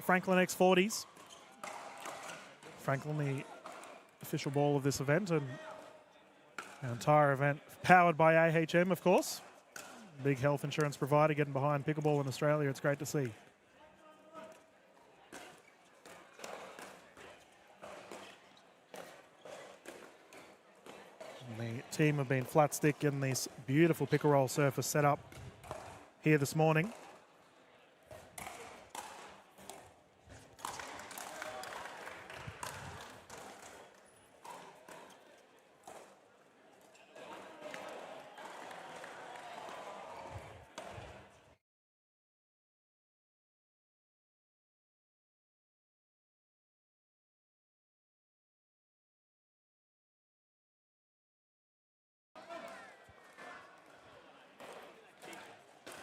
Franklin X40s. Franklin, the official ball of this event, and the entire event powered by AHM, of course. Big health insurance provider getting behind pickleball in Australia. It's great to see. And the team have been flat stick in this beautiful pickle roll surface set up here this morning.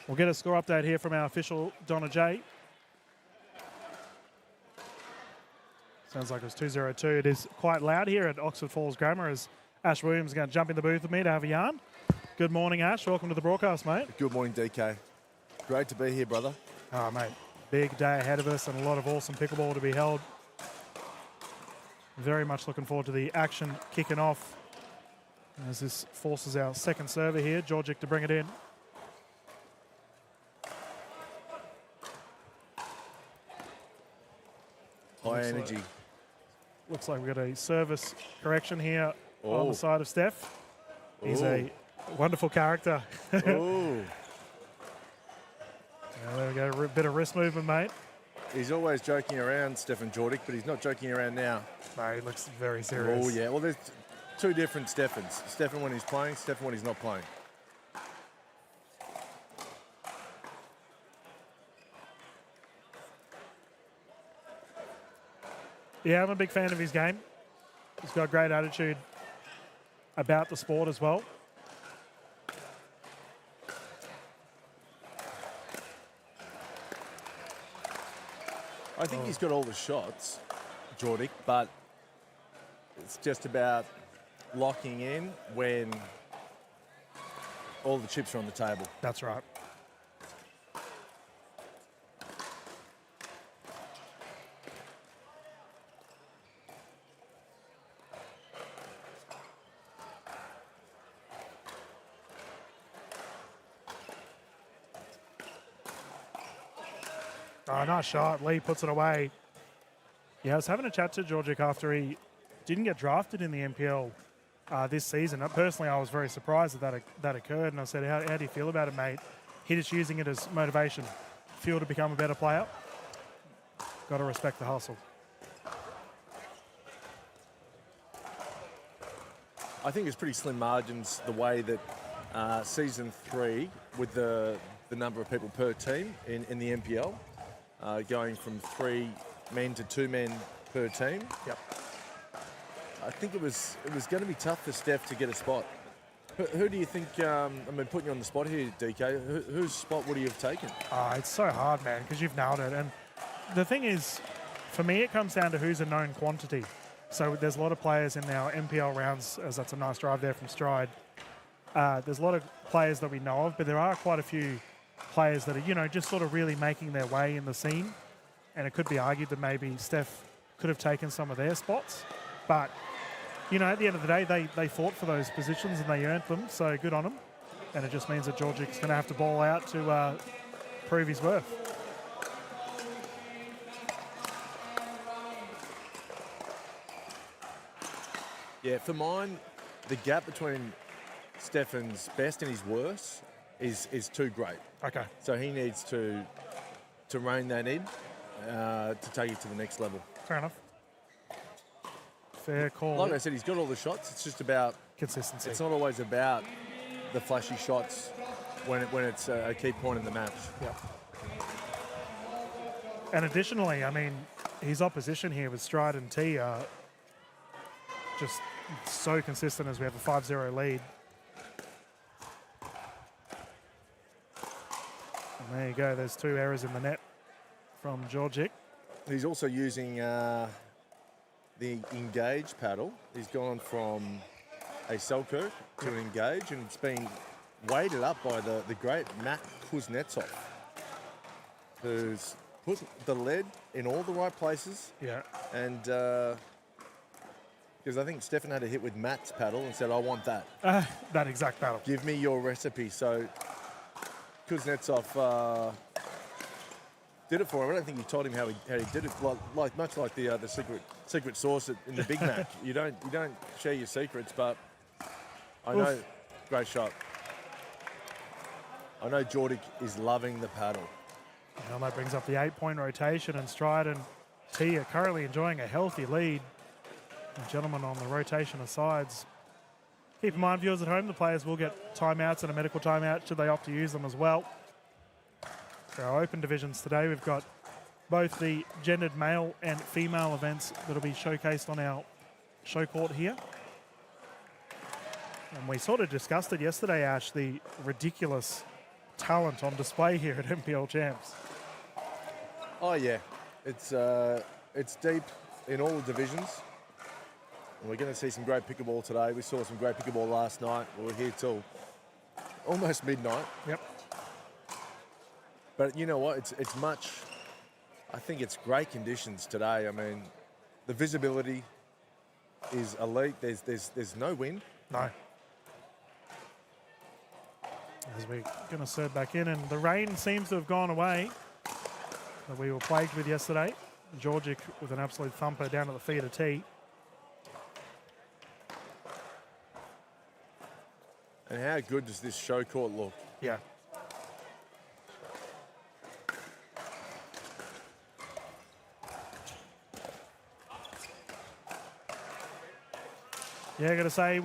We'll get a score update here from our official, Donna J. Sounds like it was 2-0-2. It is quite loud here at Oxford Falls Grammar as Ash Williams is going to jump in the booth with me to have a yarn. Good morning, Ash. Welcome to the broadcast, mate. Good morning, DK. Great to be here, brother. Oh, mate. Big day ahead of us and a lot of awesome pickleball to be held. Very much looking forward to the action kicking off as this forces our second server here, Djordjic, to bring it in. High energy. Looks like we've got a service correction here on the side of Steph. He's a wonderful character. Oh. There we go, a bit of wrist movement, mate. He's always joking around, Stefan Djordjic, but he's not joking around now. No, he looks very serious. Oh, yeah. Well, there's two different Stefans. Stefan when he's playing, Stefan when he's not playing. Yeah, I'm a big fan of his game. He's got a great attitude about the sport as well. I think he's got all the shots, Djordjic, but it's just about locking in when all the chips are on the table. That's right. Oh, nice shot. Lee puts it away. Yeah, I was having a chat to Djordjic after he didn't get drafted in the NPL this season. Personally, I was very surprised that occurred, and I said, how do you feel about it, mate? He just using it as motivation. Fuel to become a better player. Got to respect the hustle. I think it's pretty slim margins the way that Season 3, with the number of people per team in the NPL, going from 3 men to 2 men per team. Yep. I think it was going to be tough for Steph to get a spot. Who do you think, I mean, putting you on the spot here, DK, whose spot would he have taken? It's so hard, man, because you've nailed it. And the thing is, for me, it comes down to who's a known quantity. So there's a lot of players in our NPL rounds, as that's a nice drive there from Stride. There's a lot of players that we know of, but there are quite a few players that are, just sort of really making their way in the scene. And it could be argued that maybe Steph could have taken some of their spots. But, at the end of the day, they fought for those positions and they earned them, so good on them. And it just means that Djordjic's going to have to ball out to prove his worth. Yeah, for mine, the gap between Stefan's best and his worst is too great. Okay. So he needs to rein that in to take it to the next level. Fair enough. Fair call. Like I said, he's got all the shots. It's just about consistency. It's not always about the flashy shots when it's a key point in the match. Yeah. And additionally, I mean, his opposition here with Stride and T are just so consistent as we have a 5-0 lead. And there you go. There's 2 errors in the net from Djordjic. He's also using the engage paddle. He's gone from a Stoker to an engage, and it's been weighted up by the great Matt Kuznetsov, who's put the lead in all the right places. Yeah. And because I think Stefan had a hit with Matt's paddle and said, I want that. That exact paddle. Give me your recipe. So Kuznetsov did it for him. I don't think he told him how he did it. Much like the secret sauce in the Big Mac. You don't share your secrets, but I know. Great shot. I know Djordjic is loving the paddle. And that brings up the 8-point rotation, and Stride and T are currently enjoying a healthy lead. The gentlemen on the rotation of sides. Keep in mind, viewers at home, the players will get timeouts and a medical timeout should they opt to use them as well. For our open divisions today, we've got both the gendered male and female events that will be showcased on our show court here. And we sort of discussed it yesterday, Ash, the ridiculous talent on display here at NPL Champs. Oh yeah, it's deep in all the divisions. And we're going to see some great pickleball today. We saw some great pickleball last night. We were here till almost midnight. Yep. But you know what? It's much. I think it's great conditions today. I mean, the visibility is elite. There's no wind. No. As we're going to serve back in, and the rain seems to have gone away that we were plagued with yesterday. Djordjic with an absolute thumper down at the feet of T. And how good does this show court look? Yeah. Yeah, I got to say,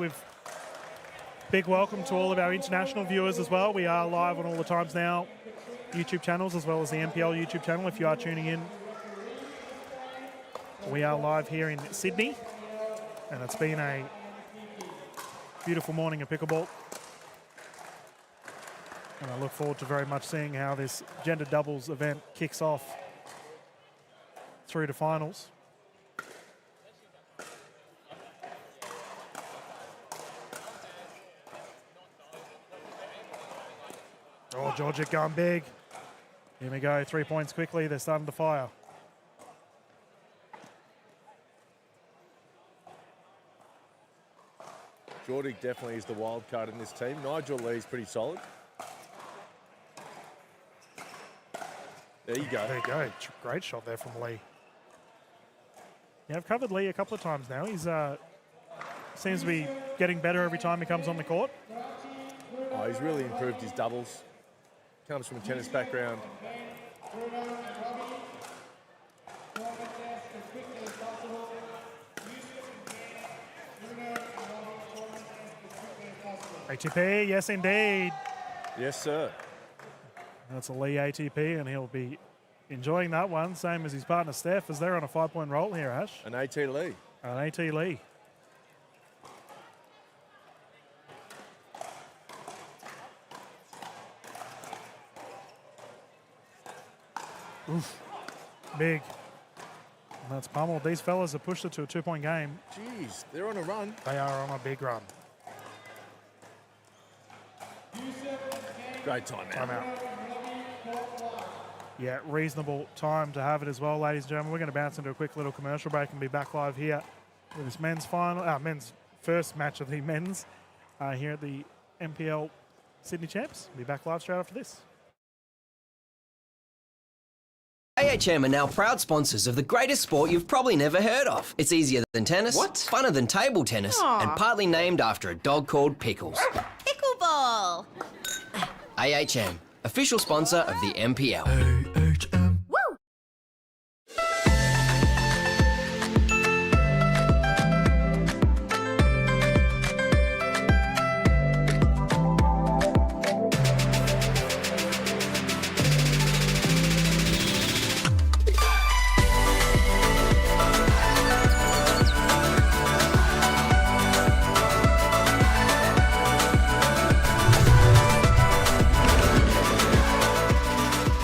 big welcome to all of our international viewers as well. We are live on all the Times Now YouTube channels as well as the NPL YouTube channel if you are tuning in. We are live here in Sydney, and it's been a beautiful morning of pickleball. And I look forward to very much seeing how this gender doubles event kicks off through to finals. Oh, Djordjic going big. Here we go, 3 points quickly. They're starting to fire. Djordjic definitely is the wild card in this team. Nigel Lee's pretty solid. There you go. There you go. Great shot there from Lee. Yeah, I've covered Lee a couple of times now. He's seems to be getting better every time he comes on the court. Oh, he's really improved his doubles. Comes from a tennis background. ATP, yes indeed. Yes, sir. That's a Lee ATP, and he'll be enjoying that one, same as his partner Steph, as they're on a 5-point roll here, Ash. An AT Lee. An AT Lee. Oof. Big. And that's pummeled. These fellas have pushed it to a 2-point game. Jeez, they're on a run. They are on a big run. Great timeout. Yeah, reasonable time to have it as well, ladies and gentlemen. We're going to bounce into a quick little commercial break and be back live here with this men's first match of the men's here at the NPL Sydney Champs. Be back live straight after this. AHM are now proud sponsors of the greatest sport you've probably never heard of. It's easier than tennis, funner than table tennis, and partly named after a dog called Pickles. Pickleball! AHM, official sponsor of the NPL.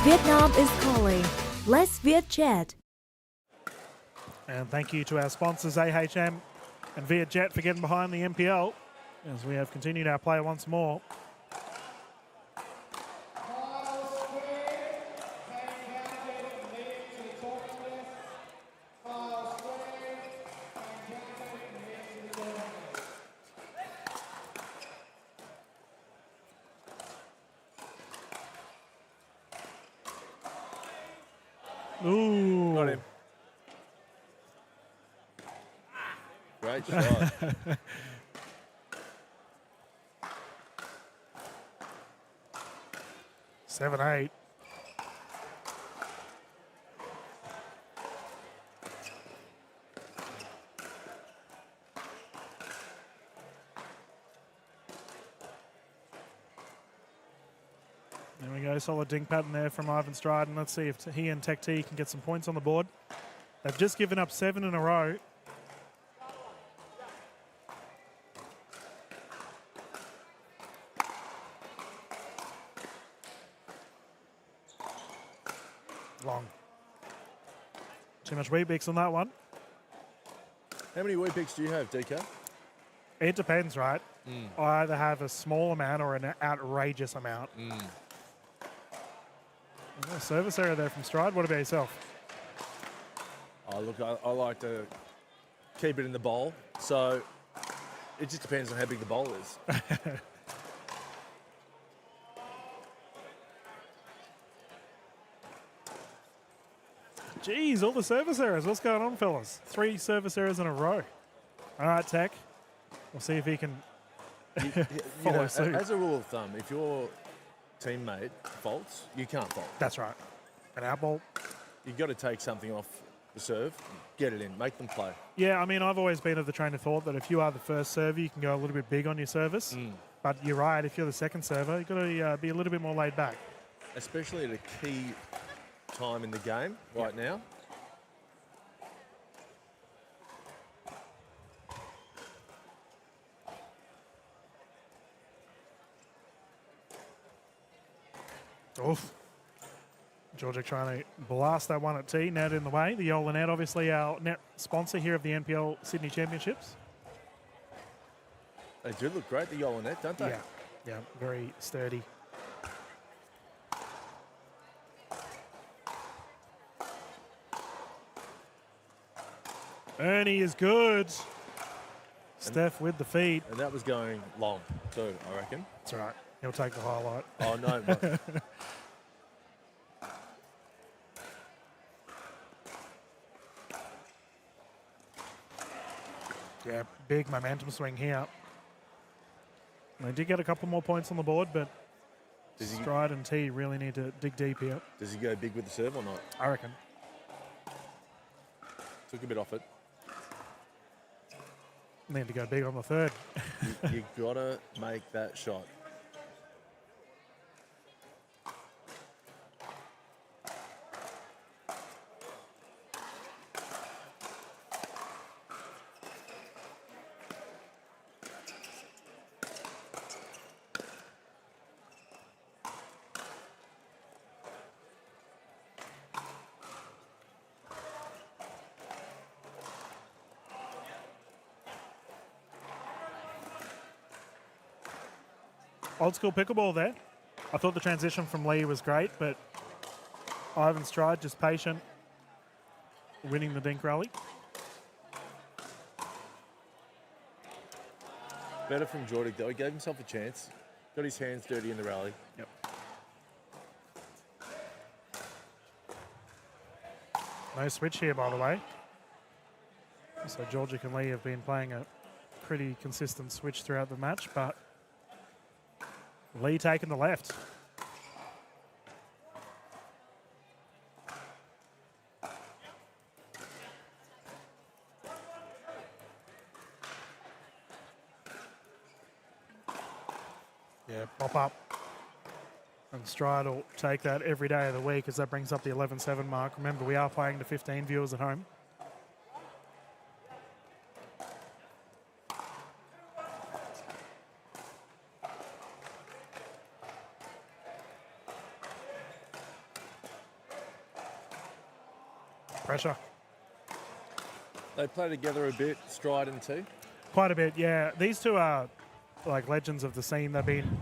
Vietnam is calling. Let's Viet Chat. And thank you to our sponsors, AHM and Vietjet, for getting behind the NPL as we have continued our play once more. Ooh. Got him. Great shot. 7-8. There we go, solid dink pattern there from Ivan Stride, and let's see if he and Tech T can get some points on the board. They've just given up 7 in a row. Long. Too much Weet-Bix on that one. How many Weet-Bix do you have, DK? It depends, right? I either have a small amount or an outrageous amount. Oh, service error there from Stride. What about yourself? Oh, look, I like to keep it in the bowl. So it just depends on how big the bowl is. Jeez, all the service errors. What's going on, fellas? 3 service errors in a row. All right, Tech. We'll see if he can follow suit. As a rule of thumb, if your teammate faults, you can't fault. That's right. An out ball. You've got to take something off the serve, get it in, make them play. Yeah, I mean, I've always been of the train of thought that if you are the first server, you can go a little bit big on your service. But you're right, if you're the second server, you've got to be a little bit more laid back. Especially at a key time in the game right now. Oof. Djordjic trying to blast that one at T. Net in the way. The Yola Net, obviously our net sponsor here of the NPL Sydney Championships. They do look great, the Yola Net, don't they? Yeah, very sturdy. Ernie is good. Steph with the feed. And that was going long too, I reckon. That's all right. He'll take the highlight. Oh, no. But yeah, big momentum swing here. They did get a couple more points on the board, but Stride and T really need to dig deep here. Does he go big with the serve or not? I reckon. Took a bit off it. Need to go big on the third. You got to make that shot. Old school pickleball there. I thought the transition from Lee was great, but Ivan Stride just patient, winning the dink rally. Better from Djordjic though. He gave himself a chance. Got his hands dirty in the rally. Yep. No switch here, by the way. So Djordjic and Lee have been playing a pretty consistent switch throughout the match, but Lee taking the left. Yeah, pop up. And Stride will take that every day of the week as that brings up the 11-7 mark. Remember, we are playing to 15 viewers at home. Pressure. They play together a bit, Stride and T. Quite a bit, yeah. These two are like legends of the scene. They've been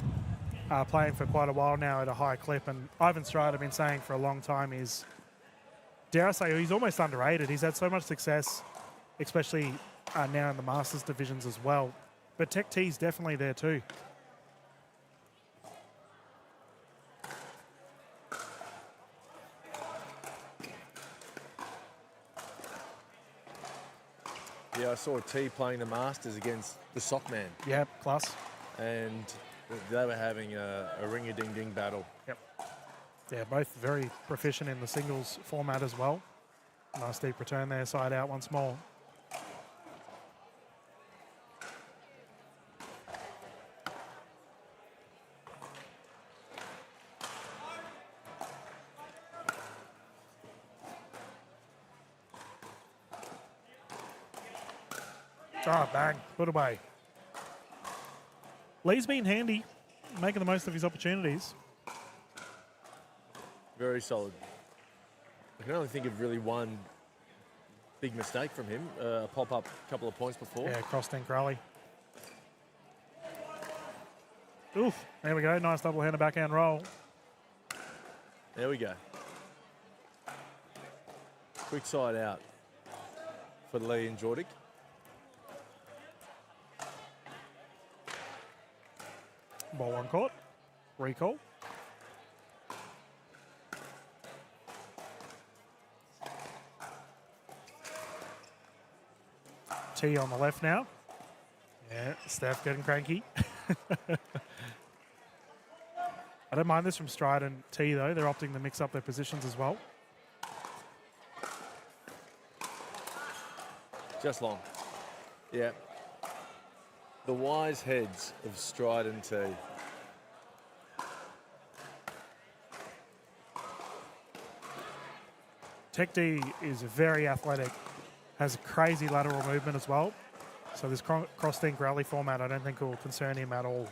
playing for quite a while now at a high clip, and Ivan Stride, I've been saying for a long time, is, dare I say, he's almost underrated. He's had so much success, especially now in the Masters divisions as well. But Tech T's definitely there too. Yeah, I saw T playing the Masters against the Sockman, Yep, class. and they were having a ring-a-ding-ding battle. Yep. Yeah, both very proficient in the singles format as well. Nice deep return there, side out once more. Oh, bang, put away. Lee's been handy, making the most of his opportunities. Very solid. I can only think of really one big mistake from him. A pop-up couple of points before. Yeah, cross-tank rally. Oof, there we go. Nice double-handed backhand roll. There we go. Quick side out for Lee and Djordjic. Ball on court. Recall. T on the left now. Yeah, Steph getting cranky. I don't mind this from Stride and T, though. They're opting to mix up their positions as well. Just long. Yeah. The wise heads of Stride and T. Tech D is very athletic, has a crazy lateral movement as well. So this cross-tank rally format, I don't think will concern him at all.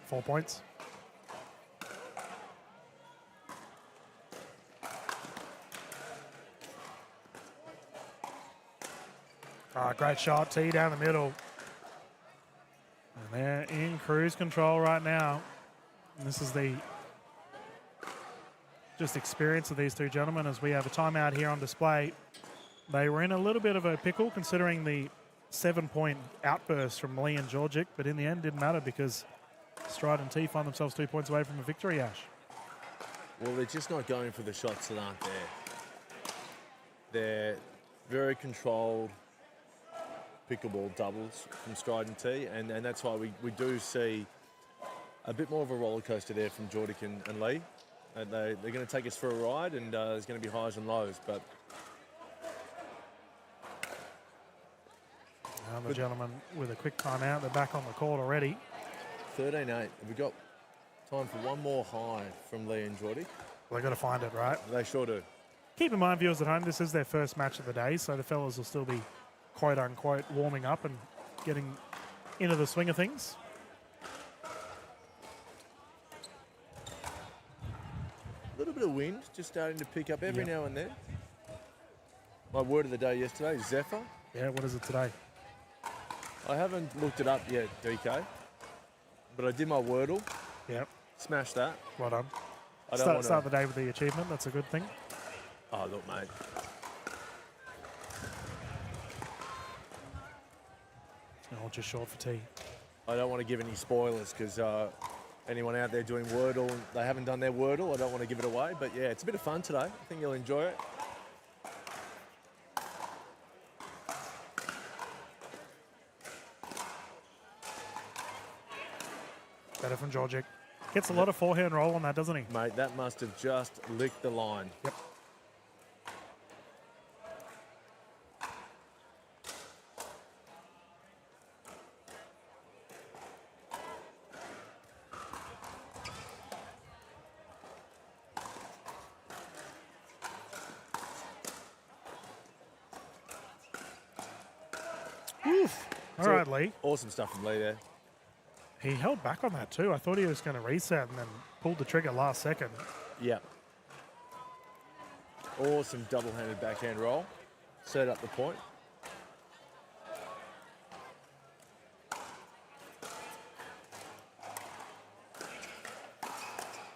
Four points. Great shot, T down the middle. And they're in cruise control right now. And this is the just experience of these two gentlemen as we have a timeout here on display. They were in a little bit of a pickle considering the 7-point outburst from Lee and Djordjic, but in the end didn't matter because Stride and T find themselves 2 points away from a victory, Ash. Well, they're just not going for the shots that aren't there. They're very controlled pickleball doubles from Stride and T, and that's why we do see a bit more of a roller coaster there from Djordjic and Lee. And they're going to take us for a ride, and there's going to be highs and lows. But now the gentlemen with a quick timeout, they're back on the court already. 13-8. Have we got time for one more high from Lee and Djordjic? Well, they've got to find it, right? They sure do. Keep in mind, viewers at home, this is their first match of the day, so the fellas will still be quote-unquote warming up and getting into the swing of things. A little bit of wind just starting to pick up every now and then. My word of the day yesterday, Zephyr. Yeah, what is it today? I haven't looked it up yet, DK, but I did my Wordle. Yep. Smash that. Well done. I don't Start the day with the achievement. That's a good thing. Oh, look, mate. Oh, just short for T. I don't want to give any spoilers because anyone out there doing Wordle, they haven't done their Wordle. I don't want to give it away. But, yeah, it's a bit of fun today. I think you'll enjoy it. Better from Djordjic. Gets a lot of forehand roll on that, doesn't he? Mate, that must have just licked the line. Yep. Oof. All right, Lee. Awesome stuff from Lee there. He held back on that too. I thought he was going to reset and then pulled the trigger last second. Yeah. Awesome double-handed backhand roll. Set up the point.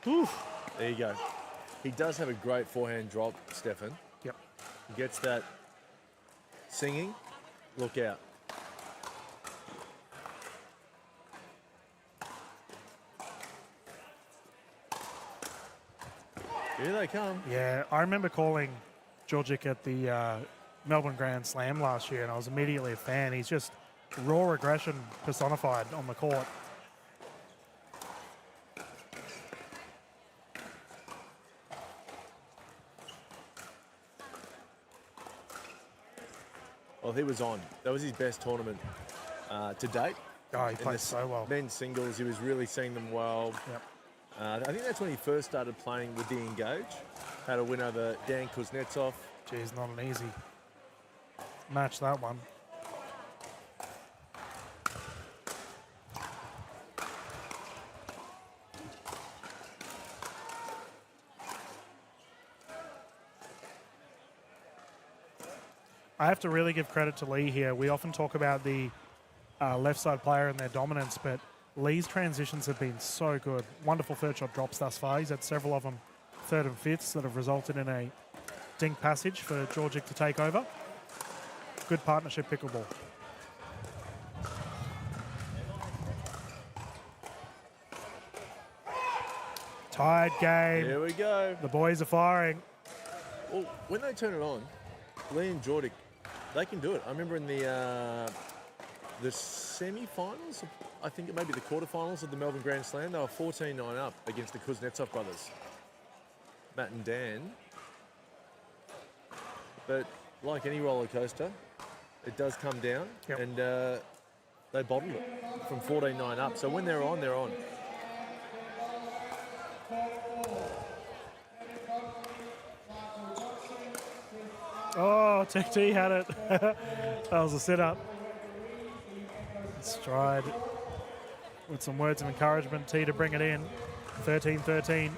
Oof. There you go. He does have a great forehand drop, Stefan. Yep. He gets that singing. Look out. Here they come. Yeah, I remember calling Djordjic at the Melbourne Grand Slam last year, and I was immediately a fan. He's just raw aggression personified on the court. Well, he was on. That was his best tournament to date. Oh, he In played the so well. Men's singles, he was really seeing them well. Yep. I think that's when he first started playing with the Engage. Had a win over Dan Kuznetsov. Geez, not an easy match, that one. I have to really give credit to Lee here. We often talk about the left side player and their dominance, but Lee's transitions have been so good. Wonderful third shot drops thus far. He's had several of them, third and fifths, that have resulted in a dink passage for Djordjic to take over. Good partnership pickleball. Tied game. Here we go. The boys are firing. Well, when they turn it on, Lee and Djordjic, they can do it. I remember in the semi-finals, I think it may be the quarterfinals of the Melbourne Grand Slam, they were 14-9 up against the Kuznetsov brothers, Matt and Dan. But like any roller coaster, it does come down, Yep. and they bottled it from 14-9 up. So when they're on, they're on. Oh, Tech T had it. That was a sit-up. Stride with some words of encouragement. T to bring it in. 13-13.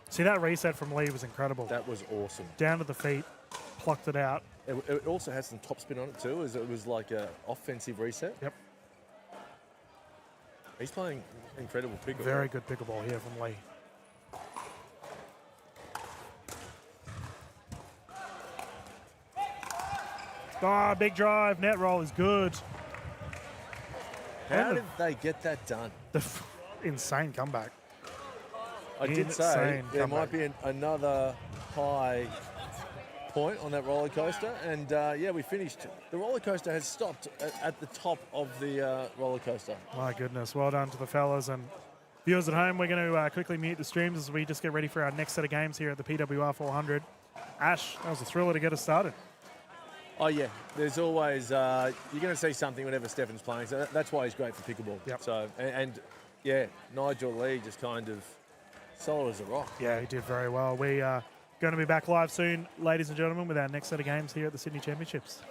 See, that reset from Lee was incredible. That was awesome. Down to the feet, plucked it out. It also has some topspin on it too, as it was like an offensive reset. Yep. He's playing incredible pickleball. Very good pickleball here from Lee. Ah, big drive. Net roll is good. How did they get that done? Insane comeback. I did say Insane there comeback. might be another high point on that roller coaster, and yeah, we finished. The roller coaster has stopped at the top of the roller coaster. My goodness. Well done to the fellas. And viewers at home, we're going to quickly mute the streams as we just get ready for our next set of games here at the PWR 400. Ash, that was a thriller to get us started. Oh yeah, there's always you're going to see something whenever Stefan's playing. So that's why he's great for pickleball. Yep. So and yeah, Nigel Lee just kind of solid as a rock. Yeah, he did very well. We are going to be back live soon, ladies and gentlemen, with our next set of games here at the Sydney Championships.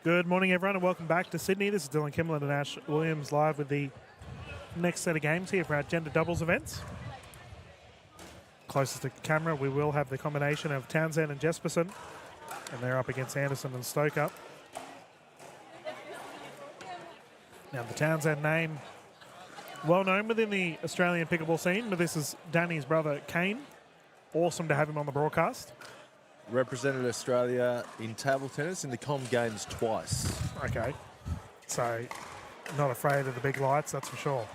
Good morning, everyone, and welcome back to Sydney. This is Dylan Kimberlin and Ash Williams live with the next set of games here for our gender doubles events. Closest to camera, we will have the combination of Townsend and Jesperson, and they're up against Anderson and Stoker. Now, the Townsend name, well known within the Australian pickleball scene, but this is Danny's brother, Kane. Awesome to have him on the broadcast. Represented Australia in table tennis in the Com Games twice. Okay, so not afraid of the big lights, that's for sure.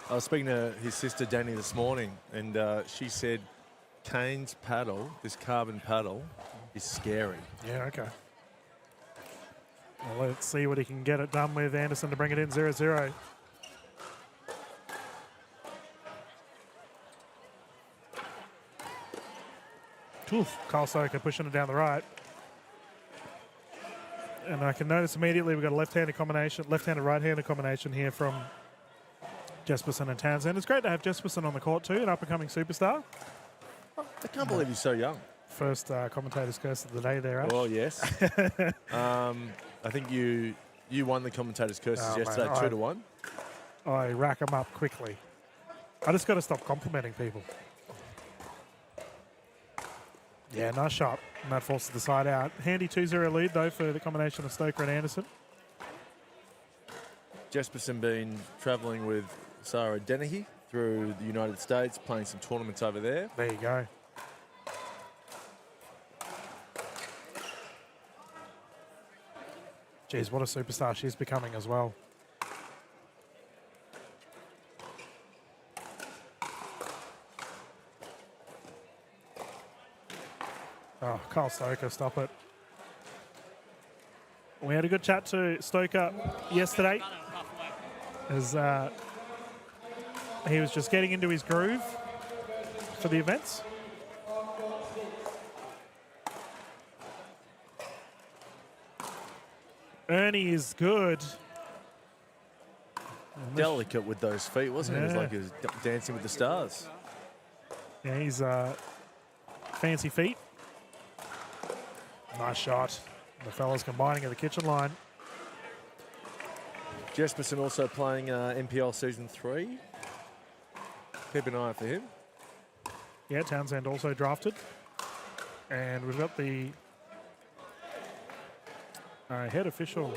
I was speaking to his sister Danny this morning, and she said Kane's paddle, this carbon paddle, is scary. Yeah, okay. Well, let's see what he can get it done with Anderson to bring it in 0-0. Oof, Kyle Stoker pushing it down the right. And I can notice immediately we've got a left-handed combination, left-handed, right-handed combination here from Jesperson and Townsend. It's great to have Jesperson on the court too, an up-and-coming superstar. I can't believe he's so young. First commentator's curse of the day there, Ash. Well, yes. I think you won the commentator's curses yesterday, mate, 2-1. I rack them up quickly. I just got to stop complimenting people. Yeah, nice shot. And that forces the side out. Handy 2-0 lead, though, for the combination of Stoker and Anderson. Jesperson been travelling with Sarah Dennehy through the United States, playing some tournaments over there. There you go. Geez, what a superstar she's becoming as well. Oh, Kyle Stoker, stop it. We had a good chat to Stoker yesterday as he was just getting into his groove for the events. Ernie is good. Delicate with those feet, wasn't he? It was Yeah. like he was dancing with the stars. Yeah, he's fancy feet. Nice shot. The fellas combining at the kitchen line. Jesperson also playing NPL Season 3. Keep an eye out for him. Yeah, Townsend also drafted. And we've got the head official,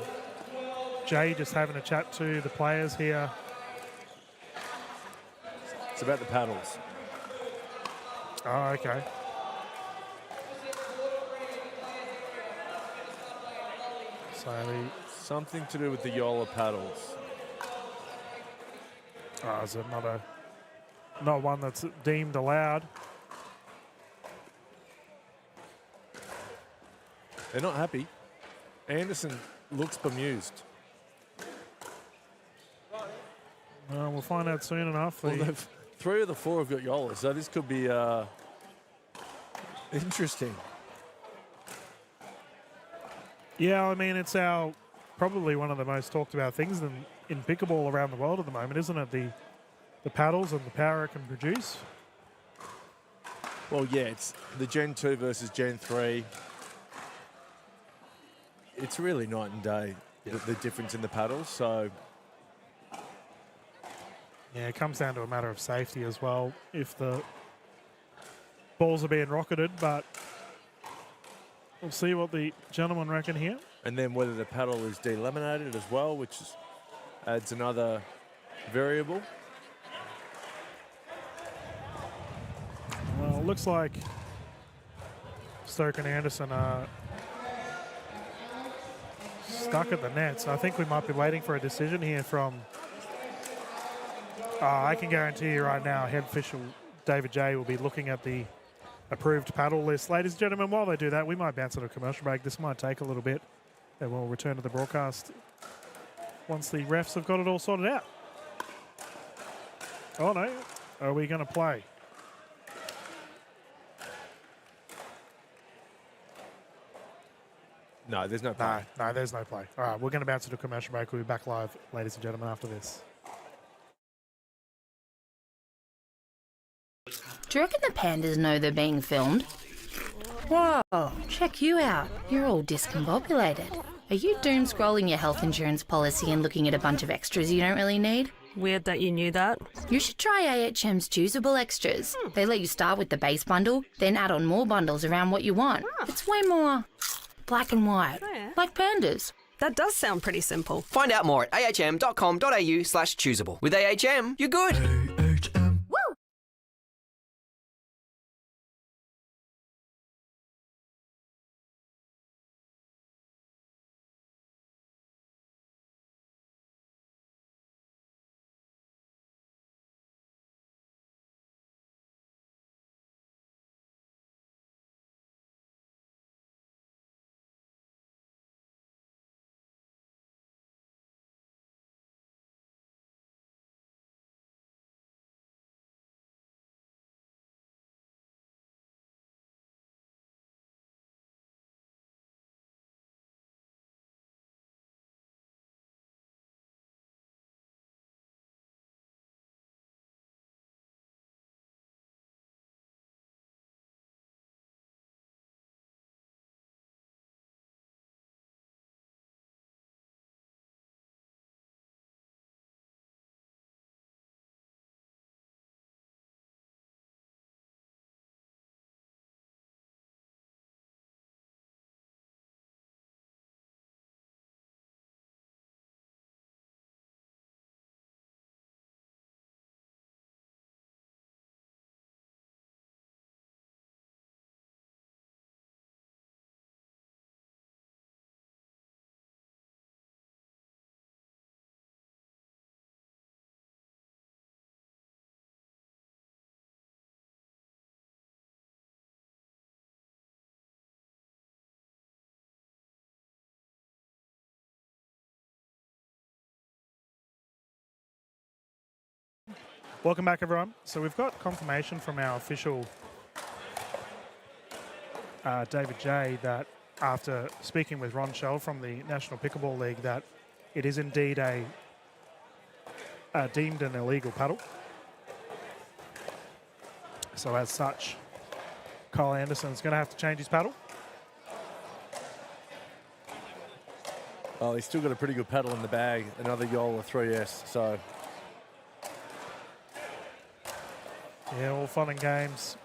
Jay, just having a chat to the players here. It's about the paddles. Oh, okay. So, Something to do with the Yola paddles. is it not one that's deemed allowed? They're not happy. Anderson looks bemused. We'll find out soon enough. Well, 3 of the 4 have got Yola, so this could be interesting. Yeah, I mean, it's probably one of the most talked about things in pickleball around the world at the moment, isn't it? The paddles and the power it can produce. Well, yeah, it's the Gen 2 versus Gen 3. It's really night and day, the difference in the paddles. So, yeah, it comes down to a matter of safety as well. If the balls are being rocketed, but we'll see what the gentlemen reckon here. and then whether the paddle is delaminated as well, adds another variable. Well, it looks like Stoker and Anderson are stuck at the net, so I think we might be waiting for a decision here from... I can guarantee you right now, head official David J will be looking at the approved paddle list. Ladies and gentlemen, while they do that, we might bounce on a commercial break. This might take a little bit, and we'll return to the broadcast once the refs have got it all sorted out. Oh no, are we going to play? No, there's no play. No, there's no play. All right, we're going to bounce to a commercial break. We'll be back live, ladies and gentlemen, after this. Do you reckon the pandas know they're being filmed? Whoa, check you out. You're all discombobulated. Are you doom scrolling your health insurance policy and looking at a bunch of extras you don't really need? Weird that you knew that. You should try AHM's choosable extras. They let you start with the base bundle, then add on more bundles around what you want. It's way more black and white, like pandas. That does sound pretty simple. Find out more at ahm.com.au/choosable. With AHM, you're good. AHM. Woo! Welcome back, everyone. So we've got confirmation from our official David J that after speaking with Ron Shell from the National Pickleball League that it is indeed a deemed an illegal paddle. So as such, Kyle Anderson's going to have to change his paddle. Oh, he's still got a pretty good paddle in the bag. Another Yola 3S. So yeah, all fun and games.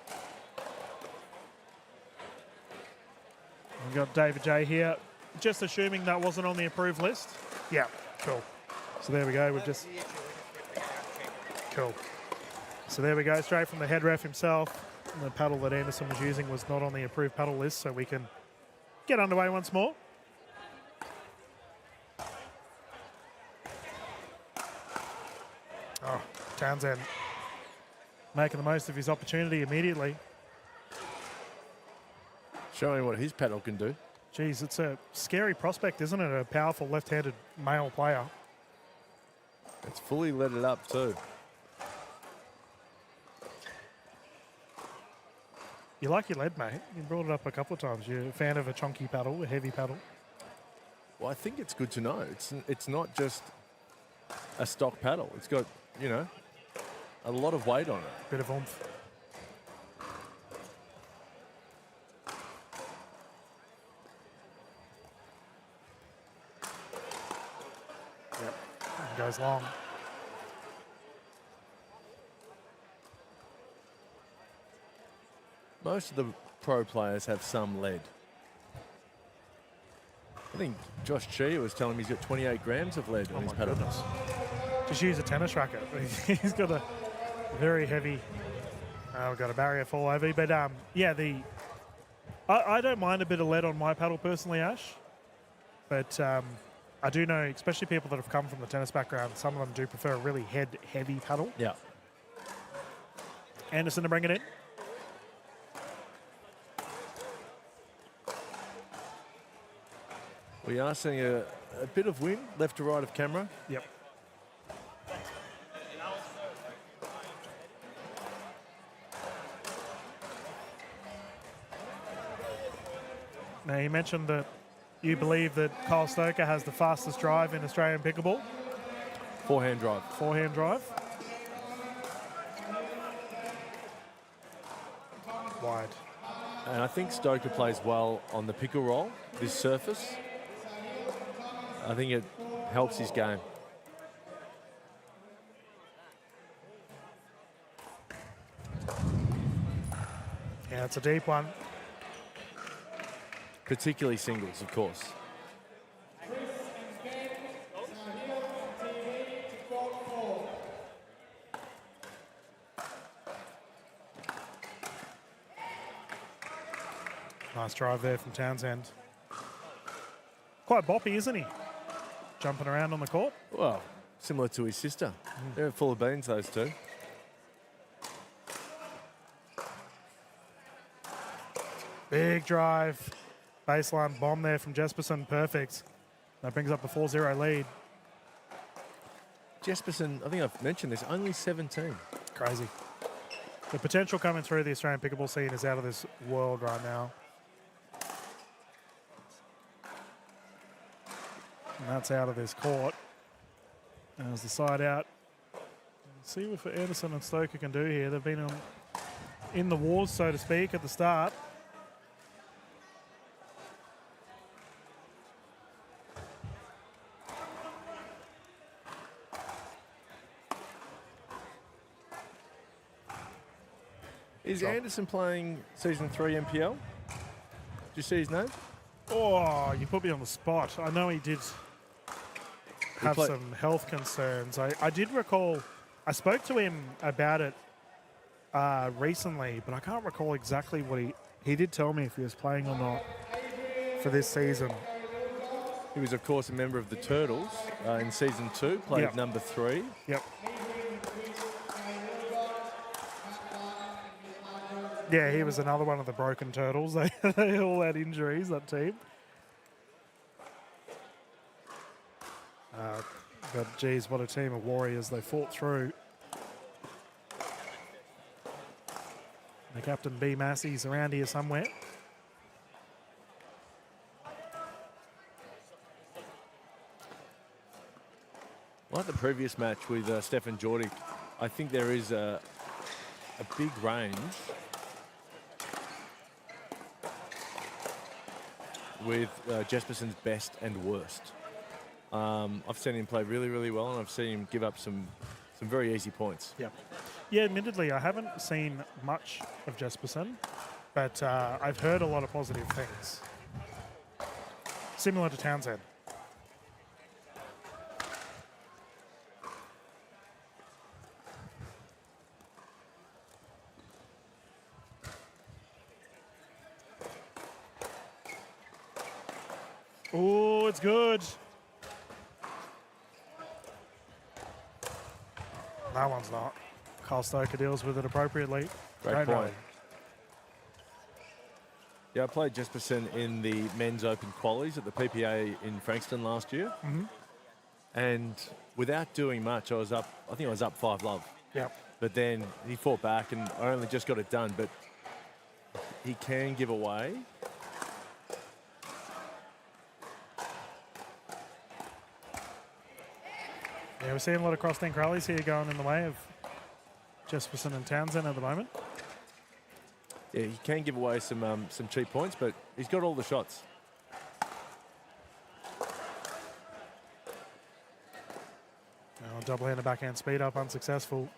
We've got David J here. Just assuming that wasn't on the approved list. Yeah, cool. So there we go. We've just... Cool. So there we go, straight from the head ref himself. The paddle that Anderson was using was not on the approved paddle list, so we can get underway once more. Oh, Townsend making the most of his opportunity immediately. showing what his paddle can do. Geez, it's a scary prospect, isn't it? A powerful left-handed male player. It's fully let it up too. You like your lead, mate. You brought it up a couple of times. You're a fan of a chunky paddle, a heavy paddle. Well, I think it's good to know. It's not just a stock paddle. It's got, you know, a lot of weight on it. Bit of oomph. Yep, and goes long. Most of the pro players have some lead. I think Josh Chia was telling me he's got 28 grams of lead on his paddle. Goodness. Just use a tennis racket. He's got a very heavy. We've got a barrier fall over, but yeah, I don't mind a bit of lead on my paddle personally, Ash. But I do know, especially people that have come from the tennis background, some of them do prefer a really heavy paddle. Yeah. Anderson to bring it in. We are seeing a bit of wind left to right of camera. Yep. Now, you mentioned that you believe that Kyle Stoker has the fastest drive in Australian pickleball. Forehand drive. Forehand drive. Wide. And I think Stoker plays well on the pickle roll, this surface. I think it helps his game. Yeah, it's a deep one. Particularly singles, of course. Nice drive there from Townsend. Quite boppy, isn't he? Jumping around on the court. Well, similar to his sister. They're full of beans, those two. Big drive. Baseline bomb there from Jesperson. Perfect. That brings up the 4-0 lead. Jesperson, I think I've mentioned this, only 17. Crazy. The potential coming through the Australian pickleball scene is out of this world right now. And that's out of this court. There's the side out. Let's see what Anderson and Stoker can do here. They've been in the wars, so to speak, at the start. Is Anderson playing Season 3 NPL? Did you see his name? Oh, you put me on the spot. I know he did have some health concerns. I did recall, I spoke to him about it recently, but I can't recall exactly what he did tell me if he was playing or not for this season. He was, of course, a member of the Turtles in Season 2, played number 3. Yep. Yeah, he was another one of the broken turtles. They all had injuries, that team. But, geez, what a team of warriors. They fought through. The captain, B. Massey's around here somewhere. Like the previous match with Stefan Djordjic, I think there is a big range with Jesperson's best and worst. I've seen him play really, really well, and I've seen him give up some very easy points. Yeah, admittedly, I haven't seen much of Jesperson, but I've heard a lot of positive things. Similar to Townsend. Oh, it's good. That one's not. Kyle Stoker deals with it appropriately. Great point. Yeah, I played Jesperson in the men's open qualies at the PPA in Frankston last year. And without doing much, I think I was up 5-love. Yep. But then he fought back and I only just got it done. But he can give away. Yeah, we're seeing a lot of cross-link rallies here going in the way of Jesperson and Townsend at the moment. Yeah, he can give away some cheap points, but he's got all the shots. Double-handed backhand speed up, unsuccessful.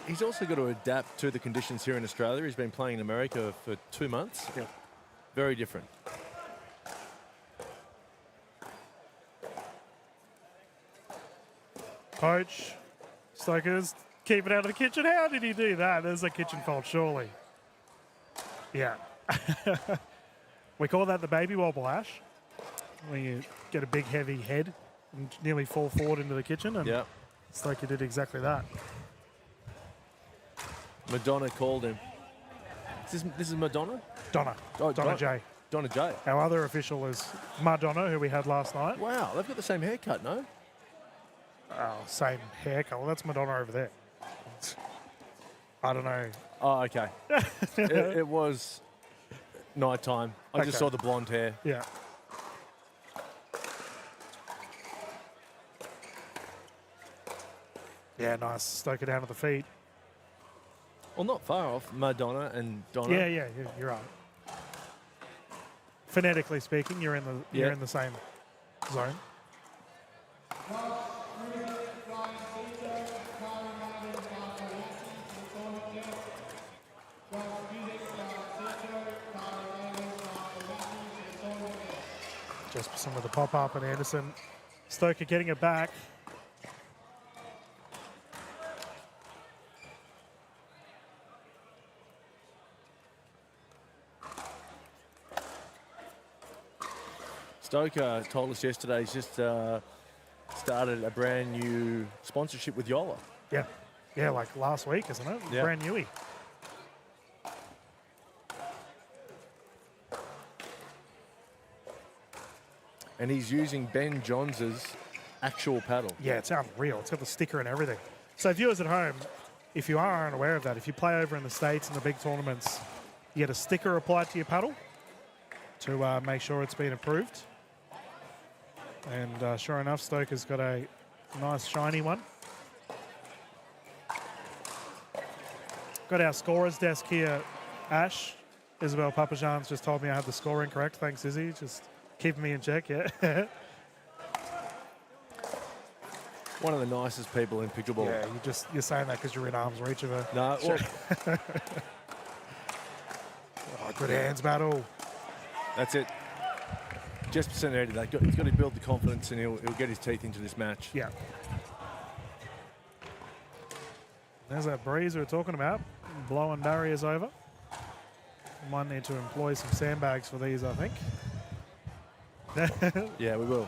He's also got to adapt to the conditions here in Australia. He's been playing in America for 2 months. Yeah. Very different. Poach. Stoker's keep it out of the kitchen. How did he do that? There's a kitchen fault, surely. Yeah. We call that the baby wobble, Ash. When you get a big, heavy head and nearly fall forward into the kitchen. And Stoker did exactly that. Madonna called him. This is Madonna? Donna. Oh, Donna J. Donna J. Our other official is Madonna, who we had last night. Wow, they've got the same haircut, no? Oh, same hair colour. That's Madonna over there. I don't know. Oh, okay. it was night time. I just saw the blonde hair. Yeah. Yeah, nice. Stoker down at the feet. Well, not far off. Madonna and Donna. Yeah, you're right. phonetically speaking, you're in the you're in the same zone. Jesperson with a pop-up and Anderson. Stoker getting it back. Stoker told us yesterday he's just started a brand new sponsorship with Yola. Yeah. Yeah, like last week, isn't it? Yeah. Brand newy. And he's using Ben Johns' actual paddle. Yeah, it's unreal. It's got the sticker and everything. So viewers at home, if you are unaware of that, if you play over in the States in the big tournaments, you get a sticker applied to your paddle to make sure it's been approved. And sure enough, Stoker's got a nice shiny one. Got our scorer's desk here, Ash. Isabel Papajans just told me I had the score incorrect. Thanks, Izzy. Just keeping me in check, yeah. One of the nicest people in pickleball. Yeah, you're saying that because you're in arm's reach of her. No, well, Oh, good hands battle. that's it. Jesperson needed that. He's got to build the confidence and he'll get his teeth into this match. Yeah. There's that breeze we were talking about, blowing barriers over. Might need to employ some sandbags for these, I think. Yeah, we will.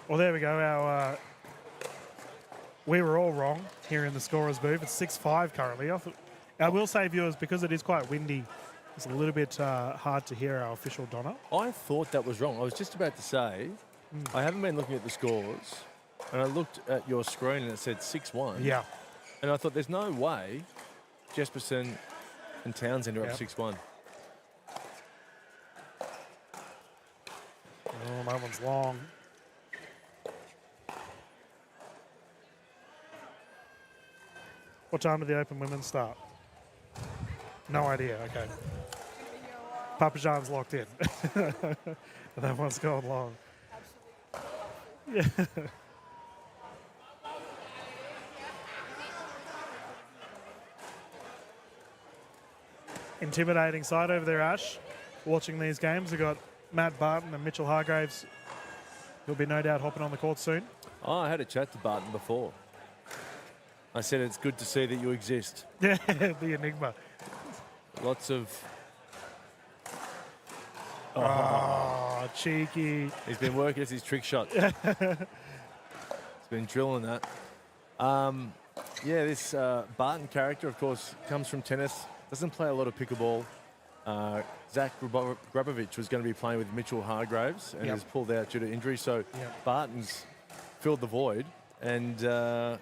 Well, there we go. Our we were all wrong here in the scorer's booth. It's 6-5 currently. I will say, viewers, because it is quite windy, it's a little bit hard to hear our official Donna. I thought that was wrong. I was just about to say, I haven't been looking at the scores, and I looked at your screen and it said 6-1. Yeah. And I thought, there's no way Jesperson and Townsend are up 6-1. Oh, that one's long. What time did the Open Women's start? No idea. Okay. Papajan's locked in. That one's going long. Yeah. Intimidating side over there, Ash. Watching these games, we've got Matt Barton and Mitchell Hargreaves. He'll be no doubt hopping on the court soon. Oh, I had a chat to Barton before. I said it's good to see that you exist. Yeah, the enigma. Lots of... Oh, cheeky. He's been working. It's his trick shot. He's been drilling that. Yeah, this Barton character, of course, comes from tennis. Doesn't play a lot of pickleball. Zach Grabovich was going to be playing with Mitchell Hargreaves and has pulled out due to injury. So Barton's filled the void. And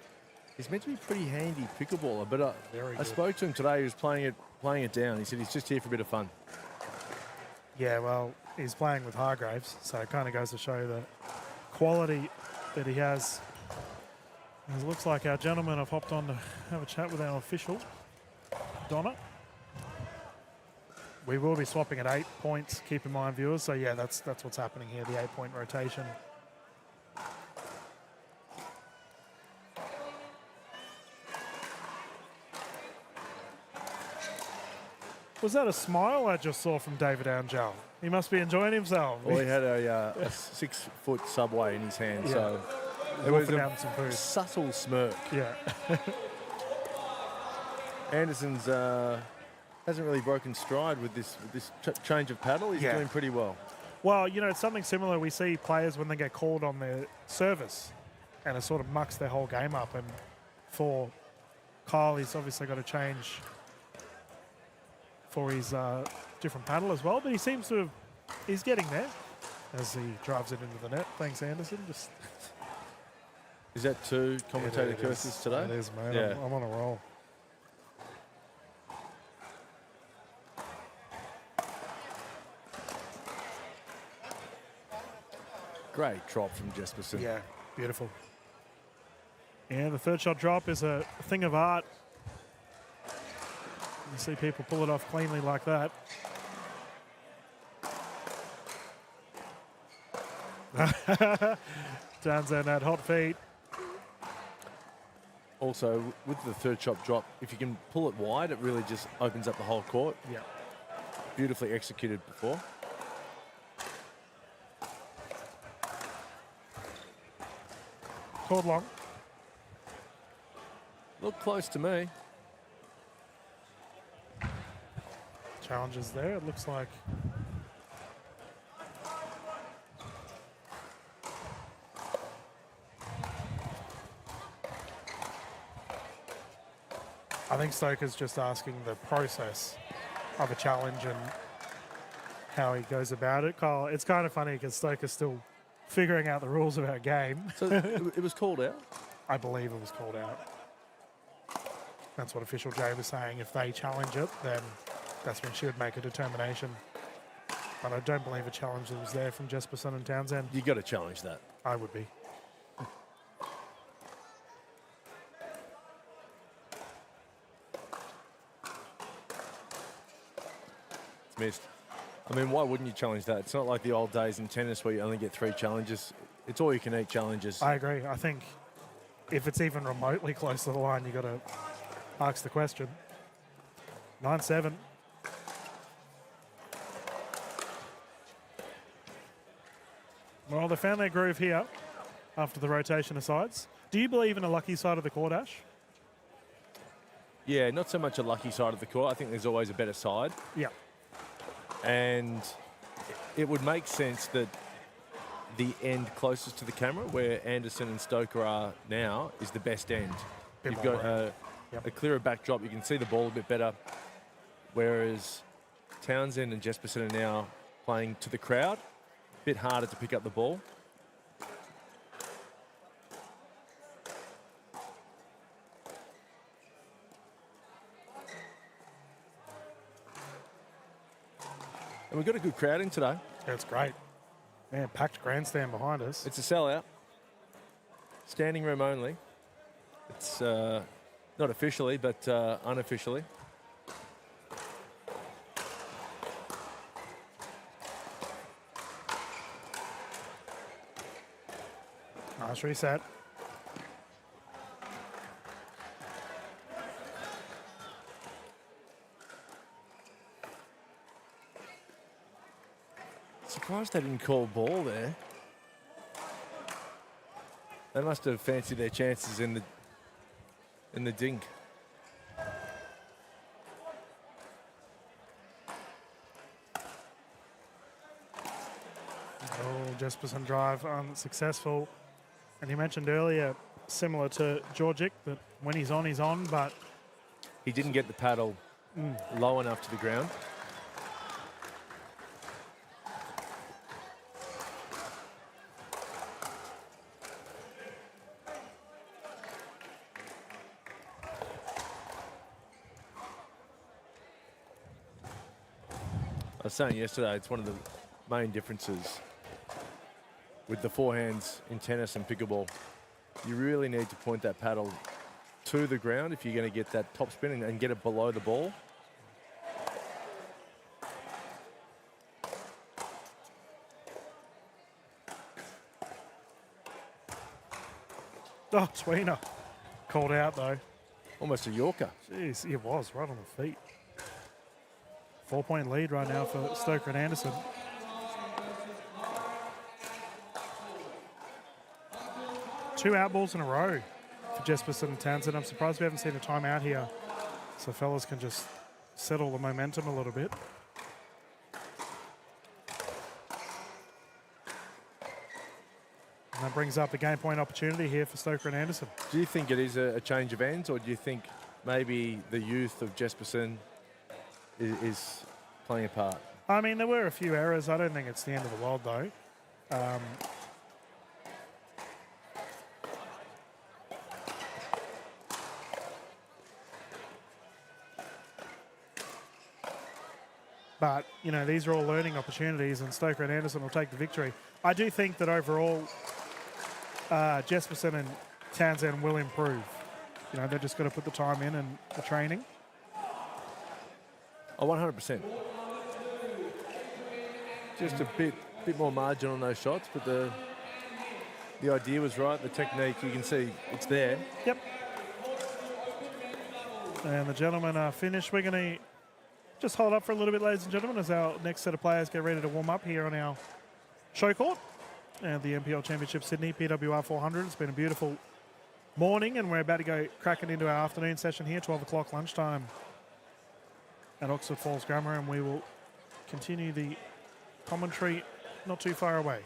he's meant to be pretty handy pickleballer. But I spoke to him today. He was playing it down. He said he's just here for a bit of fun. Yeah, well, he's playing with Hargreaves, so it kind of goes to show the quality that he has. It looks like our gentlemen have hopped on to have a chat with our official, Donna. We will be swapping at 8 points, keep in mind, viewers. So, yeah, that's what's happening here, the 8-point rotation. Was that a smile I just saw from David Angel? He must be enjoying himself. Well, he had a 6-foot Subway in his hand, so it was out some food. subtle smirk. Yeah. Anderson's hasn't really broken stride with this change of paddle. He's doing pretty well. Well, you know, it's something similar we see players when they get called on their service and it sort of mucks their whole game up. And for Kyle, he's obviously got to change for his different paddle as well, but he seems to have, he's getting there as he drives it into the net. Thanks, Anderson. Just Is that two commentator curses today? It is, man. Yeah. I'm on a roll. Great drop from Jesperson. Yeah, beautiful. Yeah, the third shot drop is a thing of art. You see people pull it off cleanly like that. Townsend had hot feet. Also, with the third shot drop, if you can pull it wide, it really just opens up the whole court. Yeah. Beautifully executed before. Called long. Look close to me. Challenges there, it looks like. I think Stoker's just asking the process of a challenge and how he goes about it. Kyle, it's kind of funny because Stoker's still figuring out the rules of our game. So it was called out? I believe it was called out. That's what official Jay was saying. If they challenge it, then that's when she would make a determination. But I don't believe a challenge that was there from Jesperson and Townsend. You got to challenge that. I would be. It's missed. I mean, why wouldn't you challenge that? It's not like the old days in tennis where you only get 3 challenges. It's all you can eat challenges. I agree. I think if it's even remotely close to the line, you got to ask the question. 9-7. Well, they found their groove here after the rotation of sides. Do you believe in a lucky side of the court, Ash? Yeah, not so much a lucky side of the court. I think there's always a better side. Yeah. And it would make sense that the end closest to the camera, where Anderson and Stoker are now, is the best end. Bit You've more got round. Yep. a clearer backdrop. You can see the ball a bit better. Whereas Townsend and Jesperson are now playing to the crowd. A bit harder to pick up the ball. And we've got a good crowd in today. That's great. Man, packed grandstand behind us. It's a sellout. Standing room only. It's not officially, but unofficially. Nice reset. Surprised they didn't call ball there. They must have fancied their chances in the dink. Oh, Jesperson drive unsuccessful. And you mentioned earlier, similar to Djordjic, that when he's on, but He didn't get the paddle low enough to the ground. I was saying yesterday, it's one of the main differences with the forehands in tennis and pickleball. You really need to point that paddle to the ground if you're going to get that top spin and get it below the ball. oh, tweener. Called out though. Almost a Yorker. Jeez, it was right on the feet. 4-point lead right now for Stoker and Anderson. Two out balls in a row for Jesperson and Townsend. I'm surprised we haven't seen a timeout here, so fellas can just settle the momentum a little bit. And that brings up the game point opportunity here for Stoker and Anderson. Do you think it is a change of ends, or do you think maybe the youth of Jesperson is playing a part. I mean, there were a few errors. I don't think it's the end of the world, though. But, you know, these are all learning opportunities, and Stoker and Anderson will take the victory. I do think that overall, Jesperson and Townsend will improve. You know, they've just got to put the time in and the training. Oh, 100%. Just a bit more margin on those shots, but the idea was right. The technique, you can see it's there. Yep. And the gentlemen are finished. We're going to just hold up for a little bit, ladies and gentlemen, as our next set of players get ready to warm up here on our show court. And the NPL Championship Sydney, PWR 400. It's been a beautiful morning, and we're about to go cracking into our afternoon session here, 12 o'clock lunchtime at Oxford Falls Grammar, and we will continue the commentary not too far away.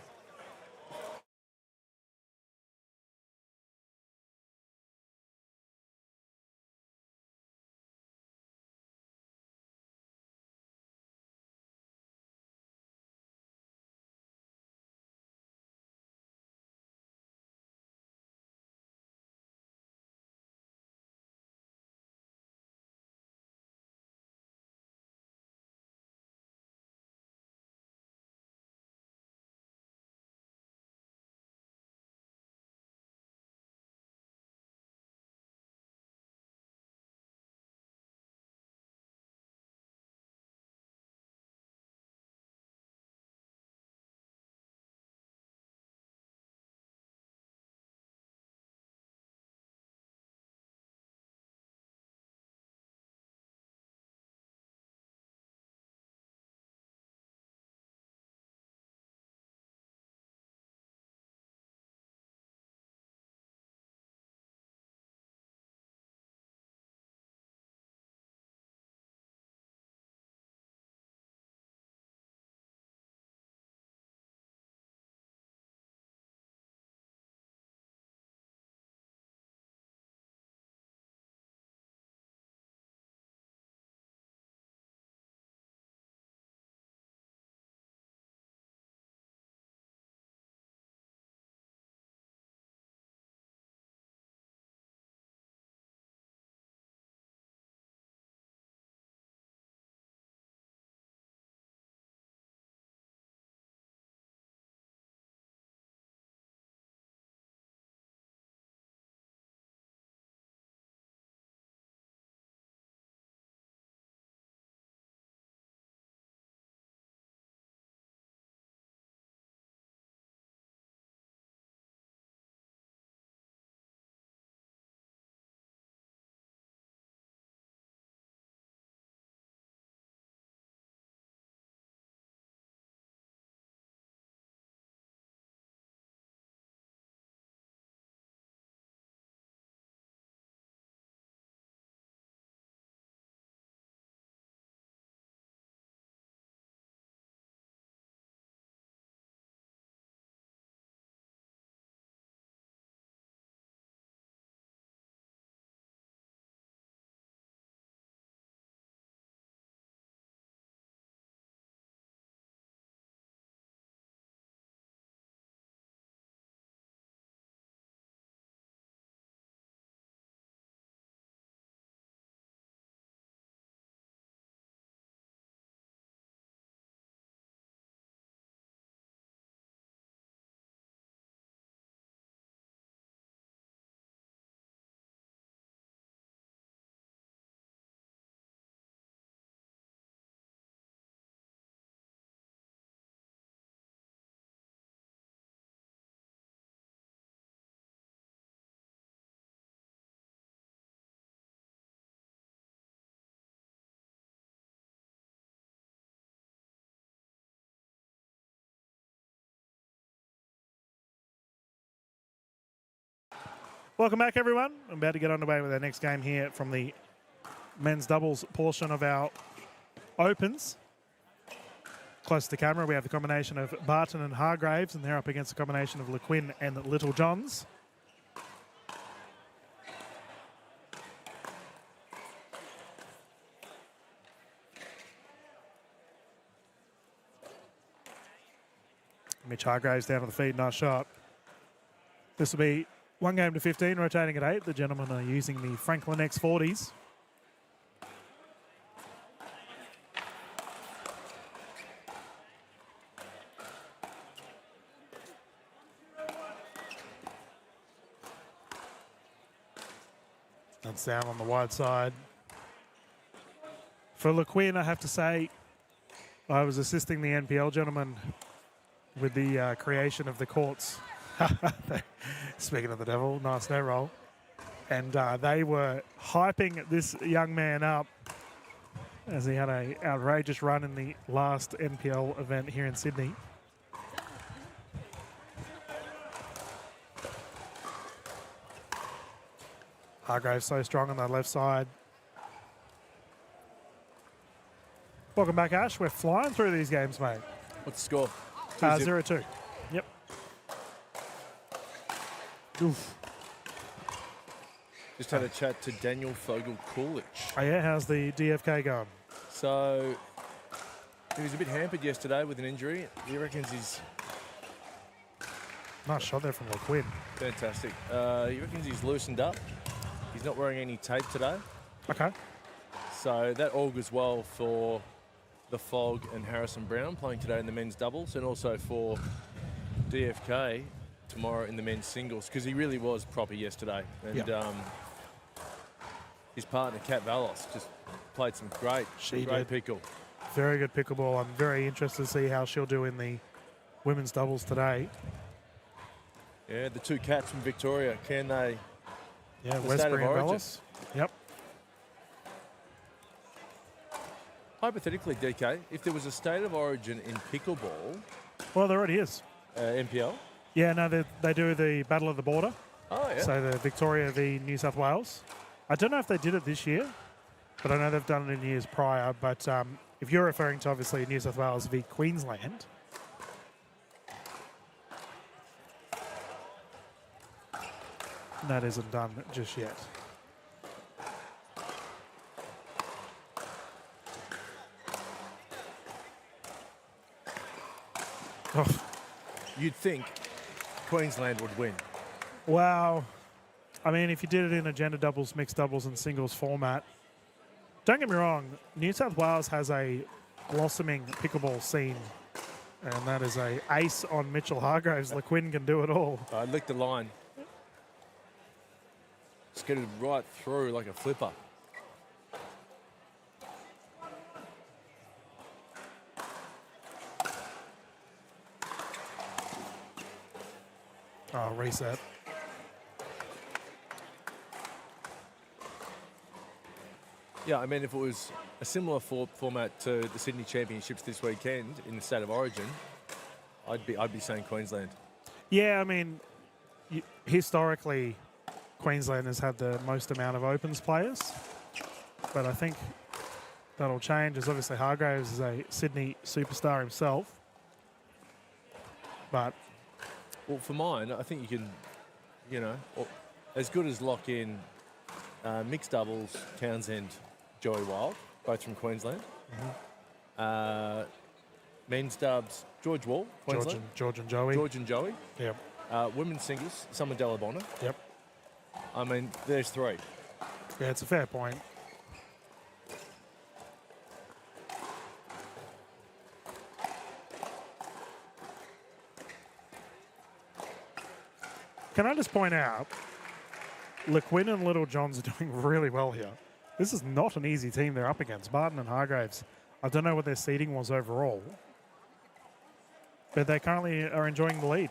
Welcome back, everyone. I'm about to get underway with our next game here from the men's doubles portion of our Opens. Close to the camera, we have the combination of Barton and Hargreaves, and they're up against the combination of Luquin and Littlejohns. Mitch Hargreaves down to the feet, nice shot. This will be 1 game to 15, rotating at 8. The gentlemen are using the Franklin X40s. That's down on the wide side. For Luquin, I have to say, I was assisting the NPL gentlemen with the creation of the courts. Speaking of the devil, nice no roll. And they were hyping this young man up as he had an outrageous run in the last NPL event here in Sydney. Hargreaves so strong on that left side. Welcome back, Ash. We're flying through these games, mate. What's the score? 0-2. Yep. Oof. Just had a chat to Daniel Fogel-Coolidge. Oh, yeah, how's the DFK going? So he was a bit hampered yesterday with an injury. He reckons he's Nice shot there from Luquin. fantastic. He reckons he's loosened up. He's not wearing any tape today. Okay. So that augurs well for the Fog and Harrison Brown playing today in the men's doubles, and also for DFK tomorrow in the men's singles, because he really was proper yesterday. And his partner, Kat Valos, just played some great pickle. Very good pickleball. I'm very interested to see how she'll do in the women's doubles today. Yeah, the two cats from Victoria, can they? Yeah, The State of Westbury and Origin. Valos. Yep. Hypothetically, DK, if there was a state of origin in pickleball, Well, there already is. NPL. Yeah, no, they do the Battle of the Border. Oh, yeah. So the Victoria v New South Wales. I don't know if they did it this year, but I know they've done it in years prior. But if you're referring to, obviously, New South Wales v Queensland, that isn't done just yet. Oh, You'd think Queensland would win. wow. I mean, if you did it in a gender doubles, mixed doubles, and singles format, don't get me wrong, New South Wales has a blossoming pickleball scene, and that is a ace on Mitchell Hargreaves. Luquin can do it all. I licked the line. Skidded right through like a flipper. Oh, reset. Yeah, I mean, if it was a similar format to the Sydney Championships this weekend in the State of Origin, I'd be saying Queensland. Yeah, I mean, historically, Queensland has had the most amount of Opens players, but I think that'll change, as obviously Hargreaves is a Sydney superstar himself. But Well, for mine, I think you can, as good as lock in mixed doubles, Townsend, Joey Wild, both from Queensland. Men's dubs, George Wall, Queensland. George and Joey. George and Joey. Yep. Women's singles, Summer Delabona. Yep. I mean, there's three. Yeah, it's a fair point. Can I just point out, Luquin and Littlejohns are doing really well here. This is not an easy team they're up against. Barton and Hargreaves. I don't know what their seeding was overall, but they currently are enjoying the lead.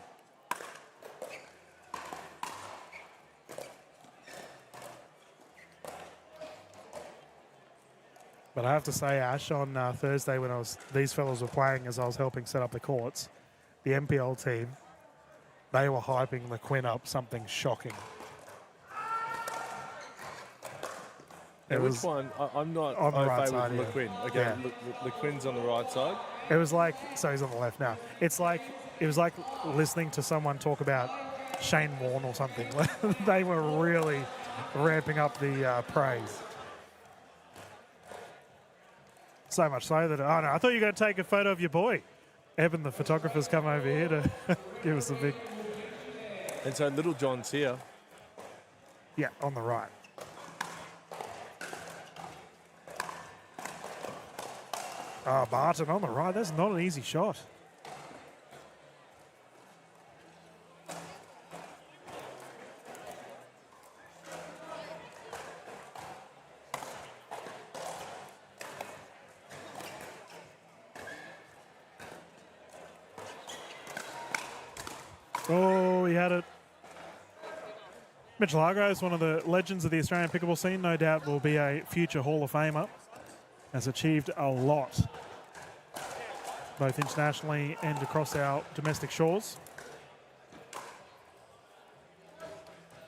But I have to say, Ash, on Thursday when these fellas were playing as I was helping set up the courts, the MPL team, they were hyping Luquin up something shocking. Now, which one? I'm not on the right with side, yeah. Luquin. Okay, Yeah. Luquin's on the right side. It was like, so he's on the left now. It was like listening to someone talk about Shane Warne or something. They were really ramping up the praise. So much so that, oh no, I thought you were going to take a photo of your boy. Evan, the photographer's come over here to give us a big... And so Littlejohns here. Yeah, on the right. Oh, Barton on the right. That's not an easy shot. Oh, he had it. Mitchell Hargreaves, one of the legends of the Australian pickleball scene, no doubt will be a future Hall of Famer. Has achieved a lot, both internationally and across our domestic shores.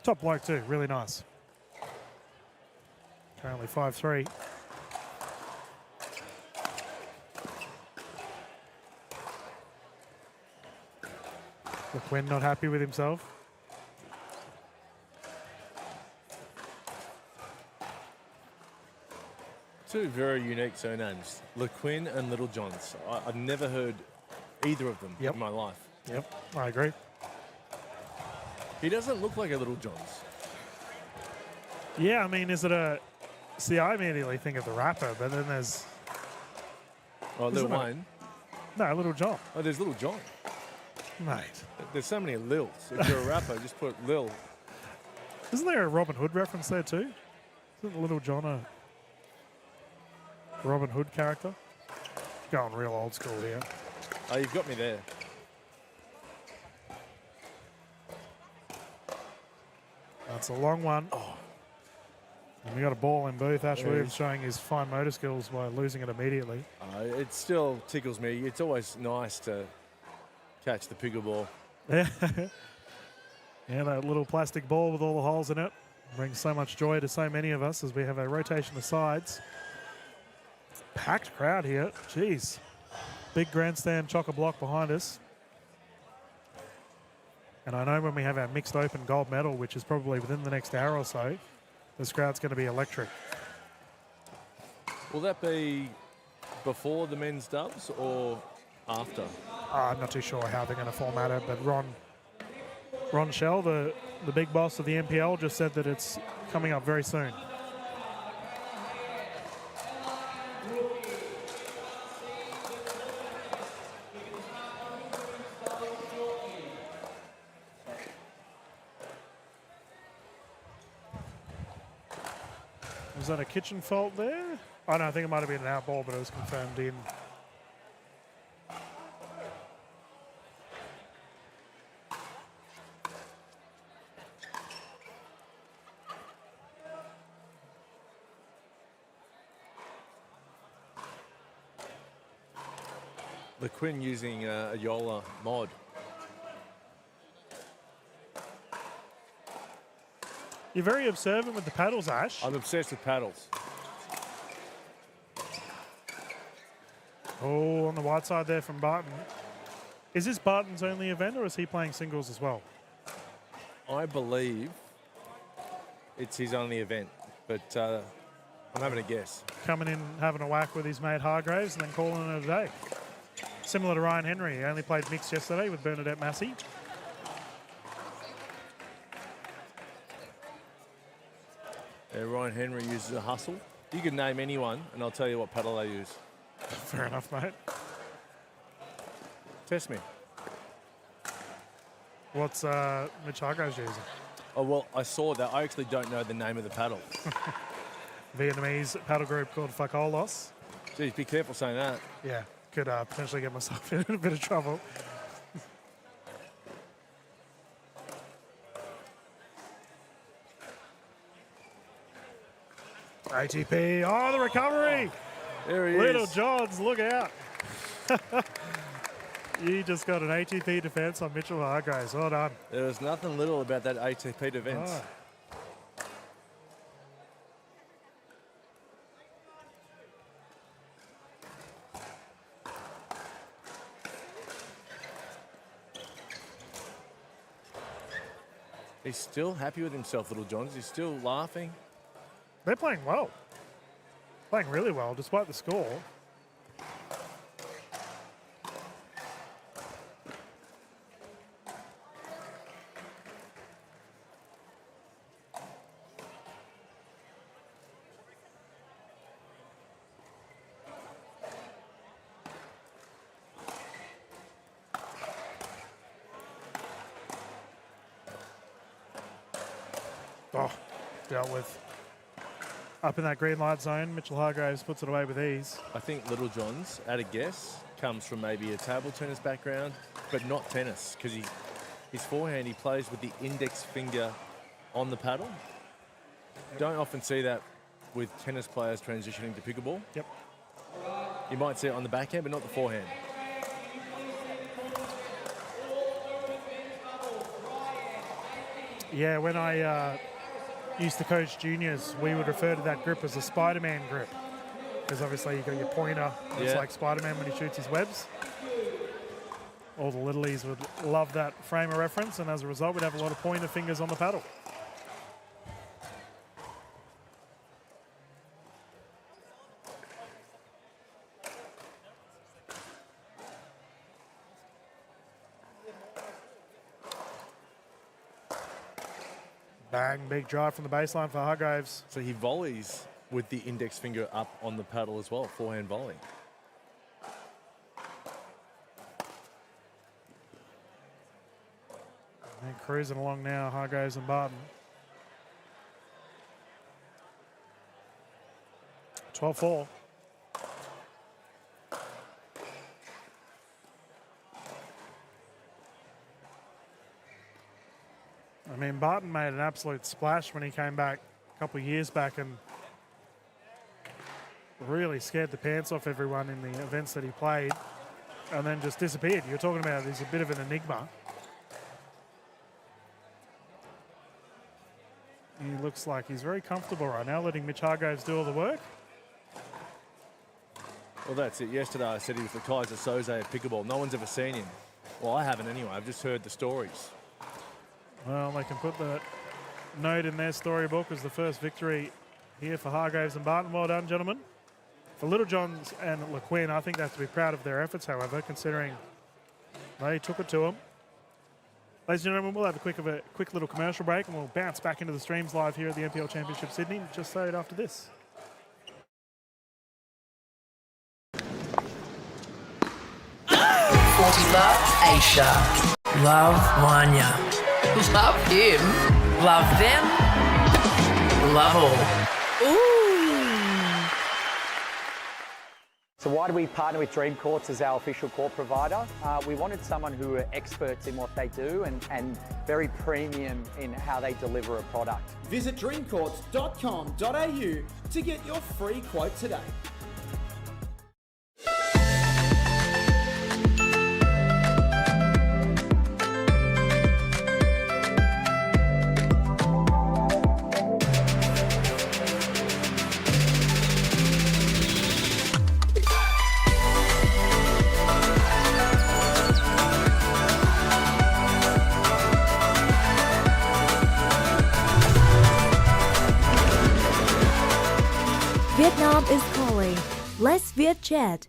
Top bloke too, really nice. Currently 5'3". Luquin not happy with himself. Two very unique surnames, Luquin and Littlejohns. I've never heard either of them in my life. Yep, I agree. He doesn't look like a Littlejohns. Yeah, I mean, is it a... See, I immediately think of the rapper, but then there's... Oh, Lil Wayne. No, Little John. Oh, there's Little John. Mate. There's so many Lils. If you're a rapper, just put Lil. Isn't there a Robin Hood reference there too? Isn't Little John a Robin Hood character? Going real old school here. Oh, you've got me there. That's a long one. Oh. And we got a ball in booth. Ash Williams showing his fine motor skills by losing it immediately. It still tickles me. It's always nice to catch the pickleball. Yeah, that little plastic ball with all the holes in it brings so much joy to so many of us as we have a rotation of sides. Packed crowd here. Jeez. Big grandstand chock-a-block behind us. And I know when we have our mixed open gold medal, which is probably within the next hour or so, this crowd's going to be electric. Will that be before the men's dubs or after? I'm not too sure how they're going to format it, but Ron Shell, the big boss of the NPL, just said that it's coming up very soon. Was that a kitchen fault there? Oh, no, I think it might have been an out ball, but it was confirmed in. Luquin using a Yola mod. You're very observant with the paddles, Ash. I'm obsessed with paddles. Oh, on the white side there from Barton. Is this Barton's only event, or is he playing singles as well? I believe it's his only event, but I'm having a guess. Coming in, having a whack with his mate Hargreaves, and then calling it a day. Similar to Ryan Henry, he only played mixed yesterday with Bernadette Massey. Ryan Henry uses a hustle. You can name anyone, and I'll tell you what paddle they use. Fair enough, mate. Test me. What's Mitch Hargreaves using? Oh, well, I saw that. I actually don't know the name of the paddle. Vietnamese paddle group called Fakolos. Geez, be careful saying that. Yeah, could potentially get myself in a bit of trouble. ATP, oh, the recovery! There he Littlejohns, look out. You just got an ATP defense on Mitchell Hargreaves. Well done. There was nothing little about that ATP defense. Oh. He's still happy with himself, Littlejohns. He's still laughing. They're playing well. Playing really well, despite the score. Oh, dealt with. Up in that green light zone, Mitchell Hargreaves puts it away with ease. I think Littlejohns, at a guess, comes from maybe a table tennis background, but not tennis, because his forehand, he plays with the index finger on the paddle. Don't often see that with tennis players transitioning to pickleball. Yep. You might see it on the backhand, but not the forehand. Yeah, when I used to coach juniors, we would refer to that grip as a Spider-Man grip. Because obviously you've got your pointer, it's like Spider-Man when he shoots his webs. All the littlies would love that frame of reference, and as a result, we'd have a lot of pointer fingers on the paddle. Bang, big drive from the baseline for Hargreaves. So he volleys with the index finger up on the paddle as well, forehand volley. And cruising along now, Hargreaves and Barton. 12-4. I mean, Barton made an absolute splash when he came back a couple of years back and really scared the pants off everyone in the events that he played and then just disappeared. You're talking about he's a bit of an enigma. He looks like he's very comfortable right now, letting Mitch Hargreaves do all the work. Well, that's it. Yesterday I said he was the Kaiser Soze of pickleball. No one's ever seen him. Well, I haven't anyway. I've just heard the stories. Well, they can put that note in their storybook as the first victory here for Hargreaves and Barton. Well done, gentlemen. For Littlejohns and Luquin, I think they have to be proud of their efforts, however, considering they took it to them. Ladies and gentlemen, we'll have a quick little commercial break and we'll bounce back into the streams live here at the NPL Championship Sydney, just straight after this. Love Aisha. Love Wanya. Love him. Love them. Love all. Ooh. So why do we partner with Dream Courts as our official court provider? We wanted someone who are experts in what they do and very premium in how they deliver a product. Visit dreamcourts.com.au to get your free quote today. Vietnam is calling. Let's Viet chat.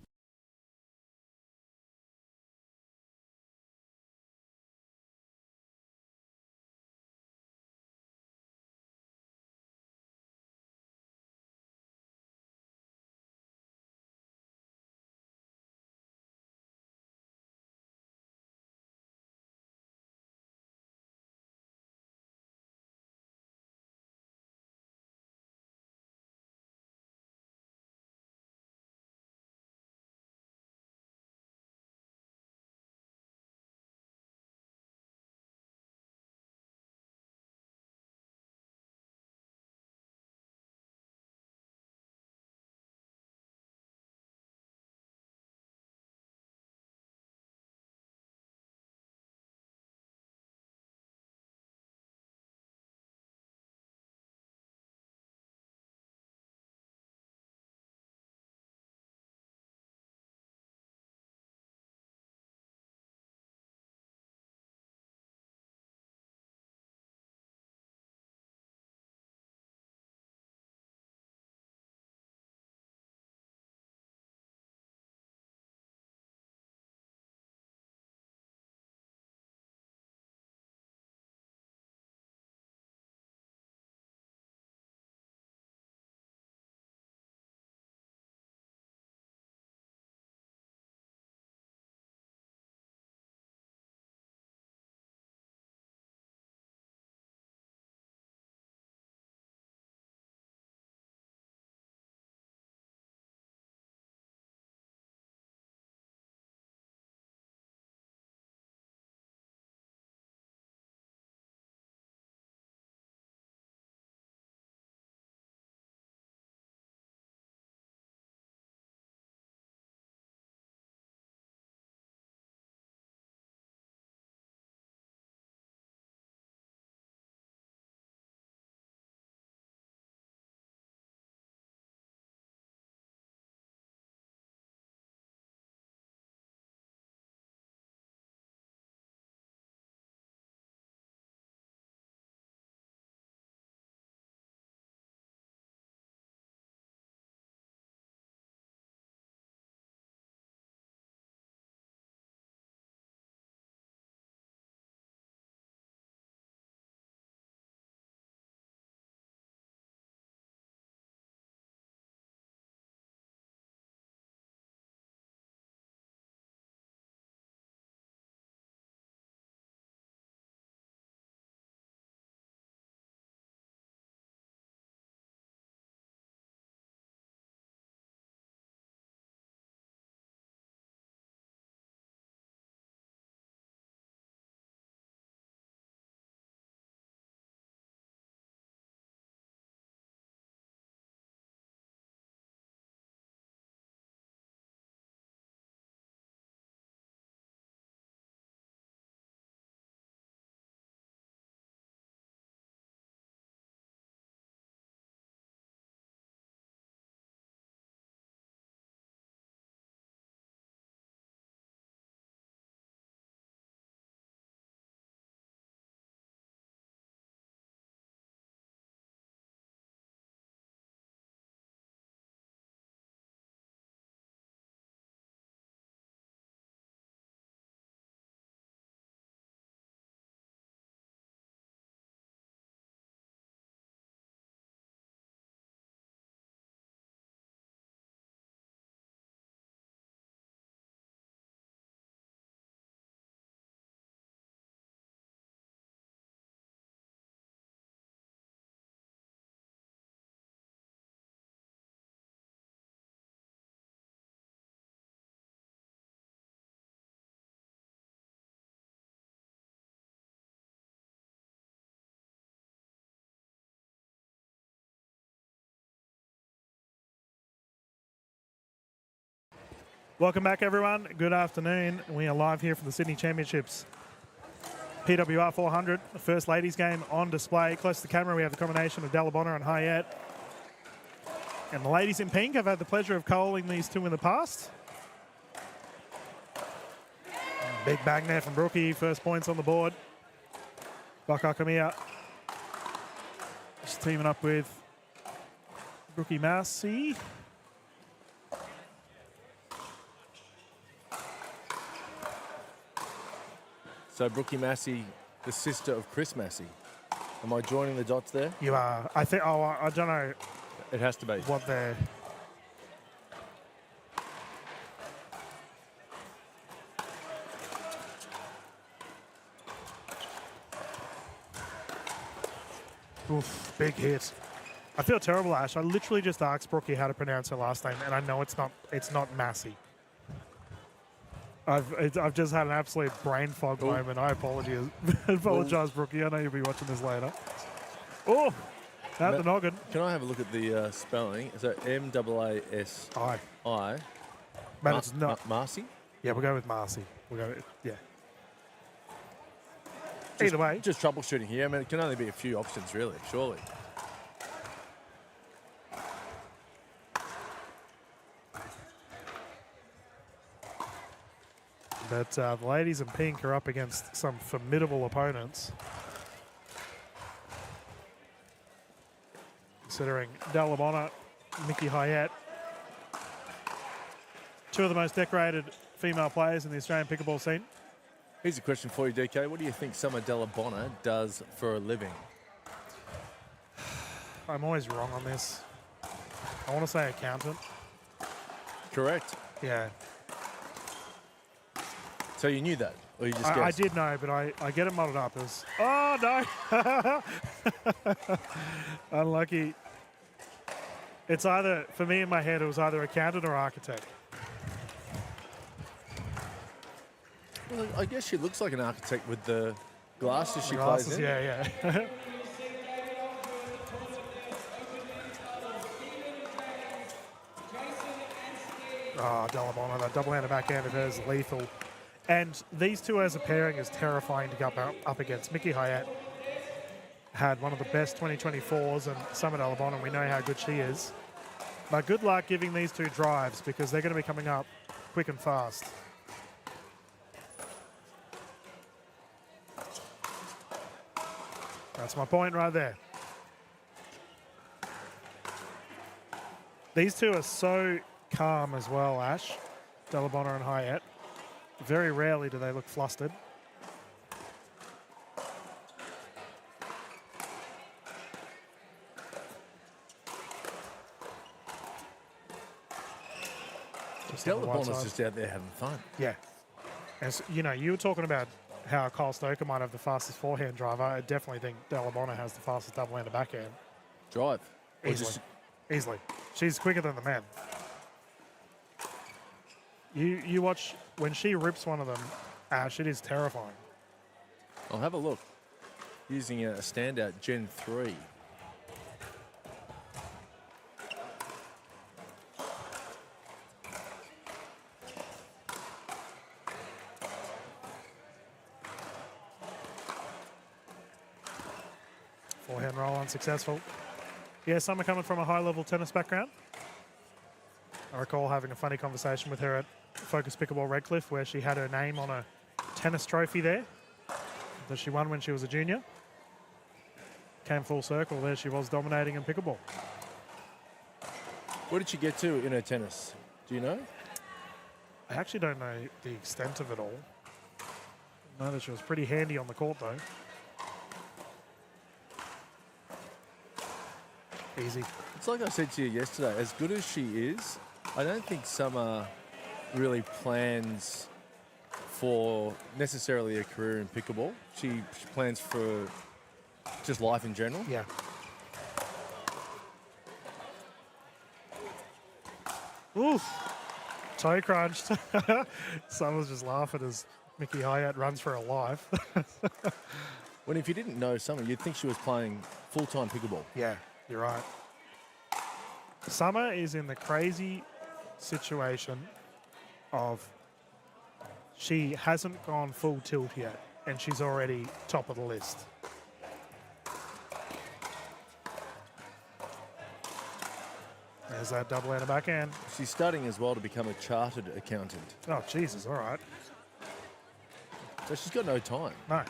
Welcome back, everyone. Good afternoon. We are live here for the Sydney Championships. PWR 400, the first ladies game on display. Close to the camera, we have the combination of Dalabona and Hayat. And the ladies in pink have had the pleasure of coaling these two in the past. Big bang there from Brookie. First points on the board. Bakakamia just teaming up with Brookie Massey. So Brookie Massey, the sister of Chris Massey. Am I joining the dots there? You are. I think. Oh, I don't know. It has to be. What they're. Oof, big hit. I feel terrible, Ash. I literally just asked Brookie how to pronounce her last name, and I know it's not Massey. I've just had an absolute brain fog moment. I apologize, Brookie. I know you'll be watching this later. Oh, at the noggin. Can I have a look at the spelling? Is that M-A-A-S-I? But it's not. Marcy? Yeah, we'll go with Marcy. Either way. Just troubleshooting here. I mean, it can only be a few options, really, surely. But the ladies in pink are up against some formidable opponents. Considering Dalabona, Mickey Hayat, two of the most decorated female players in the Australian pickleball scene. Here's a question for you, DK. What do you think Summer Dalabona does for a living? I'm always wrong on this. I want to say accountant. Correct. Yeah. So you knew that, or you just guessed? I did know, but I get it muddled up as, oh no! Unlucky. It's either, for me in my head, it was either accountant or architect. Well, I guess she looks like an architect with the glasses she plays in. Yeah. Oh, Dalabona, that double-handed backhand of hers is lethal. And these two as a pairing is terrifying to go up against. Mickey Hayat had one of the best 2024s, and Summer Dalabona, we know how good she is. But good luck giving these two drives because they're going to be coming up quick and fast. That's my point right there. These two are so calm as well, Ash. Dalabona and Hayat. Very rarely do they look flustered. Delabona's just out there having fun. Yeah. And so, you know, you were talking about how Kyle Stoker might have the fastest forehand drive. I definitely think Dalabona has the fastest double-handed backhand. Drive. Easily. She's quicker than the men. You watch when she rips one of them, Ash, it is terrifying. I'll have a look. Using a standout Gen 3. Forehand roll unsuccessful. Yeah, Summer coming from a high-level tennis background. I recall having a funny conversation with her at Focus Pickleball Redcliffe where she had her name on a tennis trophy there that she won when she was a junior. Came full circle, there she was dominating in pickleball. Where did she get to in her tennis? Do you know? I actually don't know the extent of it all. I know that she was pretty handy on the court though. Easy. It's like I said to you yesterday, as good as she is, I don't think Summer really plans for necessarily a career in pickleball. She plans for just life in general. Yeah. Oof. Toe crunched. Summer's just laughing as Mickey Hayat runs for her life. When if you didn't know Summer, you'd think she was playing full-time pickleball. Yeah, you're right. Summer is in the crazy situation of she hasn't gone full tilt yet, and she's already top of the list. There's that double out of backhand. She's studying as well to become a chartered accountant. Oh, Jesus, all right. So she's got no time. No.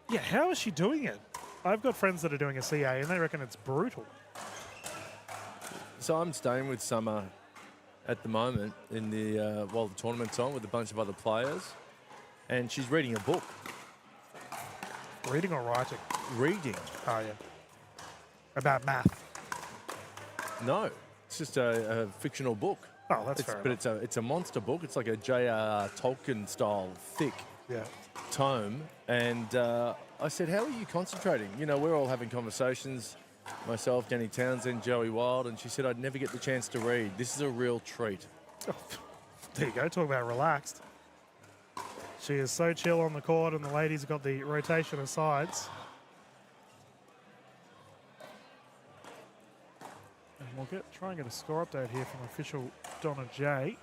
Yeah, how is she doing it? I've got friends that are doing a CA, and they reckon it's brutal. So I'm staying with Summer at the moment in the while the tournament's on with a bunch of other players, and she's reading a book. Reading or writing? Reading. Oh, yeah. About math. No, it's just a fictional book. Oh, that's fair But it's a monster book. It's like a J.R.R. Tolkien style thick tome. And I said, how are you concentrating? You know, we're all having conversations, myself, Danny Townsend, Joey Wild, and she said I'd never get the chance to read. This is a real treat. Oh, there you go, talk about relaxed. She is so chill on the court, and the ladies have got the rotation of sides. And we'll try and get a score update here from official Donna J.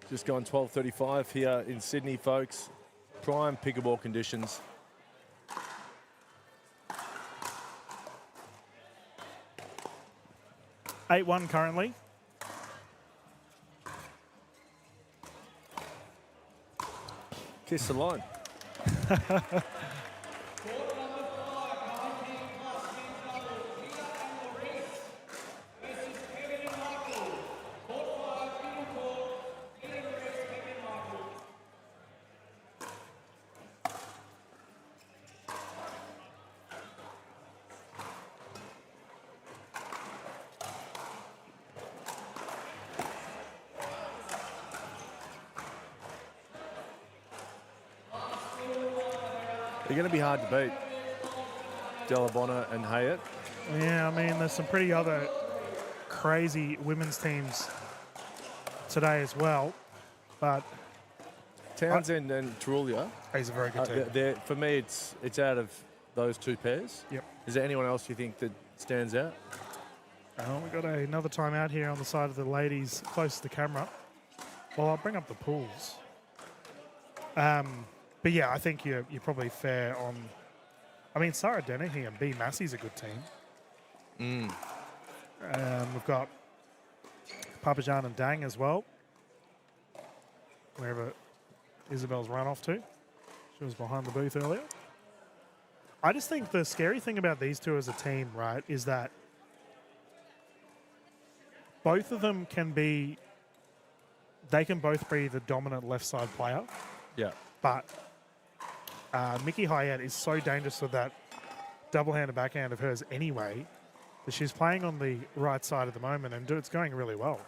Just gone 12:35 here in Sydney, folks. Prime pickleball conditions. 8-1 currently. Kiss the line. They're going to be hard to beat. Delabonna and Hayat. Yeah, I mean, there's some pretty other crazy women's teams today as well, but Townsend and Tarulia. He's a very good team. For me, it's out of those two pairs. Yep. Is there anyone else you think that stands out? We've got another timeout here on the side of the ladies close to the camera. Well, I'll bring up the pools. But yeah, I think you're probably fair on. I mean, Sarah Dennehy and B. Massey's a good team. We've got Papajan and Dang as well. Wherever Isabel's run off to. She was behind the booth earlier. I just think the scary thing about these two as a team, right, is that both of them can be. They can both be the dominant left side player. Yeah. But Mickey Hyatt is so dangerous with that double-handed backhand of hers anyway that she's playing on the right side at the moment, and it's going really well.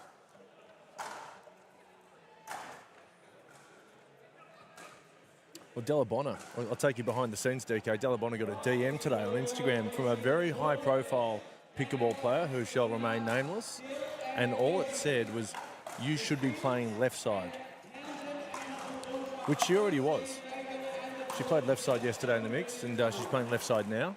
Well, Delabonna, I'll take you behind the scenes, DK. Delabonna got a DM today on Instagram from a very high-profile pickleball player who shall remain nameless, and all it said was, you should be playing left side, which she already was. She played left side yesterday in the mix, and she's playing left side now.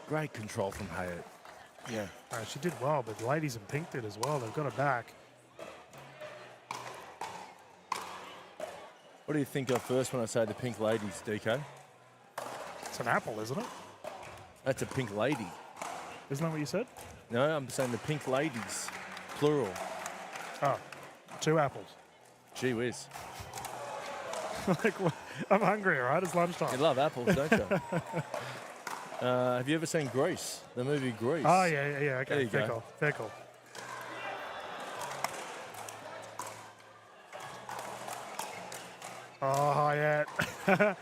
Great control from Hayat. Yeah. She did well, but the ladies in pink did as well. They've got her back. What do you think of first when I say the pink ladies, DK? It's an apple, isn't it? That's a pink lady. Isn't that what you said? No, I'm saying the pink ladies, plural. Oh, 2 apples. Gee whiz. Like, I'm hungry, all right? It's lunchtime. You love apples, don't you? Have you ever seen Grease, the movie Grease? Oh, yeah, okay. There you Fair go. call, fair call. Oh, yeah.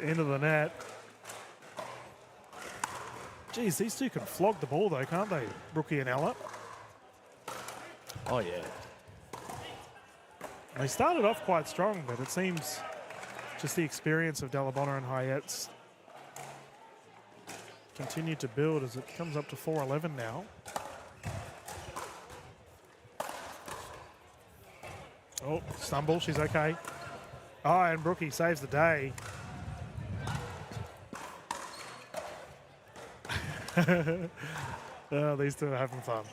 Into the net. Geez, these two can flog the ball, though, can't they? Brookie and Ella. Oh, yeah. They started off quite strong, but it seems just the experience of Delabonna and Hayet's continued to build as it comes up to 4-11 now. Oh, stumble, she's okay. Oh, and Brookie saves the day. Oh, these two are having fun.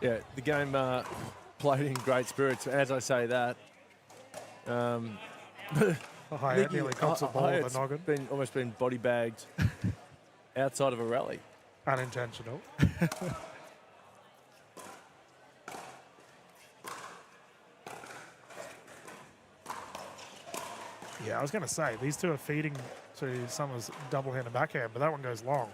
Yeah, the game played in great spirits. As I say that, Hayet nearly cops the ball with the noggin. Almost been body bagged outside of a rally. Unintentional. Yeah, I was going to say, these two are feeding to Summers' double-handed backhand, but that one goes long.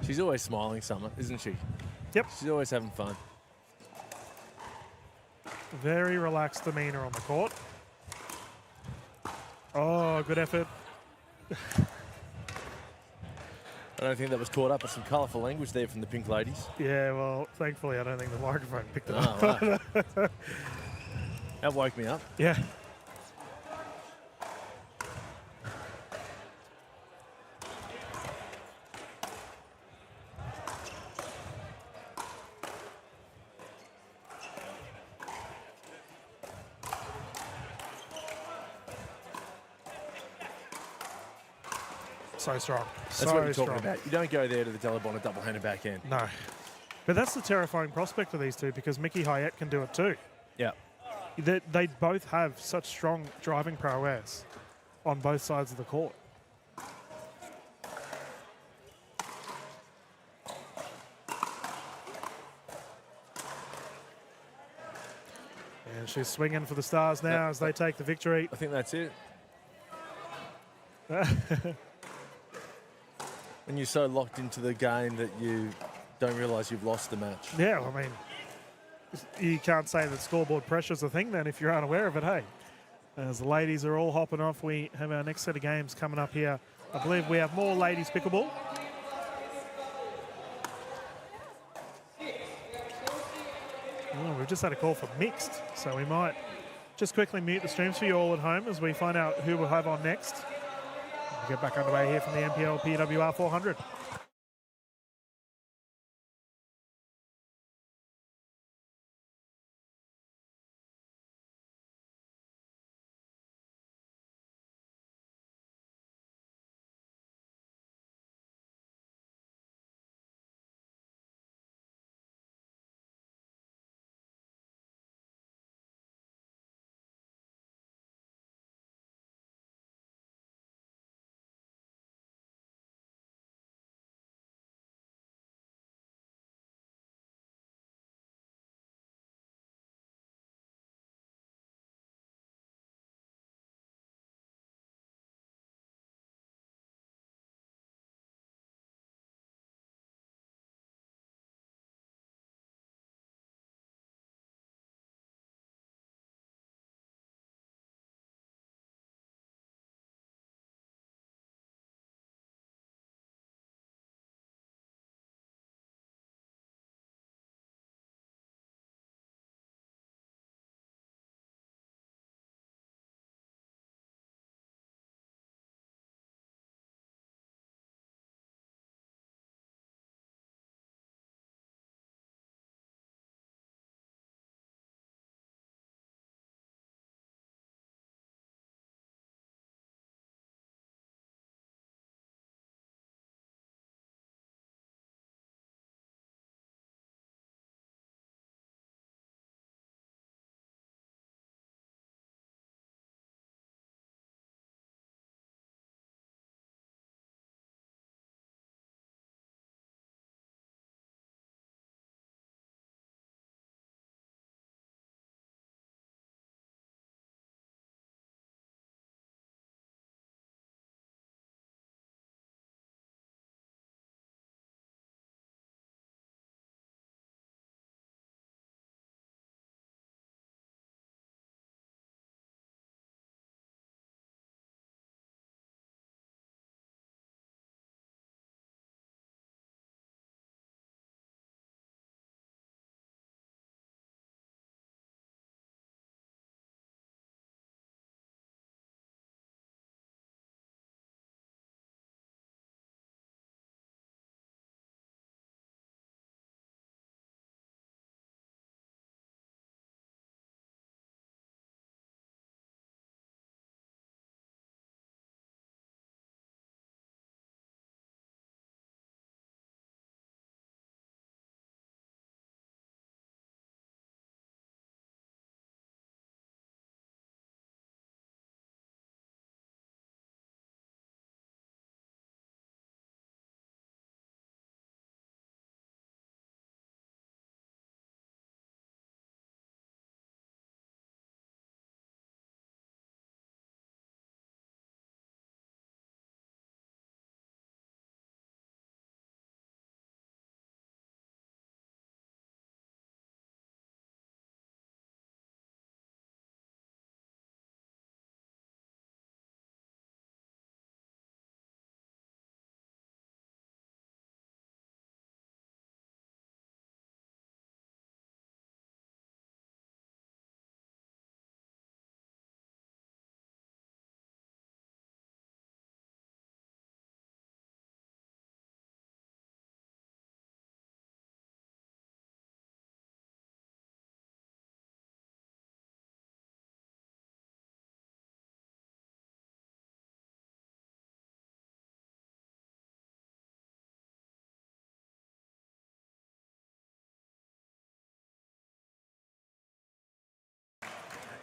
She's always smiling, Summer, isn't she? Yep. She's always having fun. Very relaxed demeanour on the court. Oh, good effort. I don't think that was caught up with some colourful language there from the Pink Ladies. Yeah, well, thankfully, I don't think the microphone picked it Oh, up. right. That woke me up. Yeah. So strong. That's what you're talking about. You don't go there to the Delabonna double-handed backhand. No. But that's the terrifying prospect of these two because Mickey Hayet can do it too. Yeah. They both have such strong driving prowess on both sides of the court. And she's swinging for the Stars now as they take the victory. I think that's it. When you're so locked into the game that you don't realise you've lost the match. Yeah, well, I mean, you can't say that scoreboard pressure's a thing then if you're unaware of it, hey? As the ladies are all hopping off, we have our next set of games coming up here. I believe we have more ladies pickleball. Oh, we've just had a call for mixed, so we might just quickly mute the streams for you all at home as we find out who we'll have on next. We'll get back underway here from the NPL PWR 400.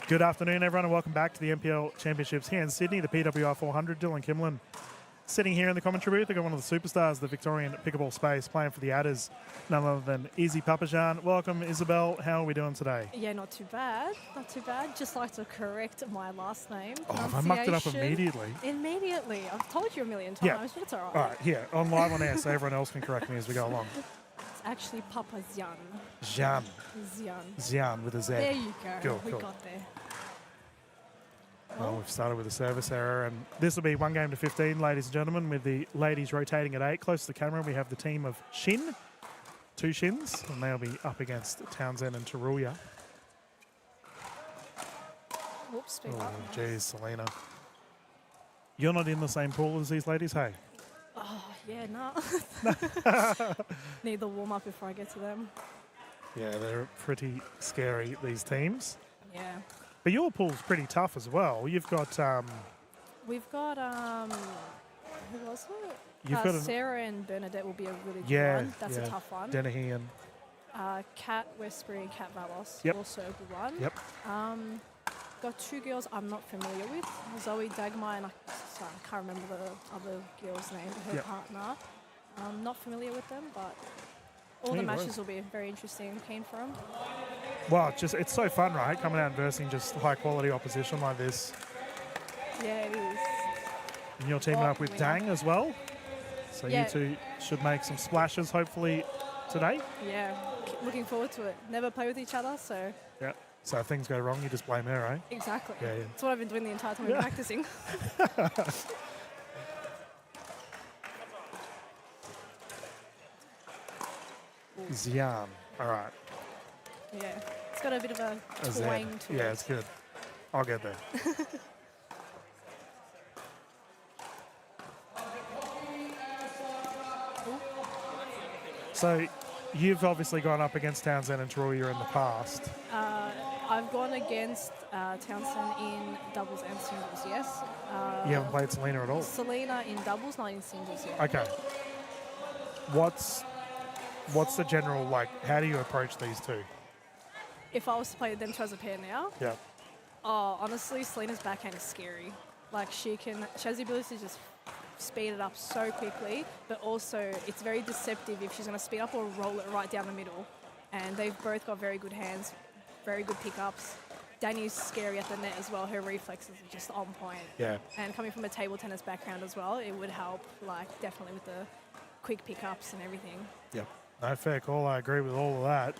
Good afternoon, everyone, and welcome back to the NPL Championships here in Sydney, the PWR 400. Dylan Kimlin sitting here in the commentary booth. I've got one of the superstars of the Victorian pickleball space playing for the Adders, none other than Izzy Papajan. Welcome, Isabel. How are we doing today? Yeah, not too bad. Not too bad. Just like to correct my last name. Oh, I mucked it up immediately. Immediately. I've told you a million times, but it's all right. All right, here, on live on air, so everyone else can correct me as we go along. It's actually Papa Zian. Zian. Zian with a Z. There you go. Cool, we cool. got there. Well, we've started with a service error, and this will be 1 game to 15, ladies and gentlemen, with the ladies rotating at 8. Close to the camera, we have the team of Shin, 2 Shins, and they'll be up against Townsend and Taruya. Whoops, Oh, geez, Selena. You're not in the same pool as these ladies, hey? Oh, yeah, no. Need the warm-up before I get to them. Yeah, they're pretty scary, these teams. Yeah. But your pool's pretty tough as well. You've got... We've got, who was it? You've got Sarah and Bernadette will be a really good one. That's a tough one. Dennehy and... Kat Westbury and Kat Valos, also a good one. Yep. Got 2 girls I'm not familiar with. Zoe Dagmar and I can't remember the other girl's name, her partner. I'm not familiar with them, but all the matches will be very interesting. Keen for them. Well, it's so fun, right? Coming out and versing just high-quality opposition like this. Yeah, it is. And you're teaming up with Dang as well. So you two should make some splashes, hopefully, today. Yeah, looking forward to it. Never play with each other, so... Yeah. So if things go wrong, you just blame her, right? Exactly. Yeah. That's what I've been doing the entire time we've been practicing. Xian. All right. Yeah. It's got a bit of a twang to it. Yeah, it's good. I'll get there. So you've obviously gone up against Townsend and Taruya in the past. I've gone against Townsend in doubles and singles, yes. You haven't played Selena at all? Selena in doubles, not in singles yet. Okay. What's the general, how do you approach these two? If I was to play them two as a pair now, honestly, Selena's backhand is scary. She has the ability to just speed it up so quickly, but also it's very deceptive if she's going to speed up or roll it right down the middle. And they've both got very good hands, very good pickups. Danny's scary at the net as well. Her reflexes are just on point. Yeah. And coming from a table tennis background as well, it would help, definitely with the quick pickups and everything. Yep. No, fair call. I agree with all of that.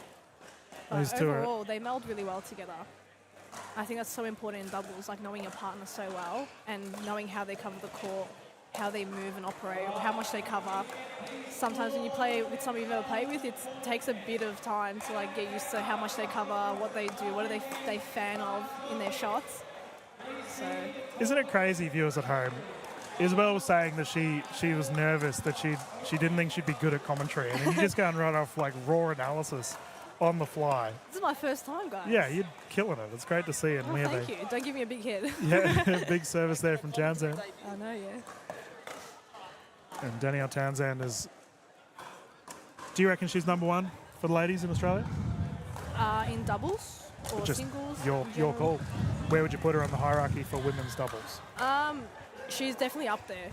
But overall, they meld really well together. I think that's so important in doubles, knowing your partner so well and knowing how they cover the court, how they move and operate, how much they cover. Sometimes when you play with someone you've never played with, it takes a bit of time to get used to how much they cover, what they do, what are they fan of in their shots. So, isn't it crazy, viewers at home? Isabel was saying that she was nervous, that she didn't think she'd be good at commentary, and then you just go and run off raw analysis on the fly. This is my first time, guys. Yeah, you're killing it. It's great to see it. Oh, thank you. Don't give me a big head. Yeah, big service there from Townsend. I know, yeah. And Danielle Townsend is... Do you reckon she's #1 for the ladies in Australia? In doubles or just singles? Your call. Where would you put her on the hierarchy for women's doubles? She's definitely up there,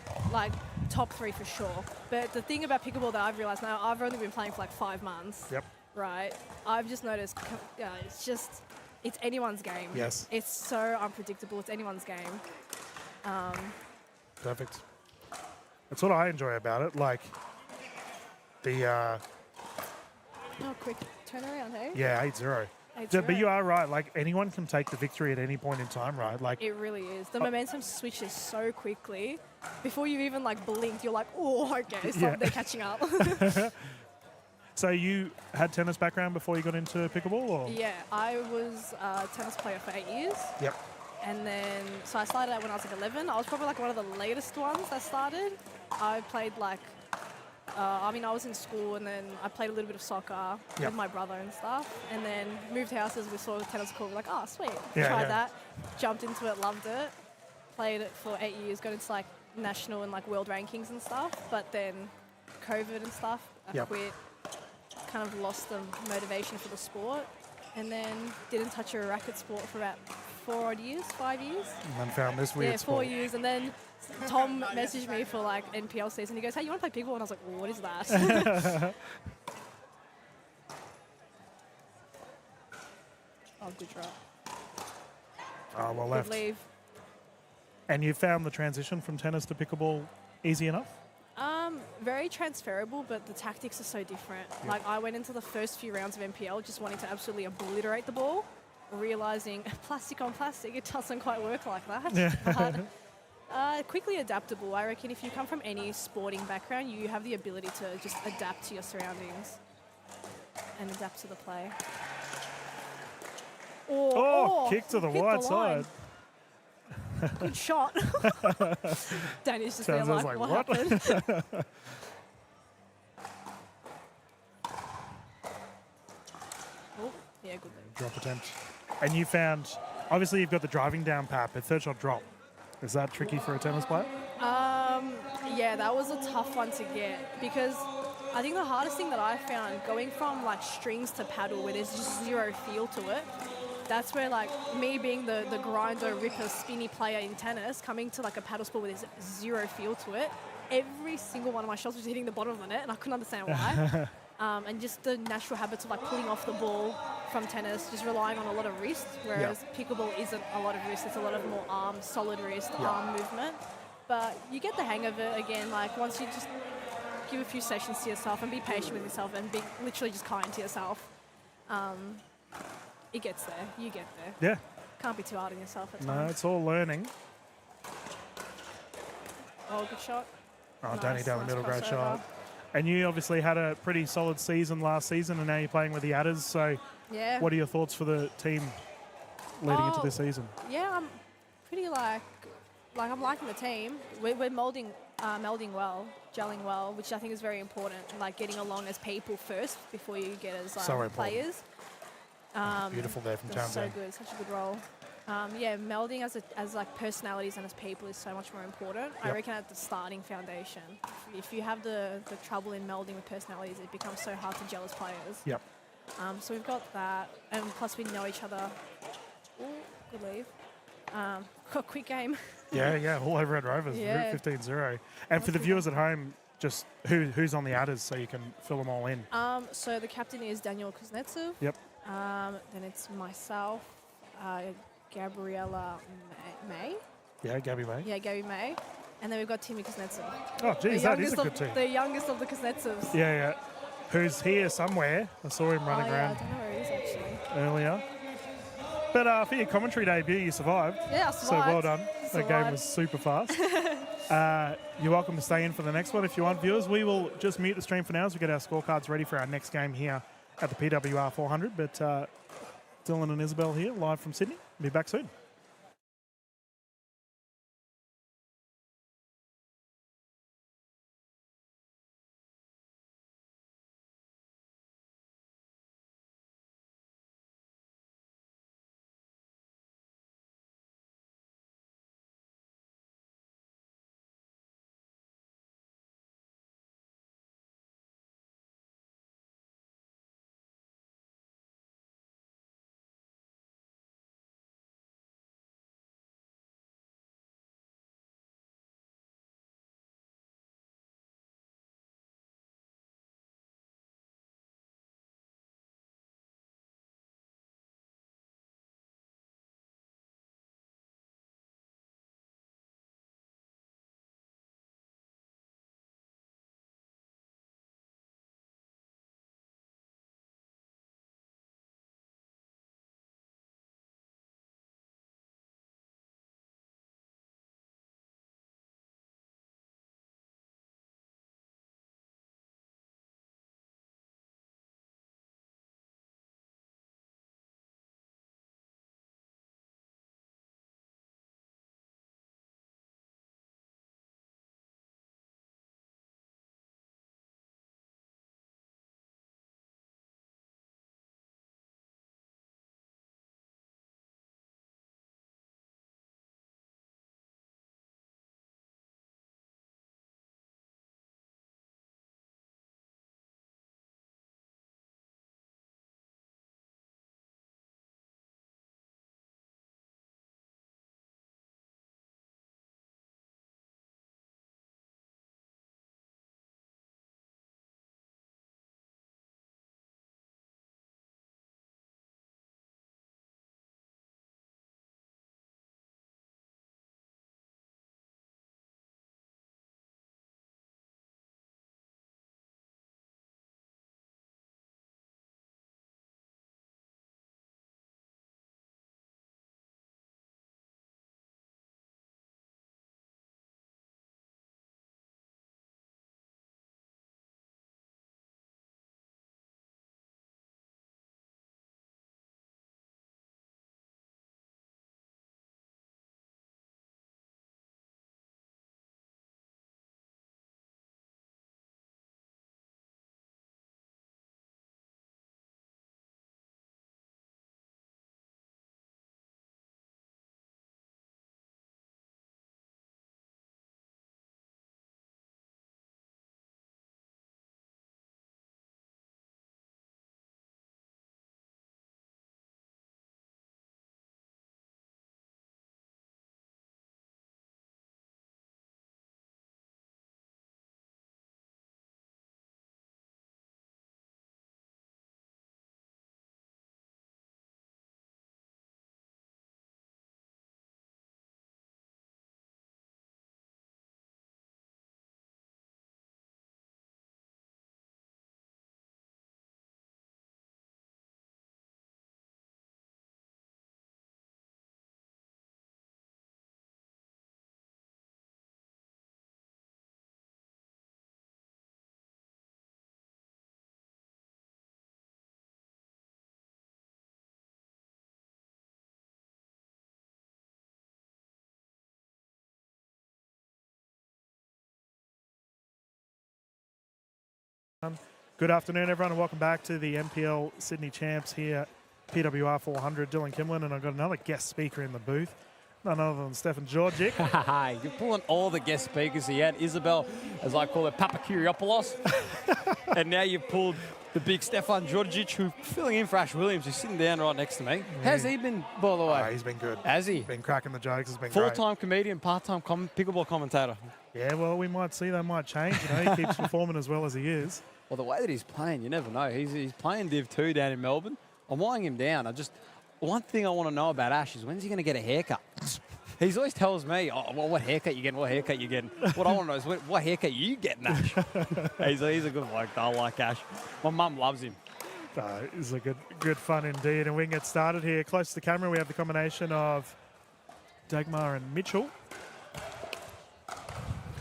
top 3 for sure. But the thing about pickleball that I've realised now, I've only been playing for 5 months. Yep. Right? I've just noticed, it's anyone's game. Yes. It's so unpredictable. It's anyone's game. Perfect. That's what I enjoy about it. Quick turnaround, hey? Yeah, 8-0. But you are right. Anyone can take the victory at any point in time, right? It really is. The momentum switches so quickly. Before you've even blinked, you're oh, okay, they're catching up. So you had tennis background before you got into pickleball, or? Yeah, I was a tennis player for 8 years. Yep. And then, so I started out when I was 11. I was probably one of the latest ones that started. I played I was in school and then I played a little bit of soccer with my brother and stuff. And then moved houses, we saw the tennis court, we're oh, sweet. Tried that, jumped into it, loved it. Played it for 8 years, got into national and world rankings and stuff. But then COVID and stuff, I quit. Kind of lost the motivation for the sport. And then didn't touch a racket sport for about 4 odd years, 5 years. And then found this weird Yeah, sport. 4 years. And then Tom messaged me for like NPL season. He goes, hey, you want to play pickleball? And I was like, well, what is that? Oh, good drop. Oh, well Good left. leave. And you found the transition from tennis to pickleball easy enough? Very transferable, but the tactics are so different. Yep. Like, I went into the first few rounds of NPL just wanting to absolutely obliterate the ball, realizing plastic on plastic, it doesn't quite work like that. Yeah. But quickly adaptable. I reckon if you come from any sporting background, you have the ability to just adapt to your surroundings and adapt to the play. Kick to the wide side. Good shot. Danny's just there Townsend's like, like, what what? happened? Oh, yeah, good lead. Drop attempt. And you found, obviously you've got the driving down pat, but third shot drop. Is that tricky for a tennis player? Yeah, that was a tough one to get because I think the hardest thing that I found going from like strings to paddle where there's just zero feel to it, that's where like me being the grinder, ripper, spinny player in tennis, coming to like a paddle sport where there's zero feel to it, every single one of my shots was hitting the bottom of the net and I couldn't understand why. And just the natural habits of like pulling off the ball from tennis, just relying on a lot of wrist, whereas pickleball isn't a lot of wrist, it's a lot of more arm, solid wrist, arm movement. But you get the hang of it again, like once you just give a few sessions to yourself and be patient with yourself and be literally just kind to yourself. It gets there, you get there. Yeah. Can't be too hard on yourself at No, times. it's all learning. Oh, good shot. Oh, Nice, Danny down the nice middle, great crossover. shot. And you obviously had a pretty solid season last season and now you're playing with the Adders. So Yeah. what are your thoughts for the team leading into this season? Yeah, I'm pretty like I'm liking the team. We're melding well, gelling well, which I think is very important. Like getting along as people first before you get as So important. players. Beautiful there from That's so Townsend. good, such a good role. Yeah, melding as like personalities and as people is so much more important. I Yep. reckon at the starting foundation, if you have the trouble in melding with personalities, it becomes so hard to gel as players. Yep. So we've got that, and plus we know each other. Ooh, good leave. Got quick game. Yeah, all over Red Rovers, Yeah. 15-0. And for the viewers at home, just who's on the Adders so you can fill them all in. So the captain is Daniel Kuznetsov. Yep. Then it's myself, Gabriella May. Yeah, Gabby May. Yeah, Gabby May. And then we've got Timmy Kuznetsov. Oh, geez, that is a good team. The youngest of the Kuznetsovs. Yeah. Who's here somewhere. I saw him running I around don't know where he is actually. earlier. But for your commentary debut, you survived. Yeah, I So survived. well done. That game was super fast. You're welcome to stay in for the next one if you want, viewers. We will just mute the stream for now as we get our scorecards ready for our next game here at the PWR 400. But Dylan and Isabel here, live from Sydney. Be back soon. Good afternoon, everyone, and welcome back to the NPL Sydney Champs here, PWR 400. Dylan Kimlin, and I've got another guest speaker in the booth, none other than Stefan Djordjic. You're pulling all the guest speakers here. Isabel, as I call it, Papakiriopoulos. And now you've pulled the big Stefan Djordjic, who's filling in for Ash Williams, who's sitting down right next to me. How's he been, by the way? He's been good. Has he? Been cracking the jokes. Has been Full-time comedian, part-time pickleball commentator. Yeah, well, we might see. They might change. You know, he keeps performing as well as he is. Well, the way that he's playing, you never know. He's playing Div 2 down in Melbourne. I'm eyeing him down. One thing I want to know about Ash is when's he going to get a haircut? He always tells me, oh, well, what haircut you getting, what haircut you getting. What I want to know is what haircut you getting, Ash. He's a good bloke. I like Ash. My mum loves him. It's a good fun indeed. And we can get started here. Close to the camera, we have the combination of Dagmar and Mitchell.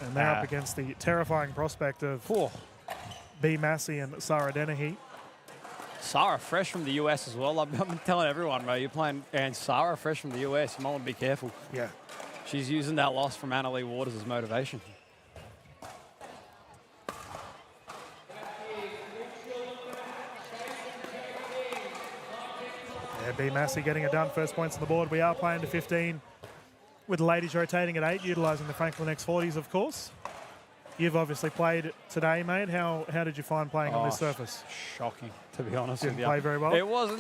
And they're up against the terrifying prospect of B. Massey and Sarah Dennehy. Sarah, fresh from the US as well. I've been telling everyone, bro, you're playing and Sarah, fresh from the US. You might want to be careful. Yeah. She's using that loss from Annalee Waters as motivation. Yeah, B. Massey getting it done. First points on the board. We are playing to 15 with the ladies rotating at 8, utilising the Franklin X40s, of course. You've obviously played today, mate. How did you find playing on this surface? Shocking, to be honest Didn't with you. play very well? It wasn't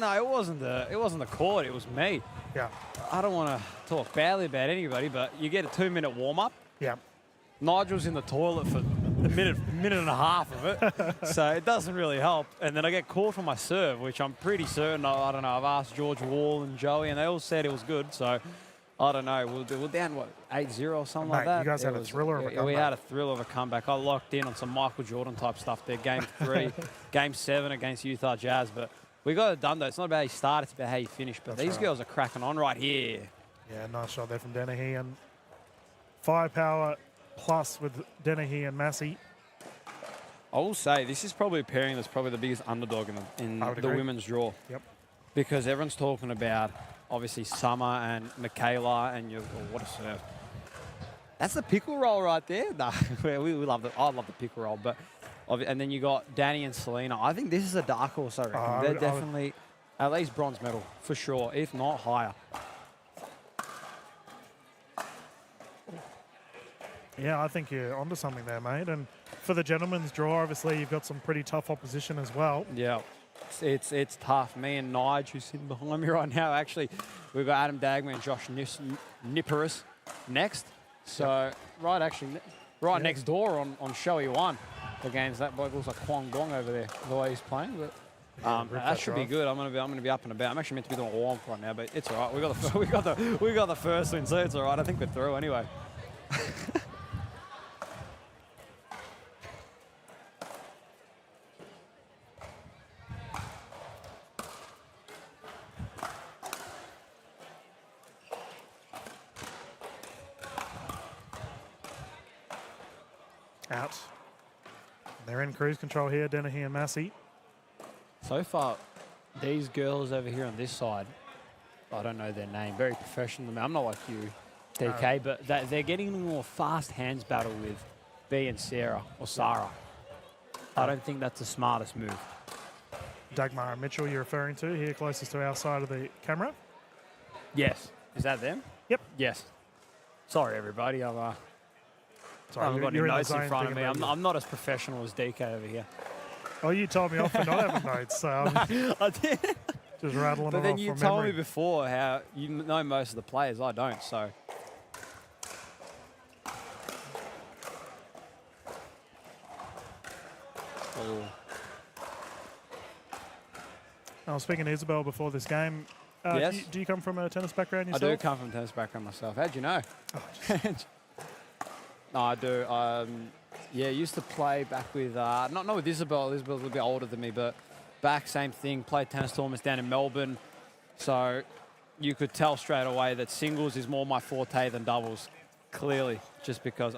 the court, it was me. Yeah. I don't want to talk badly about anybody, but you get a 2-minute warm-up. Yeah. Nigel's in the toilet for a minute and a half of it, so it doesn't really help. And then I get called for my serve, which I'm pretty certain, I don't know, I've asked George Wall and Joey, and they all said it was good, so I don't know. We're down, 8-0 or something like that? You guys had a thriller of a comeback. We had a thrill of a comeback. I locked in on some Michael Jordan type stuff there. Game 3, Game 7 against Utah Jazz. But we got it done, though. It's not about how you start, it's about how you finish. But these girls are cracking on right here. Yeah, nice shot there from Dennehy. And firepower plus with Dennehy and Massey. I will say, this is probably a pairing that's probably the biggest underdog in the women's draw. Yep. Because everyone's talking about, obviously, Summer and Michaela, and what a serve. That's the pickle roll right there. No, we love it. I love the pickle roll. But and then you got Danny and Selena. I think this is a dark horse, I reckon. They're definitely at least bronze medal, for sure, if not higher. Yeah, I think you're onto something there, mate. And for the gentlemen's draw, obviously, you've got some pretty tough opposition as well. Yeah. It's tough. Me and Nige, who's sitting behind me right now, actually, we've got Adam Dagman and Josh Nipperis next. So, right next door on Showy 1 against that boy. Looks like Kwong Gong over there, the way he's playing. But that should be good. I'm gonna be up and about. I'm actually meant to be doing a warm right now, but it's all right. We got the first win, so it's all right. I think we're through anyway. Out. They're in cruise control here, Dennehy and Massey. So far, these girls over here on this side, I don't know their name, very professional. I'm not like you, DK, but they're getting a more fast hands battle with B and Sarah, or Sarah. I don't think that's the smartest move. Dagmar and Mitchell you're referring to here, closest to our side of the camera. Yes. Is that them? Yep. Yes. Sorry, everybody. I haven't got any you're notes in in front of me. I'm not as professional as DK over here. Oh, you told me off for not having notes, so I did. Just rattling But them then off you from told memory. me before how you know most of the players. I don't, so. Oh. I was speaking to Isabel before this game. Yes. Do you come from a tennis background yourself? I do come from a tennis background myself. How'd you know? No, I do. Yeah, used to play back with, not with Isabel. Isabel's a little bit older than me, but back, same thing. Played tennis tournaments down in Melbourne. So you could tell straight away that singles is more my forte than doubles, clearly, just because,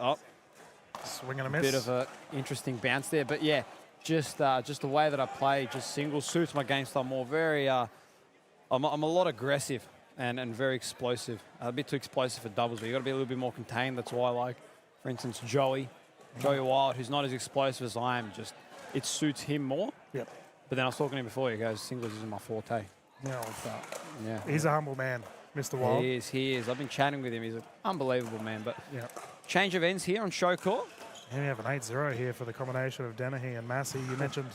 swing and a miss. Bit of an interesting bounce there. But yeah, just the way that I play, just singles suits my game style more. Very, I'm a lot aggressive and very explosive. A bit too explosive for doubles, but you got to be a little bit more contained. That's why I like, for instance, Joey Wild, who's not as explosive as I am, just it suits him more. Yep. But then I was talking to him before. He goes, singles isn't my forte. No, Yeah. he's a humble man, Mr. Wild. He is. I've been chatting with him. He's an unbelievable man. But yeah. Change of ends here on show court. And we have an 8-0 here for the combination of Dennehy and Massey. You mentioned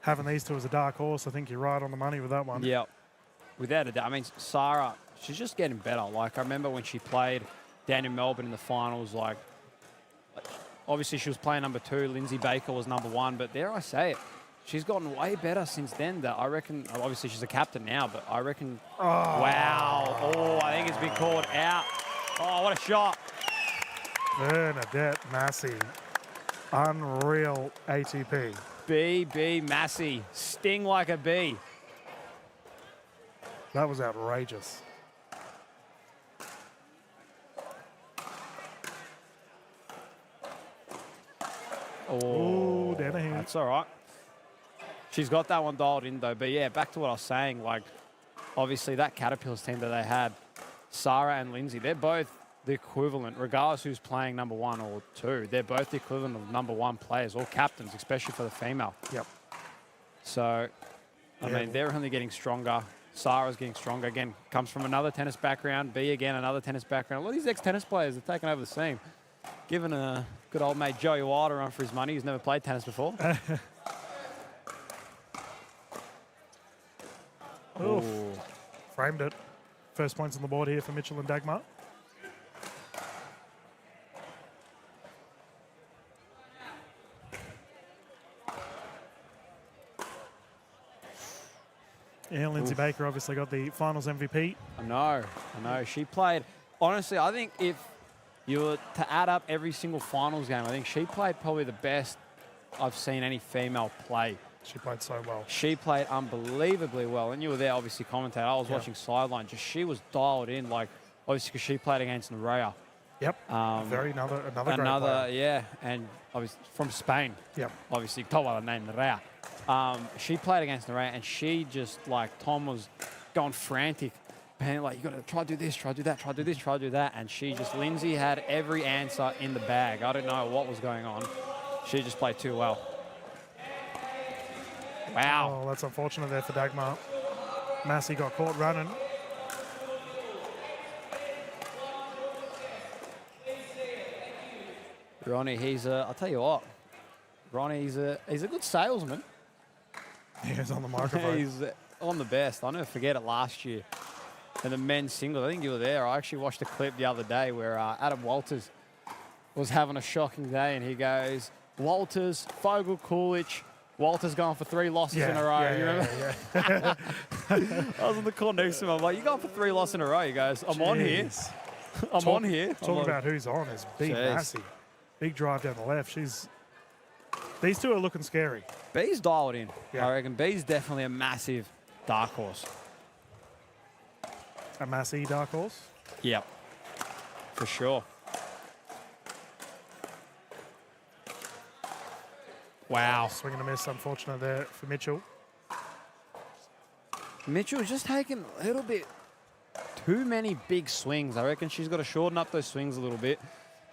having these two as a dark horse. I think you're right on the money with that one. Yeah, without a doubt. I mean, Sarah, she's just getting better. Like, I remember when she played down in Melbourne in the finals, like obviously she was playing number 2. Lindsay Baker was number 1. But dare I say it, she's gotten way better since then. That I reckon, obviously she's a captain now, but I reckon, wow. Oh, I think it's been called out. Oh, what a shot. Bernadette Massey, unreal ATP. B Massey, sting like a bee. That was outrageous. Oh, Dennehy. That's all right. She's got that one dialed in, though. But, yeah, back to what I was saying. Like, obviously, that Caterpillars team that they had, Sarah and Lindsay, they're both the equivalent, regardless who's playing number 1 or 2. They're both the equivalent of number 1 players, or captains, especially for the female. Yep. So, I mean, they're only getting stronger. Sarah's getting stronger. Again, comes from another tennis background. B, again, another tennis background. A lot of these ex-tennis players are taking over the scene. Giving a good old mate Joey Wild a run for his money. He's never played tennis before. Oof. Framed it. First points on the board here for Mitchell and Dagmar. Yeah, Lindsay Baker obviously got the finals MVP. I know. She played, honestly, I think if you were to add up every single finals game, I think she played probably the best I've seen any female play. She played so well. She played unbelievably well. And you were there, obviously, commentator. I was watching sideline. Just she was dialed in, like, obviously, because she played against Nerea. Yep. Another great player. Yeah. And obviously from Spain. Yep. Obviously, told by the name Nerea. She played against Nerea, and she just, like, Tom was going frantic. And like, you got to try to do this, try to do that, try to do this, try to do that. And she just, Lindsay had every answer in the bag. I don't know what was going on. She just played too well. Wow. Oh, that's unfortunate there for Dagmar. Massey got caught running. Ronnie, I'll tell you what, Ronnie, he's a good salesman. He's on the microphone. He's on the best. I'll never forget it last year. And the men's singles, I think you were there. I actually watched a clip the other day where Adam Walters was having a shocking day, and he goes, Walters, Fogel, Coolidge, Walters going for 3 losses in a row. You remember? I was on the court next to him. I'm like, you going for 3 losses in a row? He goes, I'm on here. I'm on here. Talking about who's on is B Massey. Big drive down the left. These two are looking scary. B's dialed in. Yeah. I reckon B's definitely a massive dark horse. A Massey dark horse? Yep, for sure. Wow. Swing and a miss, unfortunate there for Mitchell. Mitchell's just taking a little bit too many big swings. I reckon she's got to shorten up those swings a little bit,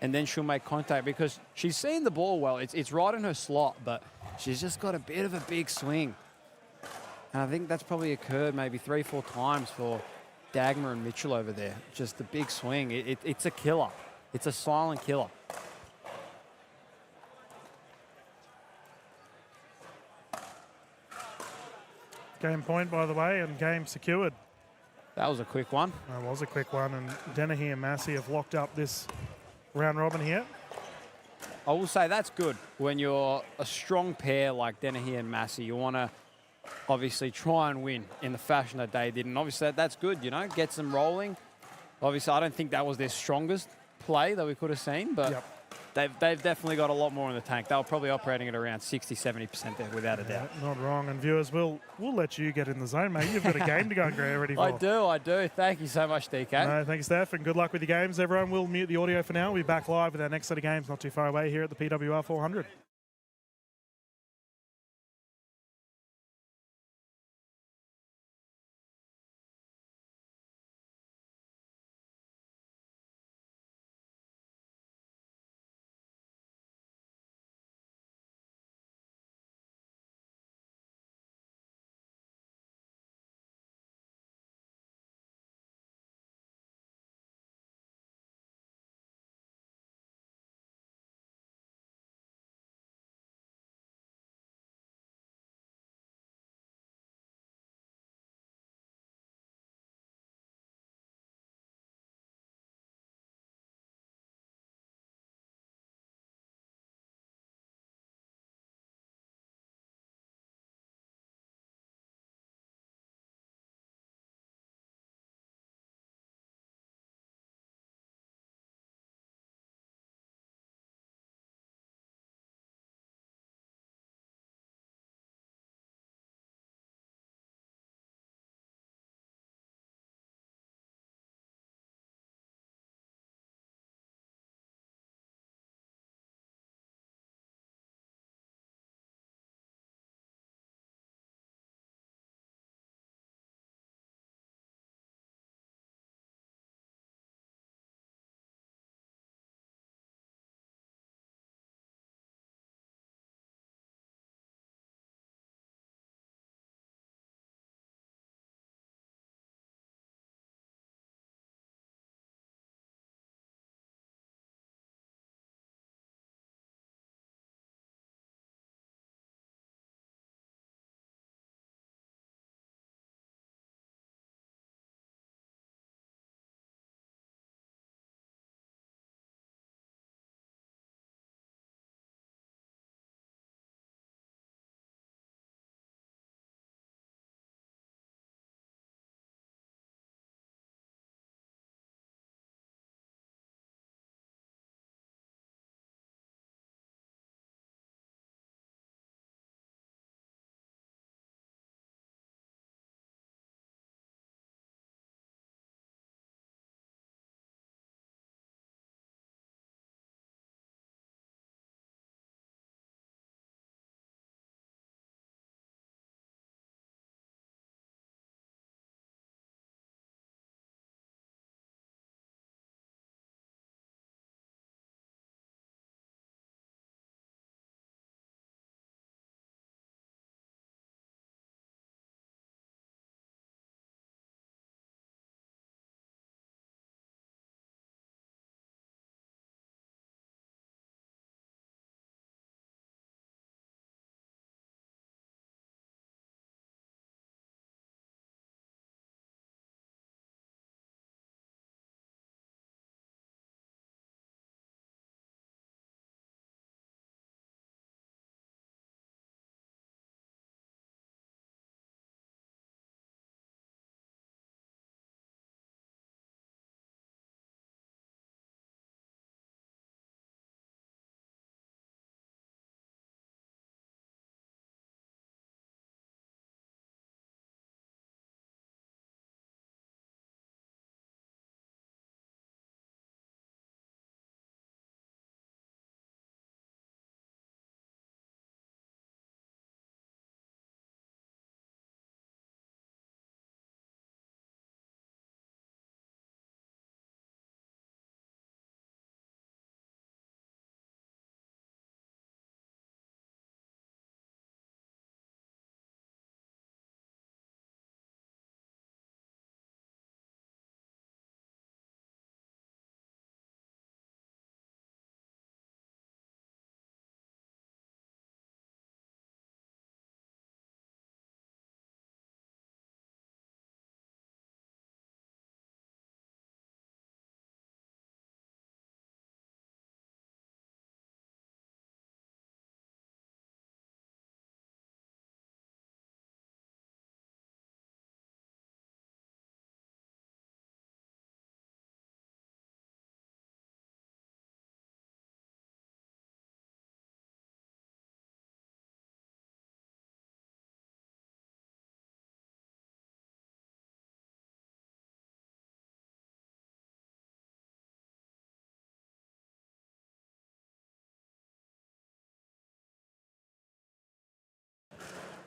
and then she'll make contact because she's seeing the ball well. It's right in her slot, but she's just got a bit of a big swing. And I think that's probably occurred maybe 3-4 times for Dagmar and Mitchell over there. Just the big swing. It's a killer. It's a silent killer. Game point, by the way, and game secured. That was a quick one. That was a quick one, and Dennehy and Massey have locked up this round robin here. I will say that's good. When you're a strong pair like Dennehy and Massey, you want to obviously try and win in the fashion that they did. And obviously that's good, you know, gets them rolling. Obviously, I don't think that was their strongest play that we could have seen, but they've definitely got a lot more in the tank. They were probably operating at around 60-70% there, without a doubt. Not wrong. And viewers, we'll let you get in the zone, mate. You've got a game to go and get ready for. I do. Thank you so much, DK. No, thank you, Steph, and good luck with your games, everyone. We'll mute the audio for now. We'll be back live with our next set of games not too far away here at the PWR 400.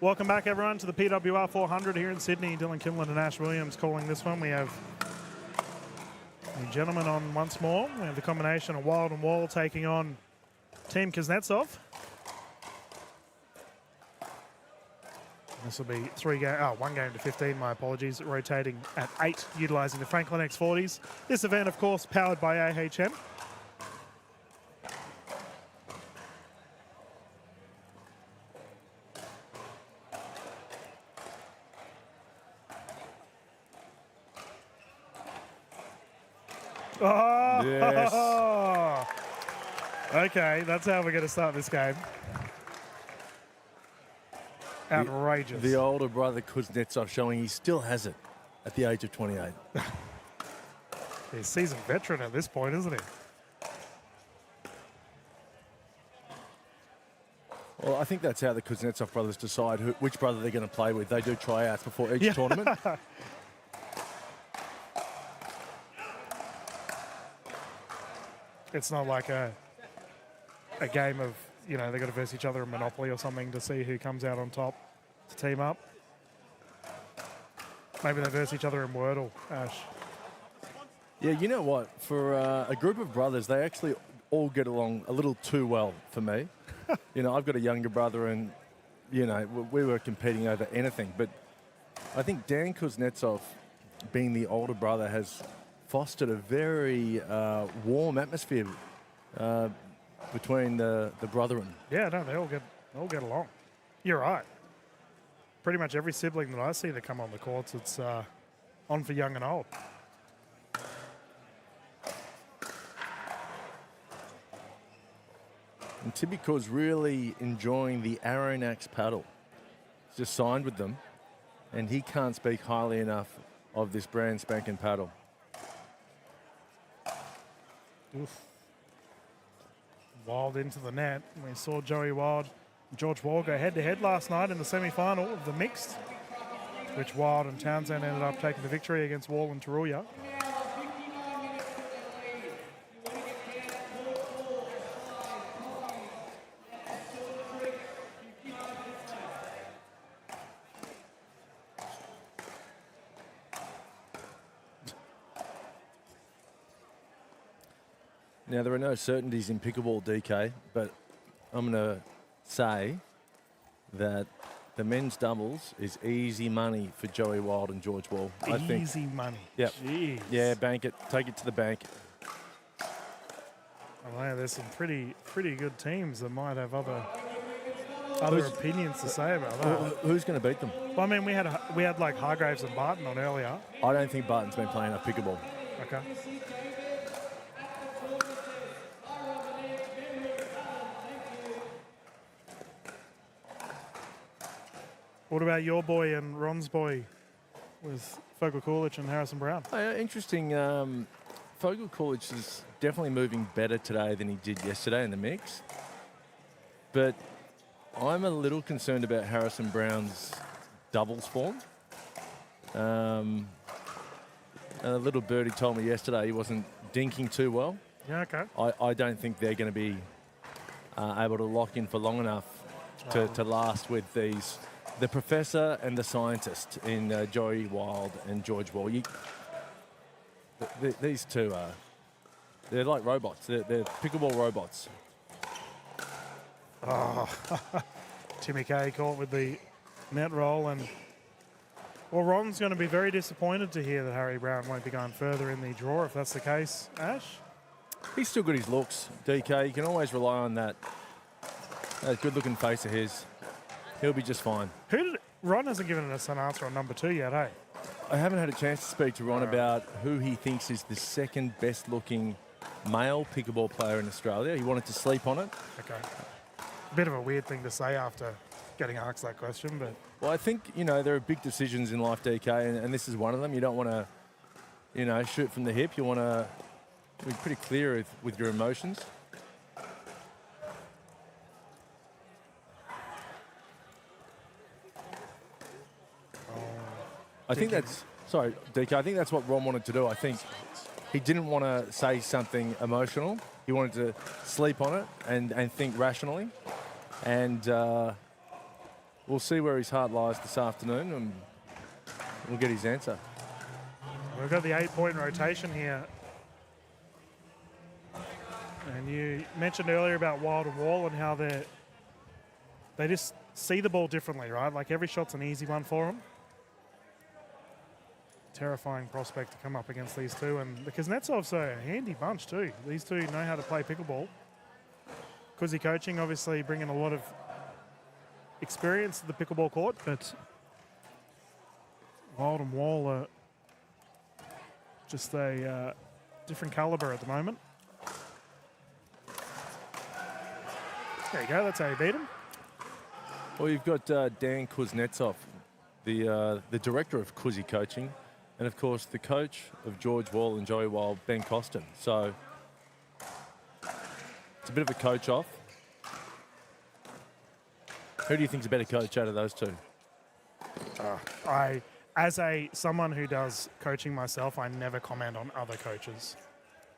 Welcome back, everyone, to the PWR 400 here in Sydney. Dylan Kimlin and Ash Williams calling this one. We have the gentlemen on once more. We have the combination of Wild and Wall taking on Team Kuznetsov. This will be 1 game to 15, my apologies, rotating at 8, utilising the Franklin X40s. This event, of course, powered by AHM. Oh, yes. Okay, that's how we're going to start this game. Outrageous. The older brother Kuznetsov showing he still has it at the age of 28. He's a seasoned veteran at this point, isn't he? Well, I think that's how the Kuznetsov brothers decide which brother they're going to play with. They do tryouts before each tournament. It's not like a game of, they've got to verse each other in Monopoly or something to see who comes out on top to team up. Maybe they verse each other in Wordle, Ash. Yeah, you know what? For a group of brothers, they actually all get along a little too well for me. I've got a younger brother and, we were competing over anything. But I think Dan Kuznetsov, being the older brother, has fostered a very warm atmosphere between the brethren. Yeah, no, they all get along. You're right. Pretty much every sibling that I see that come on the courts, it's on for young and old. And Tibico's really enjoying the Aronax paddle. He's just signed with them, and he can't speak highly enough of this brand spanking paddle. Oof. Wild into the net. We saw Joey Wild and George Wall go head-to-head last night in the semi-final of the mixed, which Wild and Townsend ended up taking the victory against Wall and Taruya. Now, there are no certainties in pickleball, DK, but I'm going to say that the men's doubles is easy money for Joey Wild and George Wall. Easy money. Yep. Jeez. Yeah, bank it. Take it to the bank. Oh, yeah, there's some pretty good teams that might have other opinions to say about that. Who's going to beat them? Well, I mean, we had like Hargreaves and Barton on earlier. I don't think Barton's been playing enough pickleball. Okay. What about your boy and Ron's boy with Fogel Coolidge and Harrison Brown? Oh, yeah, interesting. Fogel Coolidge is definitely moving better today than he did yesterday in the mix. But I'm a little concerned about Harrison Brown's doubles form. A little birdie told me yesterday he wasn't dinking too well. Yeah, okay. I don't think they're going to be able to lock in for long enough to last with these. The professor and the scientist in Joey Wild and George Wall. These two they're like robots. They're pickleball robots. Oh, Timmy Kay caught with the net roll. And well, Ron's going to be very disappointed to hear that Harry Brown won't be going further in the draw if that's the case. Ash? He's still got his looks, DK. You can always rely on that good-looking face of his. He'll be just fine. Ron hasn't given us an answer on number 2 yet, eh? I haven't had a chance to speak to Ron about who he thinks is the second best-looking male pickleball player in Australia. He wanted to sleep on it. Okay. Bit of a weird thing to say after getting asked that question, but... Well, I think, there are big decisions in life, DK, and this is one of them. You don't want to, shoot from the hip. You want to be pretty clear with your emotions. I think that's, sorry, DK, I think that's what Ron wanted to do. I think he didn't want to say something emotional. He wanted to sleep on it and think rationally. And we'll see where his heart lies this afternoon, and we'll get his answer. We've got the 8-point rotation here. And you mentioned earlier about Wild and Wall and how they just see the ball differently, right? Like every shot's an easy one for them. Terrifying prospect to come up against these two. And the Kuznetsovs are a handy bunch too. These two know how to play pickleball. Kuzi coaching obviously bringing a lot of experience to the pickleball court, but Wild and Wall are just a different caliber at the moment. There you go, that's how you beat him. Well, you've got Dan Kuznetsov, the director of Kuzi coaching, and of course the coach of George Wall and Joey Wild, Ben Costin. So it's a bit of a coach off. Who do you think's a better coach out of those two? As someone who does coaching myself, I never comment on other coaches.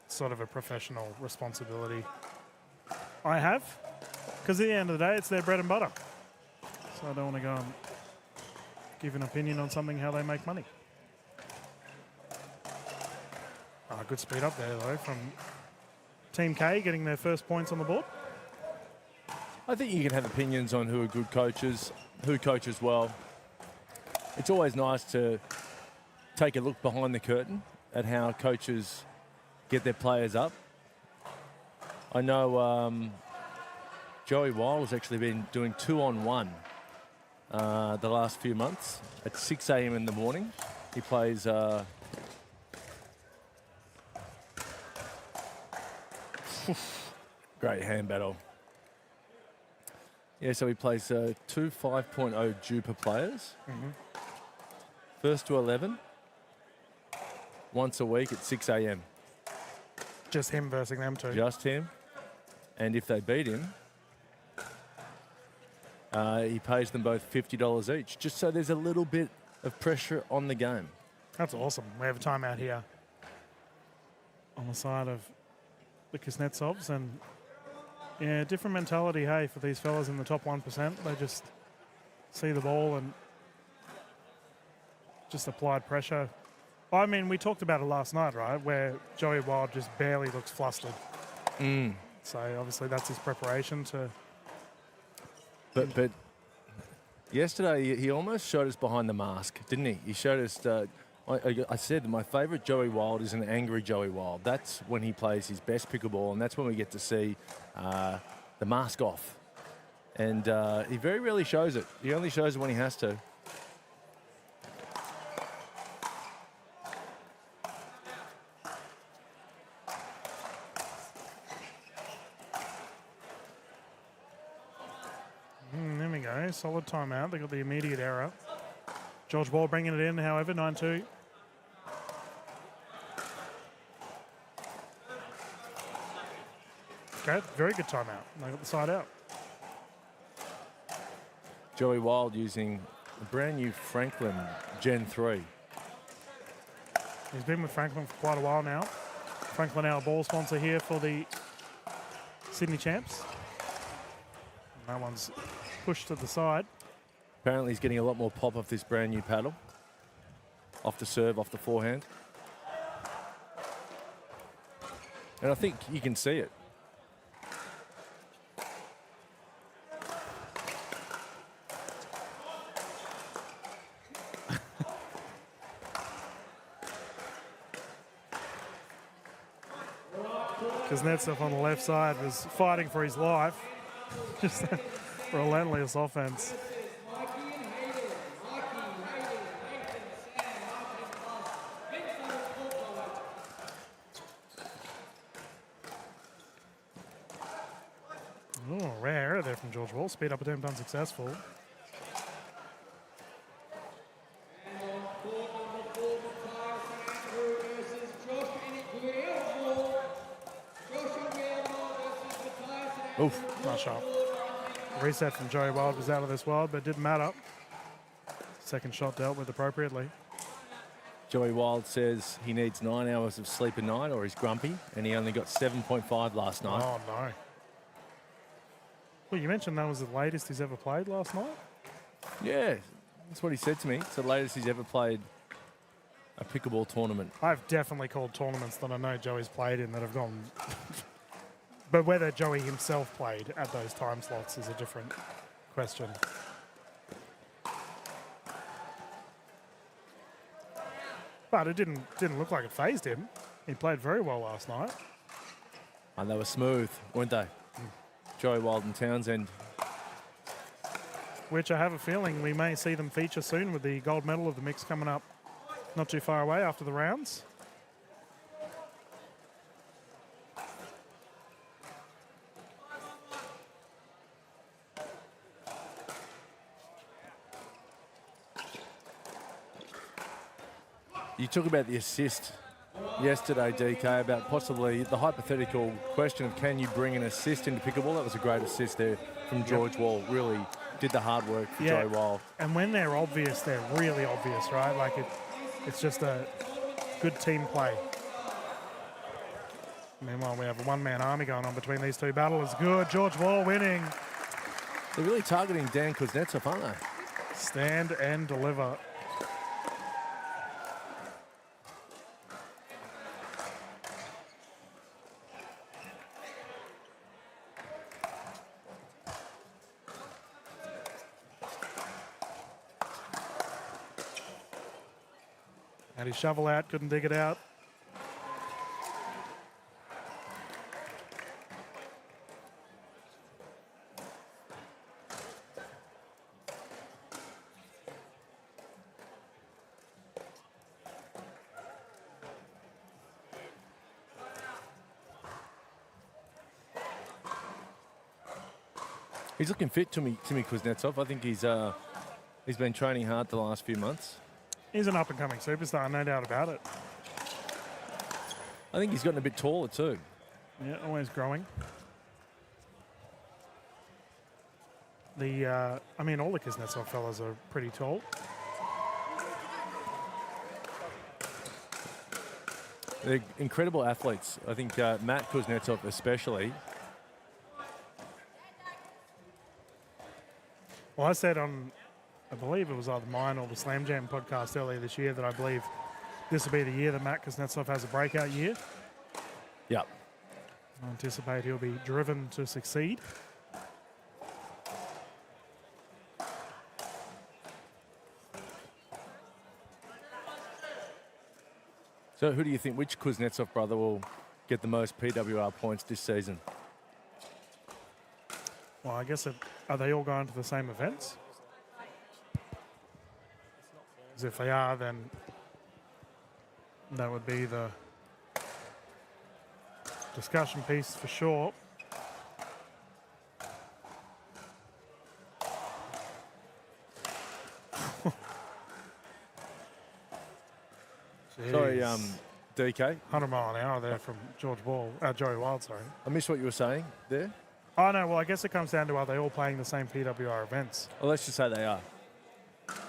It's sort of a professional responsibility I have, because at the end of the day, it's their bread and butter. So I don't want to go and give an opinion on something, how they make money. Good speed up there, though, from Team K, getting their first points on the board. I think you can have opinions on who are good coaches, who coaches well. It's always nice to take a look behind the curtain at how coaches get their players up. I know Joey Wild has actually been doing 2-on-1 the last few months at 6 a.m. in the morning. He plays great hand battle. Yeah, so he plays two 5.0 Jupa players. First to 11, once a week at 6 a.m. Just him versus them two. Just him. And if they beat him, he pays them both $50 each, just so there's a little bit of pressure on the game. That's awesome. We have a timeout here on the side of the Kuznetsovs, and yeah, different mentality, hey, for these fellas in the top 1%. They just see the ball and just applied pressure. I mean, we talked about it last night, right, where Joey Wild just barely looks flustered. So obviously that's his preparation to... But yesterday he almost showed us behind the mask, didn't he? He showed us... I said my favourite Joey Wild is an angry Joey Wild. That's when he plays his best pickleball, and that's when we get to see the mask off. And he very rarely shows it. He only shows it when he has to. There we go. Solid timeout. They got the immediate error. George Ball bringing it in, however, 9-2. Okay, very good timeout. They got the side out. Joey Wild using a brand new Franklin Gen 3. He's been with Franklin for quite a while now. Franklin, our ball sponsor here for the Sydney Champs. And that one's pushed to the side. Apparently he's getting a lot more pop off this brand new paddle. Off the serve, off the forehand. And I think you can see it. Kuznetsov on the left side was fighting for his life. Just a relentless offense. Oh, rare error there from George Wall. Speed up attempt unsuccessful. Oof. Not sharp. Reset from Joey Wild was out of this world, but it didn't matter. Second shot dealt with appropriately. Joey Wild says he needs 9 hours of sleep a night or he's grumpy, and he only got 7.5 last night. Oh, no. Well, you mentioned that was the latest he's ever played last night? Yeah, that's what he said to me. It's the latest he's ever played a pickleball tournament. I've definitely called tournaments that I know Joey's played in that have gone. But whether Joey himself played at those time slots is a different question. But it didn't look like it fazed him. He played very well last night. And they were smooth, weren't they? Joey Wild and Townsend. Which I have a feeling we may see them feature soon with the gold medal of the mix coming up not too far away after the rounds. You talk about the assist yesterday, DK, about possibly the hypothetical question of can you bring an assist into pickleball? That was a great assist there from George Wall. Really did the hard work for Joey Wild. And when they're obvious, they're really obvious, right? Like it's just a good team play. Meanwhile, we have a one-man army going on between these two battlers. Good, George Wall winning. They're really targeting Dan Kuznetsov, aren't they? Stand and deliver. Had his shovel out, couldn't dig it out. He's looking fit, Timmy Kuznetsov. I think he's been training hard the last few months. He's an up-and-coming superstar, no doubt about it. I think he's gotten a bit taller too. Yeah, always growing. I mean, all the Kuznetsov fellas are pretty tall. They're incredible athletes. I think Matt Kuznetsov especially. Well, I said on, I believe it was either mine or the Slam Jam podcast earlier this year that I believe this will be the year that Matt Kuznetsov has a breakout year. Yep. I anticipate he'll be driven to succeed. So who do you think, which Kuznetsov brother will get the most PWR points this season? Well, I guess are they all going to the same events? Because if they are, then that would be the discussion piece for sure. Sorry, DK. 100 mile an hour there from Joey Wild, sorry. I missed what you were saying there. Oh, no, well, I guess it comes down to are they all playing the same PWR events? Well, let's just say they are.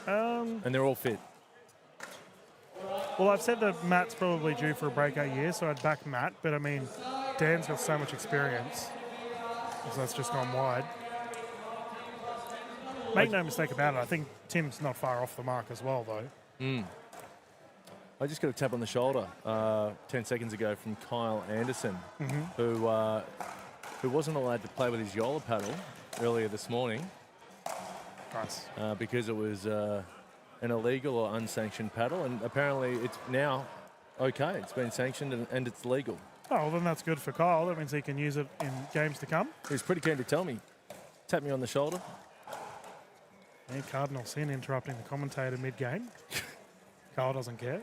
And they're all fit. Well, I've said that Matt's probably due for a breakout year, so I'd back Matt. But, I mean, Dan's got so much experience, so that's just gone wide. Make no mistake about it, I think Tim's not far off the mark as well, though. I just got a tap on the shoulder 10 seconds ago from Kyle Anderson, who wasn't allowed to play with his Yola paddle earlier this morning. Nice. Because it was an illegal or unsanctioned paddle, and apparently it's now okay. It's been sanctioned and it's legal. Oh, well, then that's good for Kyle. That means he can use it in games to come. He was pretty keen to tell me. Tap me on the shoulder. Yeah, Cardinal Sin interrupting the commentator mid-game. Kyle doesn't care.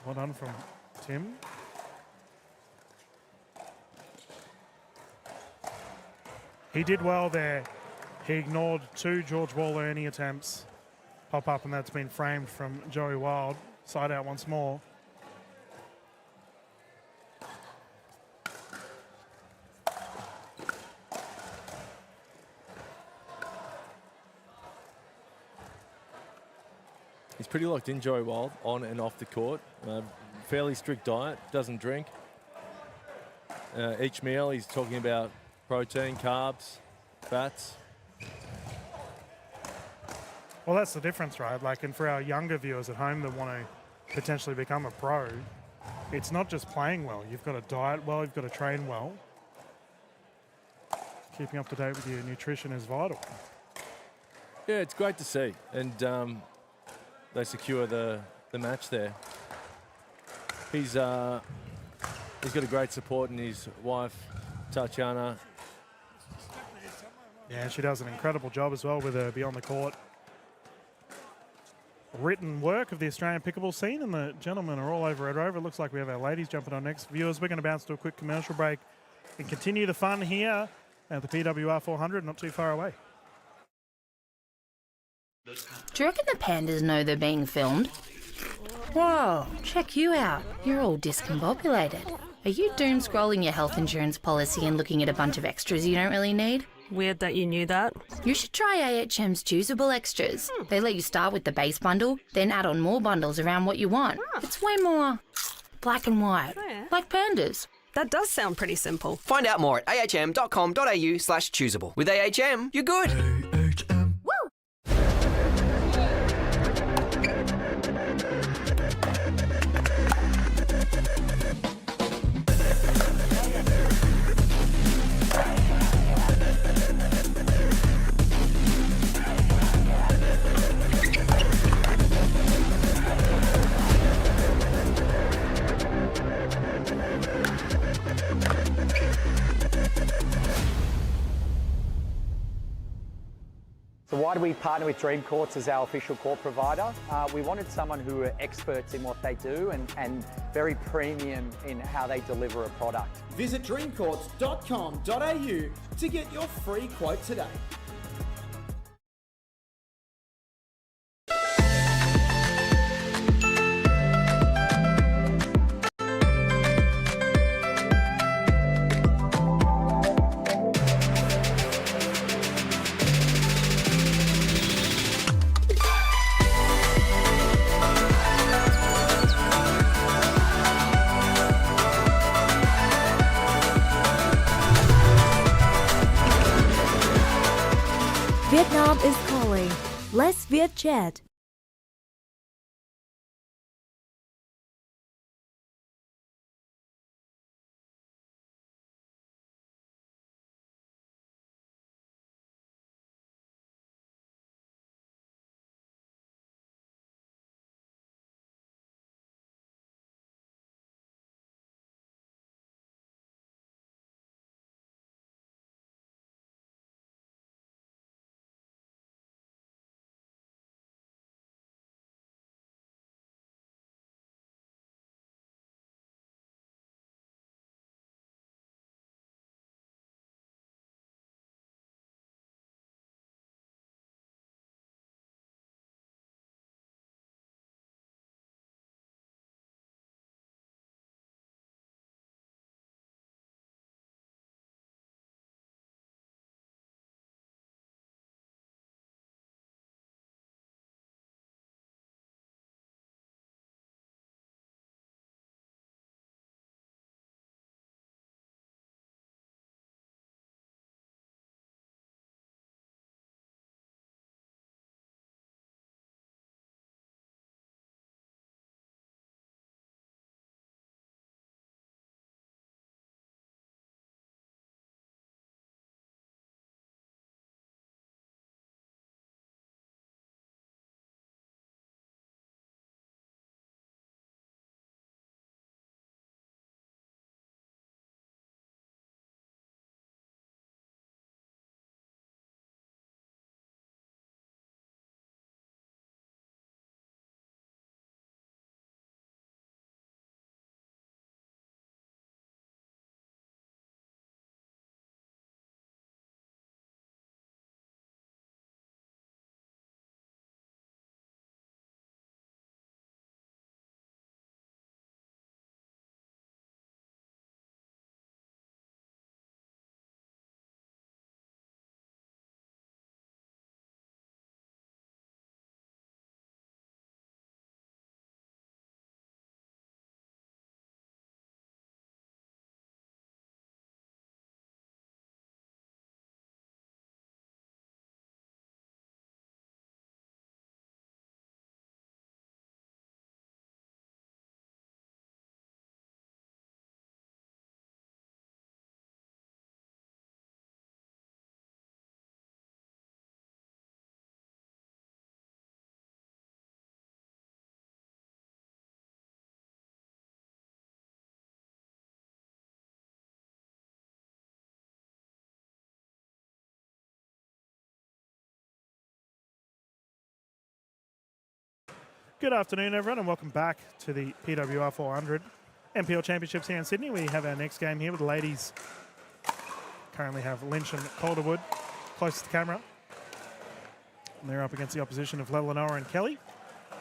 Well done from Tim. He did well there. He ignored two George Wall earning attempts. Pop up, and that's been framed from Joey Wild. Side out once more. He's pretty locked in, Joey Wild, on and off the court. Fairly strict diet, doesn't drink. Each meal he's talking about protein, carbs, fats. Well, that's the difference, right? Like, and for our younger viewers at home that want to potentially become a pro, it's not just playing well. You've got to diet well, you've got to train well. Keeping up to date with your nutrition is vital. Yeah, it's great to see. And they secure the match there. He's got a great support in his wife, Tatiana. Yeah, she does an incredible job as well with her beyond the court written work of the Australian pickleball scene, and the gentlemen are all over Red Rover. It looks like we have our ladies jumping on next. Viewers, we're going to bounce to a quick commercial break and continue the fun here at the PWR 400, not too far away. Do you reckon the pandas know they're being filmed? Whoa, check you out. You're all discombobulated. Are you doom scrolling your health insurance policy and looking at a bunch of extras you don't really need? Weird that you knew that. You should try AHM's choosable extras. They let you start with the base bundle, then add on more bundles around what you want. It's way more black and white, like pandas. That does sound pretty simple. Find out more at ahm.com.au/choosable. With AHM, you're good. So why do we partner with Dream Courts as our official court provider? We wanted someone who are experts in what they do and very premium in how they deliver a product. Visit dreamcourts.com.au to get your free quote today. Vietnam is calling. Let's Viet chat. Good afternoon, everyone, and welcome back to the PWR 400 NPL Championships here in Sydney. We have our next game here with the ladies. Currently have Lynch and Calderwood closest to the camera. And they're up against the opposition of Littlejohns and Kelly.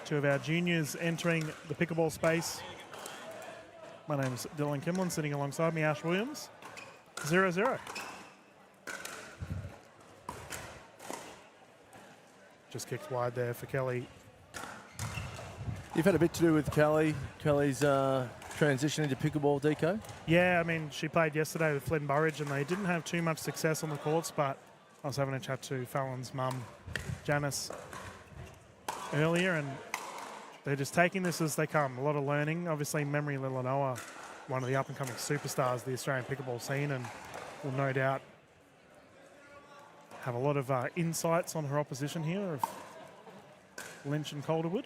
Two of our juniors entering the pickleball space. My name's Dylan Kimlin, sitting alongside me, Ash Williams. 0-0. Just kicked wide there for Kelly. You've had a bit to do with Kelly. Kelly's transition into pickleball, DK? Yeah, I mean, she played yesterday with Flynn Burridge and they didn't have too much success on the courts, but I was having a chat to Fallon's mum, Janice, earlier, and they're just taking this as they come. A lot of learning. Obviously, Memory Littlejohns, one of the up-and-coming superstars of the Australian pickleball scene, and will no doubt have a lot of insights on her opposition here of Lynch and Calderwood.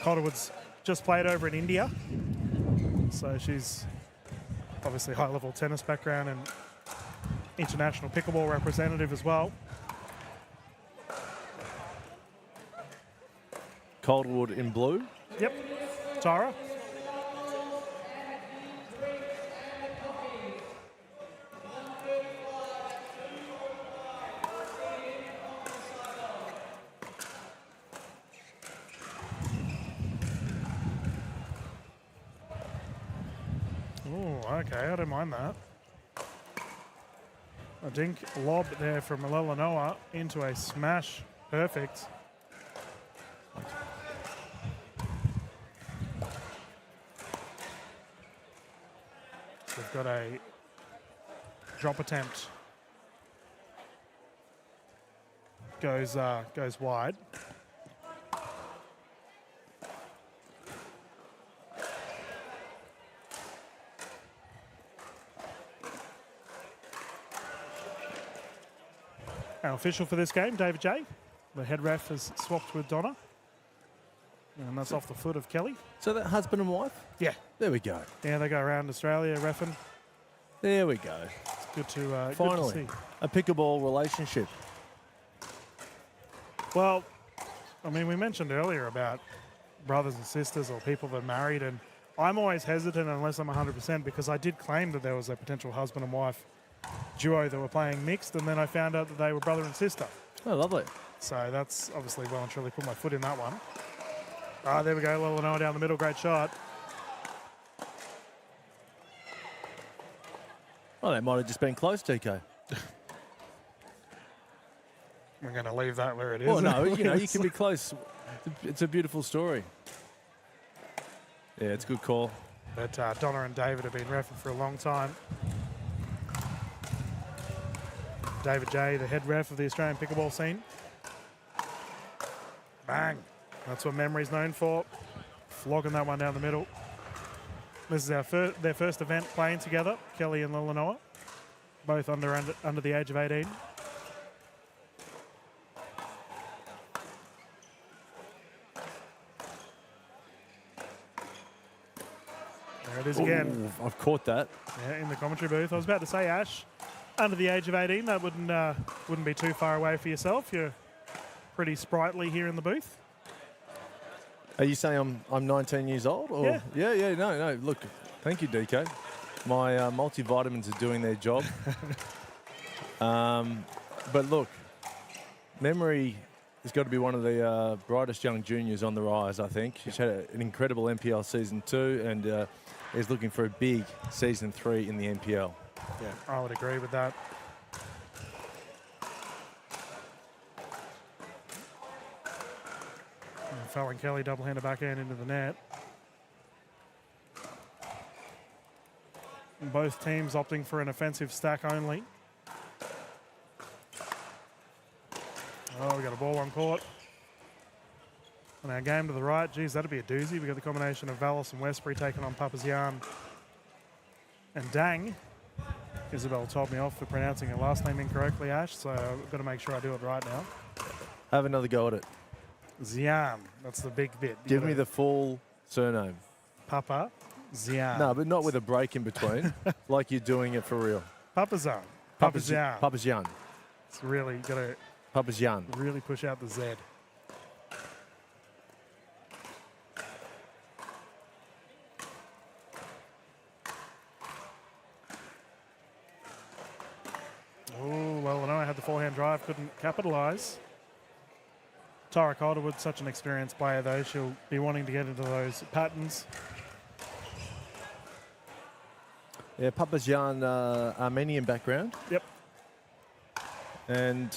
Calderwood's just played over in India, so she's obviously high-level tennis background and international pickleball representative as well. Calderwood in blue. Yep, Tara. Okay, I don't mind that. A dink lob there from Littlejohns into a smash. Perfect. We've got a drop attempt. Goes wide. Our official for this game, David J. The head ref has swapped with Donna. And that's off the foot of Kelly. So that husband and wife? Yeah. There we go. Yeah, they go around Australia reffing. There we go. It's good to finally good to see. A pickleball relationship. Well, I mean, we mentioned earlier about brothers and sisters or people that are married, and I'm always hesitant unless I'm 100% because I did claim that there was a potential husband and wife duo that were playing mixed, and then I found out that they were brother and sister. Oh, lovely. So that's obviously well and truly put my foot in that one. Ah, there we go, Littlejohns down the middle, great shot. Well, that might have just been close, TK. We're going to leave that where it is. Well, no, you know, you can be close. It's a beautiful story. Yeah, it's a good call. But Donna and David have been reffing for a long time. David J, the head ref of the Australian pickleball scene. Bang. That's what Memory's known for. Flogging that one down the middle. This is their first event playing together, Kelly and Littlejohns, both under the age of 18. There it is again. Ooh, I've caught that. Yeah, in the commentary booth. I was about to say, Ash, under the age of 18, that wouldn't be too far away for yourself. You're pretty sprightly here in the booth. Are you saying I'm 19 years old? Or? Yeah. No. Look, thank you, DK. My multivitamins are doing their job. But look, Memory has got to be one of the brightest young juniors on the rise, I think. She's had an incredible NPL season 2 and is looking for a big season 3 in the NPL. Yeah, I would agree with that. Fallon Kelly double-handed backhand into the net. And both teams opting for an offensive stack only. Oh, we got a ball on court. And our game to the right, geez, that'd be a doozy. We got the combination of Vallis and Westbury taking on Papazian and Dang. Isabel told me off for pronouncing her last name incorrectly, Ash, so I've got to make sure I do it right now. Have another go at it. Zian, that's the big bit. Give me the full surname. Papa Zian. No, but not with a break in between, like you're doing it for real. Papazian. Papazian. Papazian. It's really got to Papazian. really push out the Z. forehand drive, couldn't capitalise. Tara Calderwood, such an experienced player though. She'll be wanting to get into those patterns. Yeah, Papazyan, Armenian background. Yep. And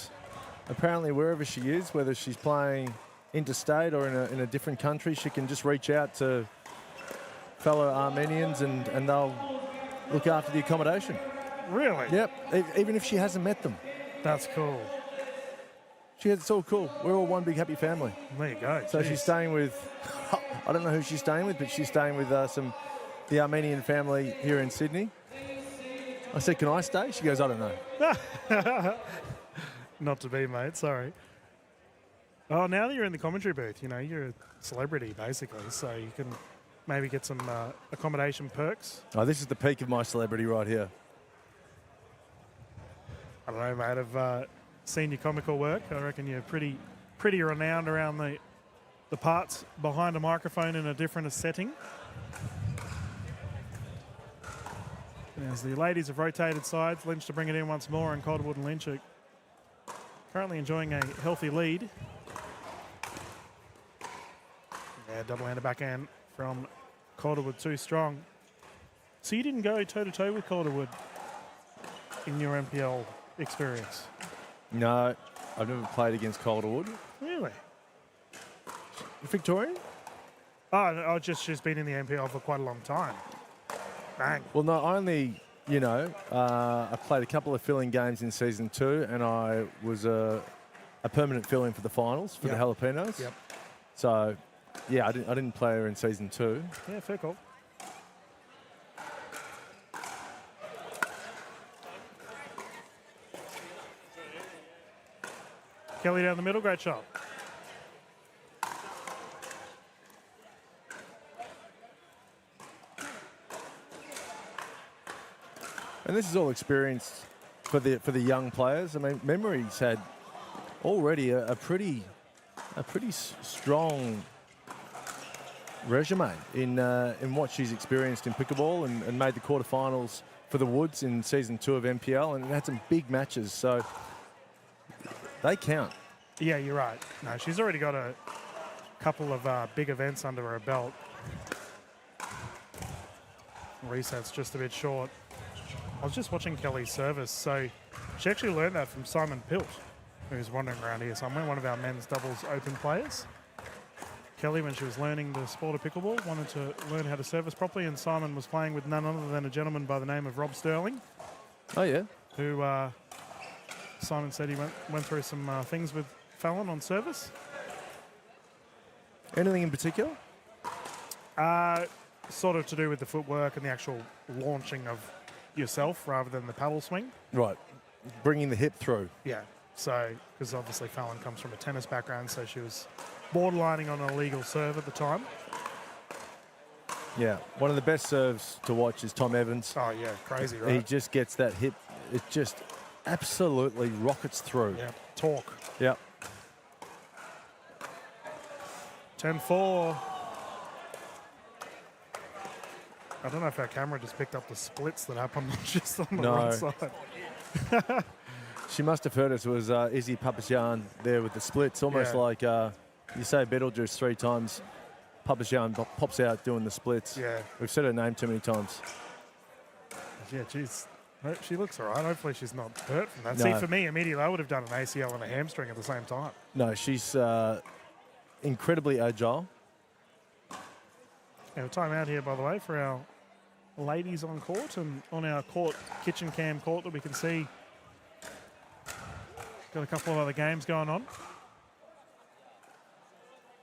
apparently wherever she is, whether she's playing interstate or in a different country, she can just reach out to fellow Armenians and they'll look after the accommodation. Really? Yep, even if she hasn't met them. That's cool. It's all cool. We're all one big happy family. There you go. So Jeez. she's staying with, I don't know who she's staying with, but she's staying with the Armenian family here in Sydney. I said, can I stay? She goes, I don't know. Not to be, mate. Sorry. Oh, now that you're in the commentary booth, you know, you're a celebrity, basically, so you can maybe get some accommodation perks. Oh, this is the peak of my celebrity right here. I don't know, mate. I've seen your comical work. I reckon you're pretty renowned around the parts behind a microphone in a different setting. As the ladies have rotated sides, Lynch to bring it in once more, and Calderwood and Lynch are currently enjoying a healthy lead. Yeah, double-handed backhand from Calderwood, too strong. So you didn't go toe-to-toe with Calderwood in your NPL experience? No, I've never played against Calderwood. Really? Victorian? Oh, she's been in the NPL for quite a long time. Bang. Well, not only, you know, I played a couple of fill-in games in season 2, and I was a permanent fill-in for the finals for the Jalapenos. Yep. So, yeah, I didn't play her in season 2. Yeah, fair call. Kelly down the middle, great shot. And this is all experience for the young players. I mean, Memory's had already a pretty strong resume in what she's experienced in pickleball and made the quarterfinals for the Woods in season 2 of NPL and had some big matches. So they count. Yeah, you're right. No, she's already got a couple of big events under her belt. Reset's just a bit short. I was just watching Kelly's service, so she actually learned that from Simon Pilt, who's wandering around here somewhere, one of our men's doubles open players. Kelly, when she was learning the sport of pickleball, wanted to learn how to service properly, and Simon was playing with none other than a gentleman by the name of Rob Sterling. Oh, yeah? Who Simon said he went through some things with Fallon on service. Anything in particular? Sort of to do with the footwork and the actual launching of yourself rather than the paddle swing. Right. Bringing the hip through. Yeah. So, because obviously Fallon comes from a tennis background, so she was borderlining on a legal serve at the time. Yeah. One of the best serves to watch is Tom Evans. Oh, yeah. Crazy, right? He just gets that hip. It just absolutely rockets through. Yeah. Torque. Yep. 10-4. I don't know if our camera just picked up the splits that happened just on the right side. She must have heard us. It was Izzy Papazyan there with the splits, almost like you say Betelgeuse 3 times, Papazyan pops out doing the splits. Yeah. We've said her name too many times. Yeah, geez. She looks all right. Hopefully she's not hurt from that. No. See, for me, immediately I would have done an ACL and a hamstring at the same time. No, she's incredibly agile. Yeah, time out here, by the way, for our ladies on court and on our court, kitchen cam court that we can see. Got a couple of other games going on.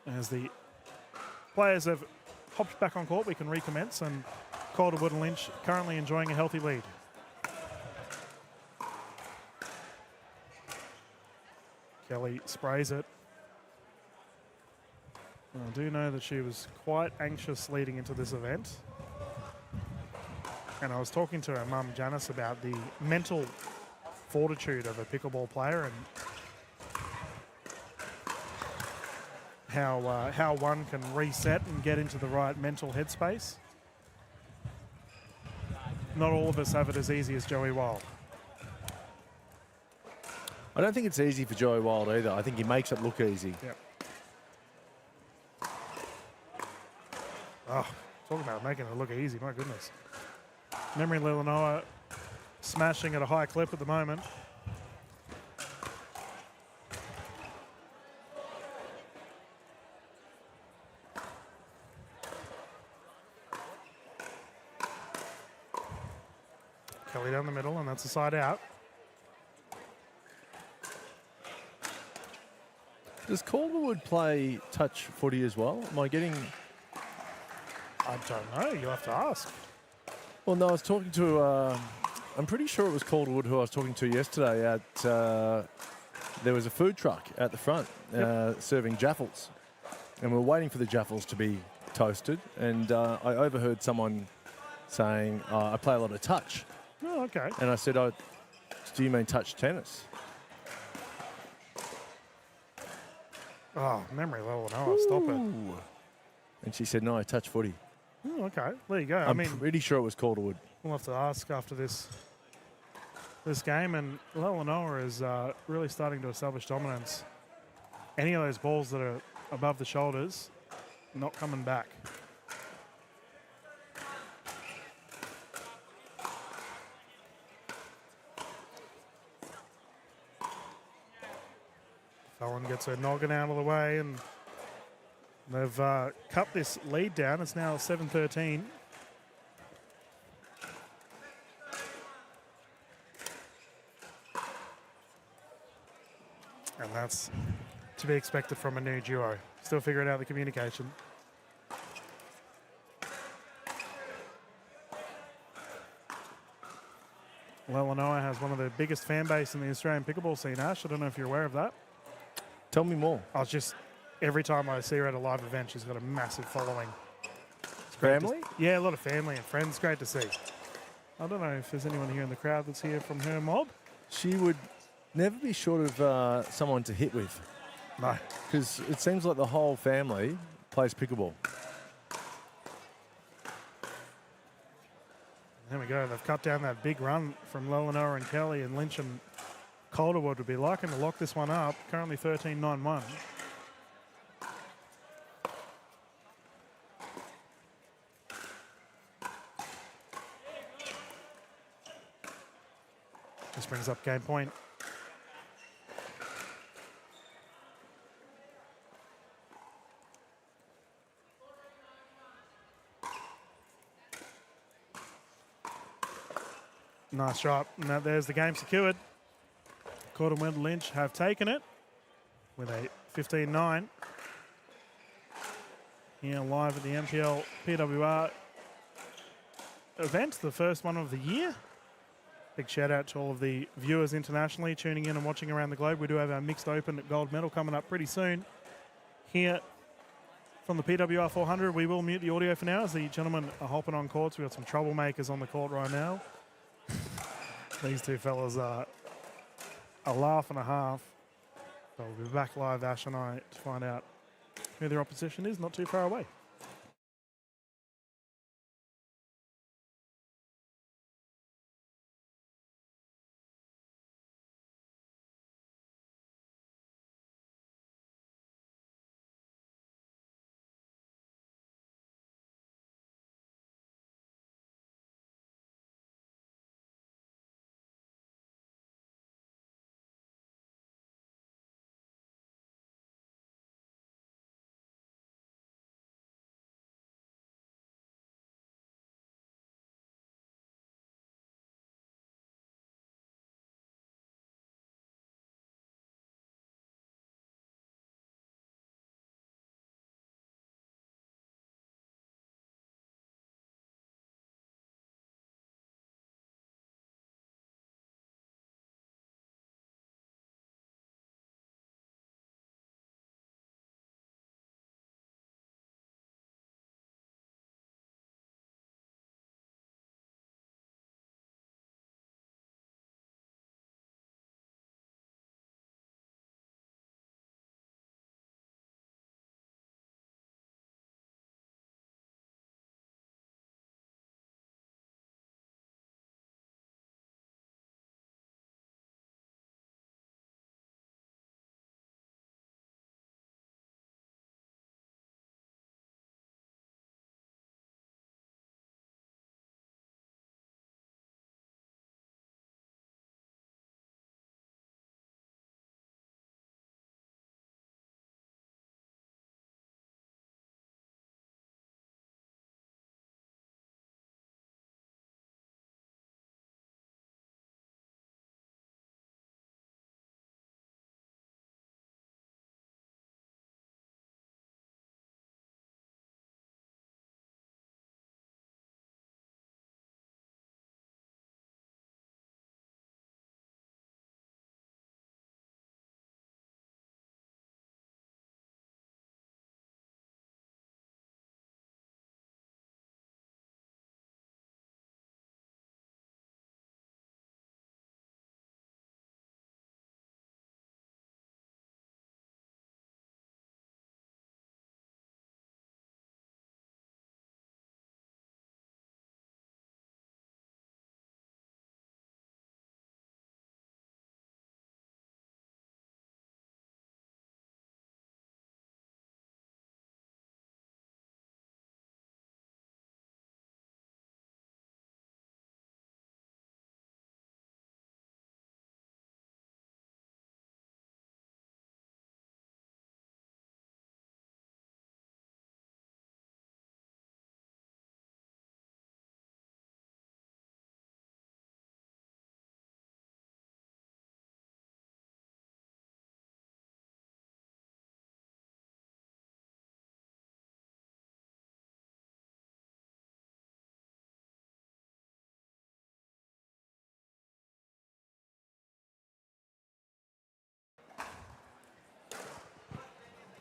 As the players have hopped back on court, we can recommence, and Calderwood and Lynch currently enjoying a healthy lead. Kelly sprays it. And I do know that she was quite anxious leading into this event. And I was talking to her mum, Janice, about the mental fortitude of a pickleball player and how one can reset and get into the right mental headspace. Not all of us have it as easy as Joey Wild. I don't think it's easy for Joey Wild either. I think he makes it look easy. Yep. Oh, talking about making it look easy, my goodness. Memory Lilinoa smashing at a high clip at the moment. Kelly down the middle, and that's a side out. Does Calderwood play touch footy as well? Am I getting... I don't know. You'll have to ask. Well, no, I was talking to... I'm pretty sure it was Calderwood who I was talking to yesterday at... there was a food truck at the front serving jaffles. And we were waiting for the jaffles to be toasted. And I overheard someone saying, I play a lot of touch. Oh, okay. And I said, do you mean touch tennis? Oh, memory level. No, stop it. And she said, no, touch footy. Oh, okay. There you go. I'm pretty sure it was Calderwood. We'll have to ask after this game. And Lilinoa is really starting to establish dominance. Any of those balls that are above the shoulders, not coming back. Fallon gets her noggin out of the way, and they've cut this lead down. It's now 7-13. And that's to be expected from a new duo. Still figuring out the communication. Lilinoa has one of the biggest fan base in the Australian pickleball scene, Ash. I don't know if you're aware of that. Tell me more. I was just, every time I see her at a live event, she's got a massive following. Family? Yeah, a lot of family and friends. Great to see. I don't know if there's anyone here in the crowd that's here from her mob. She would never be short of someone to hit with. No. Because it seems like the whole family plays pickleball. There we go. They've cut down that big run from Lilinoa and Kelly, and Lynch and Calderwood would be liking to lock this one up. Currently 13-9-1. This brings up game point. Nice shot. Now there's the game secured. Calderwood and Lynch have taken it with a 15-9. Here live at the NPL PWR event, the first one of the year. Big shout out to all of the viewers internationally tuning in and watching around the globe. We do have our mixed open gold medal coming up pretty soon. Here from the PWR 400, we will mute the audio for now as the gentlemen are hopping on courts. We've got some troublemakers on the court right now. These two fellas are a laugh and a half. So we'll be back live, Ash and I, to find out who their opposition is not too far away.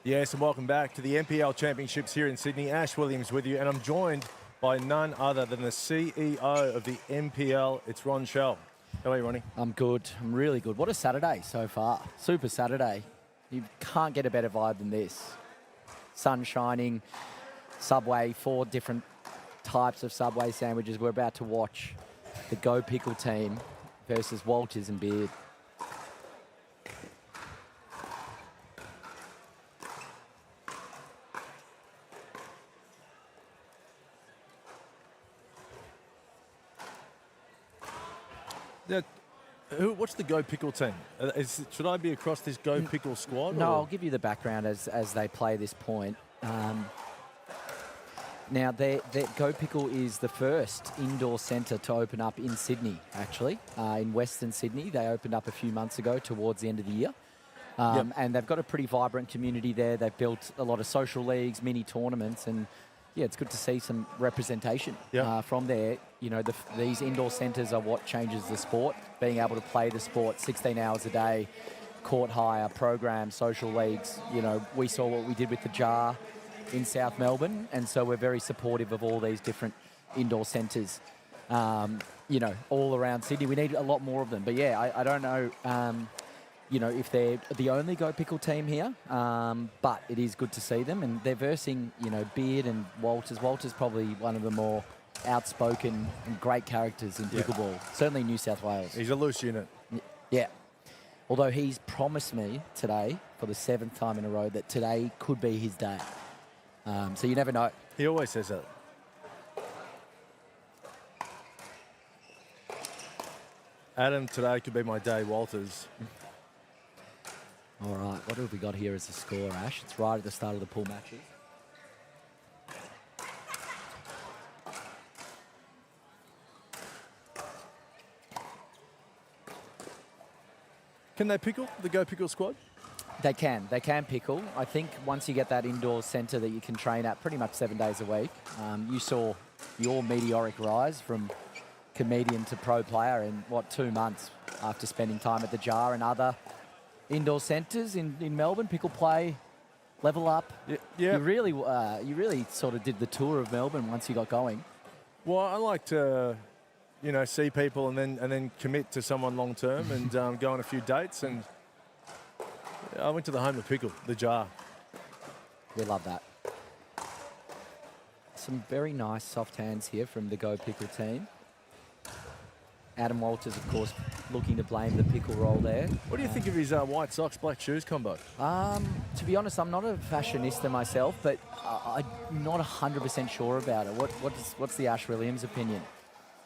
Yes, and welcome back to the NPL Championships here in Sydney. Ash Williams with you, and I'm joined by none other than the CEO of the NPL. It's Ron Shell. How are you, Ronnie? I'm good. I'm really good. What a Saturday so far. Super Saturday. You can't get a better vibe than this. Sun shining, Subway, 4 different types of Subway sandwiches. We're about to watch the Go Pickle team versus Walters and Beard. Now, what's the Go Pickle team? Should I be across this Go Pickle squad? No, or? I'll give you the background as they play this point. Now, Go Pickle is the first indoor centre to open up in Sydney, actually, in Western Sydney. They opened up a few months ago towards the end of the year. And they've got a pretty vibrant community there. They've built a lot of social leagues, mini tournaments, and yeah, it's good to see some representation from there. You know, these indoor centres are what changes the sport. Being able to play the sport 16 hours a day, court hire, programs, social leagues. You know, we saw what we did with the Jar in South Melbourne, and so we're very supportive of all these different indoor centres, you know, all around Sydney. We need a lot more of them. But yeah, I don't know, you know, if they're the only Go Pickle team here, but it is good to see them. And they're versing, you know, Beard and Walters. Walters probably one of the more outspoken and great characters in pickleball, certainly New South Wales. He's a loose unit. Yeah. Although he's promised me today, for the 7th time in a row, that today could be his day. So you never know. He always says that. Adam, today could be my day, Walters. All right, what have we got here as a score, Ash? It's right at the start of the pool matches. Can they pickle, the Go Pickle squad? They can pickle. I think once you get that indoor centre that you can train at pretty much 7 days a week, you saw your meteoric rise from comedian to pro player in, 2 months after spending time at the Jar and other indoor centres in Melbourne. Pickle play, level up. Yeah. You really sort of did the tour of Melbourne once you got going. Well, I like to, you know, see people and then commit to someone long term and go on a few dates. And I went to the home of Pickle, the Jar. We love that. Some very nice soft hands here from the Go Pickle team. Adam Walters, of course, looking to blame the pickle roll there. What do you think of his white socks, black shoes combo? To be honest, I'm not a fashionista myself, but I'm not 100% sure about it. What's the Ash Williams opinion?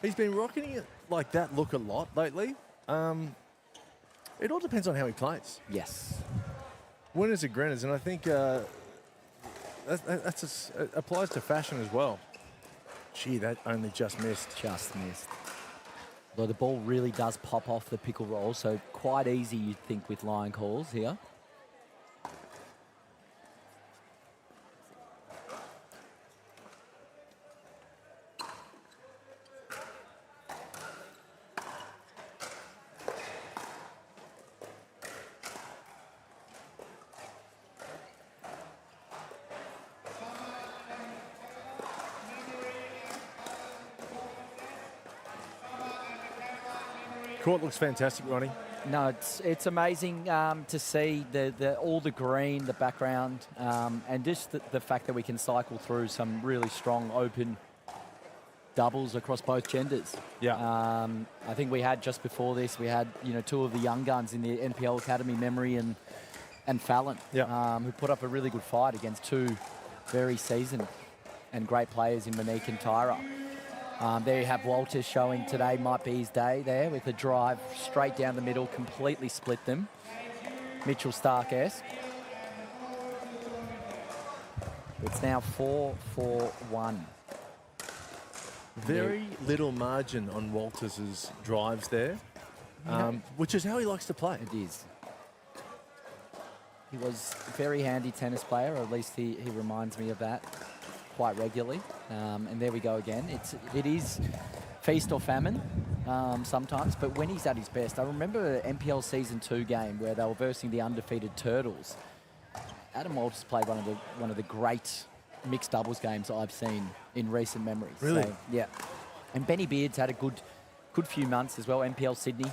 He's been rocking it like that look a lot lately. It all depends on how he plays. Yes. Winners are grinners, and I think that applies to fashion as well. Gee, that only just missed. Just missed. Though the ball really does pop off the pickle roll, so quite easy, you'd think, with line calls here. Court looks fantastic, Ronnie. No, it's amazing to see all the green, the background, and just the fact that we can cycle through some really strong open doubles across both genders. Yeah. I think we had just before this, we had 2 of the young guns in the NPL Academy, Memory and Fallon, who put up a really good fight against 2 very seasoned and great players in Monique and Tyra. There you have Walters showing today might be his day there with a drive straight down the middle, completely split them. Mitchell Stark-esque. It's now 4-4-1. Very little margin on Walters' drives there, which is how he likes to play. It is. He was a very handy tennis player, or at least he reminds me of that quite regularly. And there we go again. It is feast or famine sometimes, but when he's at his best. I remember an NPL Season 2 game where they were versing the undefeated Turtles. Adam Walters played one of the great mixed doubles games I've seen in recent memories. Really? So, yeah. And Benny Beard's had a good few months as well. NPL Sydney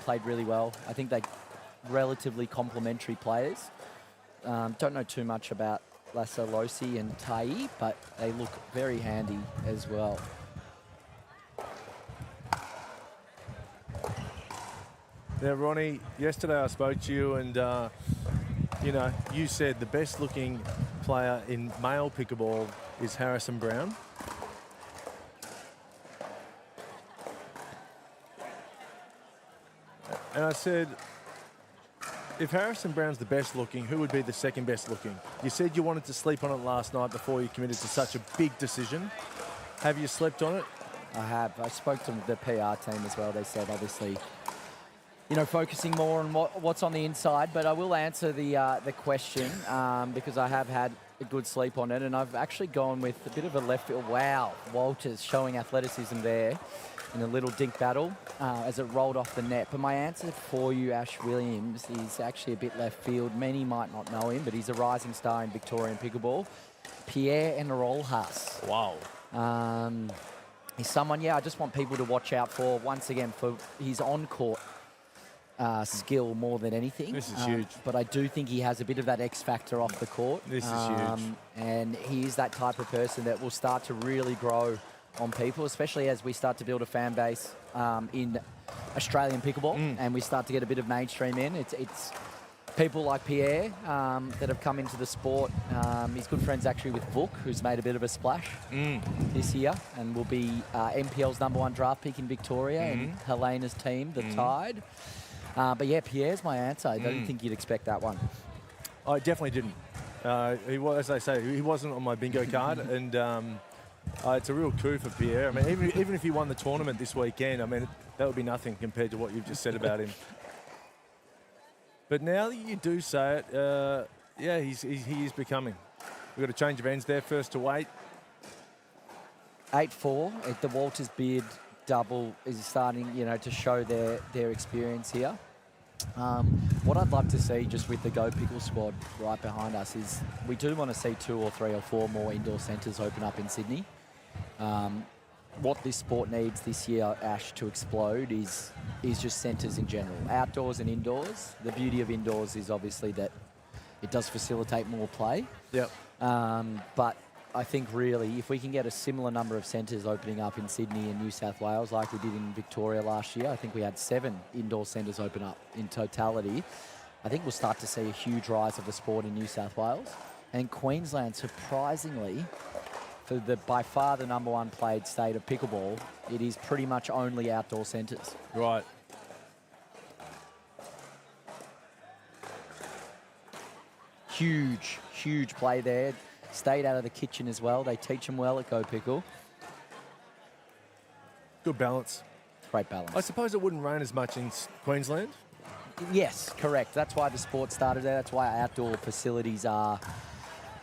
played really well. I think they're relatively complementary players. Don't know too much about Lasolosi and Tai, but they look very handy as well. Now, Ronnie, yesterday I spoke to you and, you know, you said the best looking player in male pickleball is Harrison Brown. And I said, if Harrison Brown's the best looking, who would be the second best looking? You said you wanted to sleep on it last night before you committed to such a big decision. Have you slept on it? I have. I spoke to the PR team as well. They said, obviously, you know, focusing more on what's on the inside. But I will answer the question because I have had a good sleep on it. And I've actually gone with a bit of a left field. Wow, Walters showing athleticism there in a little dink battle as it rolled off the net. But my answer for you, Ash Williams, is actually a bit left field. Many might not know him, but he's a rising star in Victorian pickleball. Pierre Enrolhas. Wow. He's someone, I just want people to watch out for, once again, for his on-court skill more than anything. This is huge. But I do think he has a bit of that X factor off the court. This is huge. And he is that type of person that will start to really grow on people, especially as we start to build a fan base in Australian pickleball and we start to get a bit of mainstream in. It's people like Pierre that have come into the sport. He's good friends actually with Vuk, who's made a bit of a splash this year and will be NPL's #1 draft pick in Victoria and Helena's team, the Tide. But yeah, Pierre's my answer. I don't think you'd expect that one. I definitely didn't. He was, as I say, he wasn't on my bingo card, and it's a real coup for Pierre. I mean, even if he won the tournament this weekend, I mean, that would be nothing compared to what you've just said about him. But now that you do say it, yeah, he is becoming. We've got a change of ends there. First to 8. 8-4 at the Walters Beard double is starting, you know, to show their experience here. What I'd love to see just with the Go Pickle squad right behind us is we do want to see 2 or 3 or 4 more indoor centres open up in Sydney. What this sport needs this year, Ash, to explode is just centres in general, outdoors and indoors. The beauty of indoors is obviously that it does facilitate more play. Yep. But I think really, if we can get a similar number of centres opening up in Sydney and New South Wales like we did in Victoria last year, I think we had 7 indoor centres open up in totality. I think we'll start to see a huge rise of the sport in New South Wales. And Queensland, surprisingly, for the by far the #1 played state of pickleball, it is pretty much only outdoor centres. Right. Huge, huge play there. Stayed out of the kitchen as well. They teach them well at Go Pickle. Good balance. Great balance. I suppose it wouldn't rain as much in Queensland? Yes, correct. That's why the sport started there. That's why outdoor facilities are,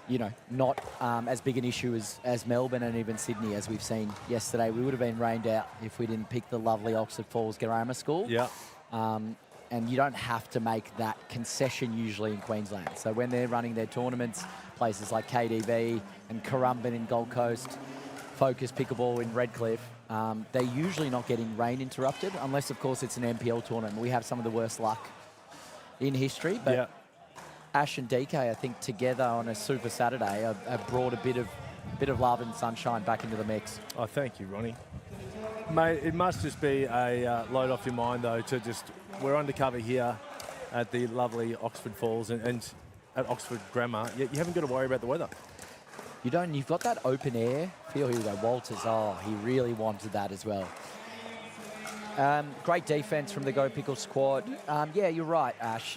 you know, not as big an issue as Melbourne and even Sydney, as we've seen yesterday. We would have been rained out if we didn't pick the lovely Oxford Falls Grammar School. Yeah. And you don't have to make that concession usually in Queensland. So when they're running their tournaments, places like KDV and Currumbin in Gold Coast, Focus Pickleball in Redcliffe, they're usually not getting rain interrupted, unless, of course, it's an NPL tournament. We have some of the worst luck in history. But yeah. Ash and DK, I think, together on a Super Saturday have brought a bit of love and sunshine back into the mix. Oh, thank you, Ronnie. Mate, it must just be a load off your mind, though, to just... We're undercover here at the lovely Oxford Falls and at Oxford Grammar. You haven't got to worry about the weather. You don't. You've got that open air feel. Here we go. Walters, oh, he really wanted that as well. Great defense from the Go Pickle squad. Yeah, you're right, Ash.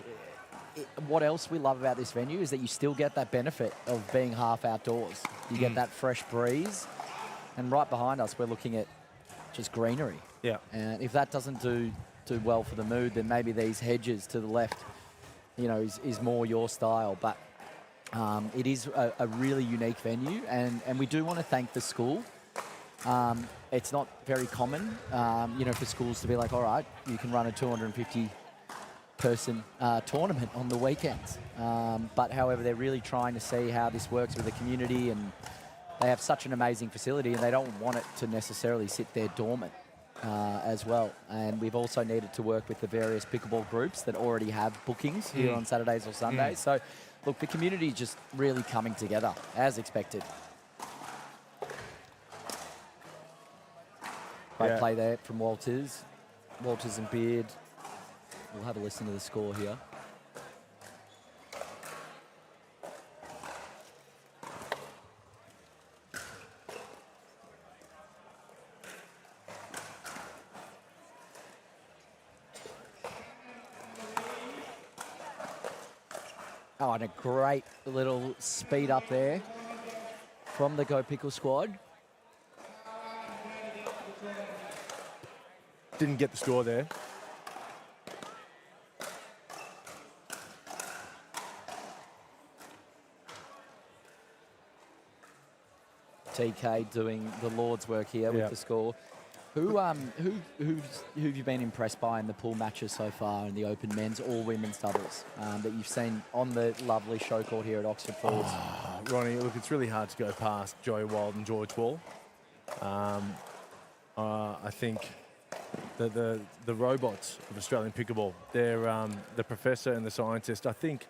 What else we love about this venue is that you still get that benefit of being half outdoors. You get that fresh breeze. And right behind us, we're looking at just greenery. Yeah. And if that doesn't do well for the mood, then maybe these hedges to the left, you know, is more your style. But it is a really unique venue, and we do want to thank the school. It's not very common, you know, for schools to be like, all right, you can run a 250 person tournament on the weekends. But however, they're really trying to see how this works with the community, and they have such an amazing facility and they don't want it to necessarily sit there dormant as well. And we've also needed to work with the various pickleball groups that already have bookings here on Saturdays or Sundays. So look, the community is just really coming together as expected. Great play there from Walters. Walters and Beard. We'll have a listen to the score here. Oh, and a great little speed up there from the Go Pickle squad. Didn't get the score there. TK doing the Lord's work here with the score. Who have you been impressed by in the pool matches so far in the open men's or women's doubles that you've seen on the lovely show court here at Oxford Forwards? Ronnie, look, it's really hard to go past Joey Wild and George Wall. I think the robots of Australian pickleball, they're the professor and the scientist. I think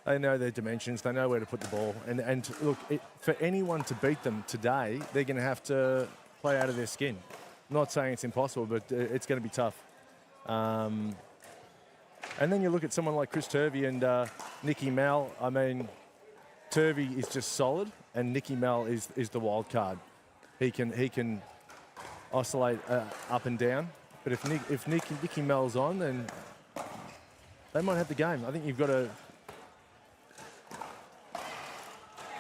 they know their dimensions. They know where to put the ball. And look, for anyone to beat them today, they're going to have to play out of their skin. I'm not saying it's impossible, but it's going to be tough. And then you look at someone like Chris Turvey and Nicky Mal. I mean, Turvey is just solid, and Nicky Mal is the wild card. He can oscillate up and down. But if Nicky Mal's on, then they might have the game. I think you've got to.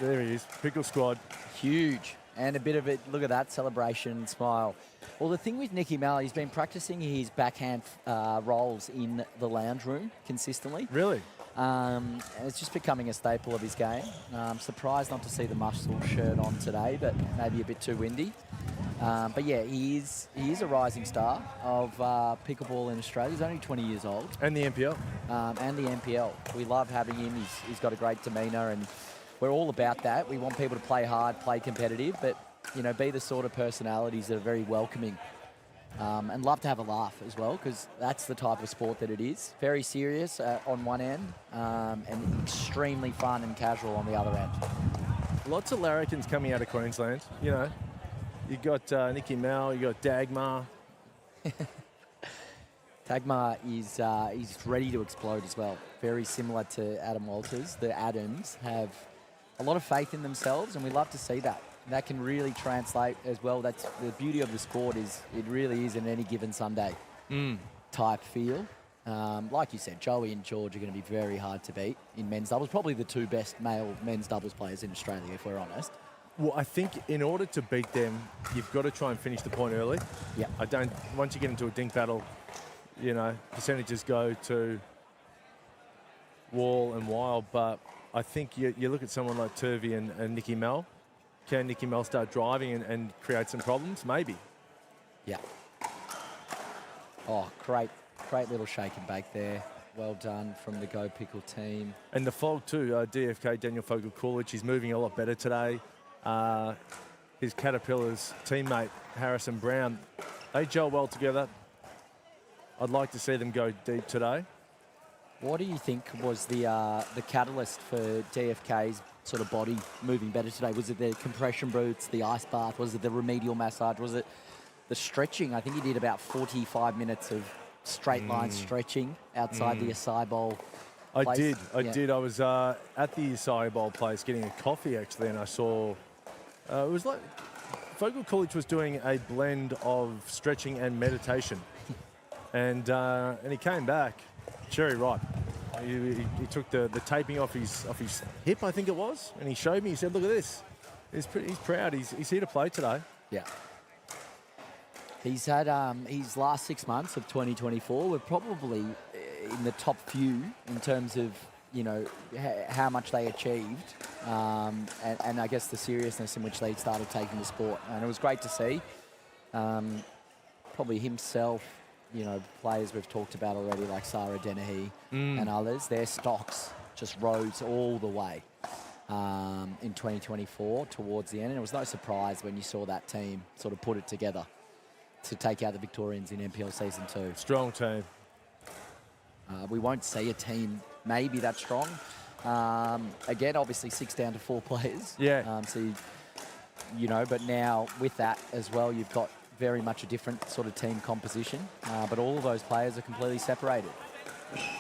There he is, Pickle squad. Huge. And a bit of it, look at that celebration and smile. Well, the thing with Nicky Mal, he's been practicing his backhand rolls in the lounge room consistently. Really? And it's just becoming a staple of his game. I'm surprised not to see the muscle shirt on today, but maybe a bit too windy. But yeah, he is a rising star of pickleball in Australia. He's only 20 years old. And the NPL. And the NPL. We love having him. He's got a great demeanour, and we're all about that. We want people to play hard, play competitive, but be the sort of personalities that are very welcoming and love to have a laugh as well, because that's the type of sport that it is. Very serious on one end and extremely fun and casual on the other end. Lots of larrikins coming out of Queensland. You got Nicky Mal, you got Dagmar. Dagmar is ready to explode as well. Very similar to Adam Walters. The Adams have a lot of faith in themselves, and we love to see that. That can really translate as well. That's the beauty of the sport, is it really is an any given Sunday type feel. Like you said, Joey and George are going to be very hard to beat in men's doubles. Probably the two best male men's doubles players in Australia, if we're honest. Well, I think in order to beat them, you've got to try and finish the point early. Yeah. Once you get into a dink battle, percentages go to Wall and Wild, but I think you look at someone like Turvey and Nicky Mal. Can Nicky Mal start driving and create some problems? Maybe. Yeah. Oh, great little shake and bake there. Well done from the Go Pickle team. And the fog too, DFK, Daniel Fogel-Coolidge, he's moving a lot better today. His Caterpillars teammate, Harrison Brown, they gel well together. I'd like to see them go deep today. What do you think was the catalyst for DFK's sort of body moving better today? Was it the compression boots, the ice bath? Was it the remedial massage? Was it the stretching? I think he did about 45 minutes of straight line stretching outside the acai bowl place. I did. I was at the acai bowl place getting a coffee actually, and I saw it was like Fogel-Coolidge was doing a blend of stretching and meditation, and he came back cherry ripe. He took the taping off his hip, I think it was, and he showed me. He said, "Look at this." He's proud. He's here to play today. Yeah. He's had his last 6 months of 2024 were probably in the top few in terms of how much they achieved, and I guess the seriousness in which they started taking the sport. And it was great to see. Probably himself, players we've talked about already, like Sarah Dennehy and others, their stocks just rose all the way in 2024 towards the end. And it was no surprise when you saw that team sort of put it together to take out the Victorians in NPL Season 2. Strong team. We won't see a team maybe that strong. Again, obviously 6 down to 4 players. Yeah. But now with that as well, you've got very much a different sort of team composition. But all of those players are completely separated.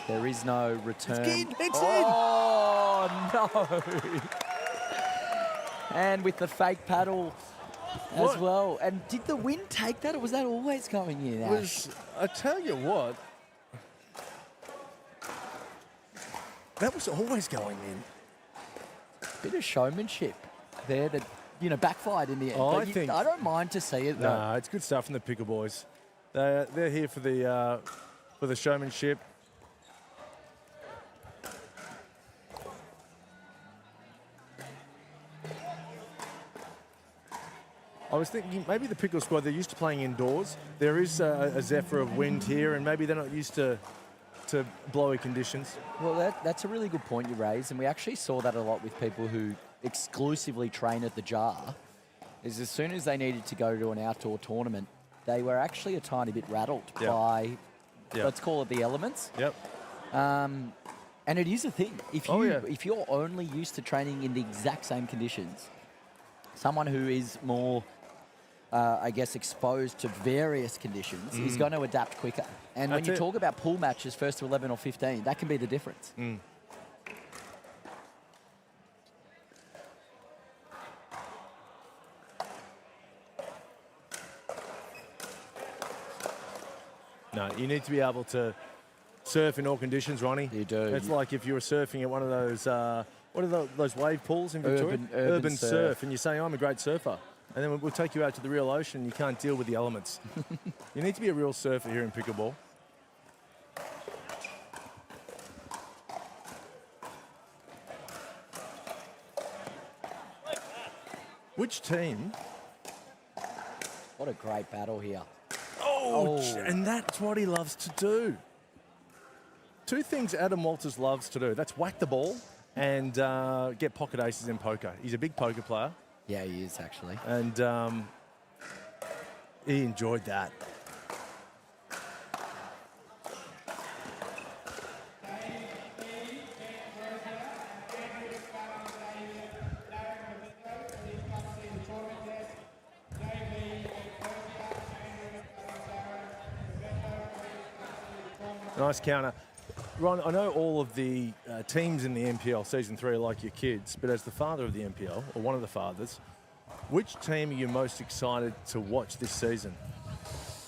There is no return. It's oh, no. And with the fake paddle as well. And did the wind take that, or was that always going in, Ash? I tell you what, that was always going in. Bit of showmanship there that, backfired in the end. I don't mind to see it, though. No, it's good stuff from the Pickle boys. They're here for the showmanship. I was thinking maybe the Pickle squad, they're used to playing indoors. There is a zephyr of wind here, and maybe they're not used to blowy conditions. Well, that's a really good point you raised, and we actually saw that a lot with people who exclusively train at the Jar, is as soon as they needed to go to an outdoor tournament, they were actually a tiny bit rattled by, let's call it the elements. Yep. And it is a thing. If you're only used to training in the exact same conditions, someone who is more, exposed to various conditions is going to adapt quicker. And when you talk about pool matches, first to 11 or 15, that can be the difference. No, you need to be able to surf in all conditions, Ronnie. You do. It's like if you were surfing at one of those, what are those wave pools in Victoria? Urban surf. And you're saying, I'm a great surfer. And then we'll take you out to the real ocean and you can't deal with the elements. You need to be a real surfer here in Pickleball. Which team? What a great battle here. And that's what he loves to do. Two things Adam Walters loves to do. That's whack the ball and get pocket aces in poker. He's a big poker player. Yeah, he is, actually. And he enjoyed that. Nice counter. Ron, I know all of the teams in the NPL Season 3 are like your kids, but as the father of the NPL, or one of the fathers, which team are you most excited to watch this season?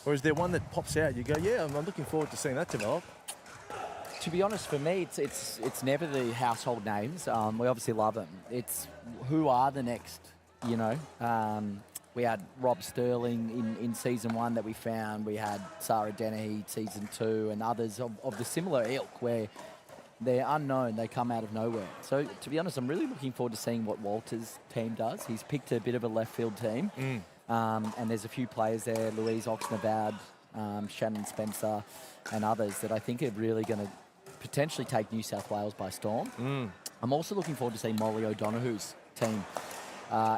Or is there one that pops out, you go, yeah, I'm looking forward to seeing that develop? To be honest, for me, it's never the household names. We obviously love them. It's who are the next, we had Rob Sterling in Season 1 that we found. We had Sarah Dennehy Season 2 and others of the similar ilk where they're unknown, they come out of nowhere. So, to be honest, I'm really looking forward to seeing what Walter's team does. He's picked a bit of a left field team. And there's a few players there, Louise Oxnabad, Shannon Spencer and others that I think are really going to potentially take New South Wales by storm. I'm also looking forward to seeing Molly O'Donoghue's team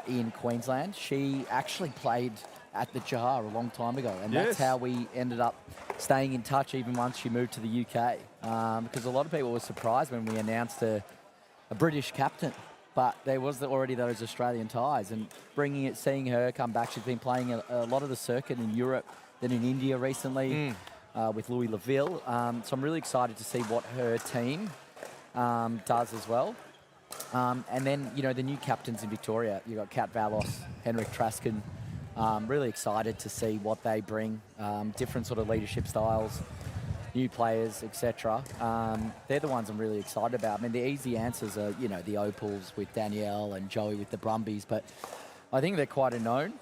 in Queensland. She actually played at the Jar a long time ago, and that's how we ended up staying in touch even once she moved to the UK, because a lot of people were surprised when we announced a British captain, but there was already those Australian ties, and seeing her come back. She's been playing a lot of the circuit in Europe, then in India recently with Louis Laville, so I'm really excited to see what her team does as well. And then, the new captains in Victoria, you've got Kat Valos, Henrik Traskin. Really excited to see what they bring, different sort of leadership styles, new players, etc. They're the ones I'm really excited about. I mean, the easy answers are, the Opals with Danielle and Joey with the Brumbies, but I think they're quite a known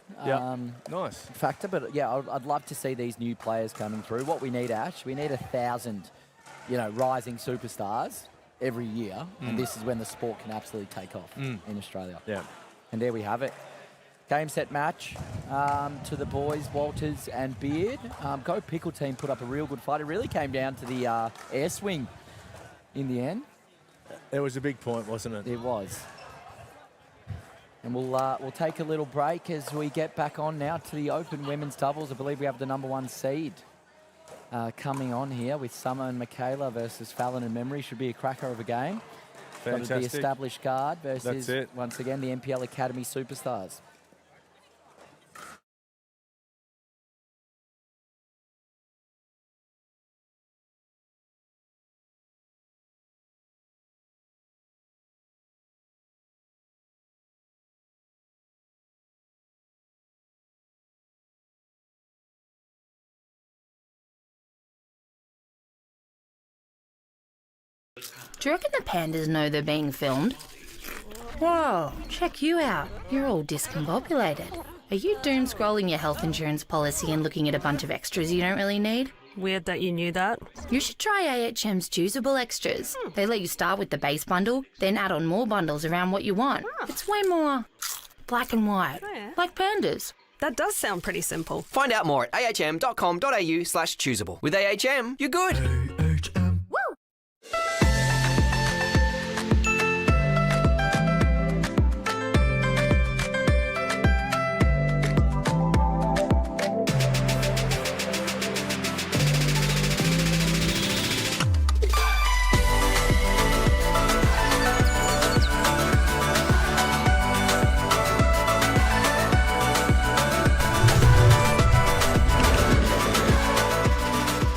nice factor. But, I'd love to see these new players coming through. What we need, Ash, we need 1,000, rising superstars every year, and this is when the sport can absolutely take off in Australia. Yeah. And there we have it. Game set match to the boys, Walters and Beard. Go Pickle team put up a real good fight. It really came down to the air swing in the end. It was a big point, wasn't it? It was. And we'll take a little break as we get back on now to the open women's doubles. I believe we have the #1 seed coming on here with Summer and Michaela versus Fallon and Memory. Should be a cracker of a game. Fantastic. The established guard versus, That's it. once again, the NPL Academy superstars. Do you reckon the pandas know they're being filmed? Whoa, check you out. You're all discombobulated. Are you doom scrolling your health insurance policy and looking at a bunch of extras you don't really need? Weird that you knew that. You should try AHM's choosable extras. They let you start with the base bundle, then add on more bundles around what you want. It's way more black and white, like pandas. That does sound pretty simple. Find out more at ahm.com.au/choosable. With AHM, you're good.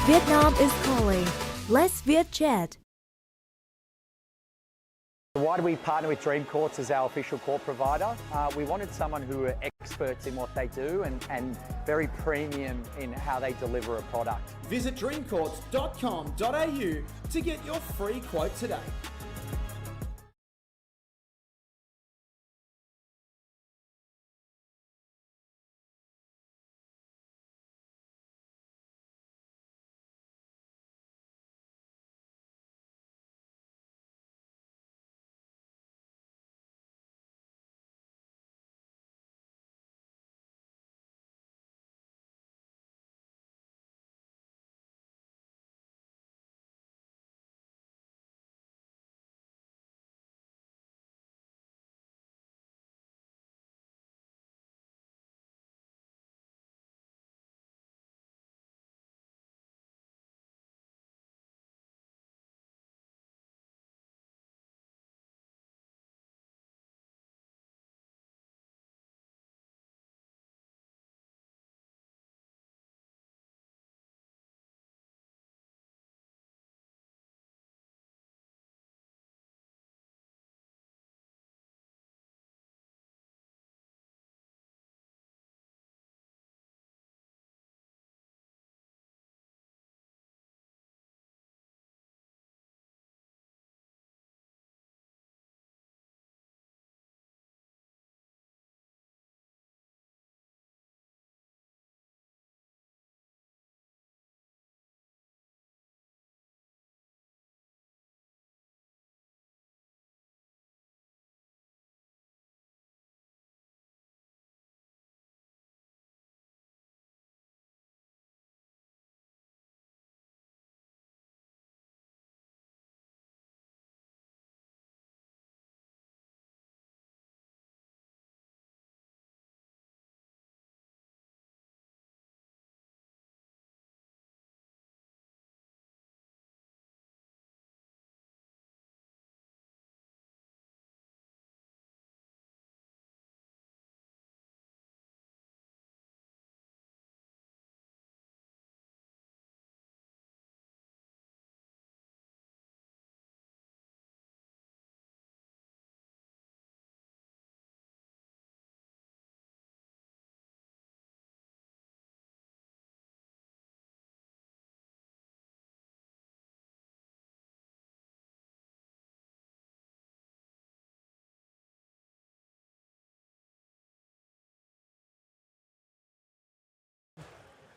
Vietnam is calling. Let's Viet chat. Why do we partner with Dream Courts as our official court provider? We wanted someone who are experts in what they do and very premium in how they deliver a product. Visit dreamcourts.com.au to get your free quote today.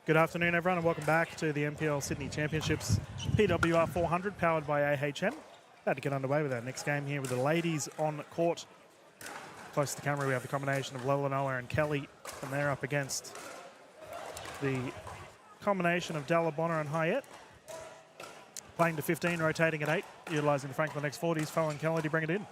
Good afternoon, everyone, and welcome back to the NPL Sydney Championships PWR 400, powered by AHM. About to get underway with our next game here with the ladies on court. Close to the camera, we have the combination of Lelanoa and Kelly, and they're up against the combination of Dalabona and Hyatt. Playing to 15, rotating at 8, utilising the Franklin X40s. Foe and Kelly to bring it in.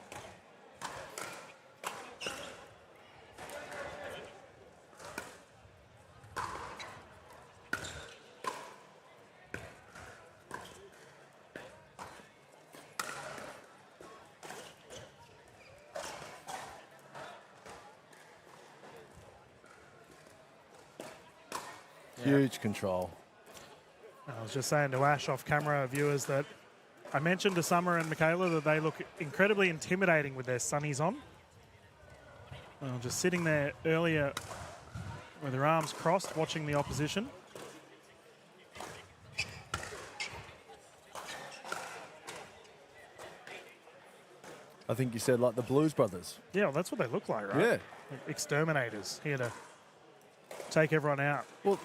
Huge control. I was just saying to Ash off camera, viewers, that I mentioned to Summer and Michaela that they look incredibly intimidating with their sunnies on. Just sitting there earlier with their arms crossed, watching the opposition. I think you said like the Blues Brothers. Yeah, well, that's what they look like, right? Yeah. Like exterminators here to take everyone out. Well,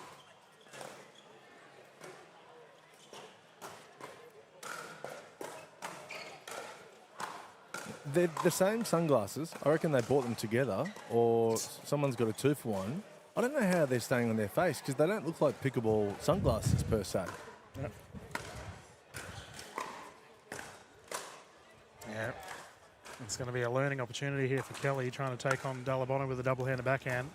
they're the same sunglasses. I reckon they bought them together, or someone's got a 2-for-1. I don't know how they're staying on their face because they don't look like pickleball sunglasses per se. Yep. Yeah. It's going to be a learning opportunity here for Kelly, trying to take on Dalabona with a double-handed backhand.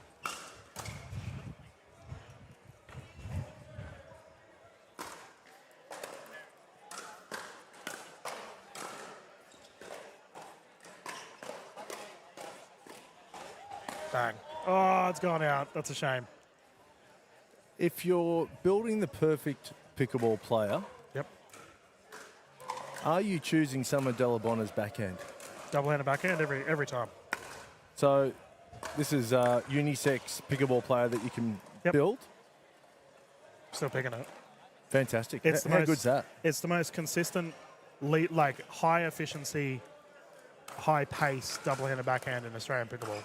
Bang. Oh, it's gone out. That's a shame. If you're building the perfect pickleball player, yep, are you choosing some of Dalabona's backhand? Double-handed backhand every time. So this is a unisex pickleball player that you can build? Still picking it. Fantastic. It's How good's that? It's the most consistent, like high efficiency, high pace double-handed backhand in Australian pickleball.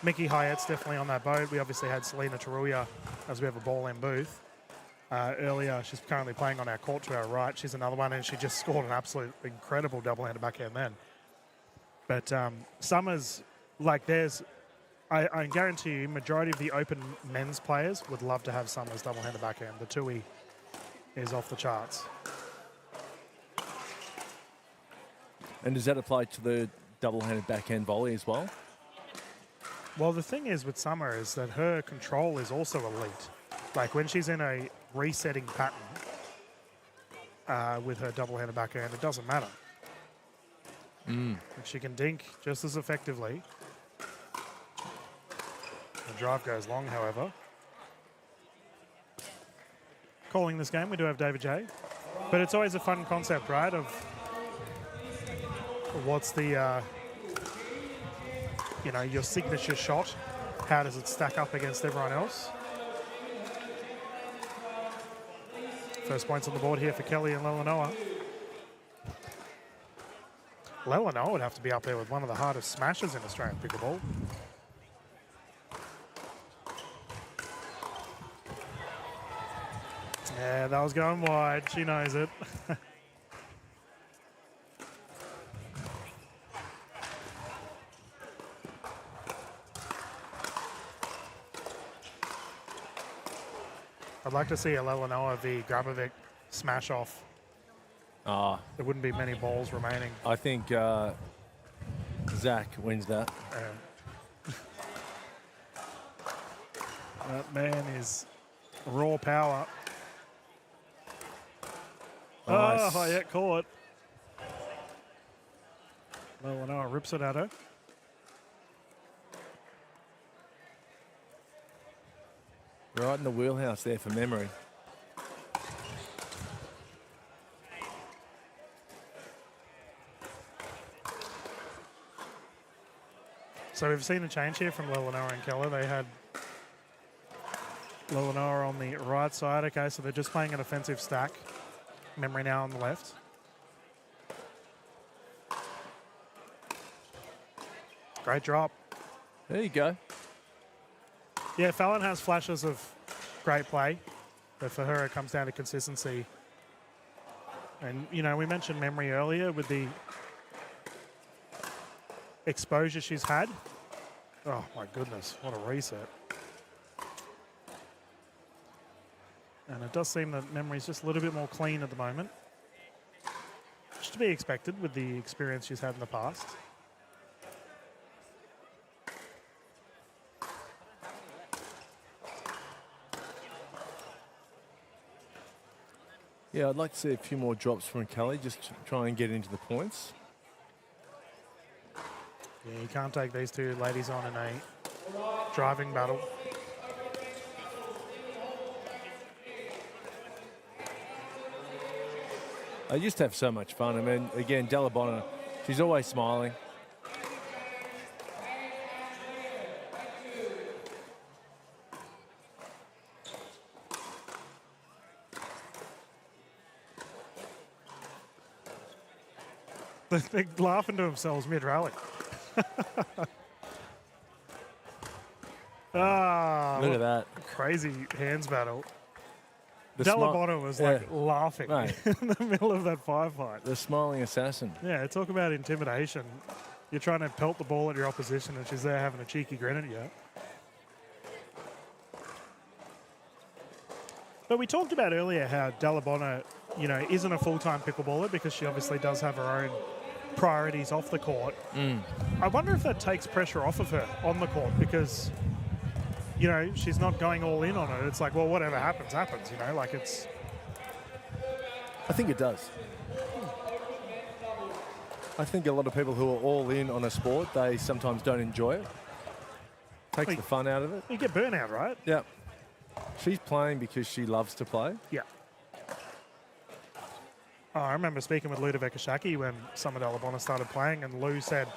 Mickey Hyatt's definitely on that boat. We obviously had Selena Taruya as we have a ball in booth. Earlier, she's currently playing on our court to our right. She's another one, and she just scored an absolute incredible double-handed backhand then. But Summers, like I guarantee you, majority of the open men's players would love to have Summers double-handed backhand. The Tui is off the charts. And does that apply to the double-handed backhand volley as well? Well, the thing is with Summer is that her control is also elite. Like when she's in a resetting pattern with her double-handed backhand, it doesn't matter. She can dink just as effectively. The drive goes long, however. Calling this game, we do have David J. But it's always a fun concept, right, of what's the... your signature shot. How does it stack up against everyone else? First points on the board here for Kelly and Lelanoa. Lelanoa would have to be up there with one of the hardest smashes in Australian pickleball. Yeah, that was going wide. She knows it. I'd like to see a Lelanoa v. Grabovic smash off. There wouldn't be many balls remaining. I think Zach wins that. That man is raw power. Nice. Oh, yeah, caught. Lelanoa rips it at her. Right in the wheelhouse there for memory. So we've seen a change here from Lelanoa and Keller. They had Lelanoa on the right side. Okay, so they're just playing an offensive stack. Memory now on the left. Great drop. There you go. Yeah, Fallon has flashes of great play, but for her it comes down to consistency. And, we mentioned Memory earlier with the exposure she's had Oh, my goodness. What a reset. And it does seem that memory's just a little bit more clean at the moment. Which to be expected with the experience she's had in the past. Yeah, I'd like to see a few more drops from Kelly, just to try and get into the points. Yeah, you can't take these two ladies on in a driving battle. I used to have so much fun. I mean, again, Della Bonner, she's always smiling. They're laughing to themselves mid-rally. Look at that. Crazy hands battle. The Della Bonner was like laughing Right. in the middle of that firefight. The smiling assassin. Yeah, talk about intimidation. You're trying to pelt the ball at your opposition and she's there having a cheeky grin at you. But we talked about earlier how Della Bonner, you know, isn't a full-time pickleballer because she obviously does have her own priorities off the court. I wonder if that takes pressure off of her on the court because, you know, she's not going all in on it. It's like, well, whatever happens, happens, you know, like it's... I think it does. I think a lot of people who are all in on a sport, they sometimes don't enjoy it. Takes the fun out of it. You get burnout, right? Yeah. She's playing because she loves to play. Yeah. Oh, I remember speaking with Ludovic Ashaki when some of Della Bonner started playing, and Lou said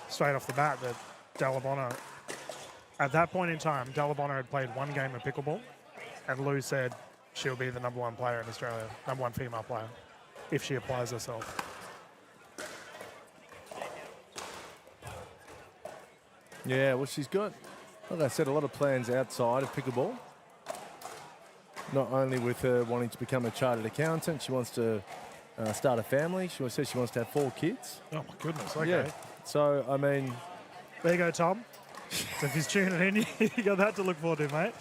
straight off the bat that Della Bonner, at that point in time, Della Bonner had played one game of pickleball, and Lou said she'll be the #1 player in Australia, #1 female player, if she applies herself. Yeah, well, she's got, like I said, a lot of plans outside of pickleball. Not only with her wanting to become a chartered accountant, she wants to start a family. She says she wants to have 4 kids. Oh, my goodness. Okay. Yeah. So, I mean... There you go, Tom. So if he's tuning in, you got that to look forward to, mate.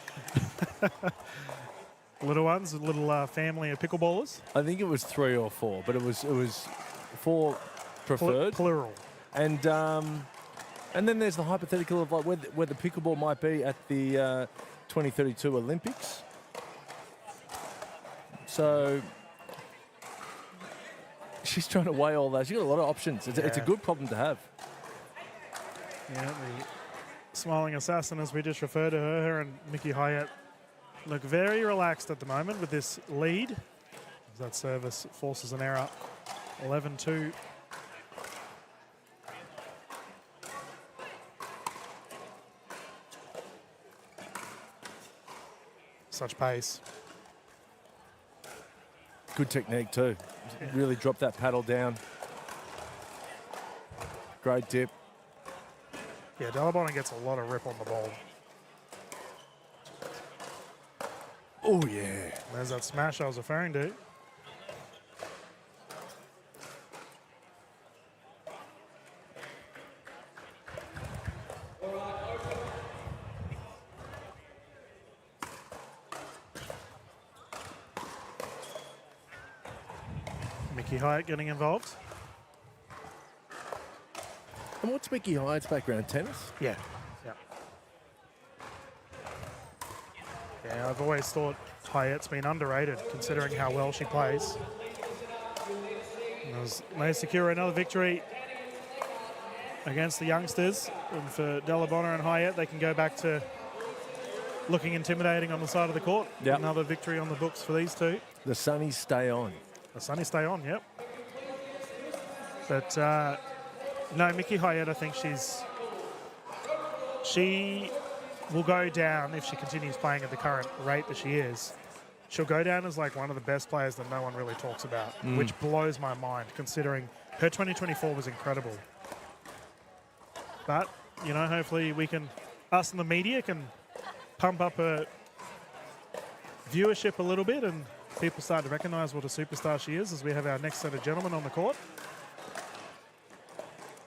Little ones, a little family of pickleballers. I think it was 3 or 4, but it was 4 preferred. Plural. And then there's the hypothetical of like where the pickleball might be at the 2032 Olympics. So she's trying to weigh all that. She's got a lot of options. It's a good problem to have. Yeah, the smiling assassin, as we just refer to her and Mickey Hyatt, look very relaxed at the moment with this lead. That service forces an error. 11-2. Such pace. Good technique too. Really drop that paddle down. Great dip. Yeah, Della Bonner gets a lot of rip on the ball. Oh, yeah. There's that smash I was referring to. Mickey Hyatt getting involved. And what's Mickey Hyatt's background? Tennis? Yeah. Yeah. Yeah, I've always thought Hyatt's been underrated considering how well she plays. May secure another victory against the youngsters. And for Della Bonner and Hyatt, they can go back to looking intimidating on the side of the court. Yep. Another victory on the books for these two. The Sunnies stay on. The Sunnies stay on, yep. But no, Mickey Hyatt, I think she will go down if she continues playing at the current rate that she is. She'll go down as like one of the best players that no one really talks about, which blows my mind considering her 2024 was incredible. But, you know, hopefully us in the media can pump up her viewership a little bit and people start to recognise what a superstar she is as we have our next set of gentlemen on the court.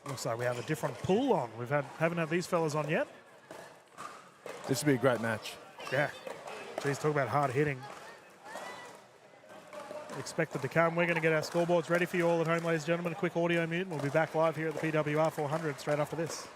Looks like we have a different pool on. Haven't had these fellas on yet. This would be a great match. Yeah. Geez, talk about hard hitting. Expected to come. We're going to get our scoreboards ready for you all at home, ladies and gentlemen. A quick audio mute, and we'll be back live here at the PWR 400 straight after this.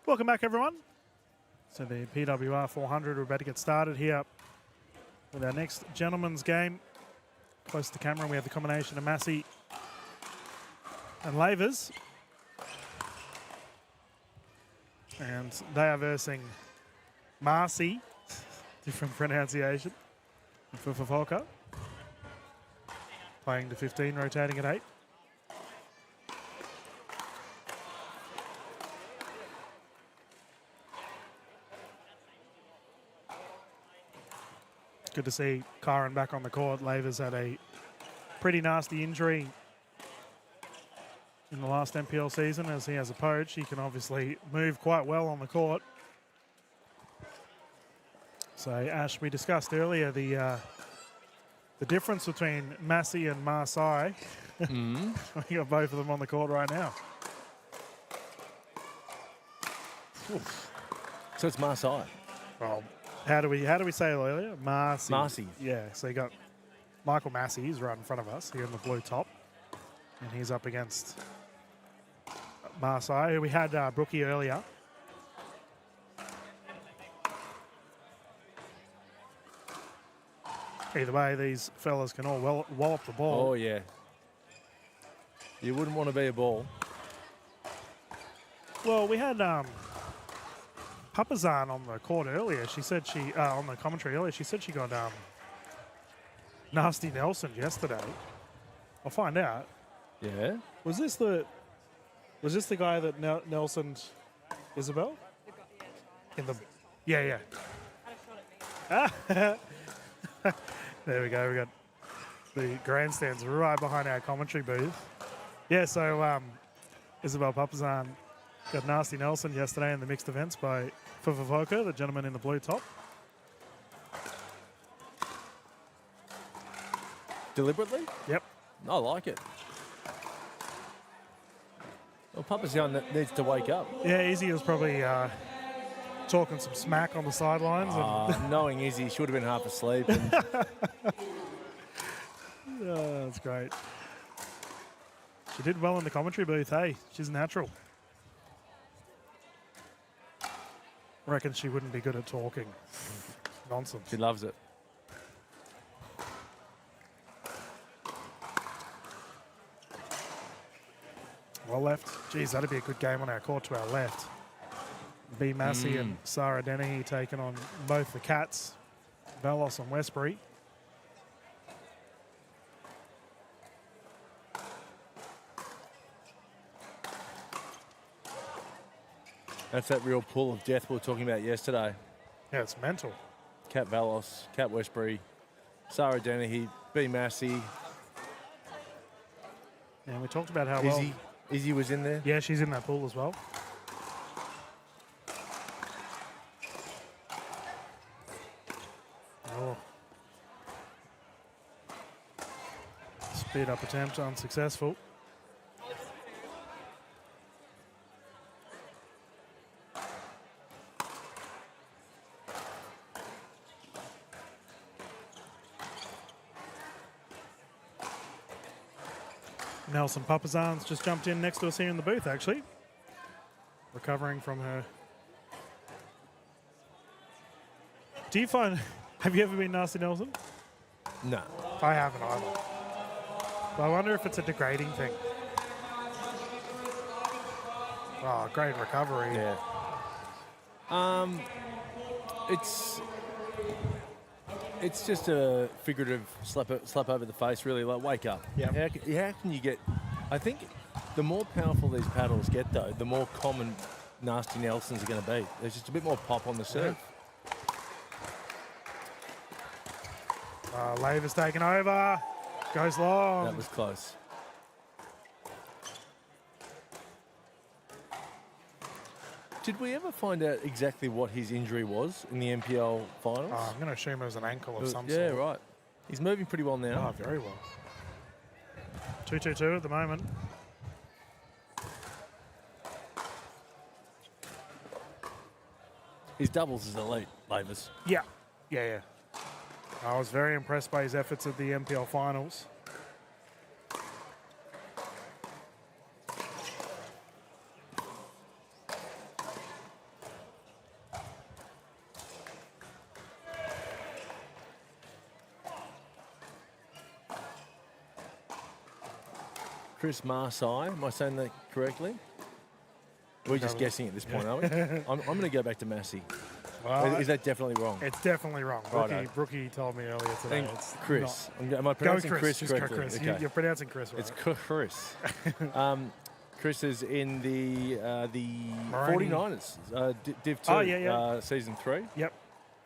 Welcome back, everyone. So the PWR 400, we're about to get started here with our next gentleman's game. Close to the camera, we have the combination of Massey and Lavers. And they are versing Marcy, different pronunciation, for Fafolka. Playing to 15, rotating at 8. Good to see Kyron back on the court. Lavers had a pretty nasty injury in the last NPL season. As he has a poach, he can obviously move quite well on the court. So, Ash, we discussed earlier the difference between Massey and Marseille. We got both of them on the court right now. Oof. So it's Marseille. Well, how do we say it earlier? Marcy. Marcy. Yeah. So you got Michael Massey is right in front of us here in the blue top. And he's up against Marseille, who we had Brookie earlier. Either way, these fellas can all wallop the ball. Oh, yeah. You wouldn't want to be a ball. Well, we had Papazan on the court earlier. She said on the commentary earlier, she said she got Nasty Nelson yesterday. I'll find out. Yeah. Was this the guy that Nelsoned Isabel? Yeah. There we go. We got the grandstands right behind our commentary booth. Yeah, so Isabel Papazan got Nasty Nelson yesterday in the mixed events by Fufavoka, the gentleman in the blue top. Deliberately? Yep. I like it. Well, Papazan needs to wake up. Yeah, Izzy was probably talking some smack on the sidelines. Knowing Izzy, should have been half asleep. Oh, that's great. She did well in the commentary booth, hey? She's natural. Reckon she wouldn't be good at talking. Nonsense. She loves it. Well left. Geez, that'd be a good game on our court to our left. B. Massey and Sarah Dennehy taking on both the Cats, Velos and Westbury. That's that real pool of death we were talking about yesterday. Yeah, it's mental. Cat Velos, Cat Westbury, Sarah Dennehy, B. Massey. And we talked about how Izzy was in there. Yeah, she's in that pool as well. Oh. Speed up attempt unsuccessful. Nelson Papazan's just jumped in next to us here in the booth, actually. Recovering from her. Do you find, have you ever been Nasty Nelson? No. I haven't either. But I wonder if it's a degrading thing. Oh, great recovery. Yeah. It's just a figurative slap over the face, really. Like, wake up. Yeah. How can you get? I think the more powerful these paddles get, though, the more common Nasty Nelsons are going to be. There's just a bit more pop on the serve. Laver's taken over. Goes long. That was close. Did we ever find out exactly what his injury was in the NPL finals? I'm going to assume it was an ankle of some Yeah, sort. right. He's moving pretty well now. Oh, very well. 2-2-2 at the moment. His doubles is elite, Lavers. Yeah. I was very impressed by his efforts at the NPL finals. Chris Marseille, am I saying that correctly? We're just guessing at this point, are we? I'm going to go back to Massey. Well, is that definitely wrong? It's definitely wrong. Brookie told me earlier today. It's Chris. Am I pronouncing Chris correctly? Chris. Okay. You're pronouncing Chris right. It's Chris. Chris is in the 49ers, Div 2, Season 3. Yep.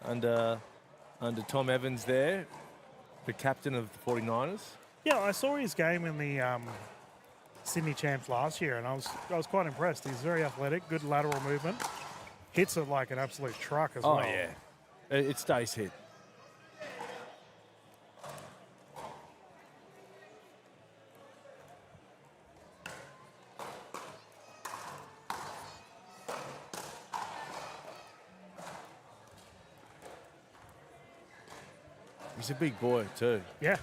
Under Tom Evans there, the captain of the 49ers. Yeah, I saw his game in the Sydney Champs last year, and I was quite impressed. He's very athletic, good lateral movement. Hits it like an absolute truck as well. Oh, yeah. It stays hit. He's a big boy, too. Yeah.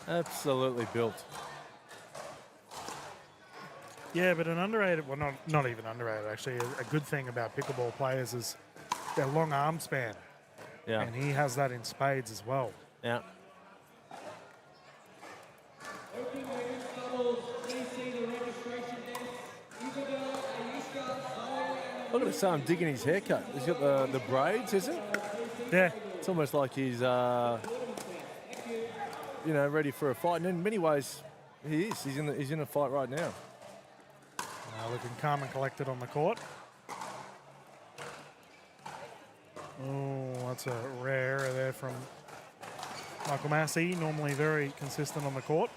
Absolutely built. Yeah, but an underrated, well, not even underrated, actually. A good thing about pickleball players is their long arm span. Yeah. And he has that in spades as well. Yeah. Look at Sam digging his haircut. He's got the braids, is it? Yeah. It's almost like he's, ready for a fight. And in many ways, he is. He's in a fight right now. Looking calm and collected on the court. Oh, that's a rare error there from Michael Massey. Normally very consistent on the court.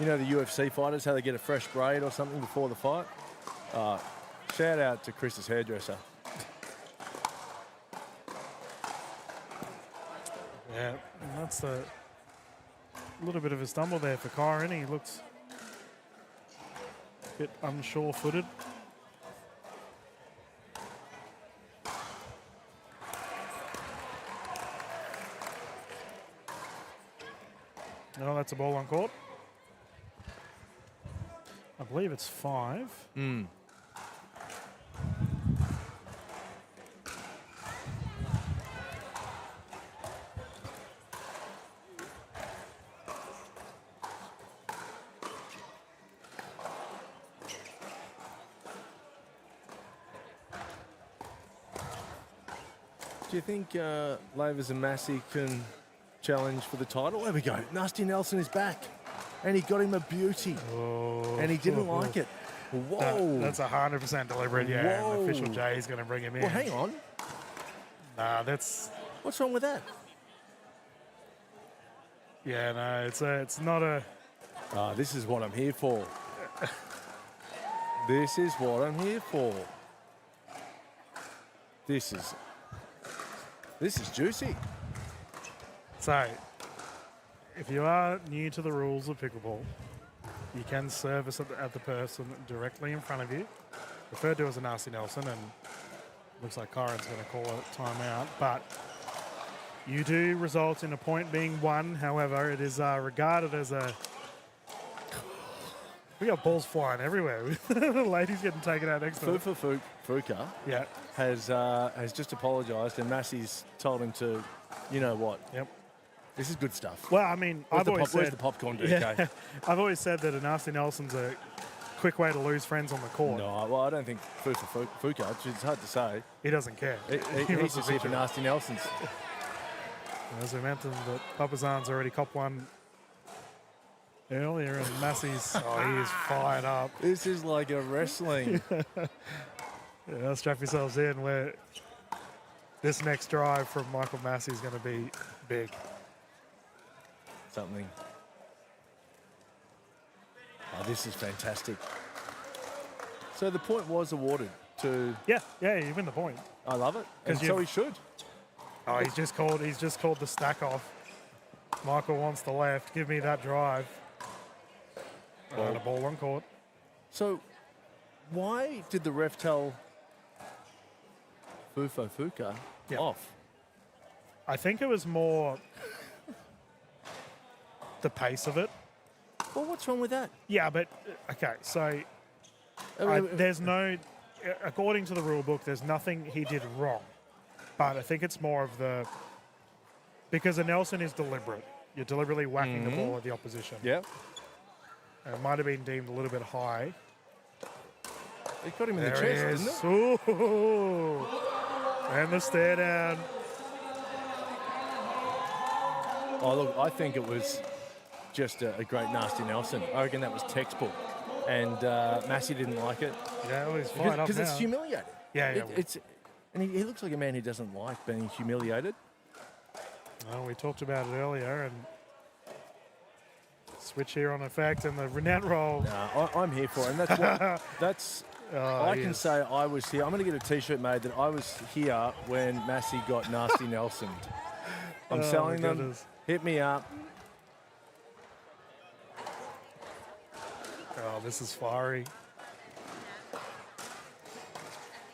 You know the UFC fighters, how they get a fresh braid or something before the fight? Shout out to Chris's hairdresser. Yeah, and that's a little bit of a stumble there for Kyron. He looks a bit unsure-footed. No, that's a ball on court. I believe it's 5. Mm. Do you think Lavers and Massey can challenge for the title? There we go. Nasty Nelson is back. And he got him a beauty. Oh, and he didn't like it. Whoa. That's 100% deliberate, yeah. Whoa. And official J is going to bring him in. Well, hang on. Nah, that's... What's wrong with that? Yeah, no, it's not a... This is what I'm here for. This is what I'm here for. This is juicy. So, if you are new to the rules of pickleball, you can service at the person directly in front of you, referred to as a nasty Nelson, and looks like Kyron's going to call a timeout, but you do result in a point being won. However, it is regarded as a... We got balls flying everywhere. The ladies getting taken out next to Fuka yeah. has just apologised, and Massey's told him to, you know what? Yep. This is good stuff. Well, I mean, Where's the popcorn, DK? Yeah, I've always said that a nasty Nelson's a quick way to lose friends on the court. No, well, I don't think Fuka, it's hard to say. He doesn't care. He's just here for nasty Nelsons. As we mentioned, that Papazan's already copped one earlier, and Massey's, he is fired up. This is like a wrestling. Yeah, strap yourselves in, where this next drive from Michael Massey is going to be big. Something. Oh, this is fantastic. So the point was awarded to... Yeah, you win the point. I love it. And so he should. Oh, he's just called the stack off. Michael wants the left. Give me that drive. And a ball on court. So why did the ref tell Fuka off? I think it was more the pace of it. Well, what's wrong with that? Yeah, but, okay, so there's no, according to the rule book, there's nothing he did wrong. But I think it's more of because a Nelson is deliberate. You're deliberately whacking the ball at the opposition. Yeah. And it might have been deemed a little bit high. He got him in the chest, didn't it? Ooh. And the stare down. Oh, look, I think it was just a great nasty Nelson. I reckon that was textbook. And Massey didn't like it. Yeah, well, he's fired up because it's humiliating. Yeah. And he looks like a man who doesn't like being humiliated. Well, we talked about it earlier, and switch here on effect, and the net roll. No, I'm here for it, and that's what I can say. I was here. I'm going to get a T-shirt made that I was here when Massey got nasty Nelson. I'm selling them. Goodness. Hit me up. Oh, this is fiery.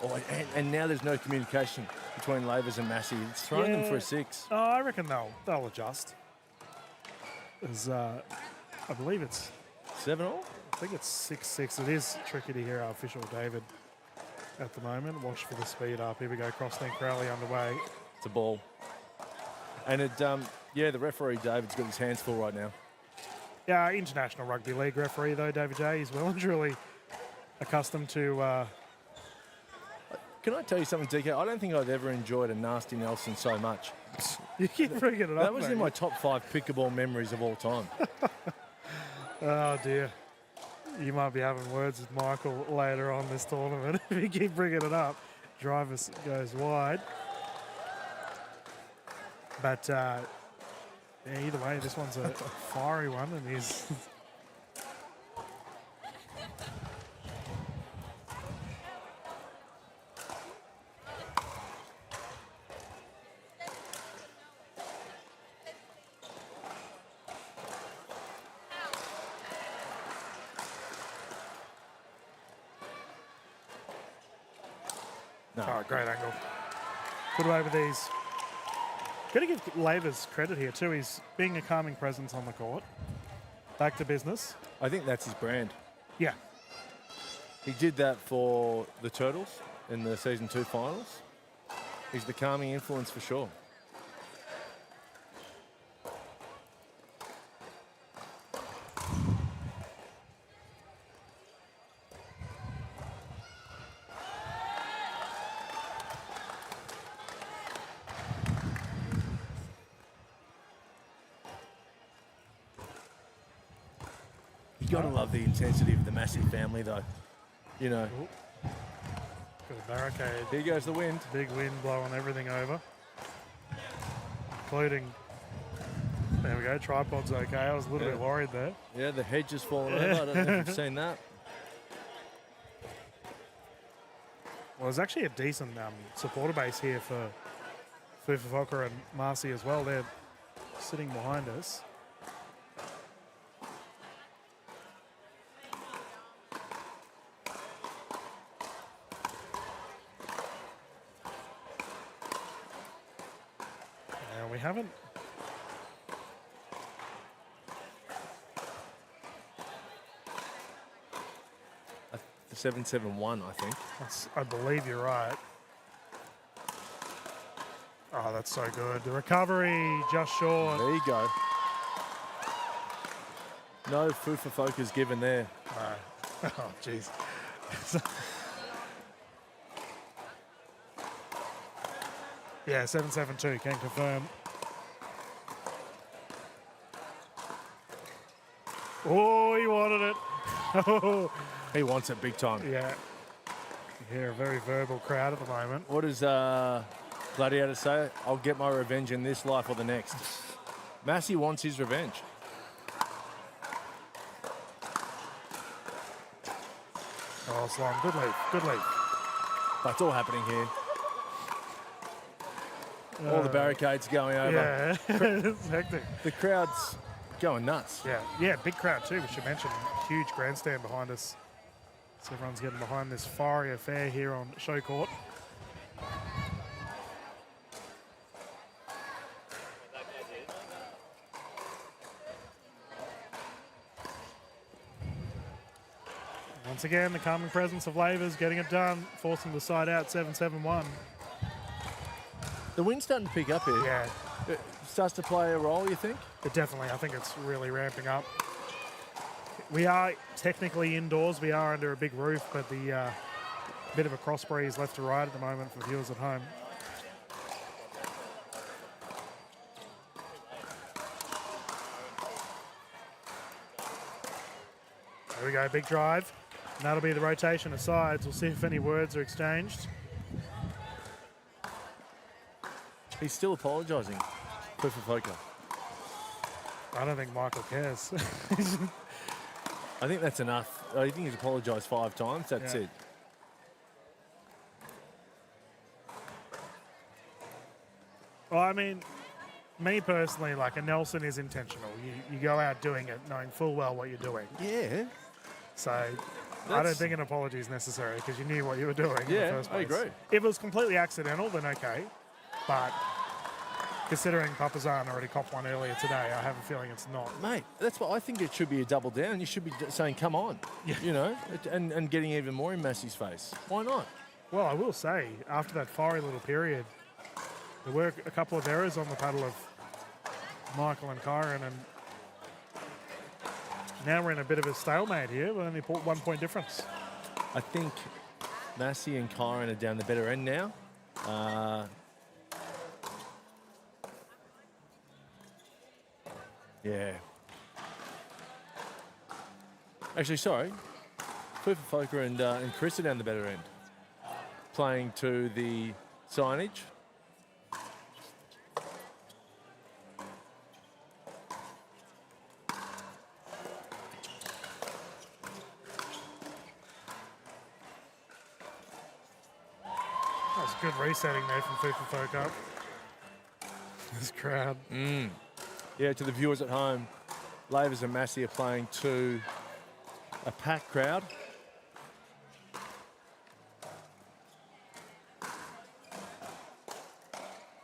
Oh, and now there's no communication. between Lavers and Massey. It's throwing them for a 6. Oh, I reckon they'll adjust. I believe it's 7-all? I think it's 6-6. It is tricky to hear our official David at the moment. Watch for the speed up. Here we go. Cross-link rally underway. It's a ball. And the referee David's got his hands full right now. Yeah, International Rugby League referee though, David J. He's well and truly accustomed to. Can I tell you something, DK? I don't think I've ever enjoyed a nasty Nelson so much. You keep bringing it up. That was in my top 5 pickleball memories of all time. Oh dear. You might be having words with Michael later on this tournament if you keep bringing it up. Driver goes wide. But either way, this one's a fiery one, and he's. No. Oh, great angle. Put away with these. Got to give Lavers credit here too. He's being a calming presence on the court. Back to business. I think that's his brand. Yeah. He did that for the Turtles in the Season 2 finals. He's the calming influence for sure. You gotta love the intensity of the Massey family, though. You know. Got a barricade. Here goes the wind. Big wind blowing everything over, including. There we go. Tripod's okay. I was a little bit worried there. Yeah, the hedge has fallen over. I don't know if you've seen that. Well, there's actually a decent supporter base here for Fufafoka and Marcy as well. They're sitting behind us. We haven't. The 7-7-1, I think. I believe you're right. Oh, that's so good. The recovery just short. There you go. No Fufafoka's given there. No. Oh, jeez. Yeah, 7-7-2, can confirm. Oh, he wanted it. Oh. He wants it big time. Yeah. You hear a very verbal crowd at the moment. What does Gladiator say? I'll get my revenge in this life or the next. Massey wants his revenge. Oh, Slum, good lead, good lead. That's all happening here. All the barricades going over. Yeah, it's hectic. The crowd's going nuts. Yeah, big crowd too, we should mention. Huge grandstand behind us. So everyone's getting behind this fiery affair here on Show Court. Once again, the calming presence of Lavers getting it done, forcing the side out 7-7-1. The wind's starting to pick up here. Yeah. It starts to play a role, you think? It definitely, I think it's really ramping up. We are technically indoors. We are under a big roof, but the bit of a cross breeze left to right at the moment for viewers at home. There we go, big drive. And that'll be the rotation of sides. We'll see if any words are exchanged. He's still apologising. Fufafoka. I don't think Michael cares. I think that's enough. I think he's apologised 5 times. That's it. Well, I mean, me personally, like a Nelson is intentional. You go out doing it knowing full well what you're doing. Yeah. So I don't think an apology is necessary because you knew what you were doing in the Yeah, first I place. agree. If it was completely accidental, then okay. But considering Papazan already copped one earlier today, I have a feeling it's not. Mate, that's what I think it should be a double down. You should be saying, come on, you know, and getting even more in Massey's face. Why not? Well, I will say, after that fiery little period, there were a couple of errors on the paddle of Michael and Kyron, and now we're in a bit of a stalemate here. We're only 1 point difference. I think Massey and Kyron are down the better end now. Yeah. Actually, sorry. Fufa and Chris are down the better end. Playing to the signage. That was good resetting there from Fufa up. This crowd. Yeah, to the viewers at home, Lavers and Massey are playing to a packed crowd.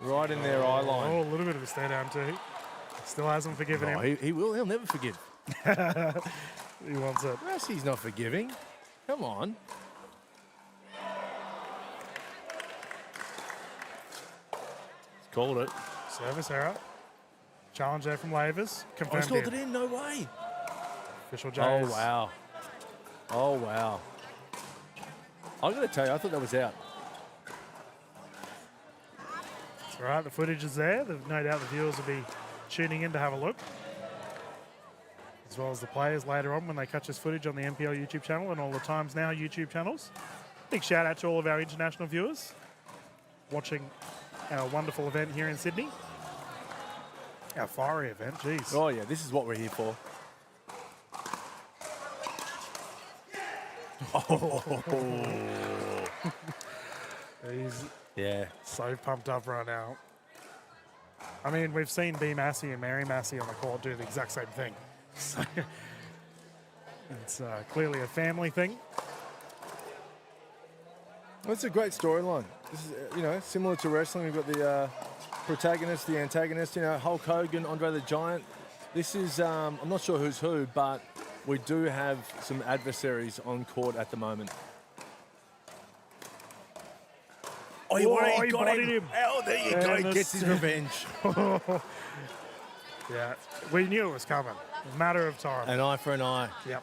Right in their eye line. Oh, a little bit of a stare down too. Still hasn't forgiven him. He will. He'll never forgive. He wants it. Massey's not forgiving. Come on. He's called it. Service error. Challenge there from Lavers. I Confirmed scored in. it in. No way. Official Oh, Jays. wow. Oh, wow. I got to tell you, I thought that was out. It's all right. The footage is there. No doubt the viewers will be tuning in to have a look, as well as the players later on when they catch this footage on the NPL YouTube channel and all the Times Now YouTube channels. Big shout out to all of our international viewers watching our wonderful event here in Sydney. Our fiery event, jeez. Oh, yeah, this is what we're here for. He's Yeah. so pumped up right now. I mean, we've seen B. Massey and Mary Massey on the court do the exact same thing. So it's clearly a family thing. Well, it's a great storyline. This is, you know, similar to wrestling. We've got the protagonist, the antagonist, you know, Hulk Hogan, Andre the Giant. This is, I'm not sure who's who, but we do have some adversaries on court at the moment. Oh, he got him. Oh, there you go. He gets his revenge. Yeah, we knew it was coming. A matter of time. An eye for an eye. Yep.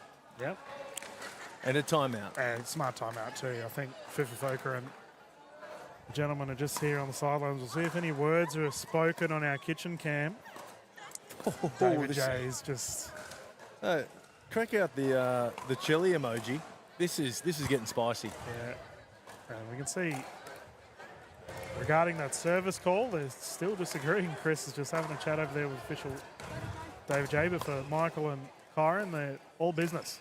And a timeout. And smart timeout too. I think Fufa and the gentlemen are just here on the sidelines. We'll see if any words are spoken on our kitchen cam. David J's just... Crack out the chili emoji. This is getting spicy. Yeah. And we can see regarding that service call, they're still disagreeing. Chris is just having a chat over there with official David J. But for Michael and Kyron, they're all business.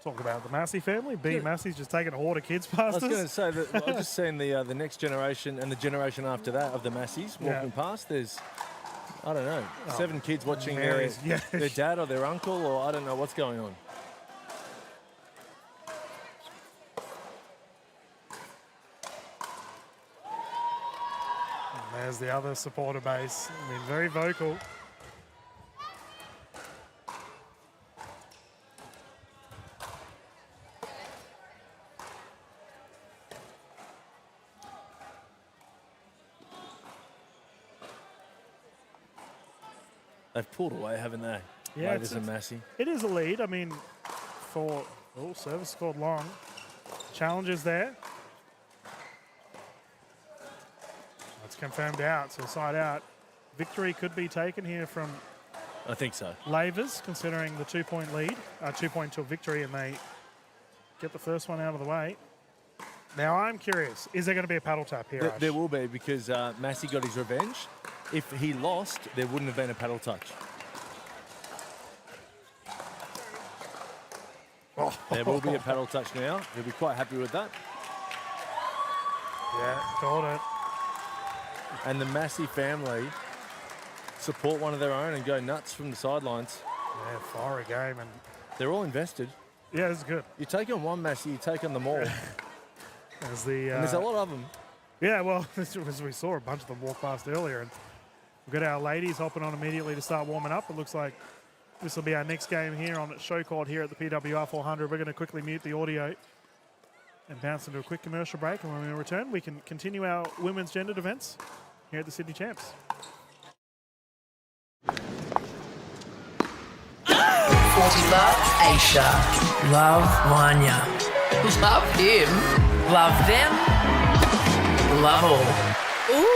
Talk about the Massey family. B. Massey's just taking a horde of kids past us. I was going to say that I've just seen the next generation and the generation after that of the Masseys walking past. There's, I don't know, 7 kids watching their dad or their uncle, or I don't know what's going on. And there's the other supporter base. I mean, very vocal. They've pulled away, haven't they? Yeah, Lavers and Massey. It is a lead. I mean, for service scored long. Challenges there. That's confirmed out, so side out. Victory could be taken here from I think so. Lavers, considering the 2-point lead, 2 point to a victory, and they get the first one out of the way. Now I'm curious, is there going to be a paddle tap here, Ash? There will be, because Massey got his revenge. If he lost, there wouldn't have been a paddle touch. There will be a paddle touch now. He'll be quite happy with that. Yeah, called it. and the Massey family support one of their own and go nuts from the sidelines. Yeah, fire a game, and they're all invested. Yeah, it's good. You take on one Massey, you take on them all. and there's a lot of them. Yeah, well, as we saw a bunch of them walk past earlier, and we've got our ladies hopping on immediately to start warming up. It looks like this will be our next game here on Show Court here at the PWR 400. We're going to quickly mute the audio and bounce into a quick commercial break. And when we return, we can continue our women's gendered events here at the Sydney Champs. 40 Love Aisha. Love Wanya. Love him. Love them. Love all. Ooh.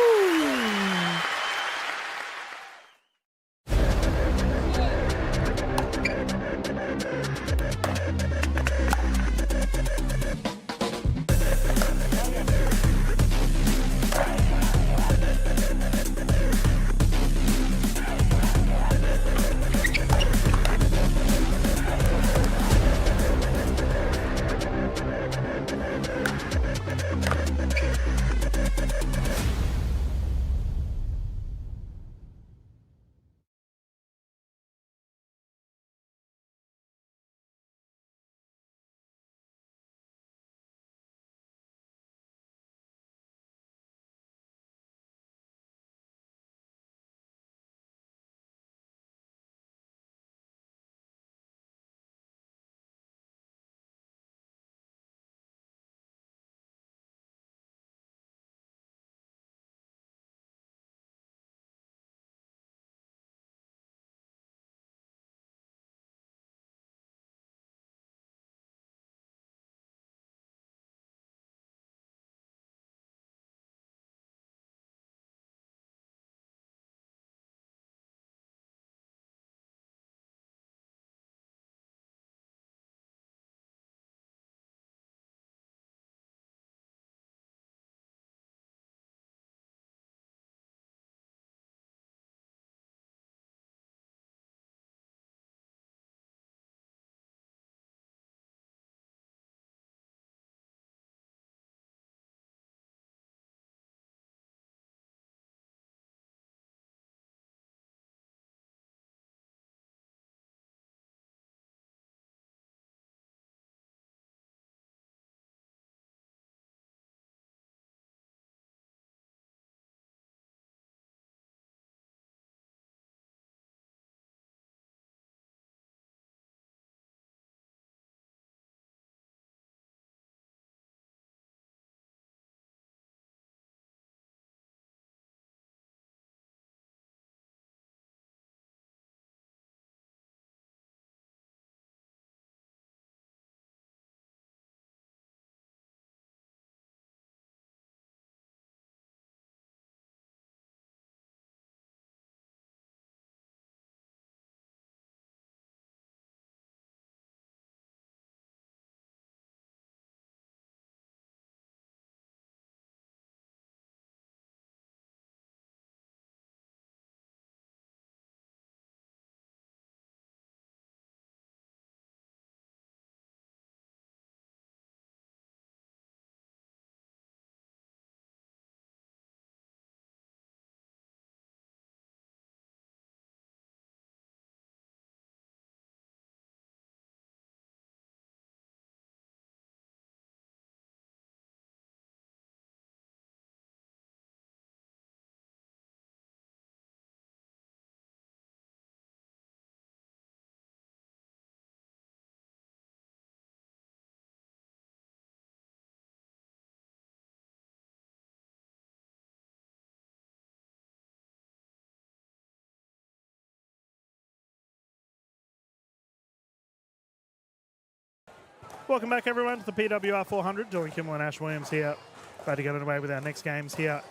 Welcome back, everyone, to the PWR 400. Dylan Kimmel and Ash Williams here. About to get underway with our next games here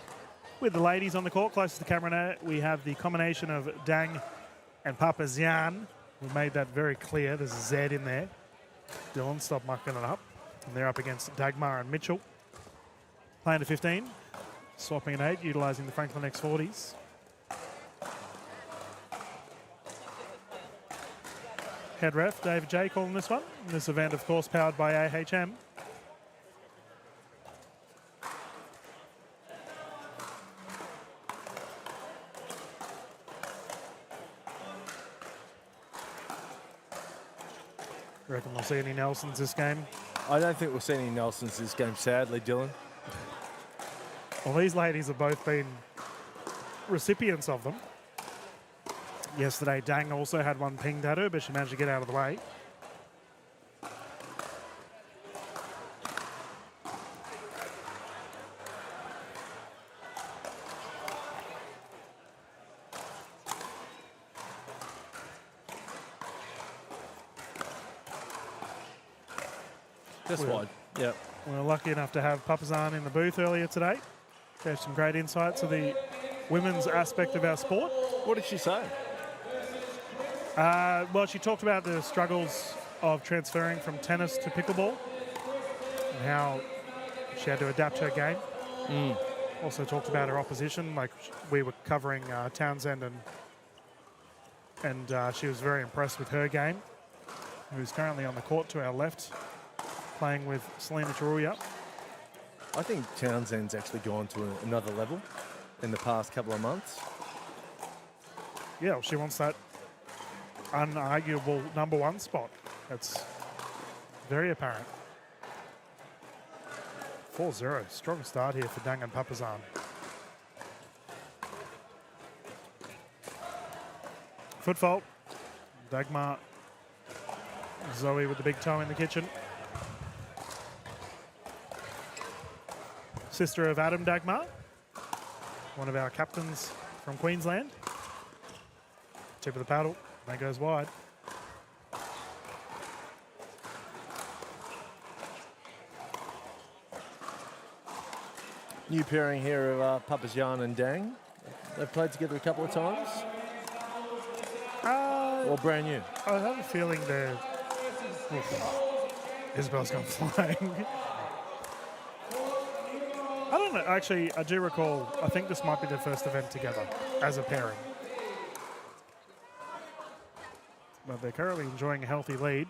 with the ladies on the court. Closest to the camera now, we have the combination of Dang and Papazian. We made that very clear. There's a Z in there. Dylan, stop mucking it up. And they're up against Dagmar and Mitchell. Playing to 15. Swapping an 8, utilising the Franklin X40s. Head ref, David J, calling this one. This event, of course, powered by AHM. Reckon we'll see any Nelsons this game? I don't think we'll see any Nelsons this game, sadly, Dylan. Well, these ladies have both been recipients of them. Yesterday, Dang also had one pinged at her, but she managed to get out of the way. Just wide. Yep. We were lucky enough to have Papazan in the booth earlier today. Gave some great insight to the women's aspect of our sport. What did she say? Well, she talked about the struggles of transferring from tennis to pickleball and how she had to adapt her game. Also talked about her opposition, like we were covering Townsend, and she was very impressed with her game, who's currently on the court to our left, playing with Selena Taruya. I think Townsend's actually gone to another level in the past couple of months. Yeah, well, she wants that unarguable #1 spot. That's very apparent. 4-0. Strong start here for Dang and Papazan. Foot fault. Dagmar. Zoe with the big toe in the kitchen. Sister of Adam Dagmar, one of our captains from Queensland. Tip of the paddle, that goes wide. New pairing here of Papazan and Dang. They've played together a couple of times. Or brand new? I have a feeling they're... Isabel's gone flying. I don't know. Actually, I do recall, I think this might be their first event together as a pairing. But they're currently enjoying a healthy lead.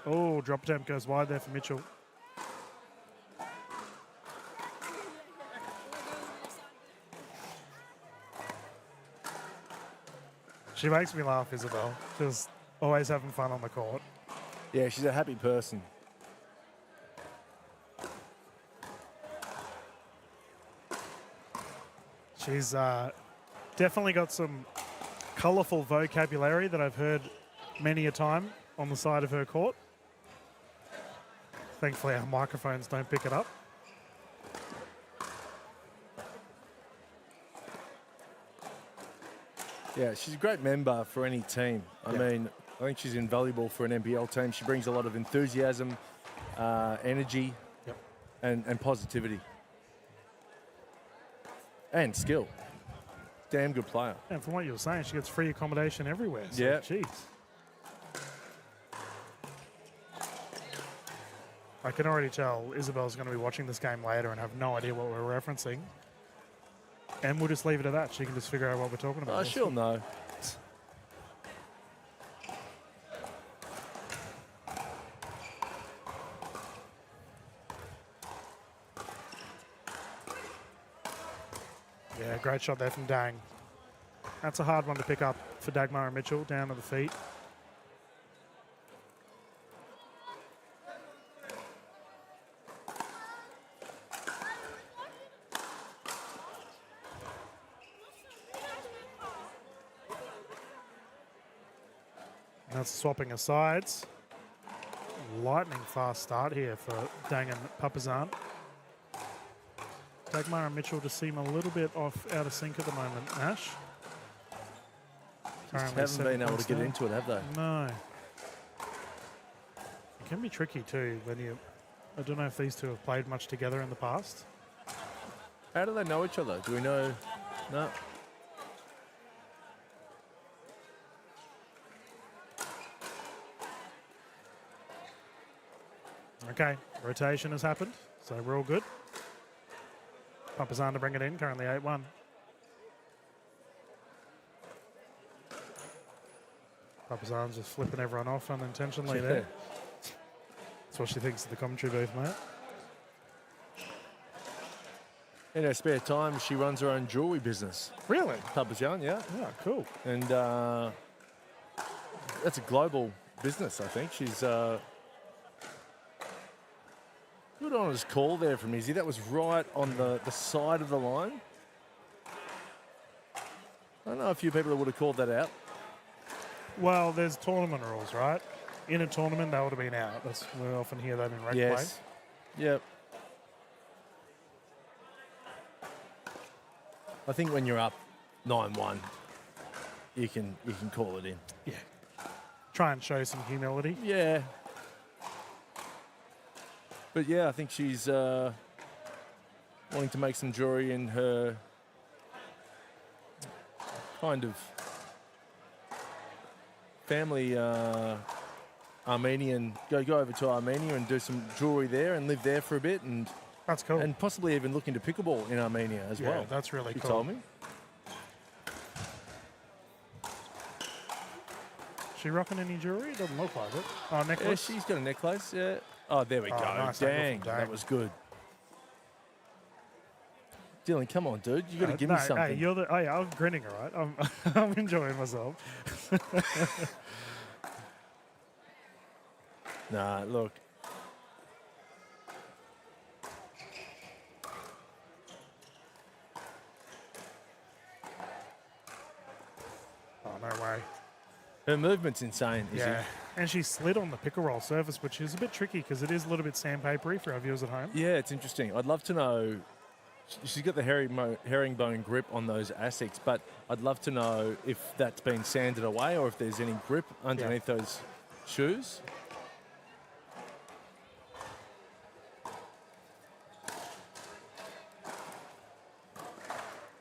Oh, drop attempt goes wide there for Mitchell. She makes me laugh, Isabel. Just always having fun on the court. Yeah, she's a happy person. She's definitely got some colourful vocabulary that I've heard many a time on the side of her court. Thankfully, our microphones don't pick it up. Yeah, she's a great member for any team. I mean, I think she's invaluable for an NPL team. She brings a lot of enthusiasm, energy, and positivity. And skill. Damn good player. And from what you were saying, she gets free accommodation everywhere. So, yeah. Jeez. I can already tell Isabel's going to be watching this game later and have no idea what we're referencing. And we'll just leave it at that. She can just figure out what we're talking about. Oh, she'll know. Yeah, great shot there from Dang. That's a hard one to pick up for Dagmar and Mitchell, down to the feet. That's swapping of sides. Lightning fast start here for Dang and Papazan. Dagmar and Mitchell just seem a little bit off out of sync at the moment, Ash. Just haven't been able to get into it, have they? No. It can be tricky too when you... I don't know if these two have played much together in the past. How do they know each other? Do we know? No. Okay, rotation has happened, so we're all good. Papazan to bring it in, currently 8-1. Papazan's just flipping everyone off unintentionally there. That's what she thinks of the commentary booth, mate. In her spare time, she runs her own jewellery business. Really? Papazan, yeah. Yeah, cool. And that's a global business, I think. She's good on his call there from Izzy. That was right on the side of the line. I don't know a few people that would have called that out. Well, there's tournament rules, right? In a tournament, that would have been out. We often hear that in rec play. Yep. I think when you're up 9-1, you can call it in. Yeah. Try and show some humility. Yeah. But yeah, I think she's wanting to make some jewelry in her kind of family Armenian, go over to Armenia and do some jewelry there and live there for a bit, and that's cool. And possibly even look into pickleball in Armenia as well. Yeah, that's really she cool. told me. She rocking any jewelry? Doesn't look like it. Oh, necklace? Yeah, she's got a necklace, yeah. Oh, there we go. Nice. Dang, that was good. Dylan, come on, dude. You got to give me something. Hey, yeah, I'm grinning, all right? I'm enjoying myself. Nah, look. Oh, no way. Her movement's insane, yeah. And she slid on the pick and roll surface, which is a bit tricky because it is a little bit sandpapery for our viewers at home. Yeah, it's interesting. I'd love to know. She's got the herringbone grip on those ASICs, but I'd love to know if that's been sanded away or if there's any grip underneath those shoes.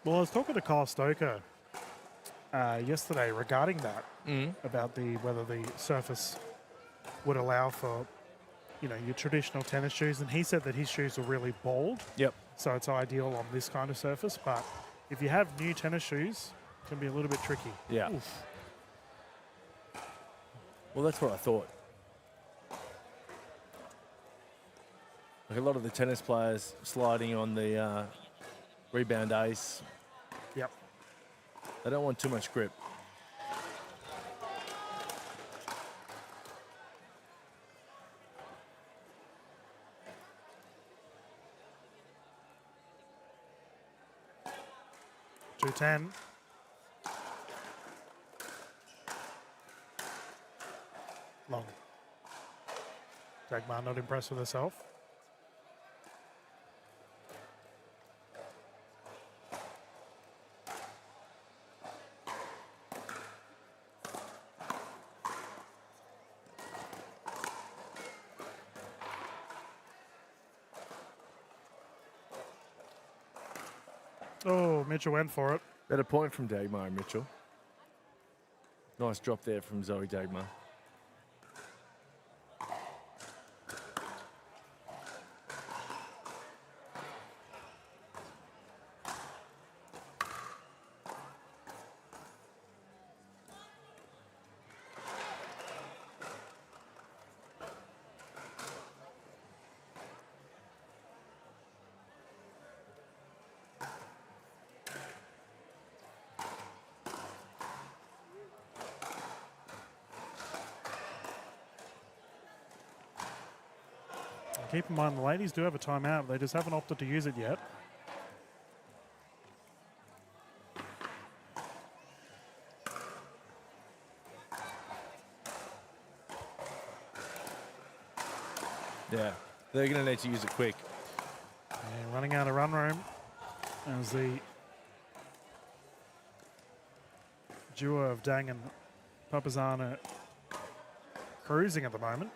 Well, I was talking to Kyle Stoker yesterday regarding that, about whether the surface would allow for, your traditional tennis shoes, and he said that his shoes are really bald. Yep. So it's ideal on this kind of surface, but if you have new tennis shoes, it can be a little bit tricky. Yeah. Oof. Well, that's what I thought. Like a lot of the tennis players sliding on the rebound ace. Yep. They don't want too much grip. .210. Long. Dagmar not impressed with herself. Oh, Mitchell went for it. Better point from Dagmar and Mitchell. Nice drop there from Zoe Dagmar. Keep in mind, the ladies do have a timeout. They just haven't opted to use it yet. Yeah, they're going to need to use it quick. Yeah, running out of run room as the duo of Dang and Papazana cruising at the moment.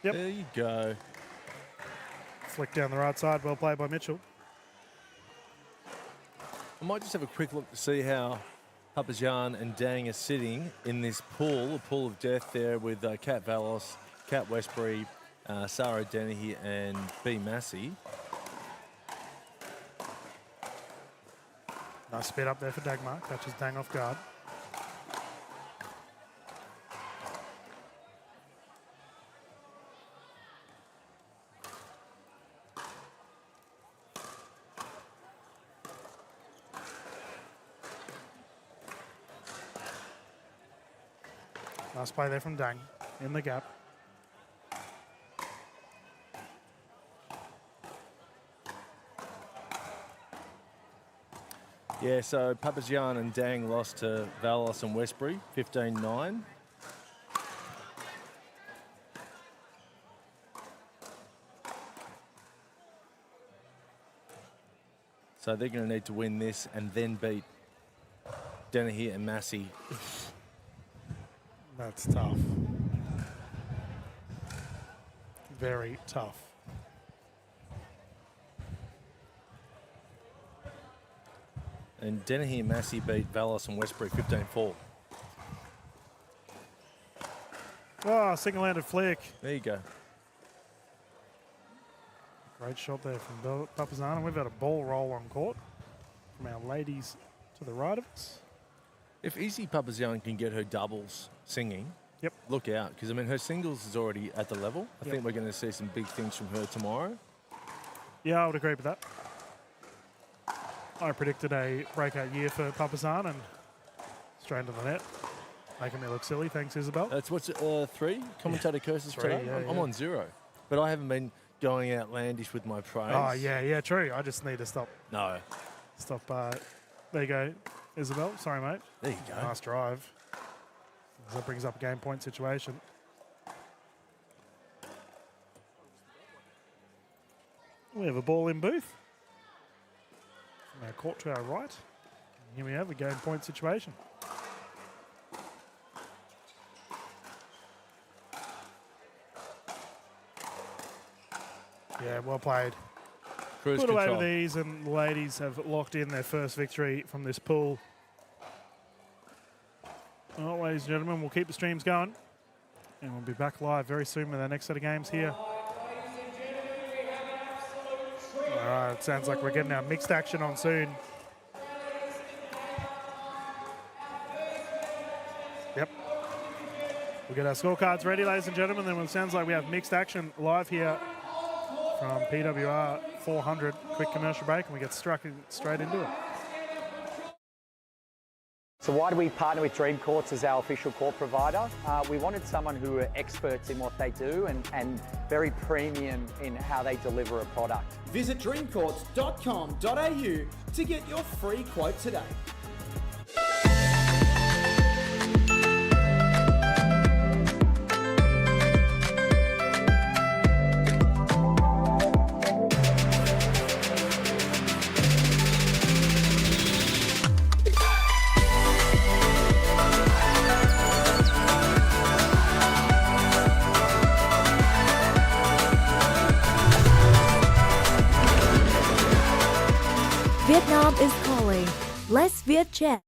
Yep. There you go. Flick down the right side, well played by Mitchell. I might just have a quick look to see how Papajan and Dang are sitting in this pool, a pool of death there with Kat Vallos, Kat Westbury, Sarah Dennehy and B. Massey. Nice speed up there for Dagmar. Catches Dang off guard. Nice play there from Dang in the gap. Yeah, so Papazian and Dang lost to Valos and Westbury, 15-9. So they're going to need to win this and then beat Dennehy and Massey. That's tough. Very tough. And Dennehy and Massey beat Valos and Westbury 15-4. Oh, single-handed flick. There you go. Great shot there from Papazana. We've had a ball roll on court from our ladies to the right of us. If Izzy Papazian can get her doubles singing, yep, look out. Because, I mean, her singles is already at the level. I think we're going to see some big things from her tomorrow. Yeah, I would agree with that. I predicted a breakout year for Papazan and straight into the net. Making me look silly. Thanks, Isabel. That's what's 3? Commentator curses 3, today? yeah, I'm on 0. But I haven't been going outlandish with my praise. Oh, yeah, true. I just need to stop. No. Stop. There you go, Isabel. Sorry, mate. There you go. Nice drive. That brings up a game point situation. We have a ball in booth. From our court to our right. And here we have a game point situation. Yeah, well played. Cruise Put away control. with these, and the ladies have locked in their first victory from this pool. Well, ladies and gentlemen, we'll keep the streams going. And we'll be back live very soon with our next set of games here. All right, it sounds like we're getting our mixed action on soon. Yep. We'll get our scorecards ready, ladies and gentlemen. Then it sounds like we have mixed action live here from PWR 400. Quick commercial break, and we get straight into it. So why do we partner with Dream Courts as our official court provider? We wanted someone who were experts in what they do and very premium in how they deliver a product. Visit dreamcourts.com.au to get your free quote today. Vietnam is calling. Let's Viet chat.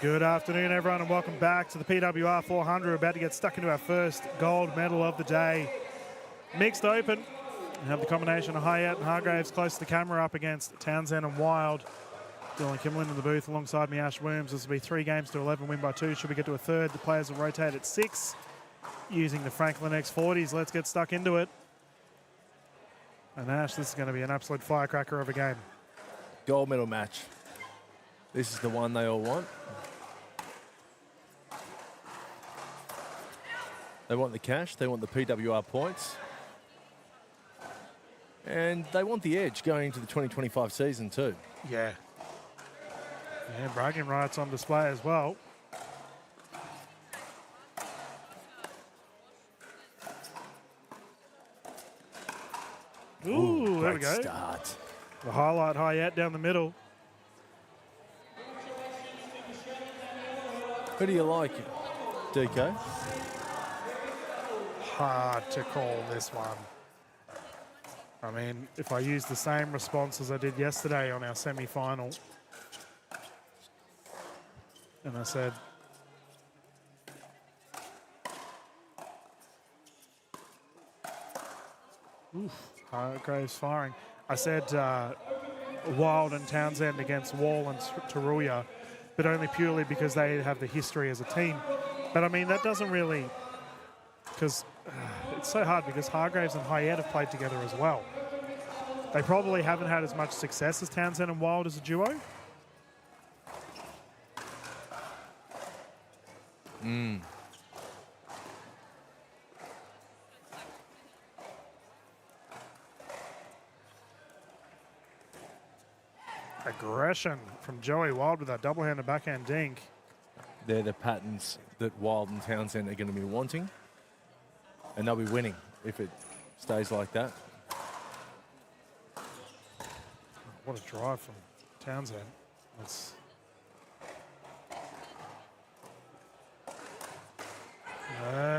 Good afternoon, everyone, and welcome back to the PWR 400. We're about to get stuck into our first gold medal of the day. Mixed open. We have the combination of Hyatt and Hargreaves close to the camera up against Townsend and Wild. Dylan Kimlin in the booth alongside me, Ash Williams. This will be 3 games to 11, win by 2. Should we get to a third, the players will rotate at 6 using the Franklin X40s. Let's get stuck into it. And Ash, this is going to be an absolute firecracker of a game. Gold medal match. This is the one they all want. They want the cash, they want the PWR points, and they want the edge going into the 2025 season too. Yeah. Yeah, bragging rights on display as well. Ooh, there we go. Start. The highlight Hyatt down the middle. Who do you like, DK? Hard to call this one. I mean, if I use the same response as I did yesterday on our semi-final, and I said, Hargreaves firing. I said Wild and Townsend against Wall and Taruya, but only purely because they have the history as a team. But I mean, that doesn't really, because it's so hard because Hargreaves and Hyatt have played together as well. They probably haven't had as much success as Townsend and Wild as a duo. Aggression from Joey Wild with that double-handed backhand dink. They're the patterns that Wild and Townsend are going to be wanting, and they'll be winning if it stays like that. What a drive from Townsend. That's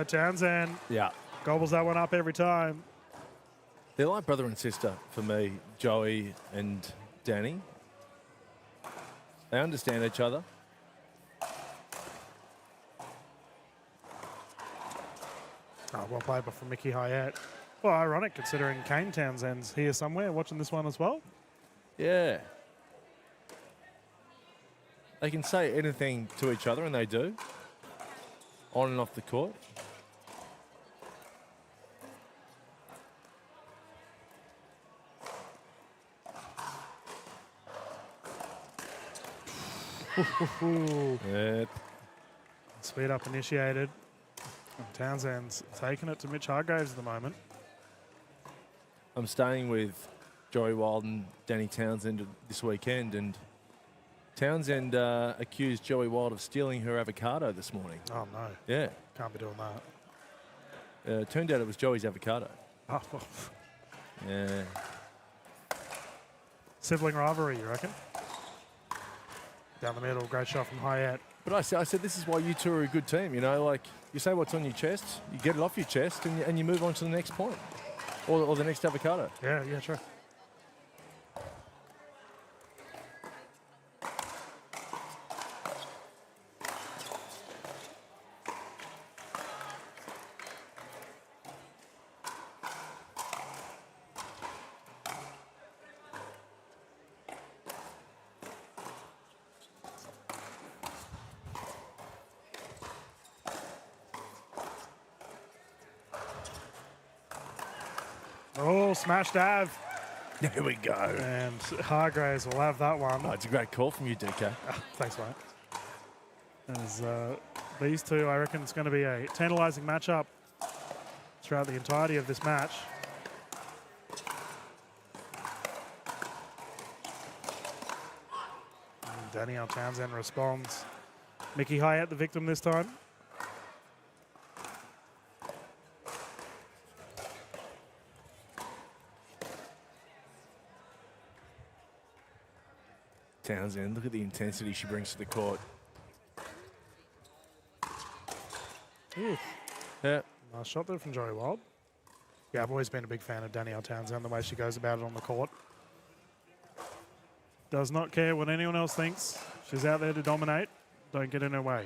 Townsend. Yeah. Gobbles that one up every time. They're like brother and sister for me, Joey and Danny. They understand each other. Oh, well played by from Mickey Hyatt. Well, ironic considering Kane Townsend's here somewhere watching this one as well. Yeah. They can say anything to each other, and they do. On and off the court. Yep. Speed up initiated. And Townsend's taking it to Mitch Hargreaves at the moment. I'm staying with Joey Wild and Danny Townsend this weekend, and Townsend accused Joey Wild of stealing her avocado this morning. Oh, no. Yeah. Can't be doing that. Turned out it was Joey's avocado. Oh. Yeah. Sibling rivalry, you reckon? Down the middle, great shot from Hyatt. But I said this is why you two are a good team, you know, like you say what's on your chest, you get it off your chest, and you move on to the next point or the next avocado. Yeah, sure. Oh, smashed Av. There we go. And Hargreaves will have that one. Oh, it's a great call from you, DK. Oh, thanks, mate. As these two, I reckon it's going to be a tantalising matchup throughout the entirety of this match. And Danielle Townsend responds. Mickey Hyatt, the victim this time. Townsend, look at the intensity she brings to the court. Ooh. Yeah. Nice shot there from Joey Wild. Yeah, I've always been a big fan of Danielle Townsend, the way she goes about it on the court. Does not care what anyone else thinks. She's out there to dominate. Don't get in her way.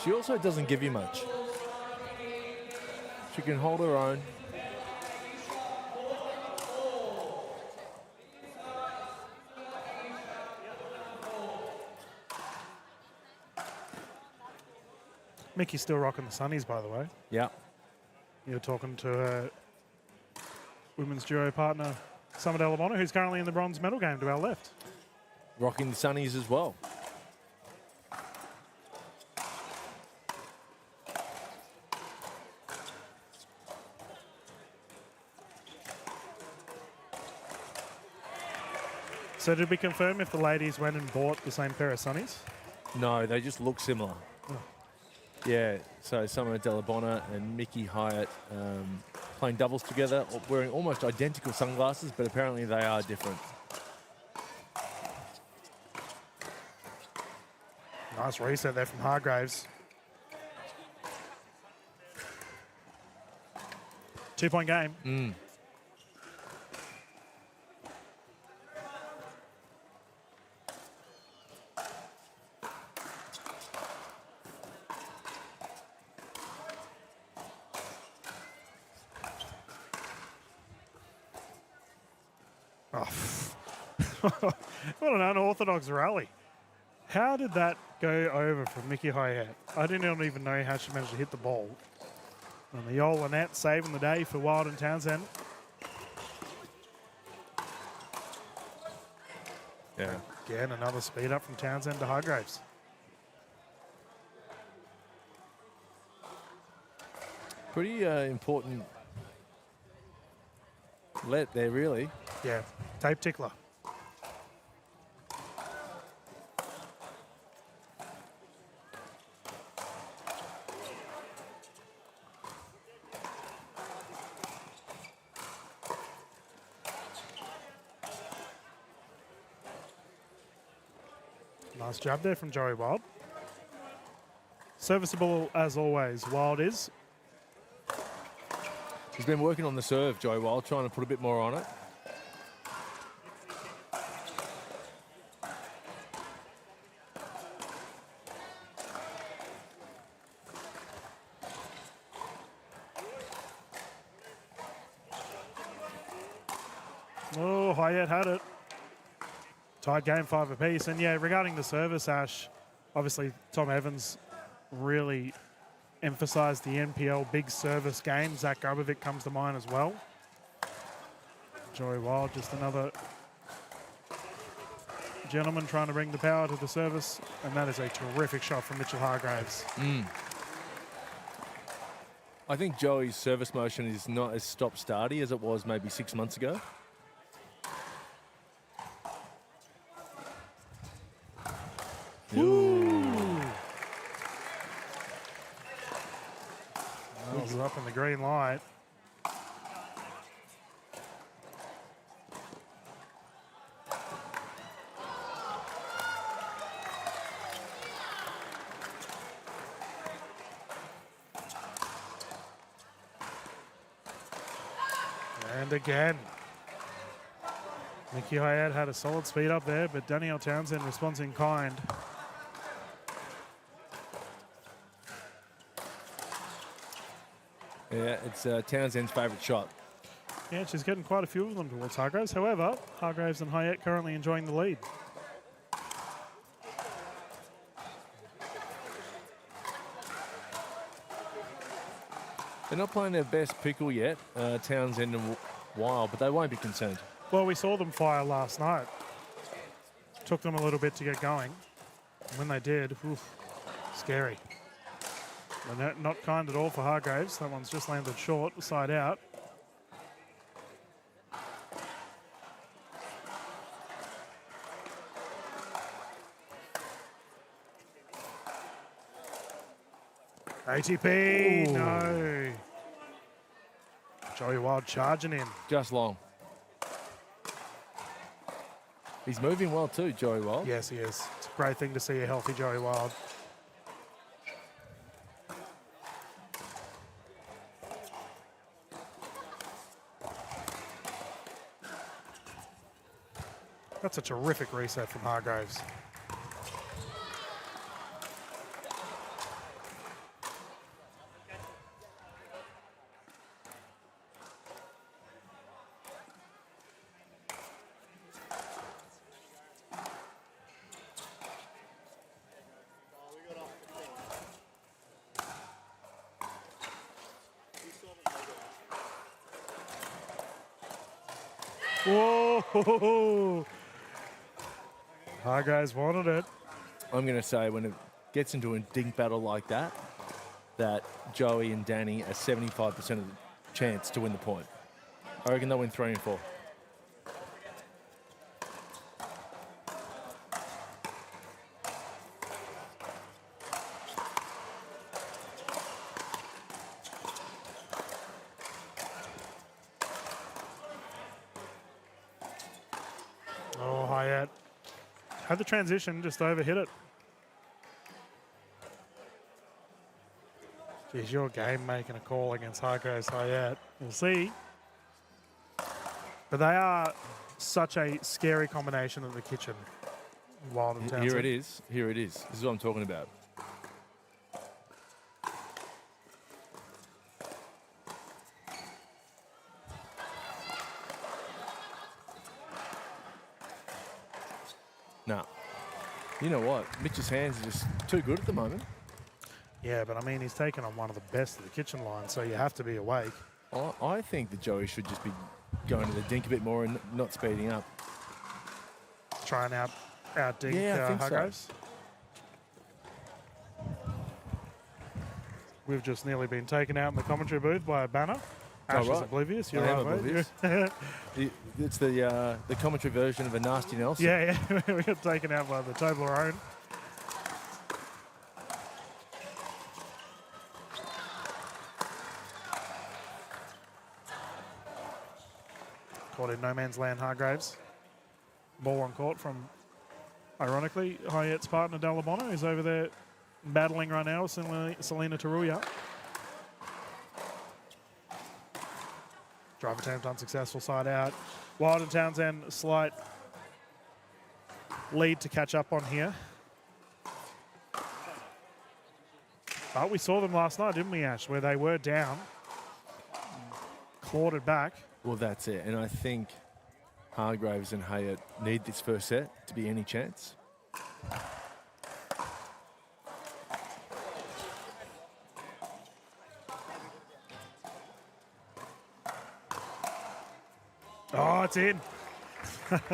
She also doesn't give you much. She can hold her own. Mickey's still rocking the sunnies, by the way. Yeah. You're talking to her women's duo partner, Summer Delabona, who's currently in the bronze medal game to our left. Rocking the sunnies as well. So did we confirm if the ladies went and bought the same pair of sunnies? No, they just look similar. Oh. Yeah, so Summer Delabona and Mickey Hyatt playing doubles together, wearing almost identical sunglasses, but apparently they are different. Nice reset there from Hargreaves. 2-point game. What an unorthodox rally. How did that go over from Mickey Hyatt? I didn't even know how she managed to hit the ball. And the Yola net saving the day for Wild and Townsend. Yeah. Again, another speed up from Townsend to Hargreaves. Pretty important let there, really. Yeah, tape tickler. Nice job there from Joey Wild. Serviceable as always, Wild is. He's been working on the serve, Joey Wild, trying to put a bit more on it. Oh, Hyatt had it. Tied game 5 apiece. And yeah, regarding the service, Ash, obviously Tom Evans really emphasised the NPL big service game. Zach Grubovic comes to mind as well. Joey Wild, just another gentleman trying to bring the power to the service. And that is a terrific shot from Mitchell Hargreaves. I think Joey's service motion is not as stop-starty as it was maybe 6 months ago. We're up in the green light. And again. Mickey Hyatt had a solid speed up there, but Danielle Townsend responds in kind. Yeah, it's Townsend's favourite shot. Yeah, she's getting quite a few of them towards Hargreaves. However, Hargreaves and Hyatt currently enjoying the lead. They're not playing their best pickle yet, Townsend and Wild, but they won't be concerned. Well, we saw them fire last night. Took them a little bit to get going. And when they did, oof, scary. But not kind at all for Hargreaves. That one's just landed short, side out. ATP, Ooh. no. Joey Wild charging in. Just long. He's moving well too, Joey Wild. Yes, he is. It's a great thing to see a healthy Joey Wild. That's a terrific reset from Hargreaves. Whoa! Hargreaves wanted it. I'm going to say when it gets into a dink battle like that, that Joey and Danny are 75% of the chance to win the point. I reckon they'll win 3 and 4. Oh, Hyatt. Had the transition, just overhit it. Geez, your game making a call against Hargreaves Hyatt. We'll see. But they are such a scary combination in the kitchen. Wild and Townsend. Here it is. Here it is. This is what I'm talking about. No. You know what? Mitch's hands are just too good at the moment. Yeah, but I mean, he's taken on one of the best of the kitchen line, so you have to be awake. I think that Joey should just be going to the dink a bit more and not speeding up. Try and out dink I think Hargreaves. We've just nearly been taken out in the commentary booth by a banner. Ash is oblivious. You're I am right, oblivious. It's the commentary version of a nasty Nelson. Yeah, we got taken out by the Toblerone. Caught in no man's land, Hargreaves. Ball on court from, ironically, Hyatt's partner Dallabona, who's over there battling right now with Selena Taruya. Drive attempt unsuccessful, side out. Wild and Townsend, slight lead to catch up on here. But we saw them last night, didn't we, Ash, where they were down, clawed it back. Well, that's it. And I think Hargreaves and Hyatt need this first set to be any chance. Oh, it's in.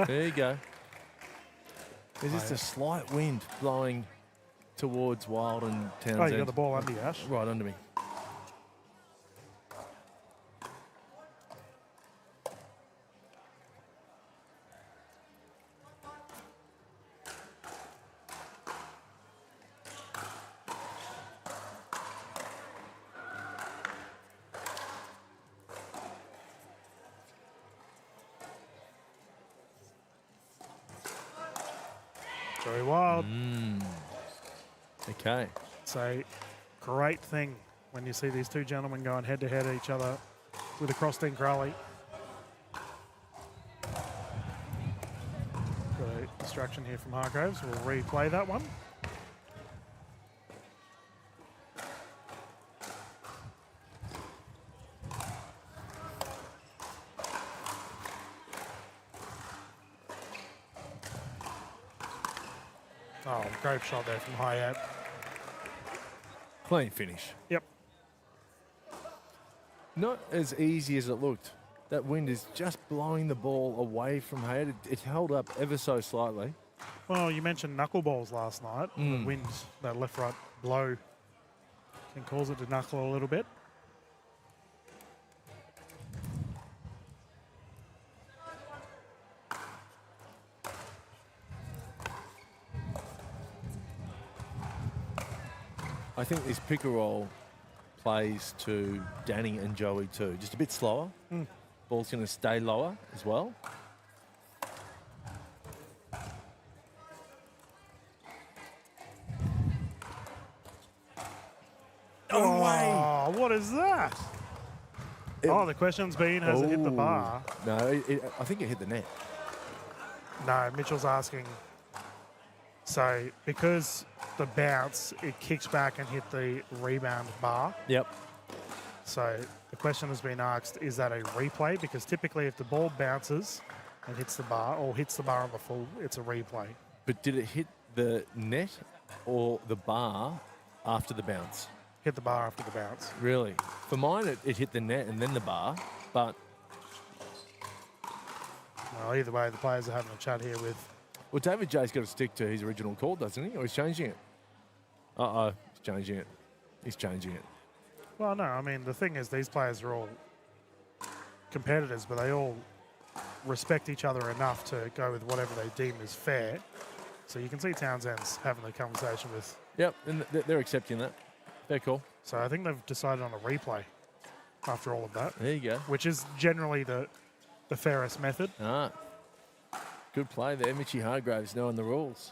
There you go. There's just a slight wind blowing towards Wild and Townsend. Oh, you got the ball under you, Ash. Right under me. Very wild. Okay. It's a great thing when you see these two gentlemen going head-to-head at each other with a cross-dink rally. Got a distraction here from Hargreaves. We'll replay that one. Oh, great shot there from Hyatt. Clean finish. Yep. Not as easy as it looked. That wind is just blowing the ball away from Hyatt. It held up ever so slightly. Well, you mentioned knuckleballs last night. The wind, that left-right blow, can cause it to knuckle a little bit. I think this pick and roll plays to Danny and Joey too. Just a bit slower. Ball's going to stay lower as well. No way! What is that? The question's been, has it hit the bar? No, I think it hit the net. No, Mitchell's asking. So because the bounce, it kicks back and hit the rebound bar. Yep. So the question has been asked, is that a replay? Because typically if the ball bounces and hits the bar or hits the bar on the full, it's a replay. But did it hit the net or the bar after the bounce? Hit the bar after the bounce. Really? For mine, it hit the net and then the bar, but... Well, either way, the players are having a chat here with... Well, David J's got to stick to his original call, doesn't he? Or he's changing it? Uh-oh, he's changing it. He's changing it. Well, no, I mean, the thing is these players are all competitors, but they all respect each other enough to go with whatever they deem is fair. So you can see Townsend's having a conversation with... Yep, and they're accepting that. They're cool. So I think they've decided on a replay after all of that. There you go. Which is generally the fairest method. Ah, good play there. Mitchy Hargreaves knowing the rules.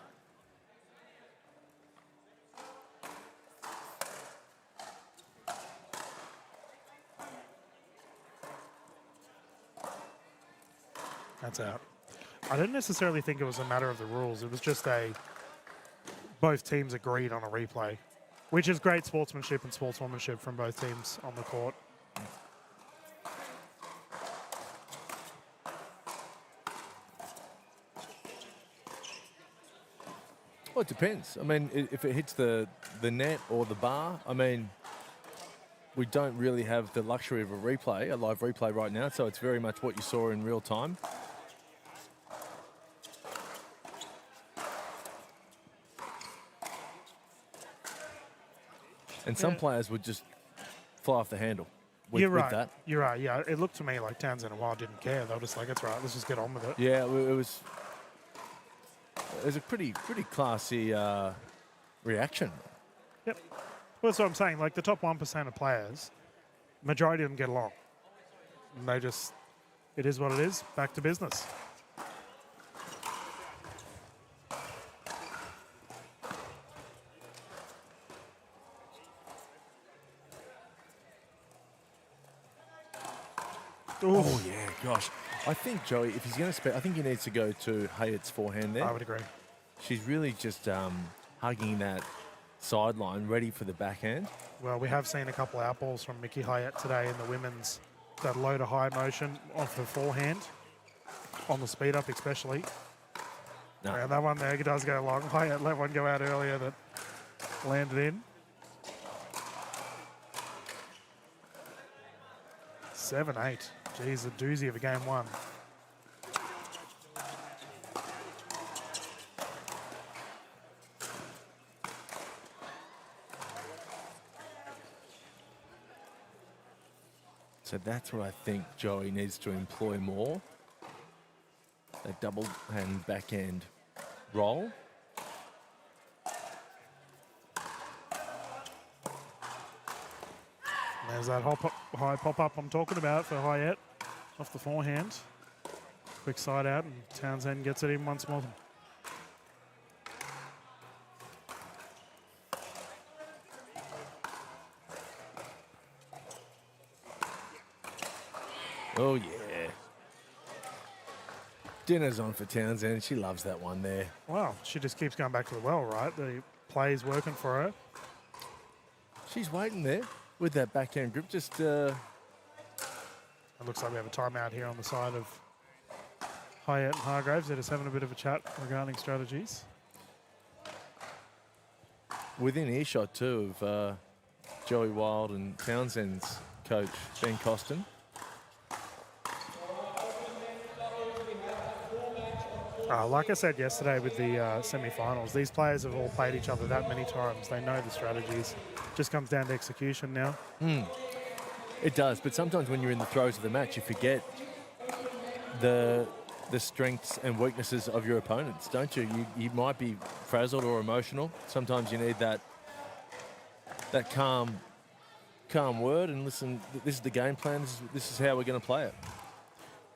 That's out. I didn't necessarily think it was a matter of the rules. It was just both teams agreed on a replay, which is great sportsmanship and sportswomanship from both teams on the court. Well, it depends. I mean, if it hits the net or the bar, I mean, we don't really have the luxury of a live replay right now, so it's very much what you saw in real time. And some players would just fly off the handle with that. You're right. Yeah, it looked to me like Townsend and Wild didn't care. They were just like, it's right, let's just get on with it. Yeah, it was a pretty classy reaction. Yep. Well, that's what I'm saying. Like the top 1% of players, majority of them get along. And they just, it is what it is. Back to business. Oh, yeah, gosh. I think, Joey, if he's going to spend, I think he needs to go to Hayat's forehand there. I would agree. She's really just hugging that sideline, ready for the backhand. Well, we have seen a couple of outballs from Mickey Hyatt today in the women's, that low to high motion off the forehand, on the speed up especially. No. And that one there does go long. Hyatt let one go out earlier that landed in. 7-8. Geez, a doozy of a game one. So that's what I think Joey needs to employ more. A double hand backhand roll. There's that high pop-up I'm talking about for Hyatt off the forehand. Quick side out, and Townsend gets it in once more. Oh, yeah. Dinner's on for Townsend. She loves that one there. Wow, she just keeps going back to the well, right? The play's working for her. She's waiting there with that backhand grip. Just It looks like we have a timeout here on the side of Hyatt and Hargreaves. They're just having a bit of a chat regarding strategies. within earshot too of Joey Wild and Townsend's coach, Ben Costin. Like I said yesterday with the semi-finals, these players have all played each other that many times. They know the strategies. Just comes down to execution now. It does, but sometimes when you're in the throes of the match, you forget the strengths and weaknesses of your opponents, don't you? You might be frazzled or emotional. Sometimes you need that calm word and listen, this is the game plan, this is how we're going to play it.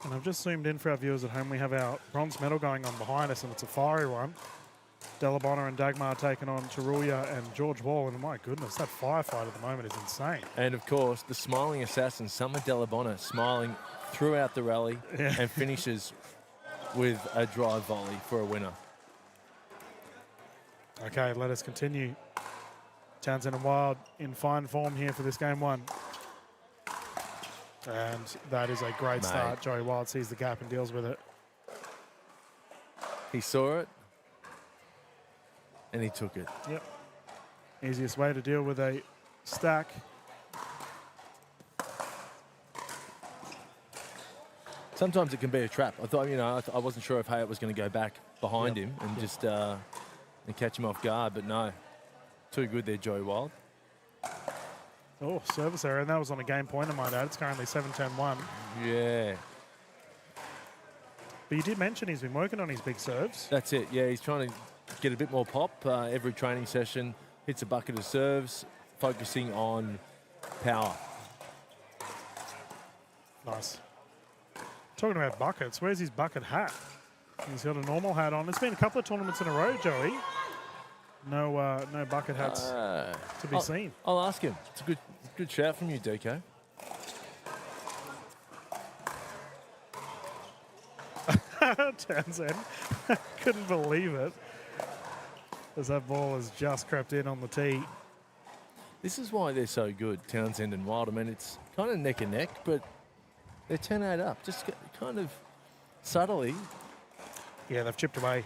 And I've just zoomed in for our viewers at home. We have our bronze medal going on behind us, and it's a fiery one. Delabonna and Dagmar taking on Taruya and George Wall, and my goodness, that firefight at the moment is insane. And of course, the smiling assassin, Summer Delabonna, smiling throughout the rally and finishes with a drive volley for a winner. Okay, let us continue. Townsend and Wild in fine form here for this game one. And that is a great start. Joey Wild sees the gap and deals with it. He saw it and he took it. Yep. Easiest way to deal with a stack. Sometimes it can be a trap. I thought, I wasn't sure if Hayat was going to go back behind him and just and catch him off guard, but no. Too good there, Joey Wild. Oh, service error, and that was on a game point, I might add. It's currently 7-10-1. Yeah. But you did mention he's been working on his big serves. That's it, yeah. He's trying to get a bit more pop. Every training session, hits a bucket of serves, focusing on power. Nice. Talking about buckets, where's his bucket hat? He's got a normal hat on. It's been a couple of tournaments in a row, Joey. No bucket hats to be seen. I'll ask him. It's a good shout from you, DK. Townsend couldn't believe it as that ball has just crept in on the tee. This is why they're so good, Townsend and Wild. I mean, it's kind of neck and neck, but they're 10-8 up, just kind of subtly. Yeah, they've chipped away.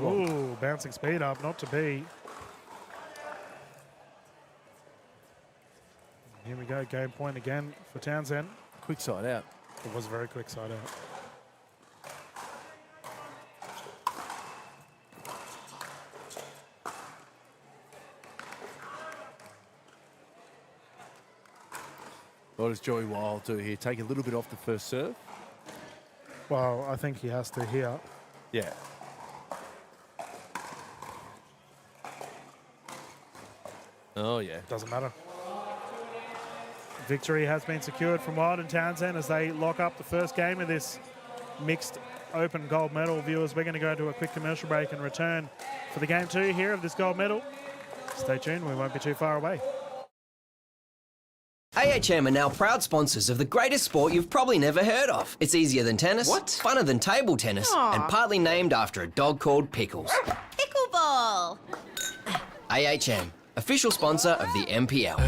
Ooh, bouncing speed up, not to be. Here we go, game point again for Townsend. Quick side out. It was a very quick side out. What does Joey Wild do here? Take a little bit off the first serve? Well, I think he has to here. Yeah. Oh, yeah. Doesn't matter. Victory has been secured from Wild and Townsend as they lock up the first game of this mixed open gold medal. Viewers, we're going to go to a quick commercial break and return for the game 2 here of this gold medal. Stay tuned, we won't be too far away. AHM are now proud sponsors of the greatest sport you've probably never heard of. It's easier than tennis, funner than table tennis, and partly named after a dog called Pickles. Pickleball. AHM, official sponsor of the NPL.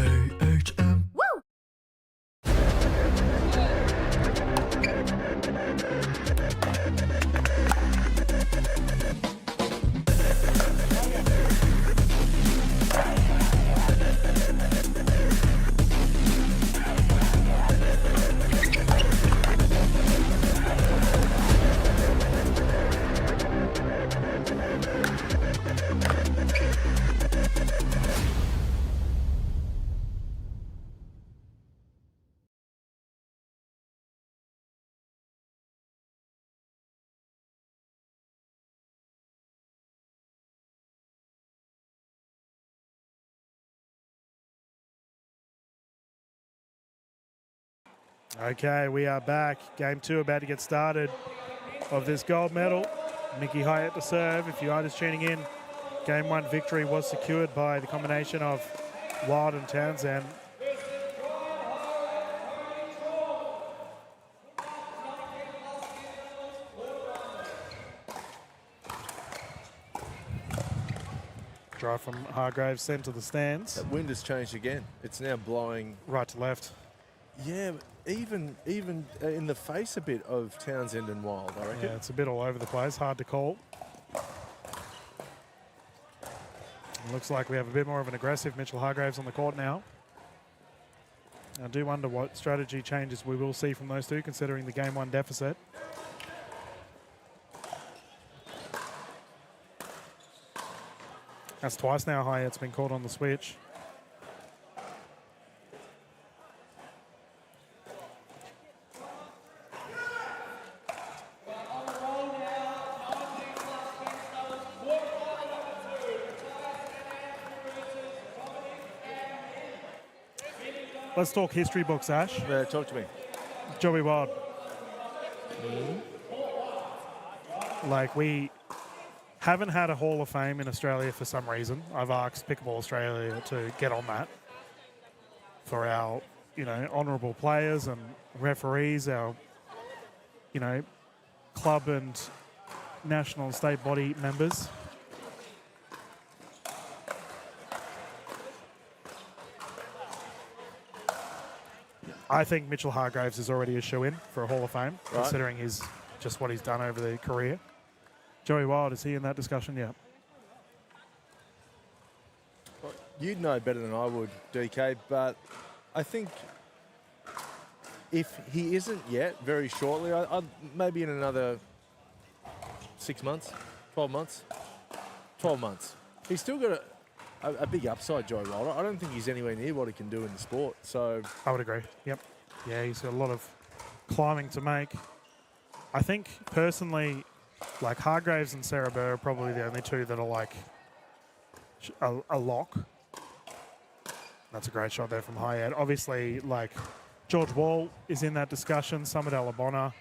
Okay, we are back. Game 2 about to get started of this gold medal. Mickey Hyatt to serve. If you are just tuning in, Game 1 victory was secured by the combination of Wild and Townsend. Drive from Hargreaves sent to the stands. That wind has changed again. It's now blowing right to left. Yeah, even in the face a bit of Townsend and Wild, I reckon. Yeah, it's a bit all over the place, hard to call. It looks like we have a bit more of an aggressive Mitchell Hargreaves on the court now. I do wonder what strategy changes we will see from those two, considering the Game 1 deficit. That's twice now Hyatt's been caught on the switch. Let's talk history books, Ash. Talk to me. Joey Wild. Like, we haven't had a Hall of Fame in Australia for some reason. I've asked Pickleball Australia to get on that for our, honourable players and referees, our, club and national and state body members. I think Mitchell Hargreaves is already a shoe-in for a Hall of Fame, considering just what he's done over the career. Joey Wild, is he in that discussion yet? Well, you'd know better than I would, DK, but I think if he isn't yet, very shortly, maybe in another 6 months, 12 months, 12 months. He's still got a big upside, Joey Wilder. I don't think he's anywhere near what he can do in the sport. So I would agree. Yep. Yeah, he's got a lot of climbing to make. I think personally, like Hargreaves and Sarah Burr are probably the only two that are like a lock. That's a great shot there from high end. Obviously, like George Wall is in that discussion. Summit Alabona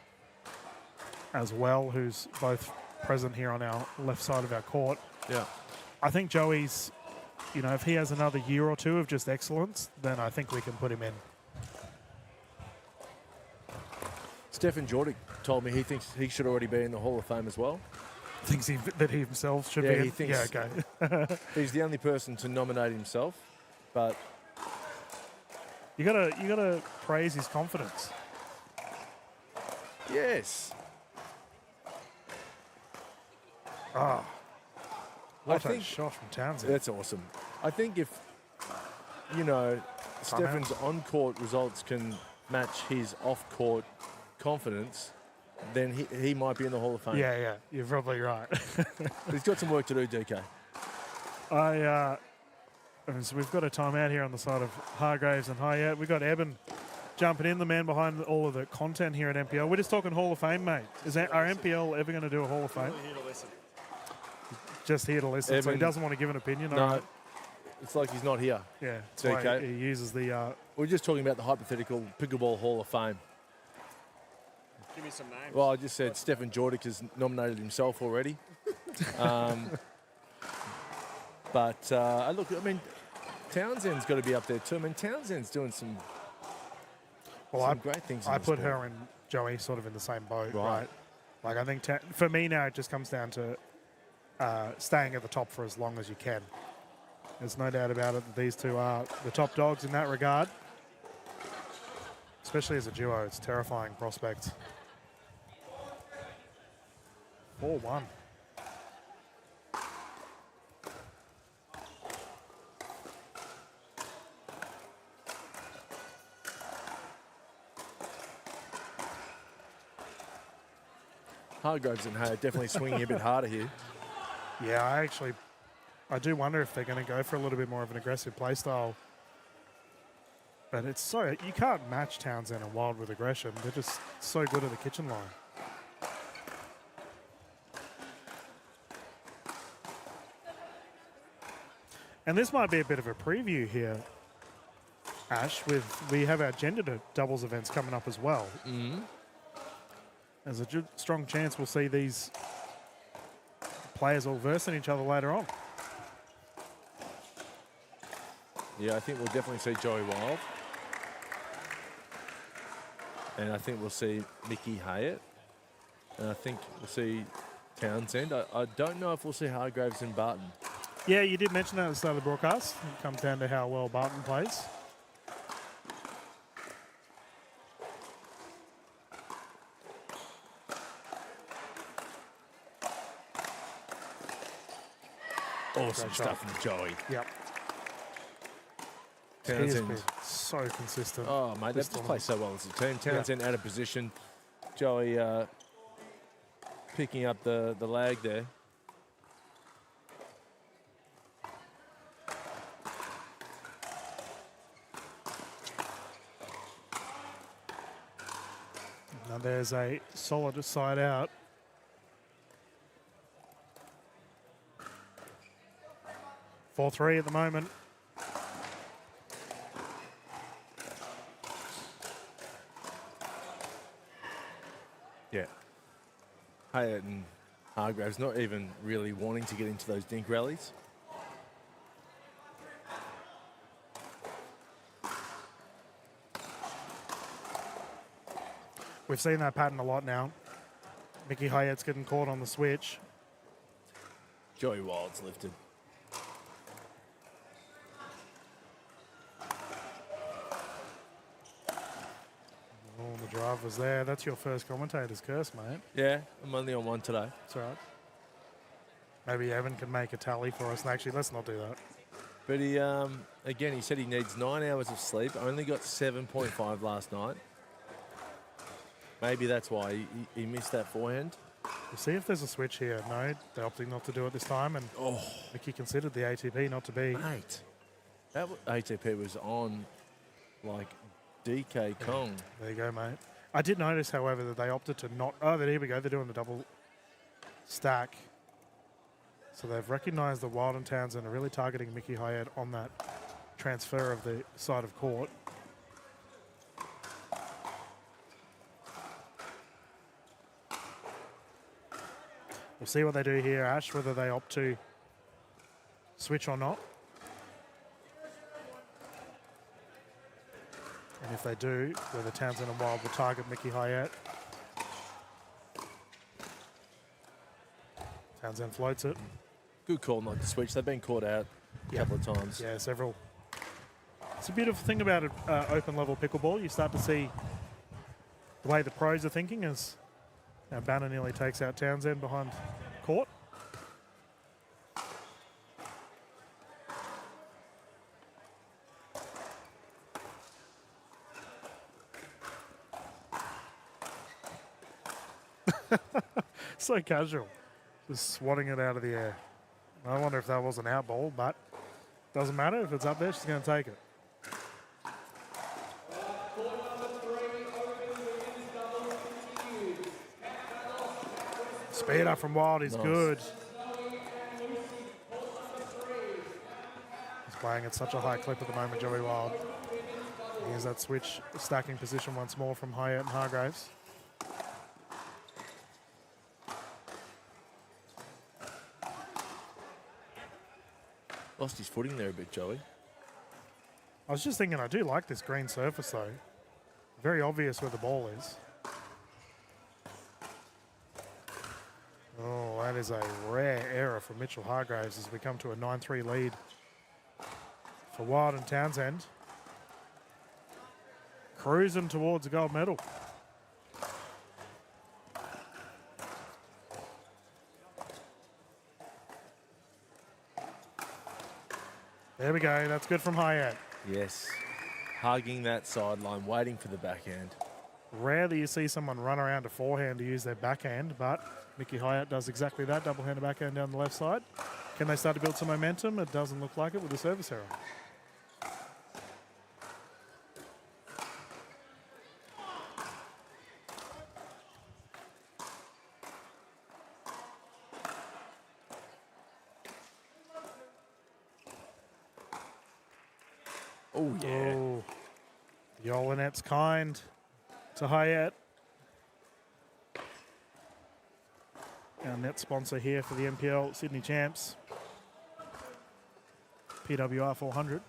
as well, who's both present here on our left side of our court. Yeah. I think Joey's, if he has another year or two of just excellence, then I think we can put him in. Stefan Djordjic told me he thinks he should already be in the Hall of Fame as well. Thinks that he himself should be in? He thinks okay. He's the only person to nominate himself, but you gotta praise his confidence. Yes. What a shot from Townsend. That's awesome. I think if, Stefan's on-court results can match his off-court confidence, then he might be in the Hall of Fame. Yeah, you're probably right. He's got some work to do, DK. So we've got a timeout here on the side of Hargreaves and Hayat. We've got Eben jumping in, the man behind all of the content here at NPL. We're just talking Hall of Fame, mate. Our NPL ever going to do a Hall of Fame? Just here to listen. So he doesn't want to give an opinion. No, right. It's like he's not here. Yeah, DK. He uses the... We're just talking about the hypothetical Pickleball Hall of Fame. Give me some names. Well, I just said Stefan Djordjic has nominated himself already. But look, I mean, Townsend's got to be up there too. I mean, Townsend's doing some great things. I put her and Joey sort of in the same boat, right? Like, I think for me now, it just comes down to staying at the top for as long as you can. There's no doubt about it that these two are the top dogs in that regard. Especially as a duo, it's a terrifying prospect. 4-1. Hargreaves and Hay are definitely swinging a bit harder here. Yeah, I do wonder if they're going to go for a little bit more of an aggressive play style. But you can't match Townsend and Wild with aggression. They're just so good at the kitchen line. And this might be a bit of a preview here, Ash, we have our gender doubles events coming up as well. Mm-hmm. There's a strong chance we'll see these players all versing each other later on. Yeah, I think we'll definitely see Joey Wild. And I think we'll see Mickey Hayat. And I think we'll see Townsend. I don't know if we'll see Hargreaves and Barton. Yeah, you did mention that at the start of the broadcast. It comes down to how well Barton plays. Awesome stuff from Joey. Yep. Townsend. He has been so consistent. Oh, mate, they've just played so well as a team. Townsend out of position. Joey picking up the lag there. Now there's a solid side out. 4-3 at the moment. Yeah. Hayat and Hargreaves not even really wanting to get into those dink rallies. We've seen that pattern a lot now. Mickey Hyatt's getting caught on the switch. Joey Wild's lifted. Oh, the drive was there. That's your first commentator's curse, mate. Yeah, I'm only on one today. That's right. Maybe Evan can make a tally for us. And actually, let's not do that. But he, again, he said he needs 9 hours of sleep. Only got 7.5 last night. Maybe that's why he missed that forehand. We'll see if there's a switch here. No, they're opting not to do it this time. And Mickey considered the ATP not to be. Mate, that ATP was on like DK Kong. There you go, mate. I did notice, however, that they opted to not. Oh, there we go. They're doing the double stack. So they've recognised that Wild and Townsend are really targeting Mickey Hyatt on that transfer of the side of court. We'll see what they do here, Ash, whether they opt to switch or not. And if they do, whether Townsend and Wild will target Mickey Hyatt. Townsend floats it. Good call not to switch. They've been caught out a couple of times. Yeah, several. It's a beautiful thing about open level pickleball. You start to see the way the pros are thinking as Banner nearly takes out Townsend behind court. So casual. Just swatting it out of the air. I wonder if that was an out ball, but doesn't matter. If it's up there, she's going to take it. Speed up from Wild is good. He's playing at such a high clip at the moment, Joey Wild. Here's that switch, stacking position once more from Hyatt and Hargreaves. Lost his footing there a bit, Joey. I was just thinking, I do like this green surface though. Very obvious where the ball is. Oh, that is a rare error from Mitchell Hargreaves as we come to a 9-3 lead for Wild and Townsend. Cruising towards a gold medal. There we go. That's good from Hyatt. Yes. Hugging that sideline, waiting for the backhand. Rarely you see someone run around a forehand to use their backhand, but Mickey Hyatt does exactly that, double-handed backhand down the left side. Can they start to build some momentum? It doesn't look like it with the service error. Oh, yeah. Oh, Yolinette's kind to Hyatt. Our net sponsor here for the NPL Sydney Champs. PWR 400.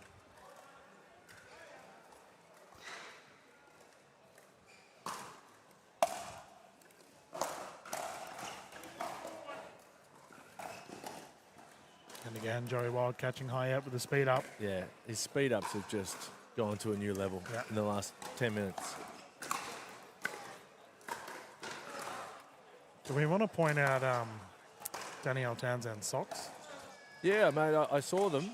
And again, Joey Wild catching Hyatt with the speed up. Yeah, his speed ups have just gone to a new level in the last 10 minutes. Do we want to point out Danielle Townsend's socks? Yeah, mate, I saw them.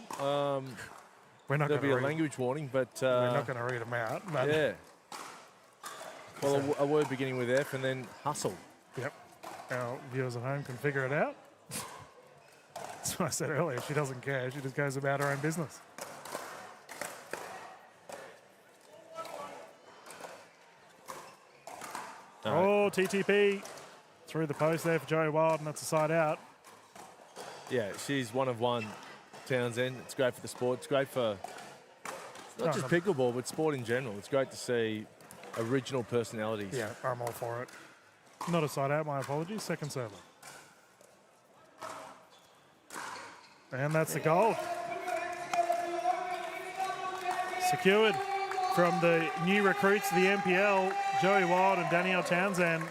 We're not there'll be a read language warning, but... we're not going to read them out. But yeah. Well, a word beginning with F and then hustle. Yep. Our viewers at home can figure it out. That's what I said earlier. She doesn't care. She just goes about her own business. Oh, TTP. Through the post there for Joey Wild, and that's a side out. Yeah, she's one of one, Townsend. It's great for the sport. It's great for not just pickleball, but sport in general. It's great to see original personalities. Yeah, I'm all for it. Not a side out, my apologies. Second server. And that's the gold. Secured from the new recruits to the NPL, Joey Wild and Danielle Townsend.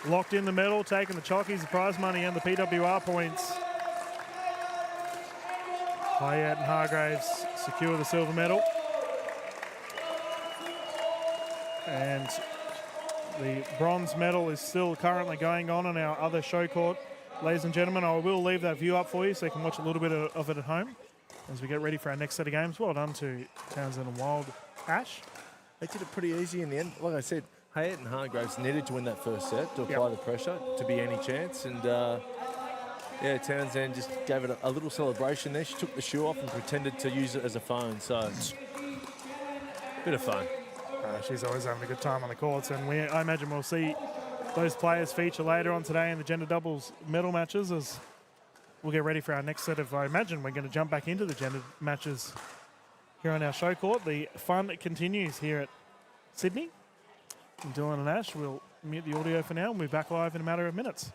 Locked in the medal, taking the chockies, the prize money, and the PWR points. Hyatt and Hargreaves secure the silver medal. And the bronze medal is still currently going on our other show court. Ladies and gentlemen, I will leave that view up for you so you can watch a little bit of it at home as we get ready for our next set of games. Well done to Townsend and Wild. Ash? They did it pretty easy in the end. Like I said, Hyatt and Hargreaves needed to win that first set to apply the pressure to be any chance. And yeah, Townsend just gave it a little celebration there. She took the shoe off and pretended to use it as a phone. So, bit of fun. She's always having a good time on the courts, and I imagine we'll see those players feature later on today in the gender doubles medal matches as we'll get ready for our next set of, I imagine we're going to jump back into the gender matches here on our show court. The fun continues here at Sydney. And Dylan and Ash will mute the audio for now and we'll be back live in a matter of minutes.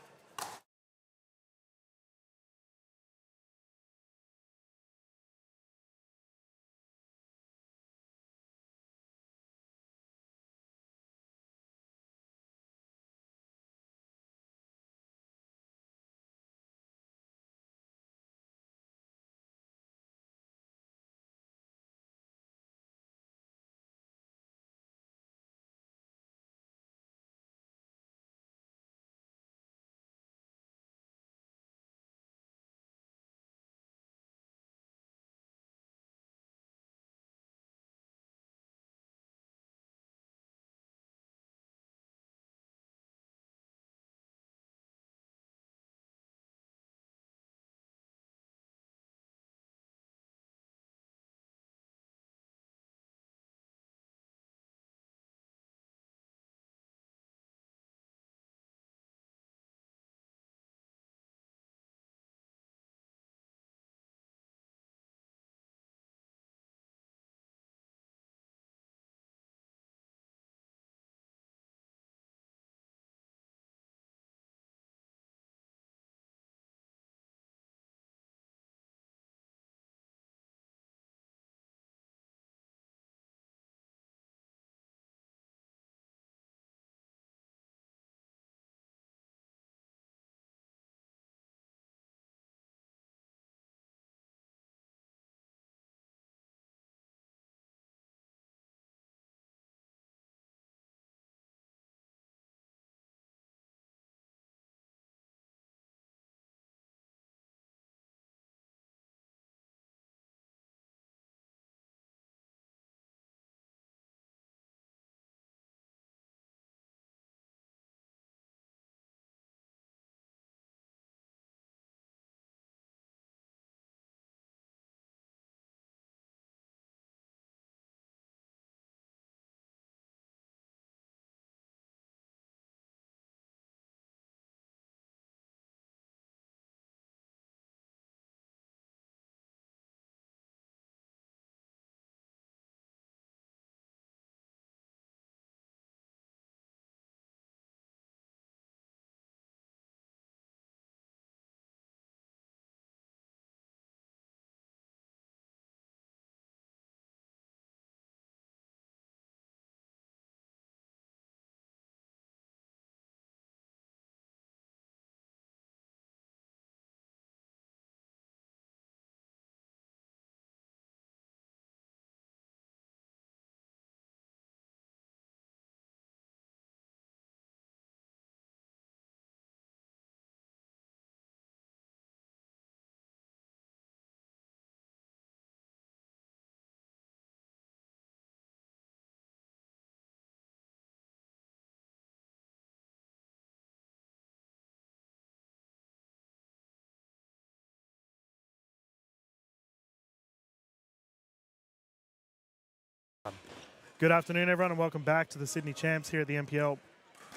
Good afternoon, everyone, and welcome back to the Sydney Champs here at the NPL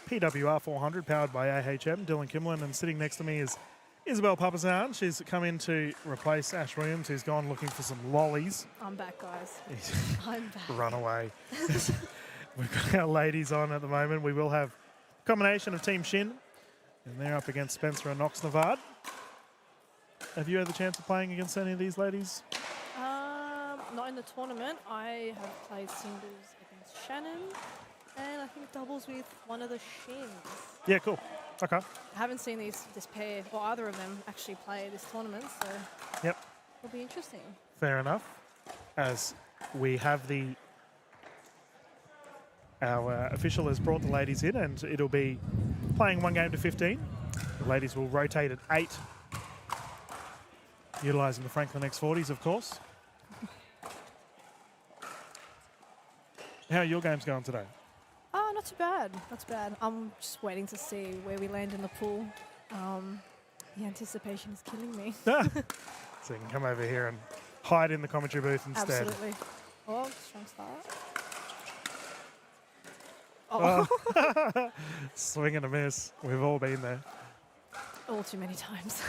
PWR 400, powered by AHM. Dylan Kimlin, and sitting next to me is Isabel Papazan. She's come in to replace Ash Williams, who's gone looking for some lollies. I'm back, guys. I'm back. Run away. We've got our ladies on at the moment. We will have a combination of Team Shin, and they're up against Spencer and Knox Navard. Have you had the chance of playing against any of these ladies? Not in the tournament. I have played singles against Shannon, and I think doubles with one of the Shins. Yeah, cool. Okay. I haven't seen this pair or either of them actually play this tournament, so Yep. it'll be interesting. Fair enough. As we have our official has brought the ladies in, and it'll be playing 1 game to 15. The ladies will rotate at 8, utilising the Franklin X40s, of course. How are your games going today? Oh, not too bad. Not too bad. I'm just waiting to see where we land in the pool. The anticipation is killing me. So you can come over here and hide in the commentary booth instead. Absolutely. Oh, strong start. Oh. Swing and a miss. We've all been there. All too many times.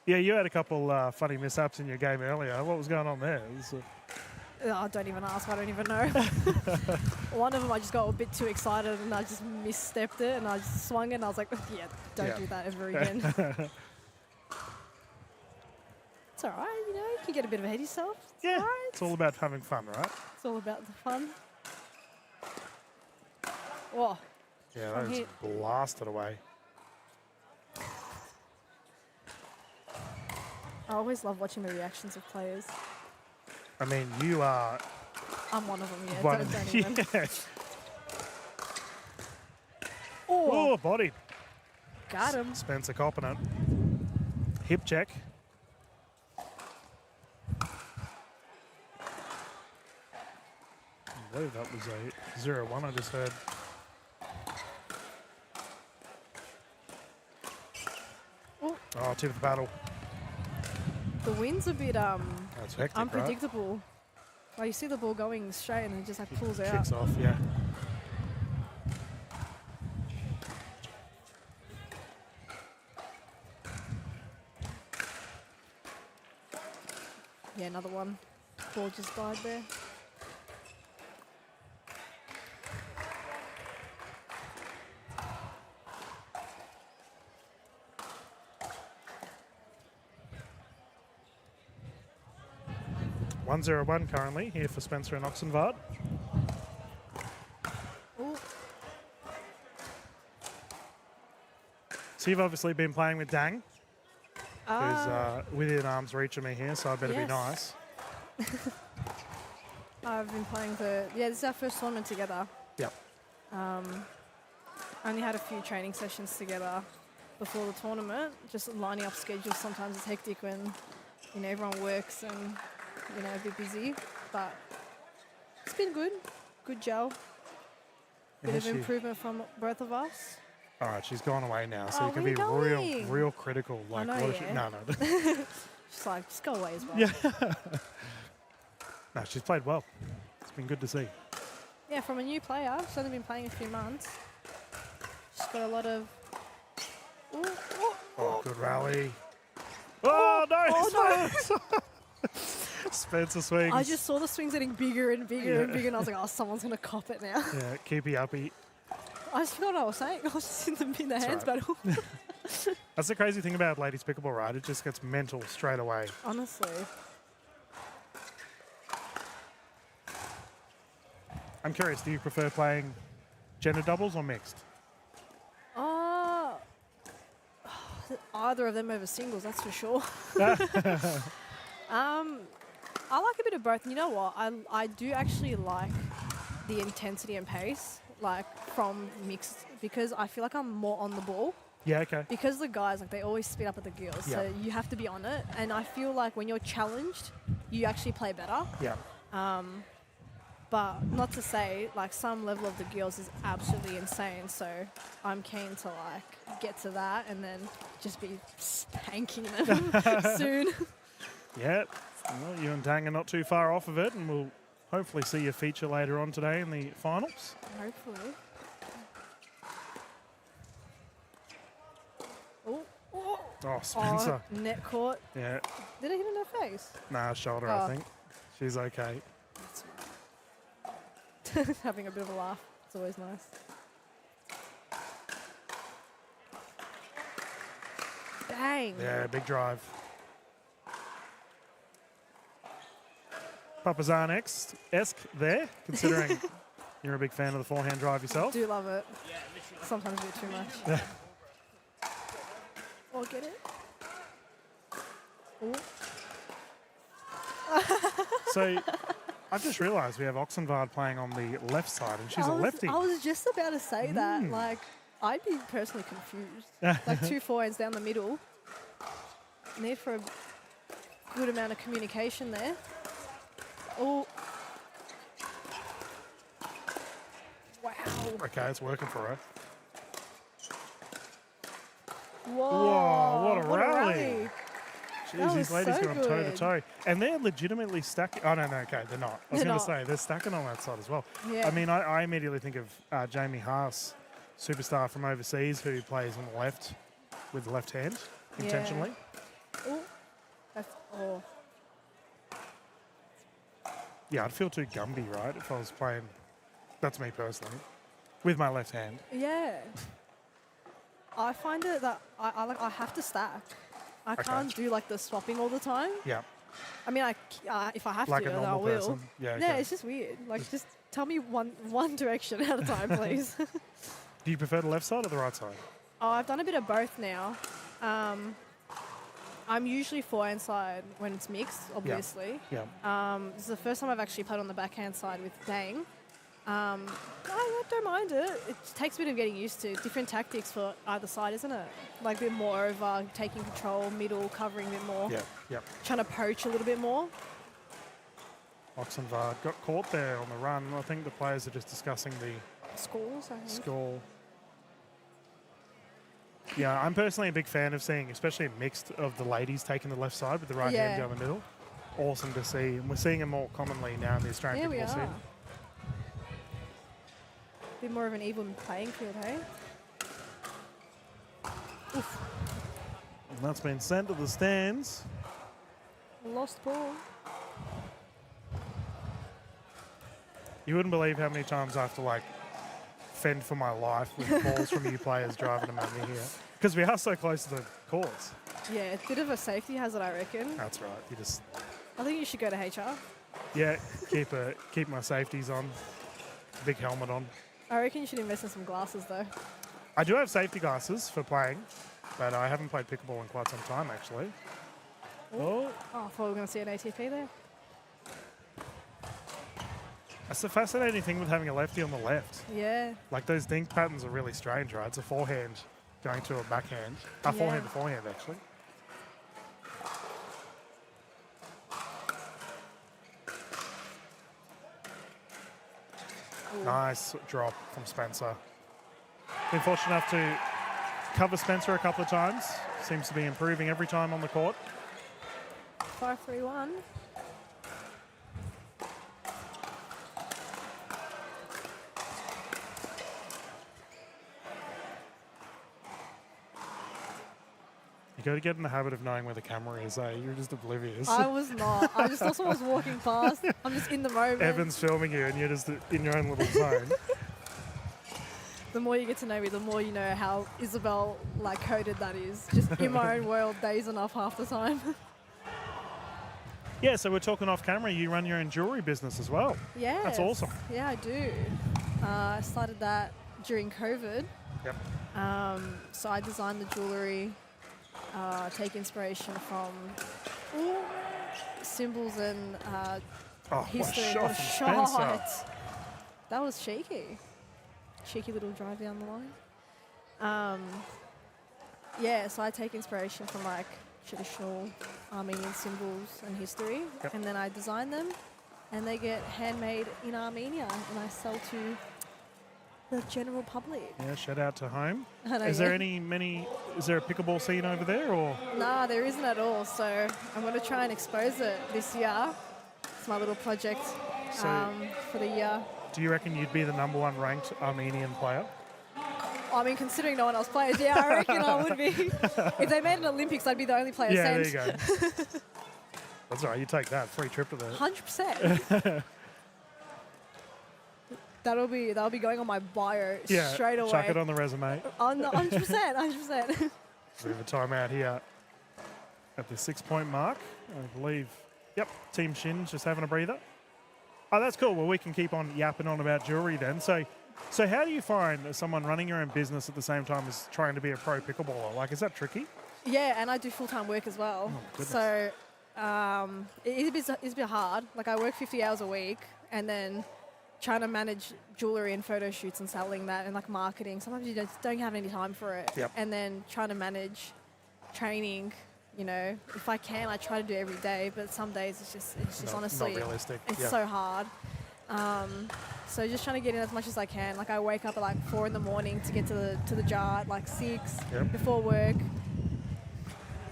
Yeah, you had a couple funny mishaps in your game earlier. What was going on there? Oh, don't even ask. I don't even know. One of them, I just got a bit too excited and I just misstepped it and I just swung it and I was like, yeah, don't do that ever again. It's all right, you know, you can get a bit ahead of yourself. It's all right. It's all about having fun, right? It's all about the fun. Oh. Yeah, that was blasted away. I always love watching the reactions of players. I mean, you are... I'm one of them, yeah. One Don't even. Yeah. Oh, body. Got him. Spencer copping it. Hip check. I believe that was a 0-1 I just heard. Oh, tip of the paddle. The wind's a bit That's hectic, unpredictable. Right? Like you see the ball going straight and it just like pulls out. Kicks off, yeah. Yeah, another one. Ball just died there. One 1-0-1 currently here for Spencer and Oxenvard. Ooh. So you've obviously been playing with Dang, who's within arm's reach of me here, so I better be nice. I've been playing this is our first tournament together. Yep. Only had a few training sessions together before the tournament, just lining up schedules. Sometimes it's hectic when, you know, everyone works and, you know, a bit busy, but it's been good. Good gel. Bit of improvement from both of us. All right, she's gone away now, so you can where be you real critical. Like, I know, what is she? No. She's like, just go away as well. Yeah. No, she's played well. It's been good to see. Yeah, from a new player. She's only been playing a few months. She's got a lot of... Oh, good rally. Oh, no! Spencer swings. I just saw the swings getting bigger and bigger and bigger, and I was like, oh, someone's going to cop it now. Yeah, keepy uppy. I just forgot what I was saying. I was just in the hands right. battle. That's the crazy thing about ladies pickleball, right? It just gets mental straight away. Honestly. I'm curious, do you prefer playing gender doubles or mixed? Either of them over singles, that's for sure. I like a bit of both. And you know what? I do actually like the intensity and pace, like from mixed, because I feel like I'm more on the ball. Yeah, okay. Because the guys, like, they always speed up at the girls, so you have to be on it. And I feel like when you're challenged, you actually play better. Yeah. But not to say, like, some level of the girls is absolutely insane. So I'm keen to, like, get to that and then just be spanking them soon. Yeah. Well, you and Dang are not too far off of it, and we'll hopefully see you feature later on today in the finals. Hopefully. Oh, Spencer. Oh, net caught. Yeah. Did it hit in her face? Nah, shoulder, I think. She's okay. Having a bit of a laugh. It's always nice. Dang. Yeah, big drive. Papazan-esque there, considering you're a big fan of the forehand drive yourself. Do love it. Sometimes a bit too much. Or get it. Ooh. So I've just realised we have Oxenvard playing on the left side, and she's a lefty. I was just about to say that. Like, I'd be personally confused. Like 2 forehands down the middle. Need for a good amount of communication there. Oh. Wow. Okay, it's working for her. Whoa, what a rally. Jeez, these ladies so going toe to toe. And they're legitimately stacking. Oh, no, okay, they're not. I was going to say, they're stacking on that side as well. Yeah. I mean, I immediately think of Jamie Haas, superstar from overseas, who plays on the left with the left hand intentionally. Oh, that's, oh. Yeah, I'd feel too Gumby, right, if I was playing, that's me personally, with my left hand. Yeah. I find it that I have to stack. I can't do like the swapping all the time. Yeah. I mean, if I have Like to, a then I normal will. person. Yeah, Yeah, okay. it's just weird. Like, just tell me one direction at a time, please. Do you prefer the left side or the right side? Oh, I've done a bit of both now. I'm usually forehand side when it's mixed, obviously. Yeah. This is the first time I've actually played on the backhand side with Dang. I don't mind it. It takes a bit of getting used to. Different tactics for either side, isn't it? Like a bit more over taking control, middle, covering a bit more. Yeah, yeah. Trying to poach a little bit more. Oxenvard got caught there on the run. I think the players are just discussing the Scores, I think. score. Yeah, I'm personally a big fan of seeing, especially a mixed of the ladies taking the left side with the right hand down the middle. Awesome to see. And we're seeing it more commonly now in the Australian Yeah, we pickleball scene. are. Bit more of an even playing field, hey? Oof. And that's been sent to the stands. Lost ball. You wouldn't believe how many times I have to like fend for my life with balls from you players driving them at me here. Because we are so close to the courts. Yeah, it's a bit of a safety hazard, I reckon. That's right. You just I think you should go to HR. yeah, keep my safeties on. Big helmet on. I reckon you should invest in some glasses, though. I do have safety glasses for playing, but I haven't played pickleball in quite some time, actually. Oh. I thought we were going to see an ATP there. That's the fascinating thing with having a lefty on the left. Yeah. Like those dink patterns are really strange, right? It's a forehand going to a backhand. Forehand to forehand, actually. Ooh. Nice drop from Spencer. Been fortunate enough to cover Spencer a couple of times. Seems to be improving every time on the court. 5-3-1. You got to get in the habit of knowing where the camera is, eh? You're just oblivious. I was not. I just thought someone was walking past. I'm just in the moment. Evan's filming you and you're just in your own little zone. The more you get to know me, the more you know how Isabel like coded that is. Just in my own world, days enough half the time. Yeah, so we're talking off camera. You run your own jewelry business as well. Yeah. That's awesome. Yeah, I do. I started that during COVID. Yep. So I designed the jewelry, take inspiration from symbols and history. What a shot from Spencer. That was cheeky. Cheeky little drive down the line. Yeah, so I take inspiration from like traditional Armenian symbols and history, and then I design them, and they get handmade in Armenia, and I sell to the general public. Yeah, shout out to home. I know, Is there is there a pickleball scene over there or? Nah, there isn't at all. So I'm going to try and expose it this year. It's my little project for the year. Do you reckon you'd be the #1 ranked Armenian player? I mean, considering no one else plays, yeah, I reckon I would be. If they made an Olympics, I'd be the only player sent. There you go. That's all right. You take that free trip to there. 100%. That'll be going on my bio straight away. Chuck it on the resume. 100%. We have a timeout here at the 6-point mark. I believe, yep, Team Shin's just having a breather. Oh, that's cool. Well, we can keep on yapping on about jewelry then. So how do you find someone running your own business at the same time as trying to be a pro pickleballer? Like, is that tricky? Yeah, and I do full-time work as well. Oh, so it's a bit hard. Like, I work 50 hours a week, and then trying to manage jewelry and photo shoots and selling that and, like, marketing. Sometimes you just don't have any time for it. Yep. And then trying to manage training. You know, if I can, I try to do it every day, but some days it's just honestly, not realistic. It's so hard. So just trying to get in as much as I can. Like, I wake up at like 4 in the morning to get to the jar at like 6 before work.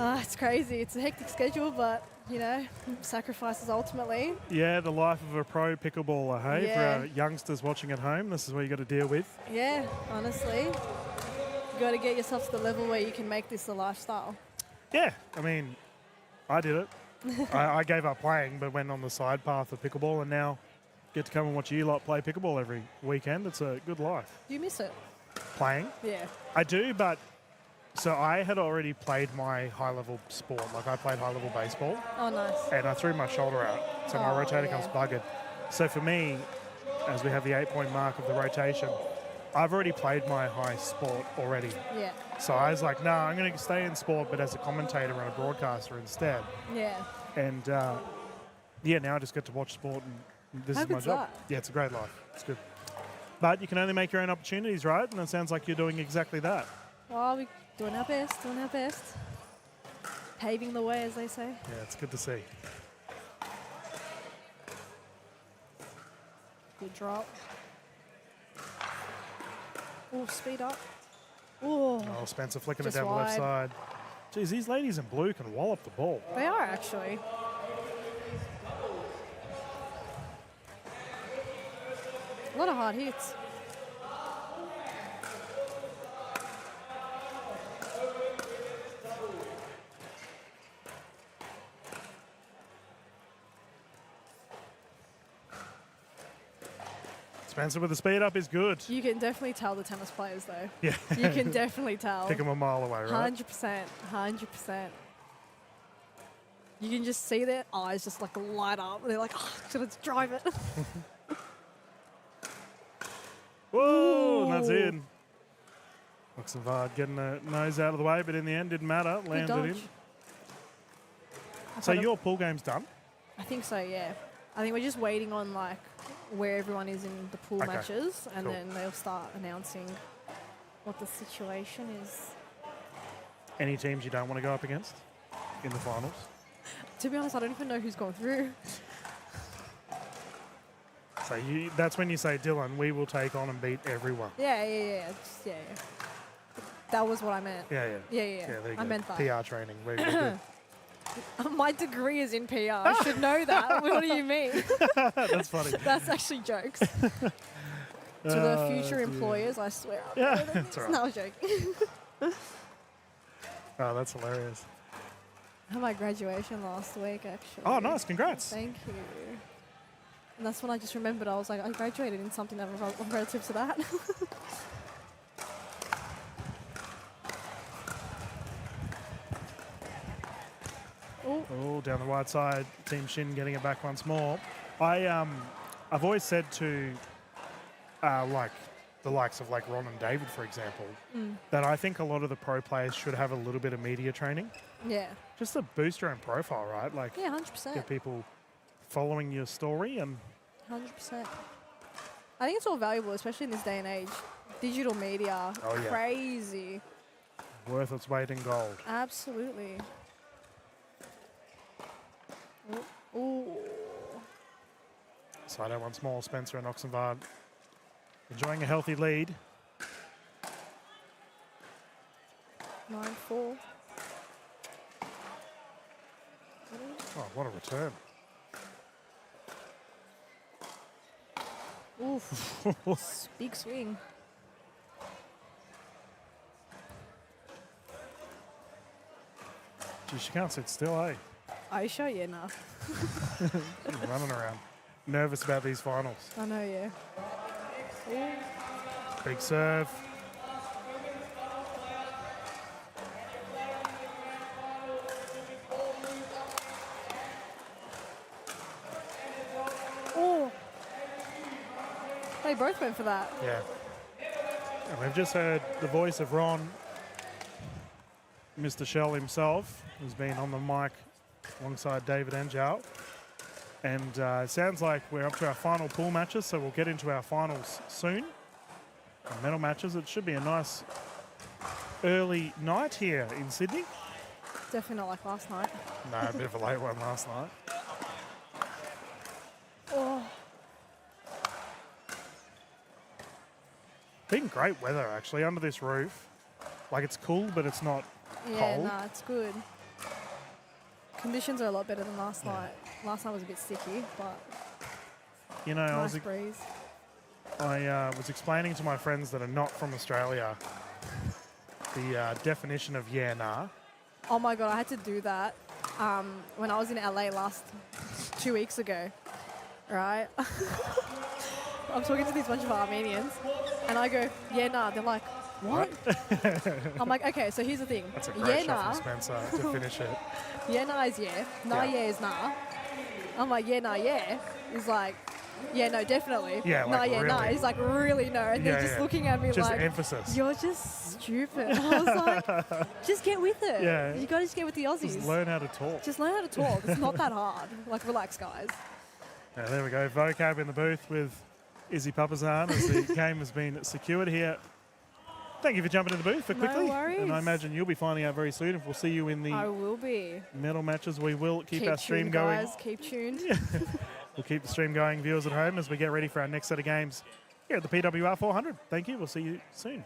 It's crazy. It's a hectic schedule, but you know, sacrifices ultimately. Yeah, the life of a pro pickleballer, hey? Yeah. For our youngsters watching at home, this is what you got to deal with. Yeah, honestly, you got to get yourself to the level where you can make this a lifestyle. Yeah, I mean, I did it. I gave up playing, but went on the side path of pickleball, and now get to come and watch you lot play pickleball every weekend. It's a good life. Do you miss it? Playing? Yeah. I do, but so I had already played my high-level sport. Like, I played high-level baseball. Oh, nice. And I threw my shoulder out, so my rotator cuff's buggered. So for me, as we have the 8-point mark of the rotation, I've already played my high sport already. Yeah. So I was like, nah, I'm going to stay in sport, but as a commentator and a broadcaster instead. Yeah. And yeah, now I just get to watch sport, and this How is my good's job. that? Yeah, it's a great life. It's good. But you can only make your own opportunities, right? And it sounds like you're doing exactly that. Well, we're doing our best. Paving the way, as they say. Yeah, it's good to see. Good drop. Oh, speed up. Oh, Spencer flicking it just down the left wide. side. Geez, these ladies in blue can wallop the ball. They are, actually. A lot of hard hits. Spencer with the speed up is good. You can definitely tell the tennis players, though. Yeah. You can definitely tell. Pick them a mile away, right? 100%. You can just see their eyes just like light up. They're like, oh, should I drive it? Whoa, that's in. Luxembourg getting the nose out of the way, but in the end, didn't matter. Landed in. So your pool game's done? I think so, yeah. I think we're just waiting on like where everyone is in the pool matches, and then they'll start announcing what the situation is. Any teams you don't want to go up against in the finals? To be honest, I don't even know who's gone through. So that's when you say, Dylan, we will take on and beat everyone. Yeah. That was what I meant. Yeah. Yeah. There you I go. meant that. PR training. We're good. My degree is in PR. I should know that. What do you mean? That's funny. That's actually jokes. To the future employers, I swear. Yeah, that's all right. No, I was joking. Oh, that's hilarious. I had my graduation last week, actually. Oh, nice. Congrats. Thank you. And that's when I just remembered I was like, I graduated in something that was relative to that. Oh, down the right side. Team Shin getting it back once more. I've always said to like the likes of like Ron and David, for example, that I think a lot of the pro players should have a little bit of media training. Yeah. Just to boost your own profile, right? Like, yeah, 100%. Get people following your story and 100%. I think it's all valuable, especially in this day and age. Digital media, crazy. Worth its weight in gold. Absolutely. Ooh. Side out once more, Spencer and Oxenvard enjoying a healthy lead. 9-4. Oh, what a return. Oof. Big swing. Gee, she can't sit still, eh? Are you sure? Yeah, nah. She's running around. Nervous about these finals. I know, yeah. Ooh. Big serve. they both went for that. Yeah. And we've just heard the voice of Ron, Mr. Shell himself, who's been on the mic alongside David Enjow. And it sounds like we're up to our final pool matches, so we'll get into our finals soon. And medal matches. It should be a nice early night here in Sydney. Definitely not like last night. No, a bit of a late one last night. Oh. Been great weather, actually, under this roof. Like, it's cool, but it's not Yeah, cold. nah, it's good. Conditions are a lot better than last night. Last night was a bit sticky, but You know, nice breeze. I was explaining to my friends that are not from Australia the definition of yeah, nah. Oh my God, I had to do that when I was in LA 2 weeks ago, right? I'm talking to this bunch of Armenians, and I go, yeah, nah. They're like, what? I'm like, okay, so here's the thing. That's a great yeah, shot from Spencer to finish it. Yeah, nah is yeah. Nah, yeah is nah. I'm like, yeah, nah, yeah. He's like, yeah, no, definitely. Yeah, nah, like yeah, nah. really. He's like, really no. And they're just looking at me Just like, emphasis. you're just stupid. I was like, just get with it. Yeah. You got to just get with the Aussies. Just learn how to talk. Just learn how to talk. It's not that hard. Like, relax, guys. Yeah, there we go. Vocab in the booth with Izzy Papazan as the game has been secured here. Thank you for jumping in the booth for quickly. No worries. And I imagine you'll be finding out very soon if we'll see you in I the will be. medal matches. We will keep our stream tuned, going. guys. Keep tuned. We'll keep the stream going, viewers at home, as we get ready for our next set of games here at the PWR 400. Thank you. We'll see you soon.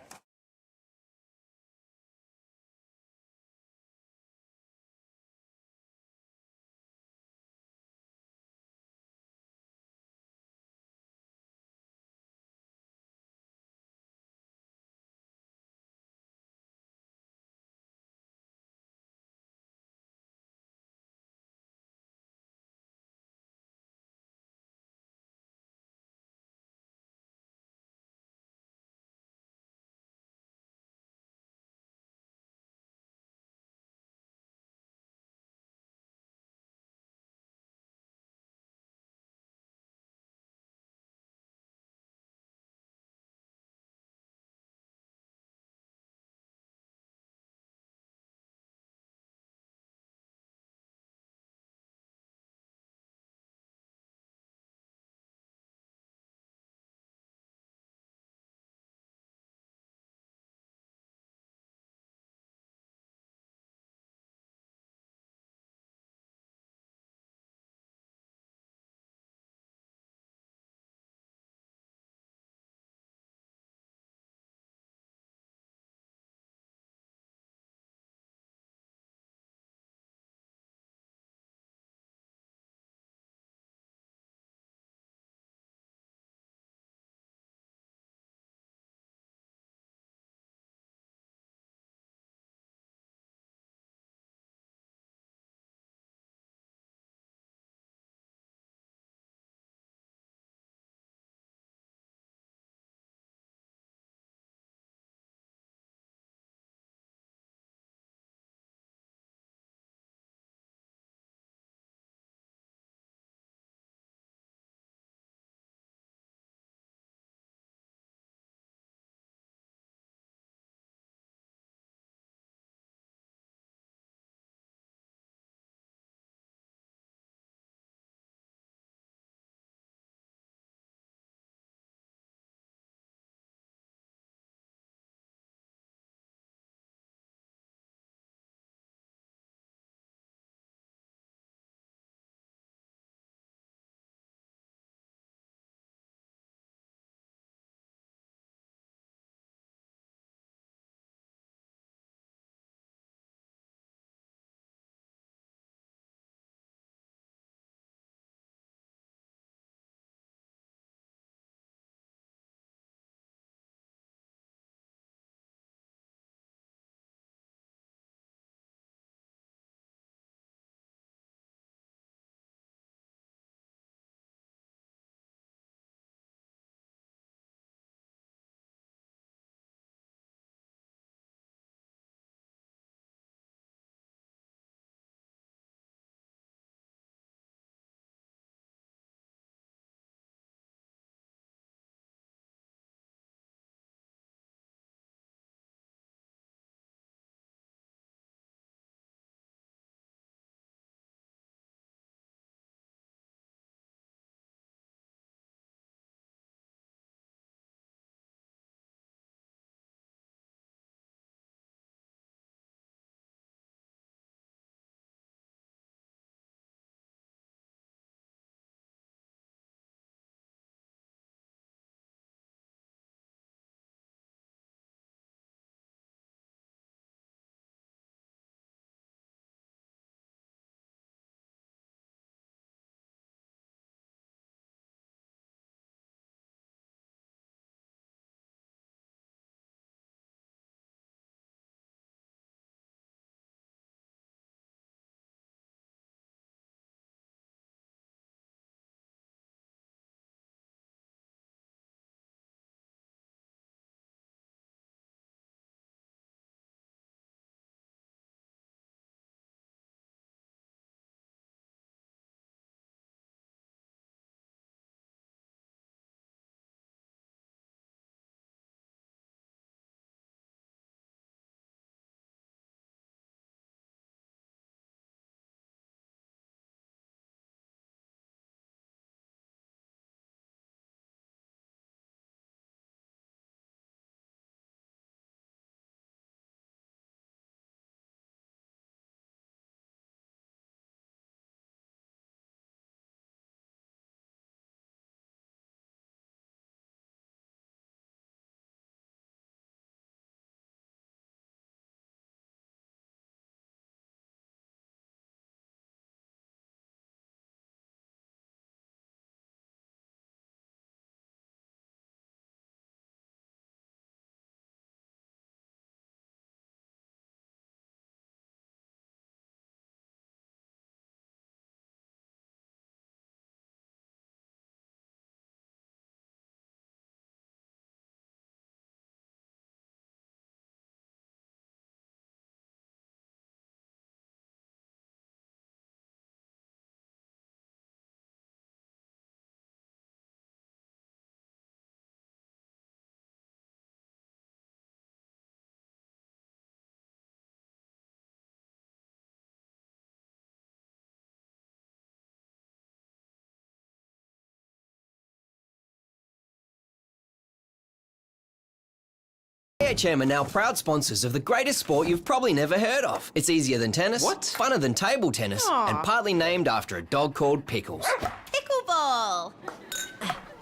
AHM are now proud sponsors of the greatest sport you've probably never heard of. It's easier than tennis, funner than table tennis, and partly named after a dog called Pickles. Pickleball.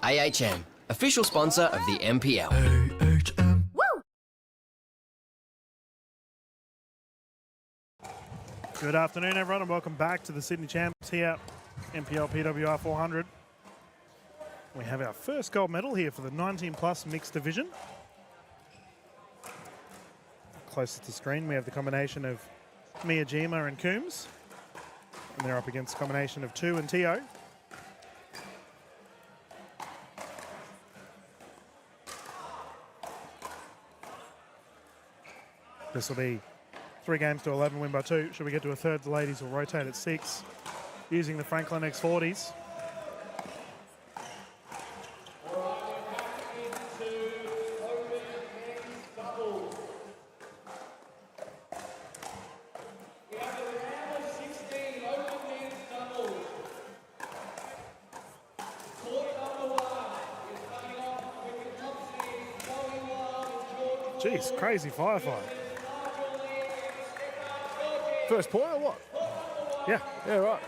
AHM, official sponsor of the NPL. Good afternoon, everyone, and welcome back to the Sydney Champs here, NPL PWR 400. We have our first gold medal here for the 19-plus mixed division. Closest to screen, we have the combination of Miyajima and Coombs, and they're up against a combination of Tu and Tio. This will be 3 games to 11, win by 2. Should we get to a third, the ladies will rotate at 6, using the Franklin X40s. Jeez, crazy firefight. First point or what? Yeah. Yeah, right.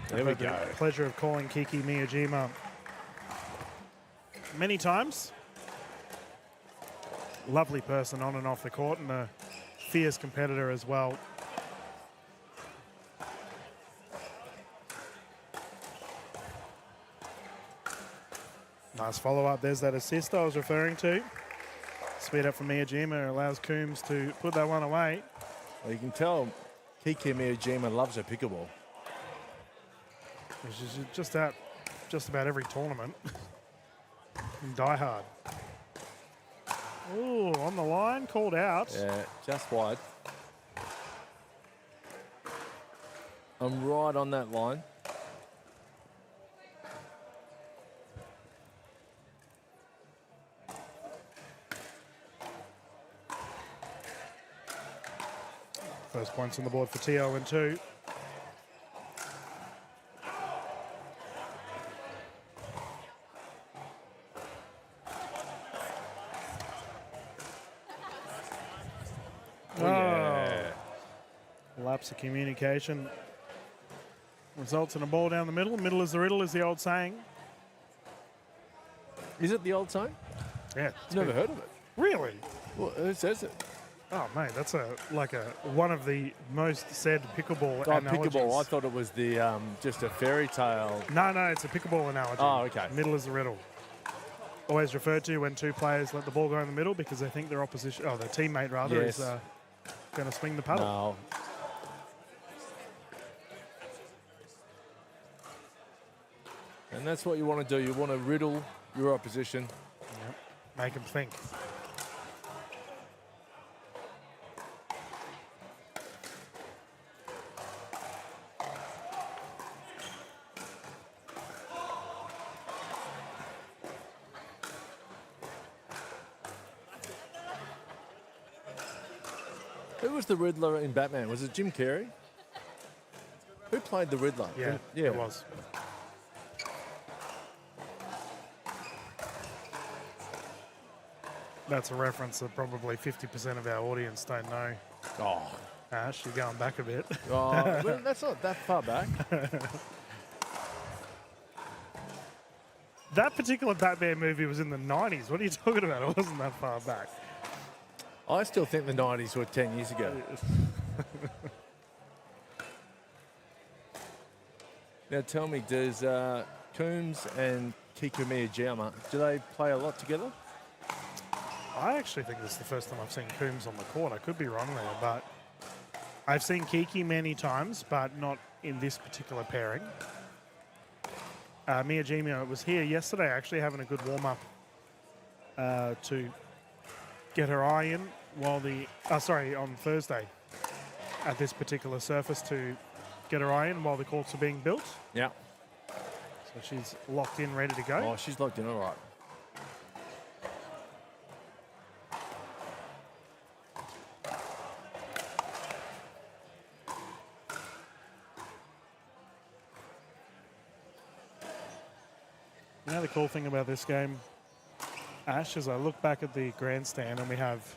There we go. Pleasure of calling Kiki Miyajima many times. Lovely person on and off the court, and a fierce competitor as well. Nice follow-up. There's that assist I was referring to. Speed up from Miyajima allows Coombs to put that one away. Well, you can tell Kiki Miyajima loves her pickleball. She's just at just about every tournament. Die hard. Ooh, on the line, called out. Yeah, just wide. I'm right on that line. First points on the board for Tio and 2. Lapse of communication results in a ball down the middle. Middle is the riddle, is the old saying. Is it the old saying? Yeah. Never heard of it. Really? Well, who says it? Oh, mate, that's one of the most said pickleball analogies. Pickleball. I thought it was the just a fairy tale. No, it's a pickleball analogy. Oh, okay. Middle is the riddle. Always referred to when 2 players let the ball go in the middle because they think their opposition, their teammate rather, Yes. is going to swing the paddle. No. And that's what you want to do. You want to riddle your opposition. Yep. Make them think. Who was the Riddler in Batman? Was it Jim Carrey? Who played the Riddler? Yeah, it was. That's a reference that probably 50% of our audience don't know. Oh. Ash, you're going back a bit. Oh, well, that's not that far back. That particular Batman movie was in the 90s. What are you talking about? It wasn't that far back. I still think the 90s were 10 years ago. Now tell me, does Coombs and Kiku Miyajima, do they play a lot together? I actually think this is the first time I've seen Coombs on the court. I could be wrong there, but I've seen Kiki many times, but not in this particular pairing. Miyajima was here yesterday, actually having a good warm-up to get her eye in while on Thursday at this particular surface to get her eye in while the courts are being built. Yeah. So she's locked in, ready to go. Oh, she's locked in, all right. Now the cool thing about this game, Ash, is I look back at the grandstand and we have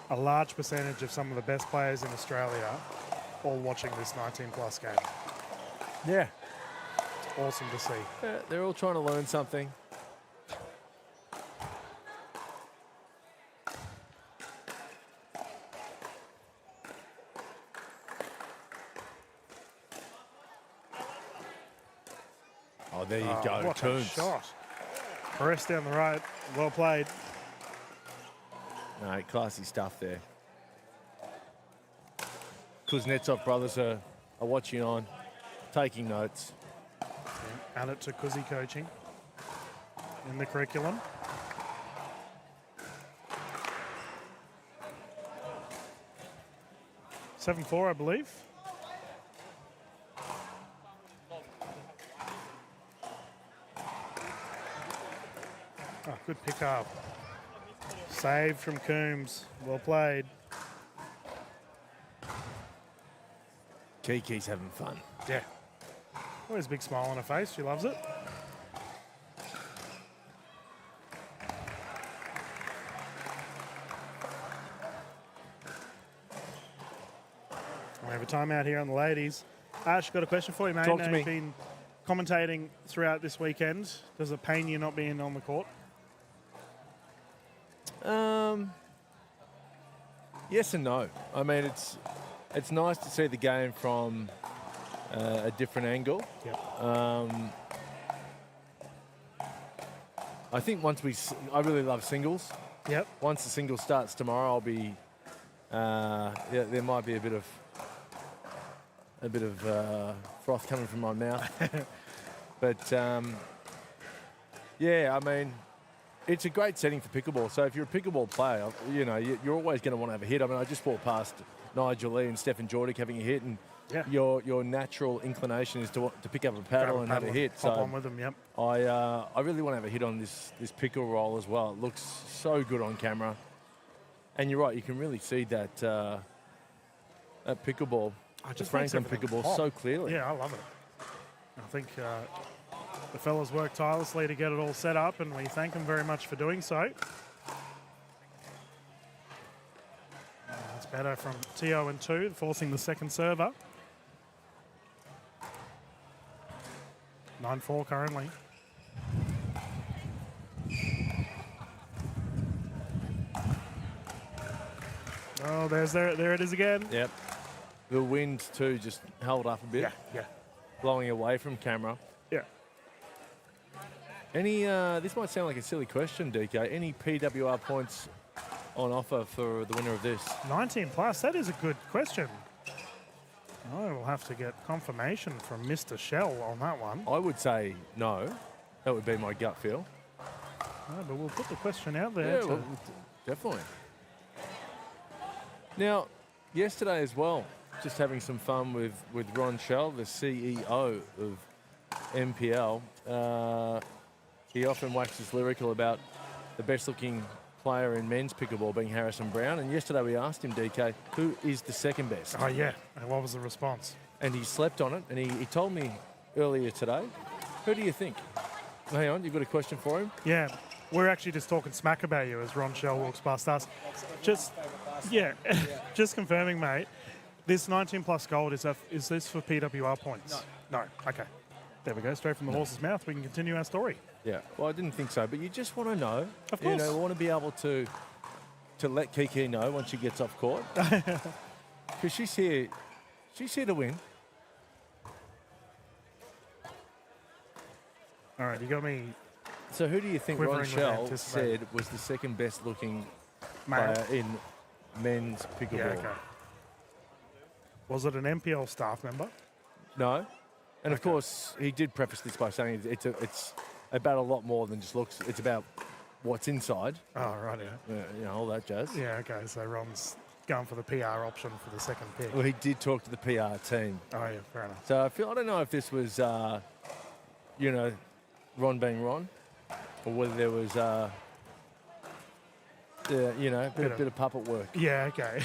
a large percentage of some of the best players in Australia all watching this 19-plus game. Yeah. Awesome to see. Yeah, they're all trying to learn something. Oh, there you go. What a Townsend. shot. Press down the right. Well played. No, classy stuff there. Kuznetsov brothers are watching on, taking notes. Add it to Kuzi coaching in the curriculum. (7-4), I believe. Oh, good pick up. Save from Coombs. Well played. Kiki's having fun. Yeah. Always a big smile on her face. She loves it. We have a timeout here on the ladies. Ash, got a question for you, mate. Talk to me. You've been commentating throughout this weekend. Does it pain you not being on the court? Yes and no. I mean, it's nice to see the game from a different angle. Yep. I think I really love singles. Yep. Once the single starts tomorrow, I'll be. There might be a bit of froth coming from my mouth. But yeah, I mean, it's a great setting for pickleball. So if you're a pickleball player, you know, you're always going to want to have a hit. I mean, I just walked past Nigel Lee and Stefan Djordjic having a hit, and your natural inclination is to pick up a paddle and have a hit. Hop on with them, yep. I really want to have a hit on this pickle roll as well. It looks so good on camera. And you're right, you can really see that pickleball, the Franklin pickleball, so clearly. Yeah, I love it. I think the fellas worked tirelessly to get it all set up, and we thank them very much for doing so. It's better from Tio and 2, forcing the second server. 9-4 currently. Oh, there it is again. Yep. The wind too just held up a bit. Yeah. Blowing away from camera. Yeah. Any? This might sound like a silly question, DK. Any PWR points on offer for the winner of this? 19 plus. That is a good question. I will have to get confirmation from Mr. Shell on that one. I would say no. That would be my gut feel. No, but we'll put the question out there. Yeah, well, definitely. Now, yesterday as well, just having some fun with Ron Shell, the CEO of NPL. He often waxes lyrical about the best-looking player in men's pickleball being Harrison Brown. And yesterday we asked him, DK, who is the second best? Oh, yeah. And what was the response? And he slept on it, and he told me earlier today. Who do you think? Hang on, you got a question for him? Yeah. We're actually just talking smack about you as Ron Shell walks past us. Just confirming, mate. This 19 plus gold, is this for PWR points? No. Okay. There we go. Straight from the horse's mouth. We can continue our story. Yeah. Well, I didn't think so, but you just want to know. Of course. You know, want to be able to let Kiki know when she gets off court. Because she's here to win. All right, you got me. So who do you think Ron Quivering with Shell anticipation. said was the second best looking Male. player in men's pickleball? Yeah, okay. Was it an NPL staff member? No. And of course, he did preface this by saying it's about a lot more than just looks. It's about what's inside. Oh, right, yeah. You know, all that jazz. Yeah, okay. So Ron's going for the PR option for the second pick. Well, he did talk to the PR team. Oh, yeah, fair enough. So I don't know if this was, Ron being Ron, or whether there was, a bit of puppet work. Yeah, okay.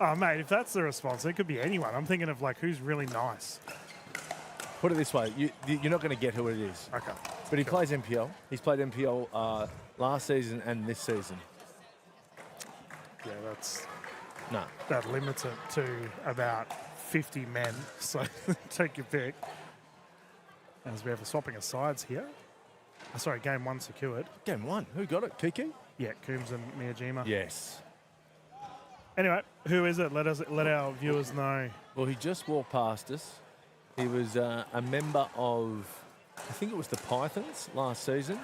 Oh, mate, if that's the response, it could be anyone. I'm thinking of, like, who's really nice. Put it this way, you're not going to get who it is. Okay. But he plays NPL. He's played NPL last season and this season. Yeah, that's... No. That limits it to about 50 men, so take your pick. As we have a swapping of sides here. Sorry, game 1 secured. Game 1? Who got it? Kiki? Yeah, Coombs and Miyajima. Yes. Anyway, who is it? Let our viewers know. Well, he just walked past us. He was a member of, I think it was the Pythons last season.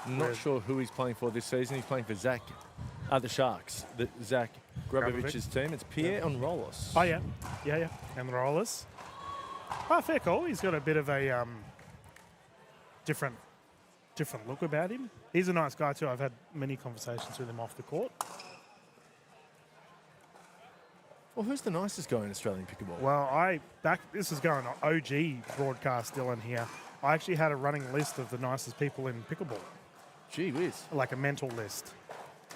I'm not sure who he's playing for this season. He's playing for the Sharks, Zach Grabovic's team. It's Pierre Enrolos. Oh, yeah. Yeah. Enrolos. Oh, fair call. He's got a bit of a different look about him. He's a nice guy too. I've had many conversations with him off the court. Well, who's the nicest guy in Australian pickleball? Well, this is going on OG broadcast, Dylan, here. I actually had a running list of the nicest people in pickleball. Gee whiz. Like a mental list.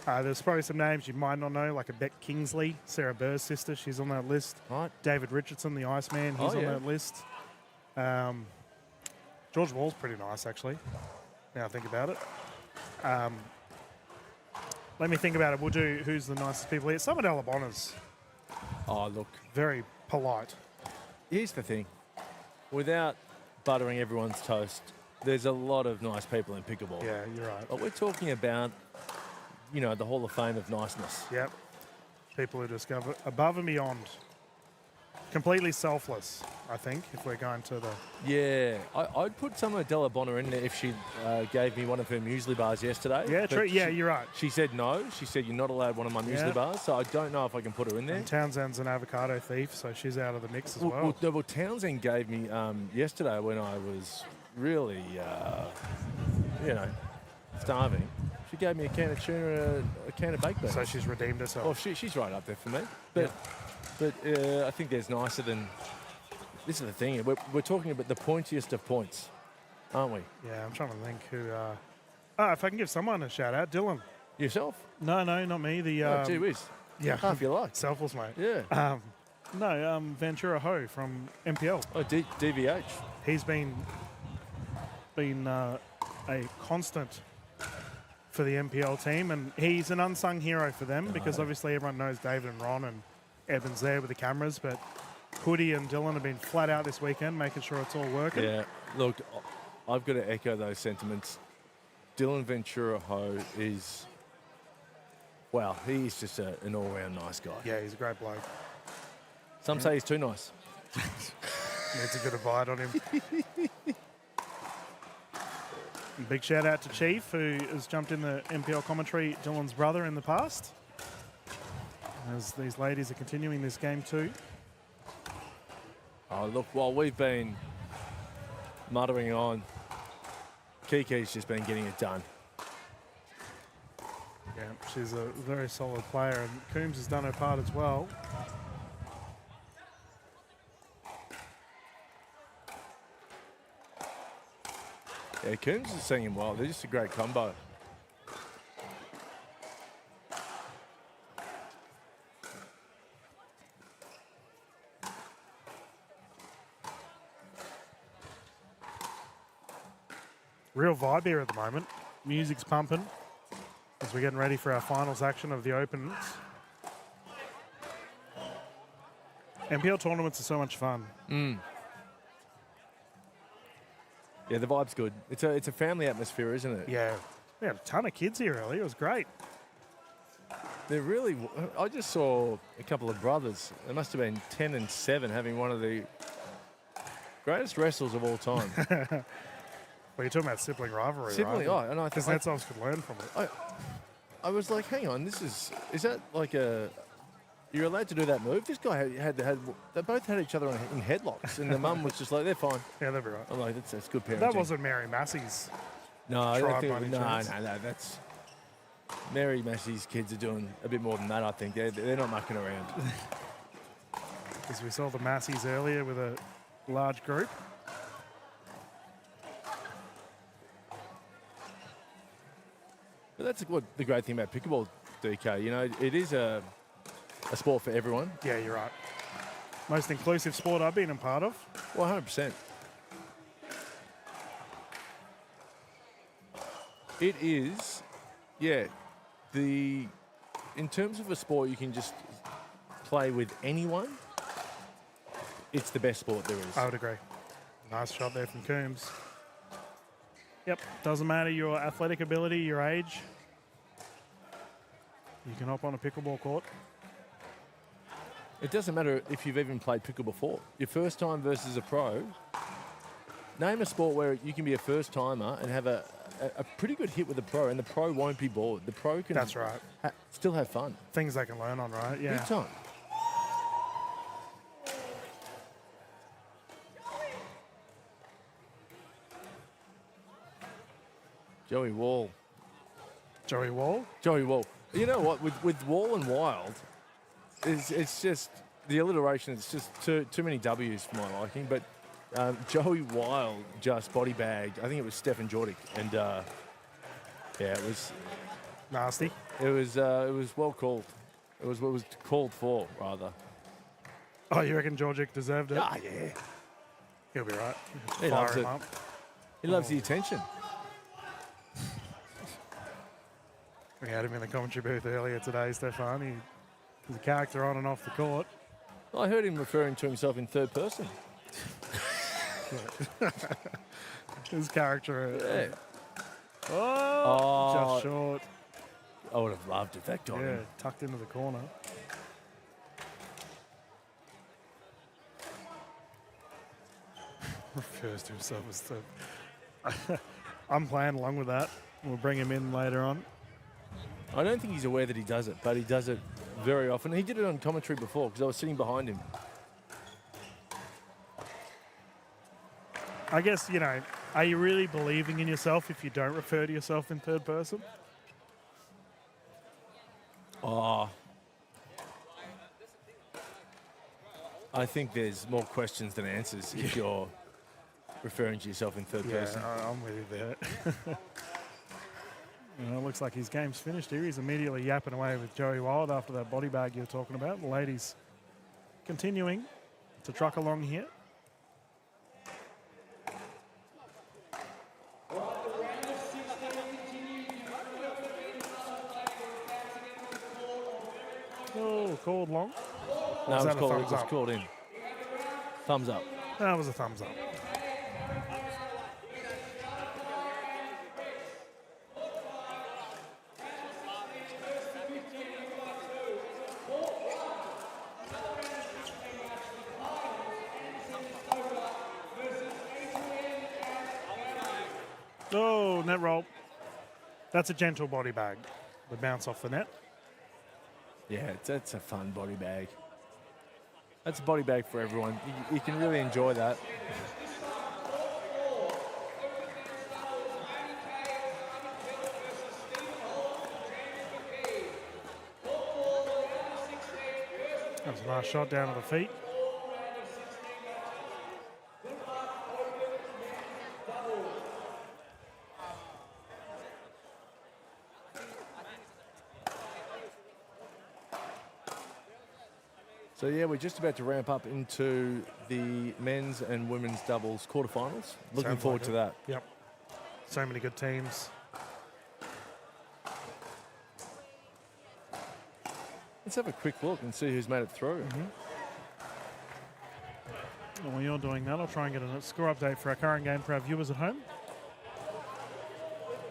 There's probably some names you might not know, like a Beck Kingsley, Sarah Burr's sister. She's on that list. Right. David Richardson, the Iceman, he's on that list. George Wall's pretty nice, actually, now I think about it. Let me think about it. We'll do who's the nicest people here. Some at Alabonna's. Oh, look. Very polite. Here's the thing. Without buttering everyone's toast, there's a lot of nice people in pickleball. Yeah, you're right. But we're talking about, the Hall of Fame of niceness. Yep. People who discover above and beyond. Completely selfless, I think, if we're going to the... Yeah. I'd put someone at Della Bonner in there if she gave me one of her muesli bars yesterday. Yeah, true. Yeah, you're right. She said no. She said, you're not allowed one of my muesli bars, so I don't know if I can put her in there. And Townsend's an avocado thief, so she's out of the mix as well. Well, Townsend gave me yesterday when I was really, starving. She gave me a can of tuna, a can of baked beans. So she's redeemed herself. Oh, she's right up there for me. But I think there's nicer than... This is the thing. We're talking about the pointiest of points, aren't we? Yeah, I'm trying to think who... if I can give someone a shout-out, Dylan. Yourself? No, not me. Gee whiz. Yeah. Half your life. Selfless, mate. Yeah. Ventura Ho from NPL. Oh, DVH. He's been a constant for the NPL team, and he's an unsung hero for them because obviously everyone knows David and Ron and Evans there with the cameras, but Hoodie and Dylan have been flat out this weekend making sure it's all working. Yeah, look, I've got to echo those sentiments. Dylan Ventura Ho is, wow, he's just an all-round nice guy. Yeah, he's a great bloke. Some say he's too nice. Needs a good abide on him. Big shout out to Chief, who has jumped in the NPL commentary, Dylan's brother in the past. As these ladies are continuing this game too. Oh, look, while we've been muttering on, Kiki's just been getting it done. Yeah, she's a very solid player, and Coombs has done her part as well. Yeah, Coombs is singing well. They're just a great combo. Real vibe here at the moment. Music's pumping as we're getting ready for our finals action of the Opens. NPL tournaments are so much fun. Yeah, the vibe's good. It's a family atmosphere, isn't it? Yeah. We had a ton of kids here earlier. It was great. They're really... I just saw a couple of brothers. They must have been 10 and 7 having one of the greatest wrestles of all time. Well, you're talking about sibling rivalry, Sibling, right? and I Because think Netsovs could learn from it. I was like, hang on, is that like a... You're allowed to do that move? This guy they both had each other in headlocks, and the mum was just like, they're fine. Yeah, they'll be right. I'm like, that's good parenting. That wasn't Mary Massey's. No, I don't think, tribe by any no, chance. that's... Mary Massey's kids are doing a bit more than that, I think. They're not mucking around. Because we saw the Masseys earlier with a large group. But that's what the great thing about pickleball, DK. You know, it is a sport for everyone. Yeah, you're right. Most inclusive sport I've been a part of. Well, 100%. It is, yeah. In terms of a sport you can just play with anyone, it's the best sport there is. I would agree. Nice shot there from Coombs. Yep, doesn't matter your athletic ability, your age. You can hop on a pickleball court. It doesn't matter if you've even played pickle before. Your first time versus a pro. Name a sport where you can be a first timer and have a pretty good hit with the pro, and the pro won't be bored. The pro can. That's right. Still have fun. Things they can learn on, right? Yeah. Big time. Joey Wall. Joey Wall? Joey Wall. You know what? With Wall and Wild, it's just the alliteration. It's just too many W's for my liking. But Joey Wild just body bagged. I think it was Stefan Djordjic, and yeah, it was nasty. It was well called. It was what was called for, rather. Oh, you reckon Djordjic deserved it? Ah, yeah. He'll be right. He Fire loves him it. up. He loves the attention. We had him in the commentary booth earlier today, Stefan. He's a character on and off the court. I heard him referring to himself in third person. His character. Yeah. Oh, just short. I would have loved if that got him. Tucked into the corner. Refers to himself as third. I'm playing along with that. We'll bring him in later on. I don't think he's aware that he does it, but he does it very often. He did it on commentary before because I was sitting behind him. I guess, are you really believing in yourself if you don't refer to yourself in third person? Oh. I think there's more questions than answers if you're referring to yourself in third person. I'm with you there. It looks like his game's finished here. He's immediately yapping away with Joey Wild after that body bag you were talking about. The ladies continuing to truck along here. Oh, called long. No, it Was was called in. Thumbs up. That was a thumbs up. Oh, net roll. That's a gentle body bag. The bounce off the net. Yeah, that's a fun body bag. That's a body bag for everyone. You can really enjoy that. That was a nice shot down to the feet. So yeah, we're just about to ramp up into the men's and women's doubles quarterfinals. Looking Sounds forward like to it. that. Yep. So many good teams. Let's have a quick look and see who's made it through. And while you're doing that, I'll try and get a score update for our current game for our viewers at home.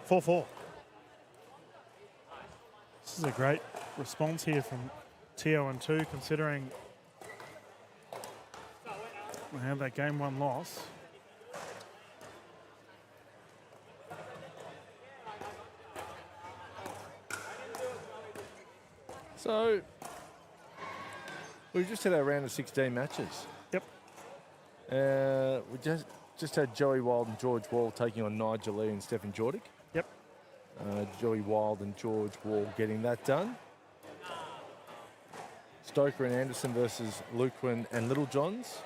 4-4. This is a great response here from Tio and 2, considering we had that game 1 loss. So we've just had our round of 16 matches. Yep. We just had Joey Wild and George Wall taking on Nigel Lee and Stefan Djordjic. Yep. Joey Wild and George Wall getting that done. Stoker and Anderson versus Luquin and Littlejohns.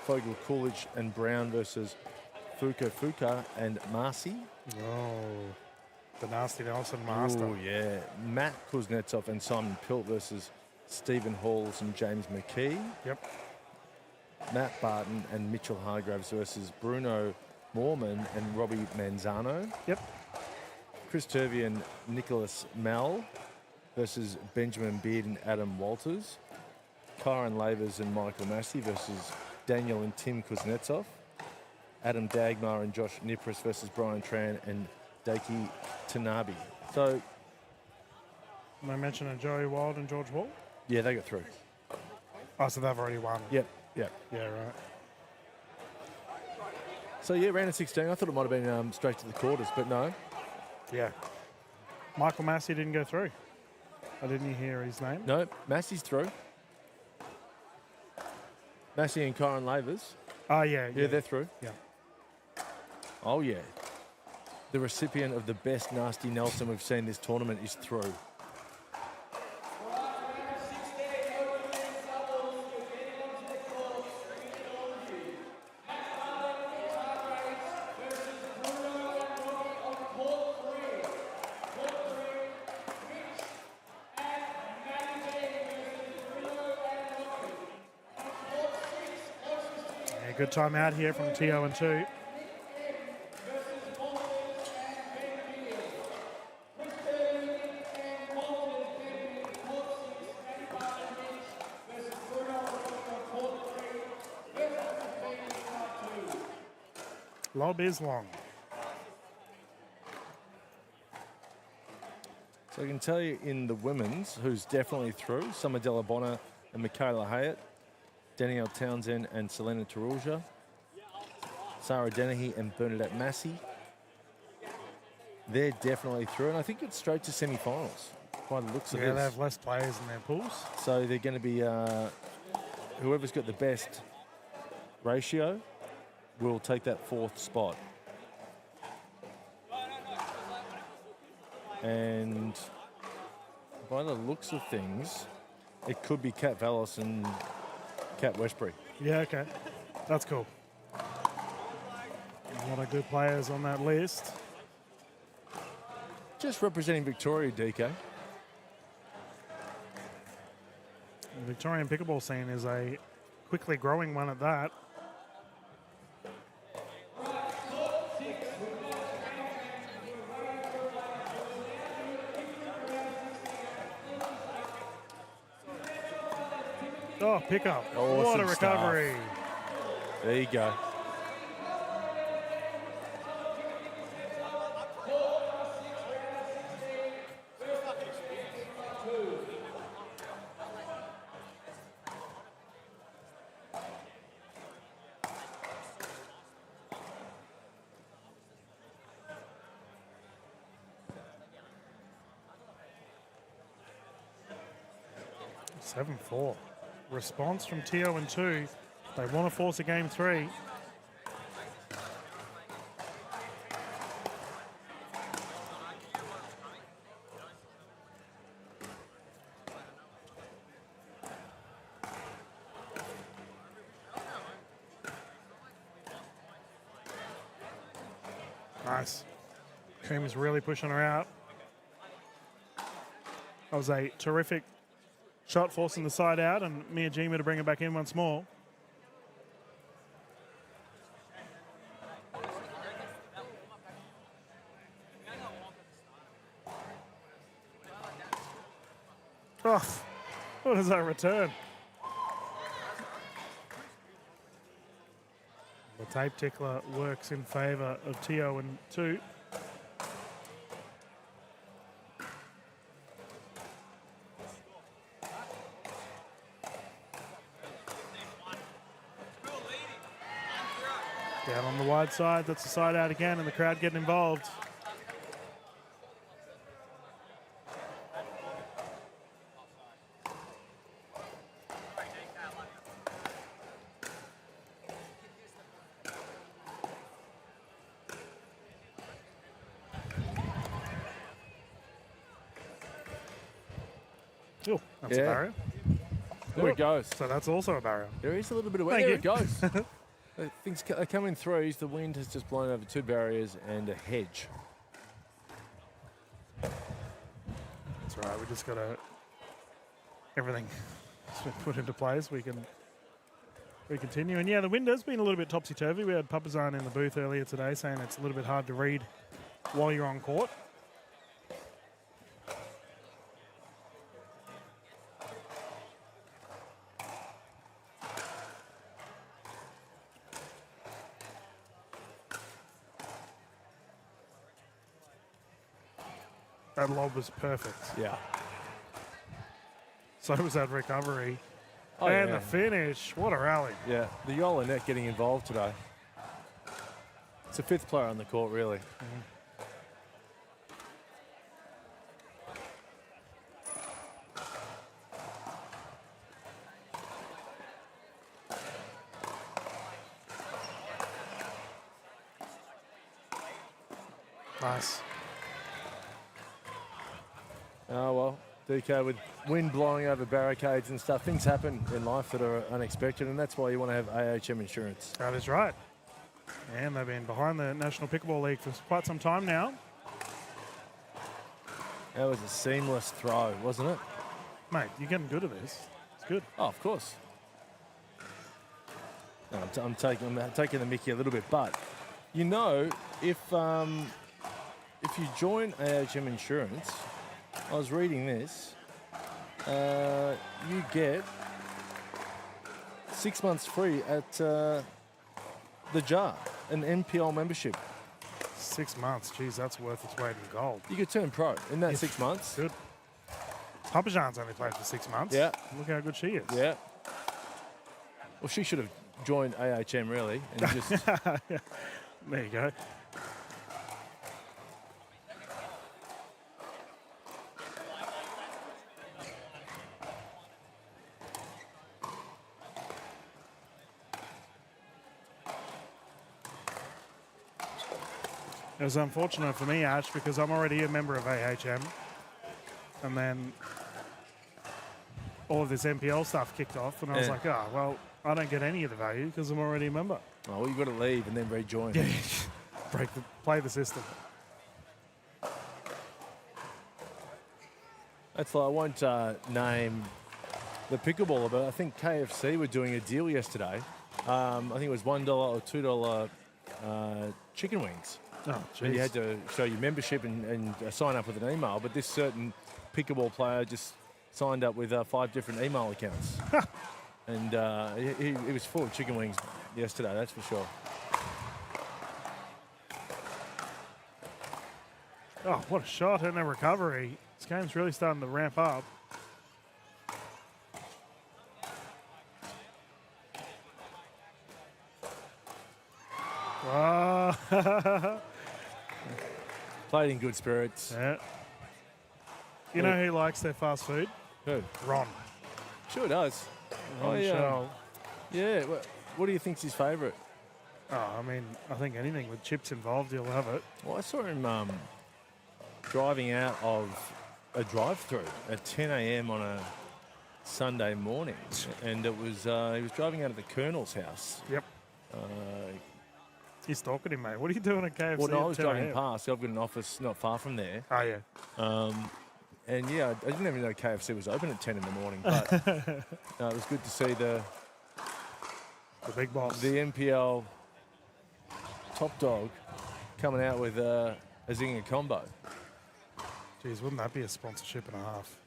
Fogel, Coolidge and Brown versus Fuka and Marcy. Oh, the nasty Nelson master. Oh, yeah. Matt Kuznetsov and Simon Pilt versus Stephen Halls and James McKee. Yep. Matt Barton and Mitchell Hargreaves versus Bruno Moorman and Robbie Manzano. Yep. Chris Turvey and Nicholas Mell versus Benjamin Beard and Adam Walters. Kyron Lavers and Michael Massey versus Daniel and Tim Kuznetsov. Adam Dagmar and Josh Nipris versus Brian Tran and Daki Tanabe. So, Am I mentioning Joey Wild and George Wall? yeah, they got through. Oh, so they've already won. Yep, yep. Yeah, right. So, yeah, round of 16. I thought it might have been straight to the quarters, but no. Yeah. Michael Massey didn't go through. Didn't you hear his name? No, Massey's through. Massey and Kyron Lavers. Oh, yeah. Yeah, they're through. Yeah. Oh, yeah. The recipient of the best Nasty Nelson we've seen this tournament is through. Yeah, good time out here from Tio and 2. Lob is long. So I can tell you in the women's, who's definitely through, Summer Delabonna and Michaela Hyatt, Danielle Townsend and Selena Tarulja, Sarah Dennehy and Bernadette Massey. They're definitely through, and I think it's straight to semi-finals by the looks of Yeah, this. they have less players in their pools. So they're going to be, whoever's got the best ratio will take that fourth spot. And by the looks of things, it could be Kat Vallis and Kat Westbury. Yeah, okay. That's cool. A lot of good players on that list. Just representing Victoria, DK. The Victorian pickleball scene is a quickly growing one at that. Oh, pickup. Awesome What a recovery. stuff. There you go. Seven 4. Response from Tio and 2. They want to force a game 3. Nice. Cream is really pushing her out. That was a terrific shot, forcing the side out, and Miyajima to bring it back in once more. Oh, what is that return? The tape tickler works in favour of Tio and 2. Down on the wide side, that's the side out again, and the crowd getting involved. Oh, that's a barrier. There it goes. So that's also a barrier. There is a little bit of Thank there you. it goes. Things are coming through. The wind has just blown over 2 barriers and a hedge. That's right. We just got to everything has been put into place. We continue. And yeah, the wind has been a little bit topsy turvy. We had Papazan in the booth earlier today saying it's a little bit hard to read while you're on court. That lob was perfect. Yeah. So was that recovery. Oh, and yeah. the finish. What a rally. Yeah, the Yola net getting involved today. It's a fifth player on the court, really. Nice. Oh, well, DK, with wind blowing over barricades and stuff, things happen in life that are unexpected, and that's why you want to have AHM insurance. That is right. And they've been behind the National Pickleball League for quite some time now. That was a seamless throw, wasn't it? Mate, you're getting good at this. It's good. Oh, of course. No, I'm taking the mickey a little bit, but you know, if you join AHM insurance, I was reading this, you get 6 months free at the Jar, an NPL membership. 6 months, geez, that's worth its weight in gold. You could turn pro in that 6 months. Good. Papa Jean's only played for 6 months. Yeah. Look how good she is. Yeah. Well, she should have joined AHM really, and just There you go. It was unfortunate for me, Ash, because I'm already a member of AHM. And then all of this NPL stuff kicked off, and I was Yeah. like, oh, well, I don't get any of the value because I'm already a member. Oh, well, you've got to leave and then rejoin. Yeah, play the system. That's like, I won't name the pickleballer, but I think KFC were doing a deal yesterday. I think it was $1 or $2 chicken wings. Oh, and you jeez. had to show your membership and sign up with an email, but this certain pickleball player just signed up with 5 different email accounts. And he was full of chicken wings yesterday, that's for sure. Oh, what a shot and a recovery. This game's really starting to ramp up. Oh. Played in good spirits. Yeah. You know who likes their fast food? Who? Ron. Sure does. Ron Shell. Yeah, what do you think's his favourite? Oh, I mean, I think anything with chips involved, you'll have it. Well, I saw him driving out of a drive-through at 10 a.m. on a Sunday morning, and it was he was driving out of the Colonel's house. Yep. He's stalking him, mate. What are you doing at KFC? Well, no, I at was 10 driving a.m.? past. I've got an office not far from there. Oh, yeah. And yeah, I didn't even know KFC was open at 10 in the morning, but no, it was good to see the big boss, the NPL top dog, coming out with a zinger combo. Jeez, wouldn't that be a sponsorship and a half?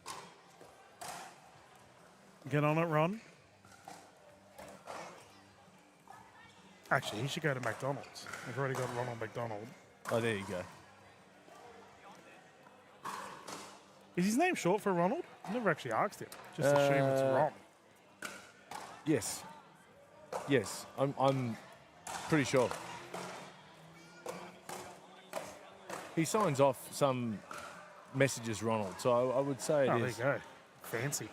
Get on it, Ron. Actually, he should go to McDonald's. We've already got Ronald McDonald. Oh, there you go. Is his name short for Ronald? I never actually asked him. Just assume it's Ron. Yes. Yes, I'm pretty sure. He signs off some messages, Ronald, so I would say it is. There you go. Fancy.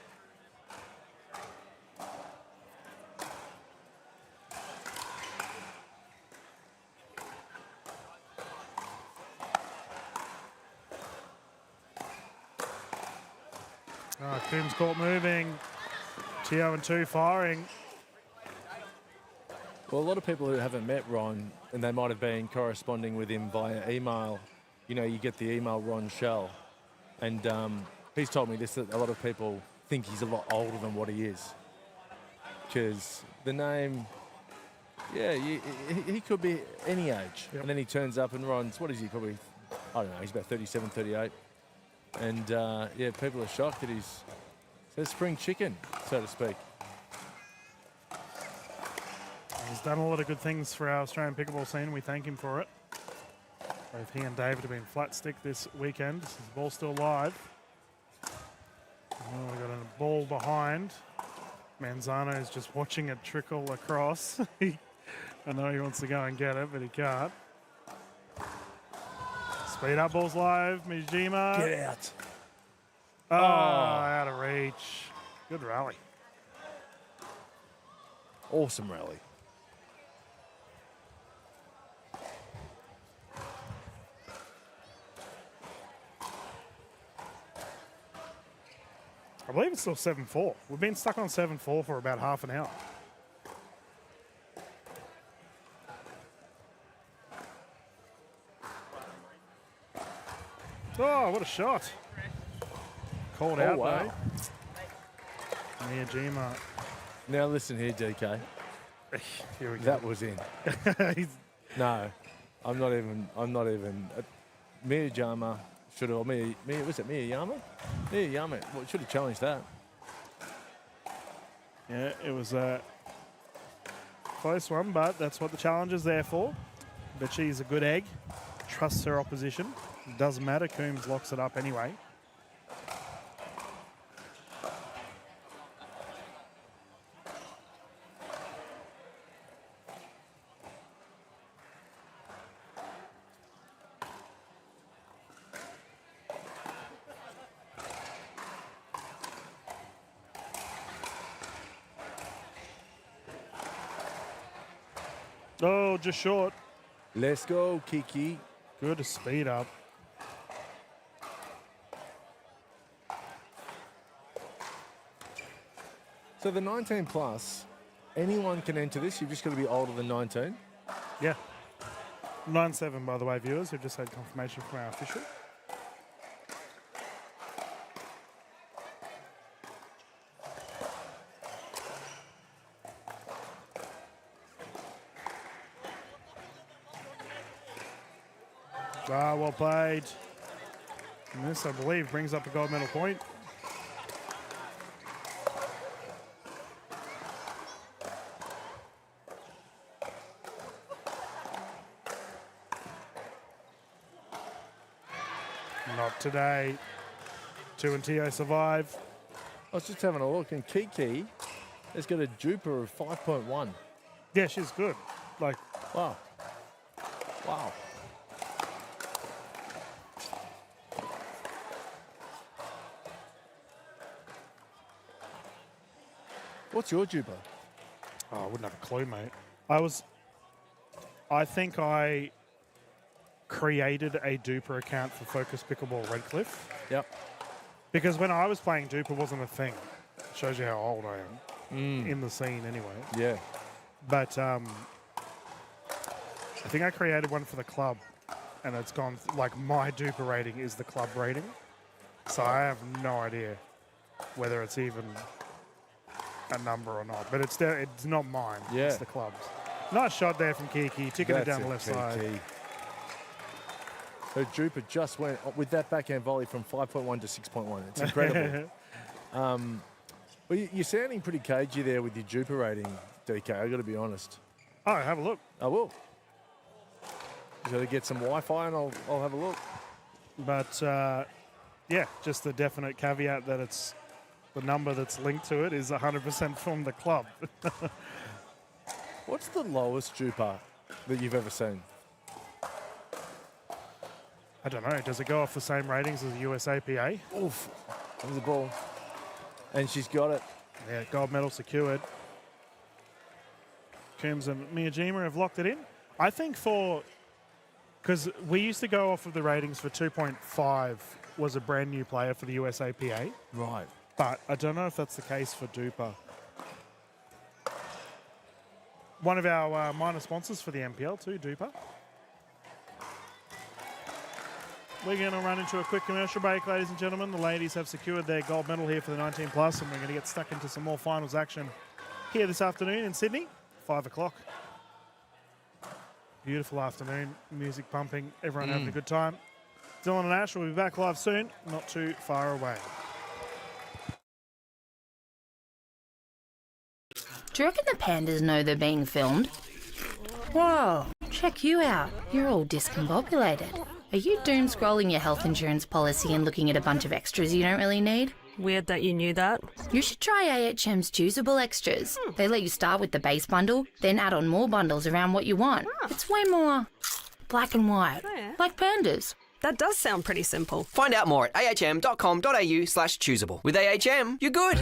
Coombs court moving. Tio and 2 firing. Well, a lot of people who haven't met Ron, and they might have been corresponding with him via email, you know, you get the email Ron Shell, and he's told me this, that a lot of people think he's a lot older than what he is. Because the name, yeah, he could be any age. Yep. And then he turns up and Ron's, what is he, probably, I don't know, he's about 37, 38. And yeah, people are shocked that he's spring chicken, so to speak. He's done a lot of good things for our Australian pickleball scene. We thank him for it. Both he and David have been flat stick this weekend. This is the ball still live. Oh, we got a ball behind. Manzano is just watching it trickle across. I know he wants to go and get it, but he can't. Speed up, ball's live. Mijima. Get out. Oh, out of reach. Good rally. Awesome rally. I believe it's still 7-4. We've been stuck on 7-4 for about half an hour. Oh, what a shot. Called out, wow. though. Miyajima. Now listen here, DK. Here we go. That was in. No, I'm not even. Miyajima should have. Was it Miyajima? Miyajima should have challenged that. Yeah, it was a close one, but that's what the challenge is there for. But she's a good egg. Trusts her opposition. Doesn't matter. Coombs locks it up anyway. Oh, just short. Let's go, Kiki. Good speed up. So the 19 plus, anyone can enter this. You've just got to be older than 19. Yeah. 9-7, by the way, viewers. We've just had confirmation from our official. Ah, well played. And this, I believe, brings up a gold medal point. Not today. 2 and Tio survive. I was just having a look, and Kiki has got a Jupiter of 5.1. Yeah, she's good. Like, wow. Wow. What's your Jupiter? Oh, I wouldn't have a clue, mate. I think I created a Duper account for Focus Pickleball Redcliffe. Yep. Because when I was playing, Duper wasn't a thing. Shows you how old I am. In the scene, anyway. Yeah. But I think I created one for the club, and it's gone, like, my Duper rating is the club rating. So I have no idea whether it's even a number or not. But it's not mine. Yeah. It's the club's. Nice shot there from Kiki, ticking it down the left side. Her Jupiter just went with that backhand volley from 5.1 to 6.1. It's incredible. Well, you're sounding pretty cagey there with your Jupiter rating, DK. I've got to be honest. Oh, have a look. I will. You got to get some Wi-Fi and I'll have a look. But yeah, just the definite caveat that it's the number that's linked to it is 100% from the club. What's the lowest Jupiter that you've ever seen? I don't know. Does it go off the same ratings as the USAPA? Oof. There's the ball. And she's got it. Yeah, gold medal secured. Coombs and Miyajima have locked it in. I think because we used to go off of the ratings for 2.5 was a brand new player for the USAPA. Right. But I don't know if that's the case for Duper. One of our minor sponsors for the NPL too, Duper. We're going to run into a quick commercial break, ladies and gentlemen. The ladies have secured their gold medal here for the 19 plus, and we're going to get stuck into some more finals action here this afternoon in Sydney, 5 o'clock. Beautiful afternoon, music pumping, everyone having a good time. Dylan and Ash will be back live soon, not too far away. Do you reckon the pandas know they're being filmed? Whoa, check you out. You're all discombobulated. Are you doom scrolling your health insurance policy and looking at a bunch of extras you don't really need? Weird that you knew that. You should try AHM's choosable extras. They let you start with the base bundle, then add on more bundles around what you want. It's way more black and white, like pandas. That does sound pretty simple. Find out more at ahm.com.au/choosable. With AHM, you're good.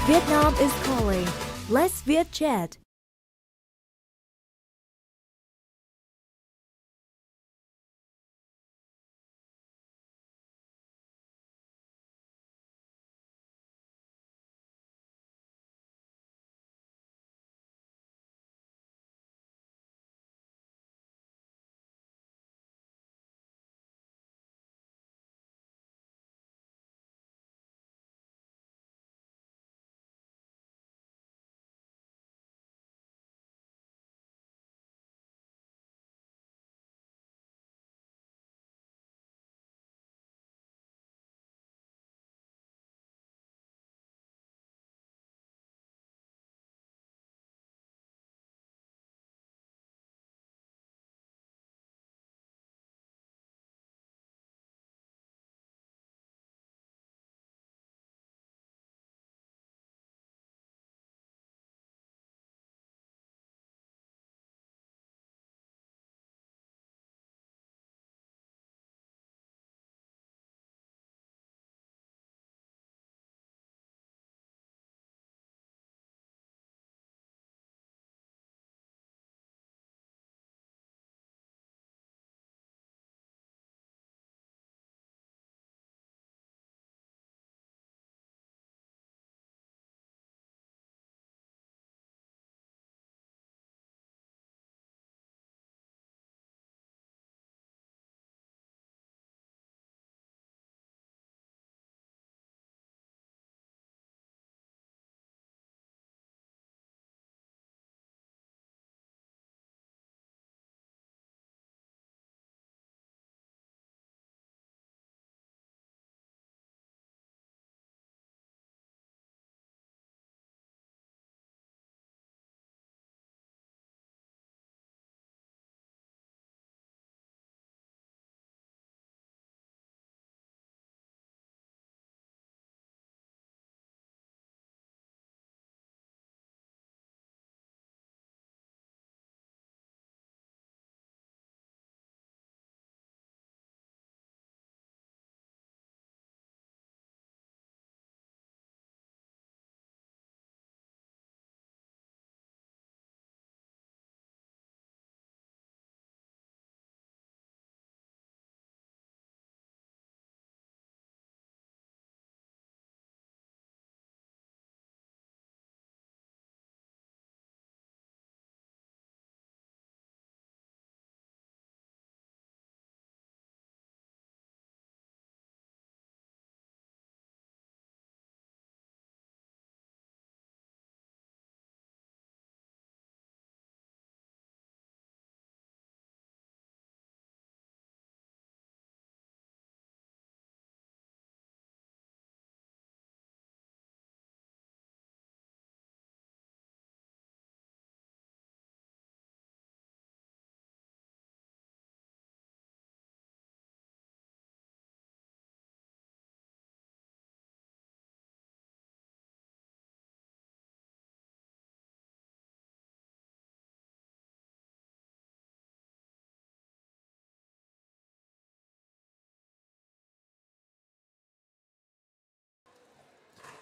Vietnam is calling. Let's Viet chat.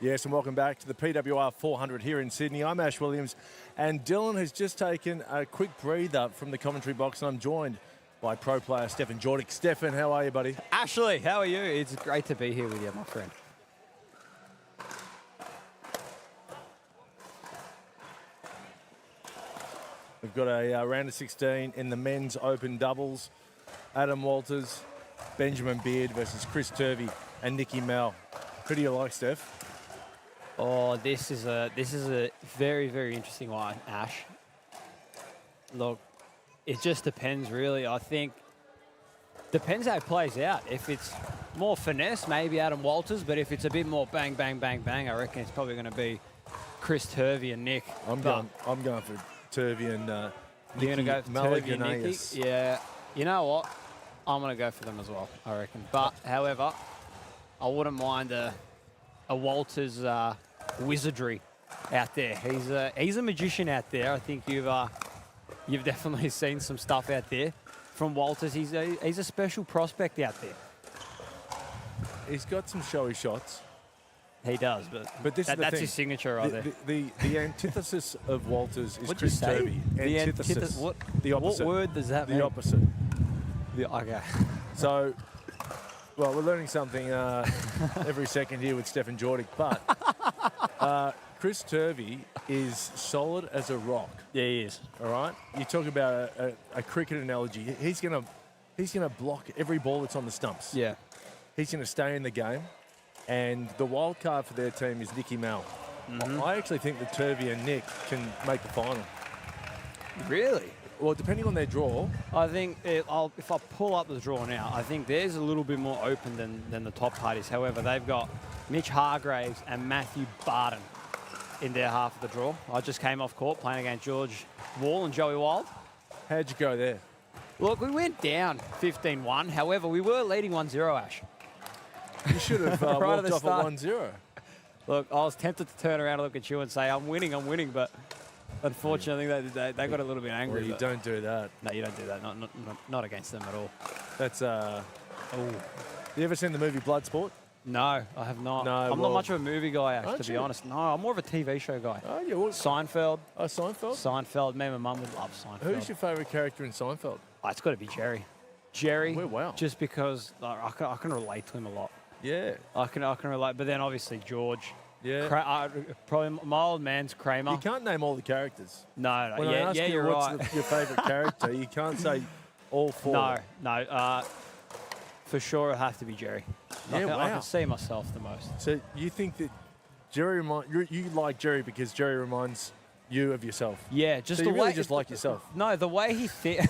Yes, and welcome back to the PWR 400 here in Sydney. I'm Ash Williams, and Dylan has just taken a quick breather from the commentary box, and I'm joined by pro player Stefan Djordjic. Stefan, how are you, buddy? Ashley, how are you? It's great to be here with you, my friend. We've got a round of 16 in the men's open doubles. Adam Walters, Benjamin Beard versus Chris Turvey and Nicky Mel. Who do you like, Steph? Oh, this is a very, very interesting one, Ash. Look, it just depends, really. I think depends how it plays out. If it's more finesse, maybe Adam Walters, but if it's a bit more bang, bang, bang, bang, I reckon it's probably going to be Chris Turvey and Nick. I'm going for Turvey and Nicky. You're going to go for Turvey and Nicky? Yeah. You know what? I'm going to go for them as well, I reckon. But, however, I wouldn't mind a Walters wizardry out there. He's a magician out there. I think you've definitely seen some stuff out there from Walters. He's a special prospect out there. He's got some showy shots. He does, but that's his signature right there. The antithesis of Walters is What'd Chris you say? Turvey. The Antithesis. The opposite. What word does that mean? The opposite. Okay. So, well, we're learning something every second here with Stefan Djordjic, but Chris Turvey is solid as a rock. Yeah, he is. All right? You talk about a cricket analogy. He's gonna block every ball that's on the stumps. Yeah. He's going to stay in the game. And the wild card for their team is Nicky Mel. I actually think that Turvey and Nick can make the final. Really? Well, depending on their draw. I think if I pull up the draw now, I think theirs a little bit more open than the top parties. However, they've got Mitch Hargreaves and Matthew Barton in their half of the draw. I just came off court playing against George Wall and Joey Wild. How'd you go there? Look, we went down 15-1. However, we were leading 1-0, Ash. You should have right walked off at 1-0. Look, I was tempted to turn around and look at you and say, I'm winning, but unfortunately they got a little bit angry. Well, you don't do that. No, you don't do that. Not against them at all. That's You ever seen the movie Bloodsport? No, I have not. No, I'm not much of a movie guy, Ash, to be you? honest. No, I'm more of a TV show guy. Oh, yeah. Well, Seinfeld. Oh, Seinfeld? Seinfeld. Me and my mum would love Seinfeld. Who's your favourite character in Seinfeld? Oh, it's got to be Jerry. Jerry. Oh, wow. Just because I can relate to him a lot. Yeah. I can relate. But then obviously George. Yeah. Probably my old man's Kramer. You can't name all the characters. No. When I ask you you're what's right. your favourite character, you can't say all four. No. For sure, it'll have to be Jerry. I can see myself the most. So you think that Jerry you like Jerry because Jerry reminds you of yourself? Yeah, just so the you way really just like yourself. No, the way he thinks.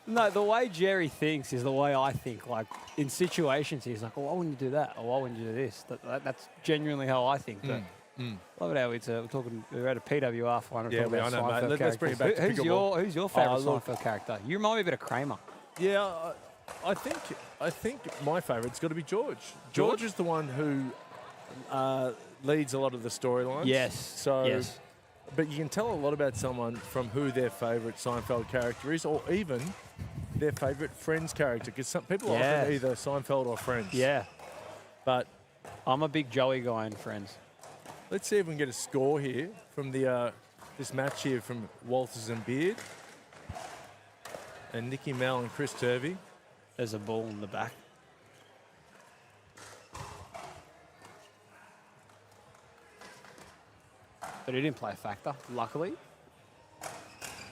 No, the way Jerry thinks is the way I think. Like in situations, he's like, "Oh, why wouldn't you do that? Or why wouldn't you do this?" That's genuinely how I think. But love it how we're talking. We're at a PWR final. Yeah, I know, mate. Let's bring it back to pickleball. Who's your favourite Seinfeld character? You remind me a bit of Kramer. Yeah, I think my favourite's got to be George. George is the one who leads a lot of the storylines. Yes. Yes. But you can tell a lot about someone from who their favourite Seinfeld character is, or even their favourite Friends character, because some people are often either Seinfeld or Friends. Yeah. But I'm a big Joey guy in Friends. Let's see if we can get a score here from the this match here from Walters and Beard. And Nicky Mel and Chris Turvey. There's a ball in the back. But he didn't play a factor, luckily.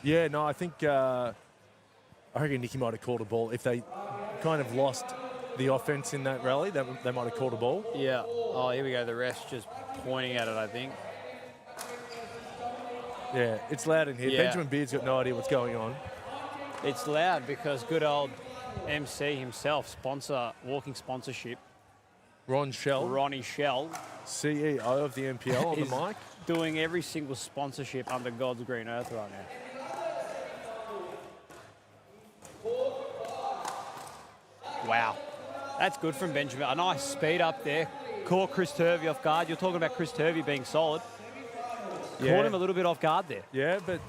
Yeah, no, I think I reckon Nicky might have called a ball. If they kind of lost the offense in that rally, they might have called a ball. Yeah. Oh, here we go. The ref's just pointing at it, I think. Yeah, it's loud in here. Yeah. Benjamin Beard's got no idea what's going on. It's loud because good old MC himself, walking sponsorship. Ronnie Shell. CEO of the NPL on the mic. Doing every single sponsorship under God's green earth right now. Wow. That's good from Benjamin. A nice speed up there. Caught Chris Turvey off guard. You're talking about Chris Turvey being solid. Yeah. Caught him a little bit off guard there. Yeah, but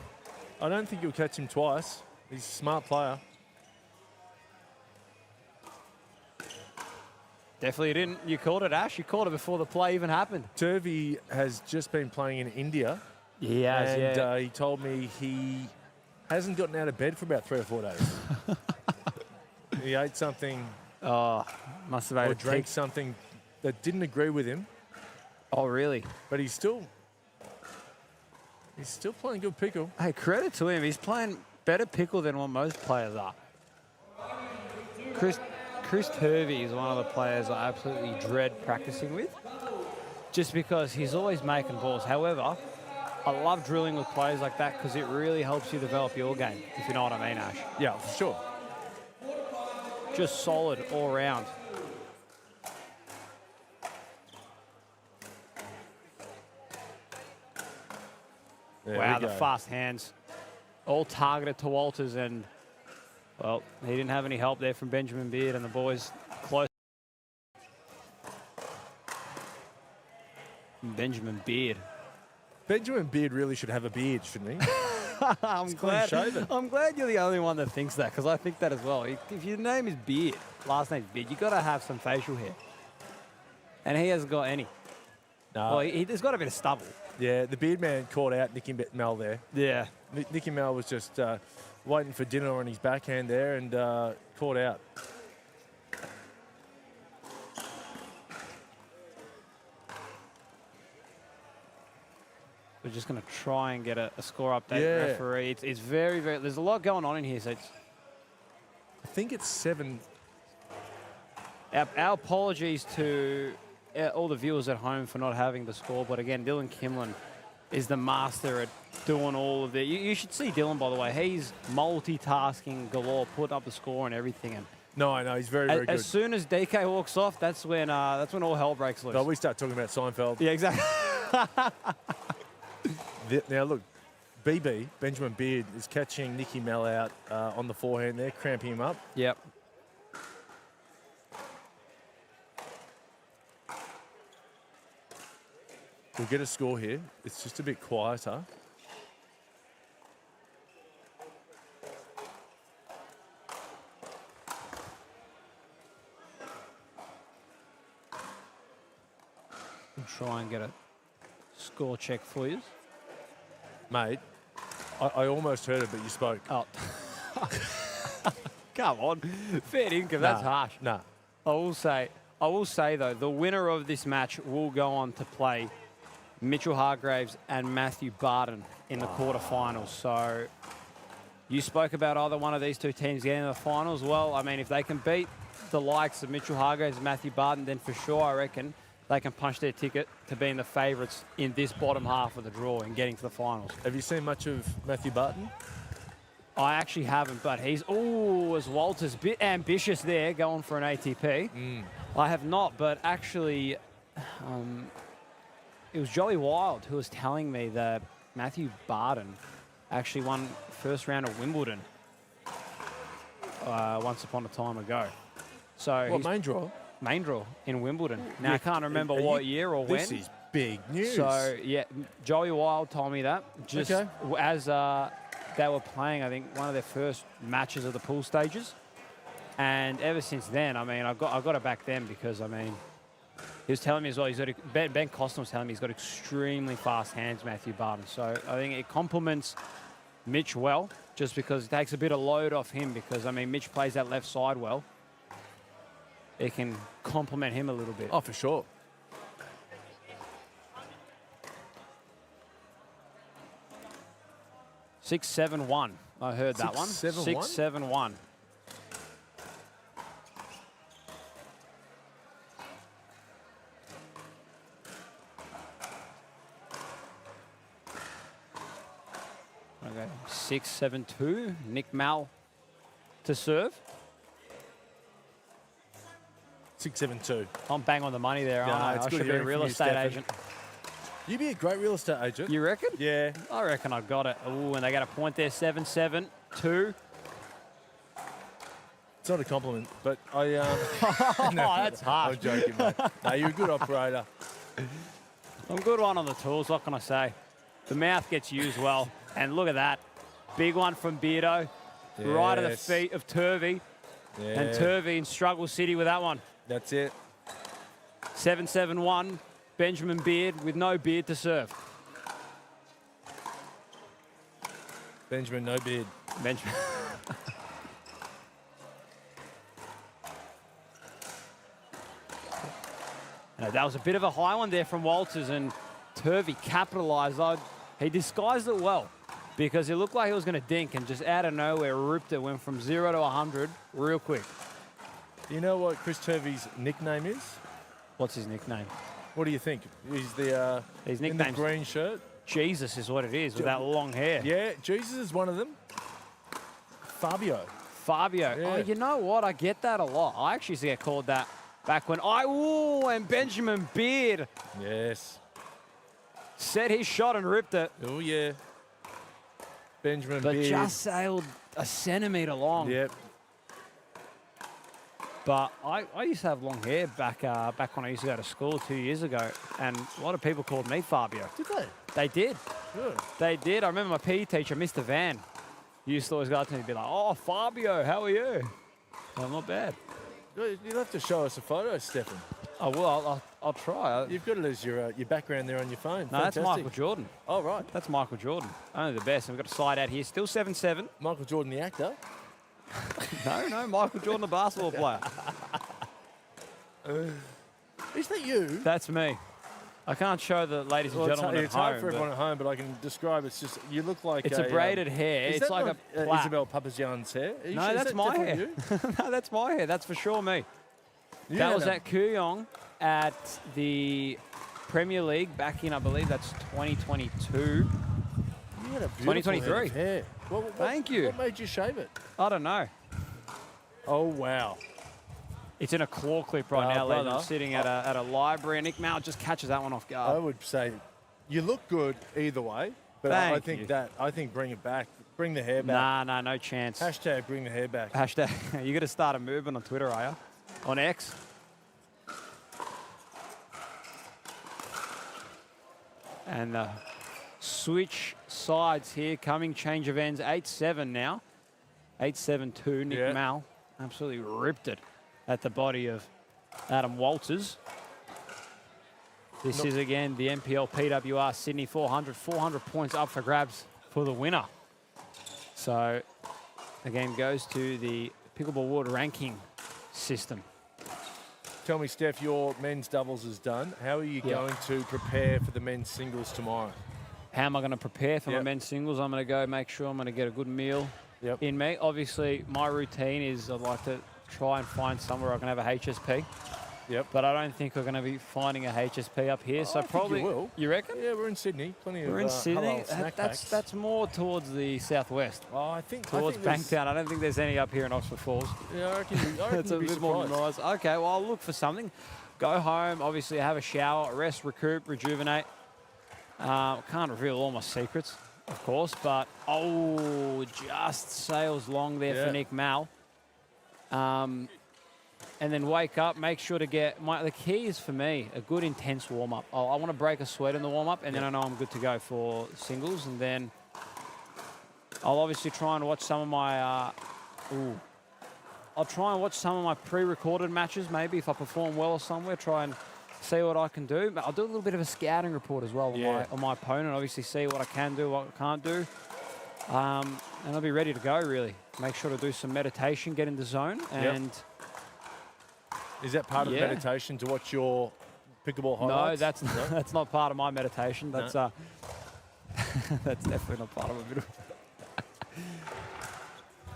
I don't think you'll catch him twice. He's a smart player. Definitely didn't. You called it, Ash. You called it before the play even happened. Turvey has just been playing in India. He has, and he told me he hasn't gotten out of bed for about 3 or 4 days. He ate something. Oh, must have ate or drank something that didn't agree with him. Oh, really? But he's still playing good pickle. Hey, credit to him. He's playing better pickle than what most players are. Chris Turvey is one of the players I absolutely dread practicing with, just because he's always making balls. However, I love drilling with players like that because it really helps you develop your game, if you know what I mean, Ash. Yeah, for sure. Just solid all round. Wow, the fast hands. All targeted to Walters, and, well, he didn't have any help there from Benjamin Beard and the boys close. Benjamin Beard. Benjamin Beard really should have a beard, shouldn't he? I'm glad you're the only one that thinks that, because I think that as well. If your name is Beard, last name's Beard, you've got to have some facial hair. And he hasn't got any. No. Well, he's got a bit of stubble. Yeah, the beard man caught out Nicky Mel there. Yeah. Nicky Mel was just waiting for dinner on his backhand there and caught out. We're just going to try and get a score update, referee. It's very, very... There's a lot going on in here, so it's... I think it's 7. Our apologies to all the viewers at home for not having the score, but again, Dylan Kimlin is the master at doing all of that. You should see Dylan, by the way. He's multitasking galore, putting up the score and everything. And no, I know, he's very, very good. As soon as DK walks off, that's when all hell breaks loose. No, we start talking about Seinfeld. Yeah, exactly. Now, look, Benjamin Beard, is catching Nicky Mel out on the forehand there, cramping him up. Yep. We'll get a score here. It's just a bit quieter. We'll try and get a score check for you. Mate, I almost heard it, but you spoke. Oh. Come on. Fair income, that's harsh. Nah. I will say, though, the winner of this match will go on to play Mitchell Hargreaves and Matthew Barton in the quarterfinals. So you spoke about either one of these two teams getting to the finals. Well, I mean, if they can beat the likes of Mitchell Hargreaves and Matthew Barton, then for sure, I reckon, they can punch their ticket to being the favourites in this bottom half of the draw and getting to the finals. Have you seen much of Matthew Barton? I actually haven't, but he's, as Walter's a bit ambitious there, going for an ATP. I have not, but actually, it was Joey Wild who was telling me that Matthew Barton actually won first round of Wimbledon once upon a time ago. So what, main draw? Main draw in Wimbledon. Now, I can't remember what year or when. This is big news. So, yeah, Joey Wild told me that just as they were playing, I think, one of their first matches of the pool stages. And ever since then, I mean, I've got to back them because, I mean, he was telling me as well, Ben Costin was telling me he's got extremely fast hands, Matthew Barton. So I think it complements Mitch well, just because it takes a bit of load off him because, I mean, Mitch plays that left side well. It can complement him a little bit. Oh, for sure. Six, 7-1. I heard that one. 6-7-1? 6-7-1. Okay, 6-7-2. Nick Mal to serve. 6-7-2. I'm bang on the money there, aren't I? I should be a real estate agent. You'd be a great real estate agent. You reckon? Yeah. I reckon I got it. Ooh, and they got a point there, 7-7-2. It's not a compliment, but I... no, that's harsh. I'm joking, mate. No, you're a good operator. I'm a good one on the tools, what can I say? The mouth gets used well. And look at that. Big one from Beardo. Yes. Right at the feet of Turvey. Yeah. And Turvey in Struggle City with that one. That's it. 7-7-1. Benjamin Beard with no beard to serve. Benjamin, no beard. Benjamin. That was a bit of a high one there from Walters, and Turvey capitalised. He disguised it well. because it looked like he was going to dink and just out of nowhere ripped it, went from 0 to 100 real quick. You know what Chris Turvey's nickname is? What's his nickname? What do you think? Is the his in nickname the green shirt? Jesus is what it is, with that long hair. Yeah, Jesus is one of them. Fabio. Fabio. Yeah. Oh, you know what? I get that a lot. I actually used to get called that back when and Benjamin Beard. Yes. Set his shot and ripped it. Oh, yeah. Benjamin But Beard. just sailed a centimetre long. Yep. But I used to have long hair back when I used to go to school 2 years ago, and a lot of people called me Fabio. Did they? They did. Good. They did. I remember my PE teacher, Mr. Van, used to always go up to me and be like, "Oh, Fabio, how are you?" Well, not bad. You'll have to show us a photo, Stefan. Oh, well, I'll try. You've got it as your background there on your phone. No, that's Fantastic. Michael Jordan. Oh, right. That's Michael Jordan. Only the best. And we've got a slide out here. Still 7-7. Michael Jordan, the actor. No, Michael Jordan, the basketball player. Is that you? That's me. I can't show the ladies and gentlemen it's at home. hard for everyone at home, but I can describe. It's just you look like It's a braided hair. Is It's that like not, a plait. Isabel Papazian's hair. Are you No, sure? Is that's that my hair. definitely you? No, that's my hair. That's for sure me. You That had was a- at Kooyong at the Premier League back in, I believe that's 2022. You had a beautiful 2023. head of hair. Thank you. What made you shave it? I don't know. Oh, wow. It's in a claw clip right Oh, now, ladies. I'm brother. sitting at a library, and Nick Mal just catches that one off I guard. would say you look good either way, but I Thank you. think bring it back. Bring the hair back. Nah, no chance. Hashtag bring the hair back. Hashtag, you got to start a movement on Twitter, are you? On X? And switch sides here, coming change of ends, 8-7 now. 8-7-2, Nick Yeah. Mal absolutely ripped it at the body of Adam Walters. This is again the NPL PWR Sydney 400 points up for grabs for the winner. So again goes to the Pickleball World Ranking system. Tell me, Steph, your men's doubles is done. How are you going to prepare for the men's singles tomorrow? How am I going to prepare for my Yep. men's singles? I'm going to go make sure I'm going to get a good meal in me. Obviously, my routine is I'd like to try and find somewhere I can have a HSP. Yep. But I don't think we're going to be finding a HSP up here. So I think probably you will. You reckon? Yeah, we're in Sydney. Plenty of We're in Sydney. halal snack packs. That's more towards the southwest. Oh, I think Towards there's- Banktown. I don't think there's any up here in Oxford Falls. Yeah, I reckon It's a you'd be bit more surprised. nice. Okay, well, I'll look for something. Go home, obviously have a shower, rest, recoup, rejuvenate. Can't reveal all my secrets, of course, but just sails long there for Nick Mal. And then wake up, make sure to get, the key is for me, a good intense warm-up. I want to break a sweat in the warm-up, and then I know I'm good to go for singles, and then I'll obviously try and watch some of my, I'll try and watch some of my pre-recorded matches, maybe if I perform well or somewhere, try and see what I can do. But I'll do a little bit of a scouting report as well on my opponent, obviously see what I can do, what I can't do. And I'll be ready to go, really. Make sure to do some meditation, get in the zone, and... Is that part of the meditation to watch your pickleball highlights? No, that's not part of my meditation. That's No. that's definitely not part of it.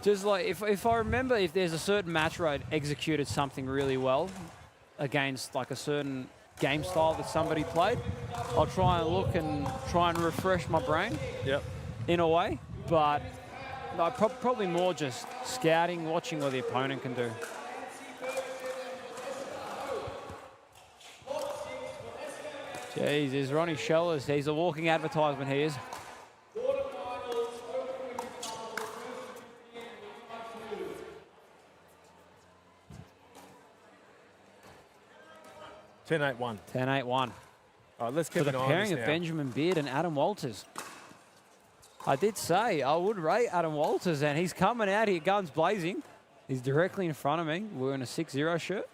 Just like if I remember, if there's a certain match where I executed something really well against like a certain game style that somebody played, I'll try and look and try and refresh my brain. Yep. In a way, but no, probably more just scouting, watching what the opponent can do. Jeez, there's Ronnie Schellers. He's a walking advertisement, he is. Ten 8-1. 10-8-1. All right, let's keep For an the eye on pairing this of now. Benjamin Beard and Adam Walters. I did say I would rate Adam Walters, and he's coming out here guns blazing. He's directly in front of me. We're in a 6-0 shirt.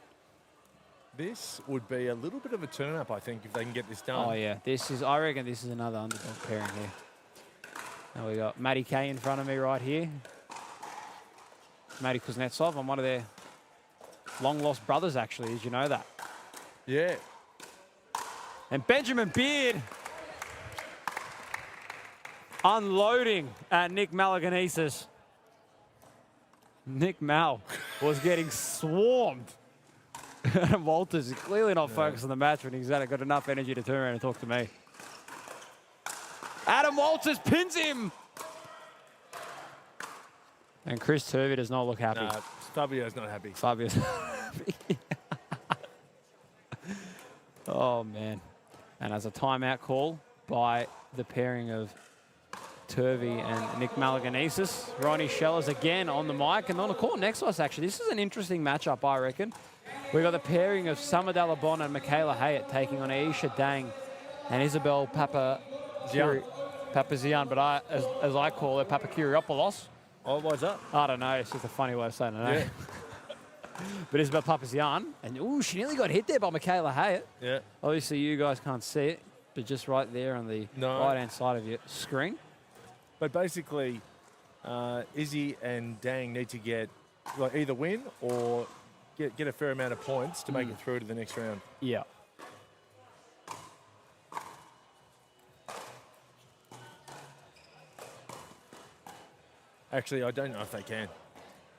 This would be a little bit of a turn-up, I think, if they can get this done. Oh, yeah. I reckon this is another underdog pairing here. Now we got Matty Kay in front of me right here. Matty Kuznetsov. I'm one of their long-lost brothers, actually. Did you know that? Yeah. And Benjamin Beard. unloading at Nick Malaganesis. Nick Mal was getting swarmed. Adam Walters is clearly not focused on the match when he's got enough energy to turn around and talk to me. Adam Walters pins him. And Chris Turvey does not look happy. No, Fabio's not happy. Fabio's not happy. Oh, man. And as a timeout call by the pairing of Turvey and Nick Malaganesis, Ronnie Schellers again on the mic and on the court next to us, actually. This is an interesting matchup, I reckon. We've got the pairing of Summer Dalabon and Michaela Hayat taking on Aisha Dang and Isabel Papazian, but as I call her, Papakiriopoulos. Oh, why's that? I don't know. It's just a funny way of saying her name. Yeah. But Isabel Papazian, and she nearly got hit there by Michaela Hayat. Yeah. Obviously, you guys can't see it, but just right there on the right-hand side of your screen. But basically, Izzy and Dang need to get either win or get a fair amount of points to make it through to the next round. Yeah. Actually, I don't know if they can.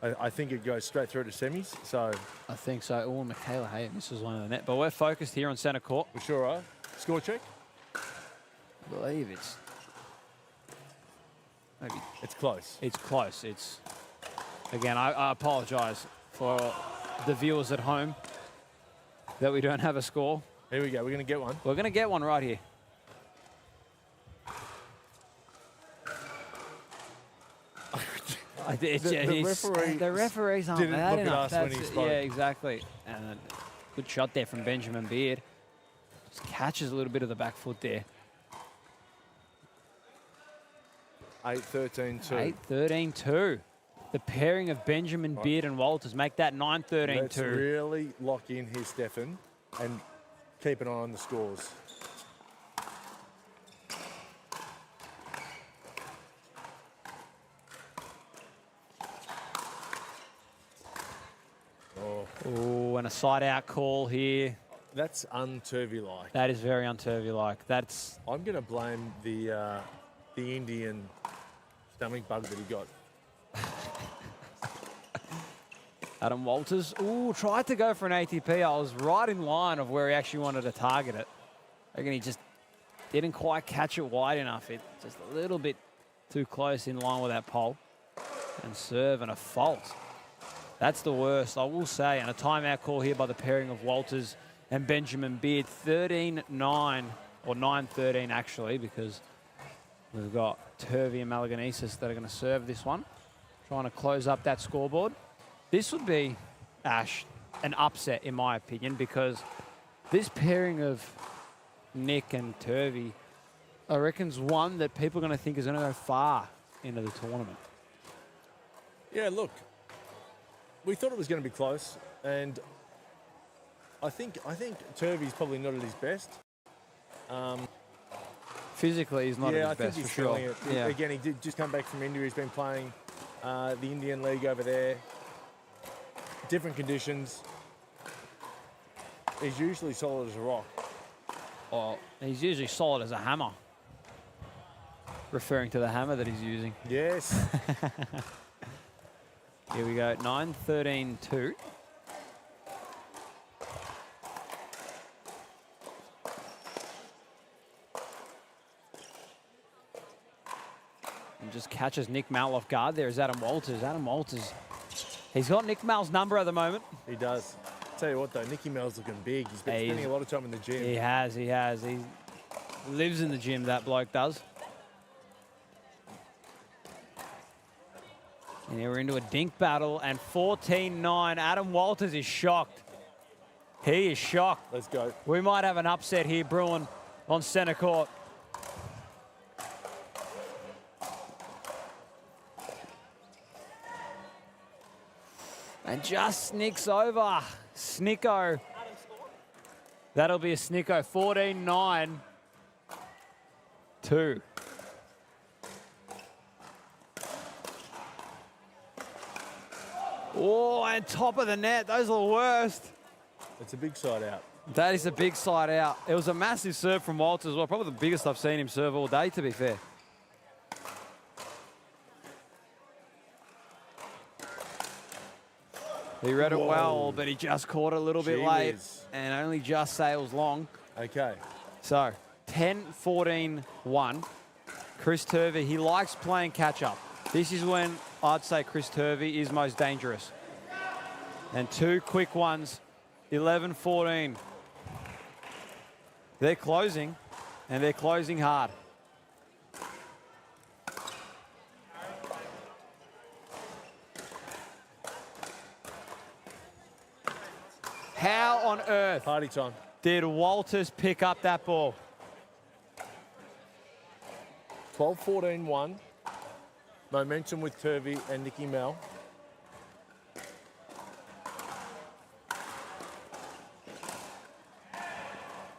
I think it goes straight through to semis. So I think so. Oh, Michaela Hayat misses one of the net. But we're focused here on centre court. We sure are. Score check? I believe it's... Maybe it's close. It's close. It's... Again, I apologise for the viewers at home that we don't have a score. Here we go. We're going to get one. We're going to get one right here. The referees aren't bad enough. When he spoke. Yeah, exactly. And a good shot there from Benjamin Beard. Just catches a little bit of the back foot there. 8-13-2. 8-13-2. The pairing of Benjamin Beard and Walters make that 9-13-2. Let's really lock in here, Stefan, and keep an eye on the scores. Oh, and a side-out call here. That's un-Turvey-like. That is very un-Turvey-like. That's... I'm going to blame the Indian stomach bug that he got. Adam Walters, tried to go for an ATP. I was right in line of where he actually wanted to target it. I reckon he just didn't quite catch it wide enough. It just a little bit too close in line with that pole. And serve and a fault. That's the worst, I will say. And a timeout call here by the pairing of Walters and Benjamin Beard. 13-9, or 9-13 actually, because we've got Turvey and Malaganesis that are going to serve this one. Trying to close up that scoreboard. This would be, Ash, an upset in my opinion, because this pairing of Nick and Turvey, I reckon, is one that people are going to think is going to go far into the tournament. Yeah, look. We thought it was going to be close, and I think Turvey's probably not at his best. Physically, he's not at his best, I think he's for sure. feeling it. Yeah. Again, he did just come back from injury. He's been playing the Indian League over there. Different conditions. He's usually solid as a rock. Well, he's usually solid as a hammer. Referring to the hammer that he's using. Yes. Here we go, 9-13-2. And just catches Nick Mal off guard there is Adam Walters. Adam Walters, he's got Nick Mal's number at the moment. He does. Tell you what though, Nicky Mal's looking big. He's been spending a lot of time in the gym. He has. He lives in the gym, that bloke does. And here we're into a dink battle, and 14-9. Adam Walters is shocked. He is shocked. Let's go. We might have an upset here brewing on centre court. And just snicks over. Snicko. That'll be a Snicko. 14-9-2. Oh, and top of the net. Those are the worst. It's a big side out. That is a big side out. It was a massive serve from Walters as well. Probably the biggest I've seen him serve all day, to be fair. He read it well, but he just caught it a little bit late and only just sails long. Okay. So 10-14-1. Chris Turvey, he likes playing catch-up. This is when I'd say Chris Turvey is most dangerous. And two quick ones, 11-14. They're closing, and they're closing hard. How on earth Party time. Did Walters pick up that ball? 12-14-1. Momentum with Turvey and Nicky Mel.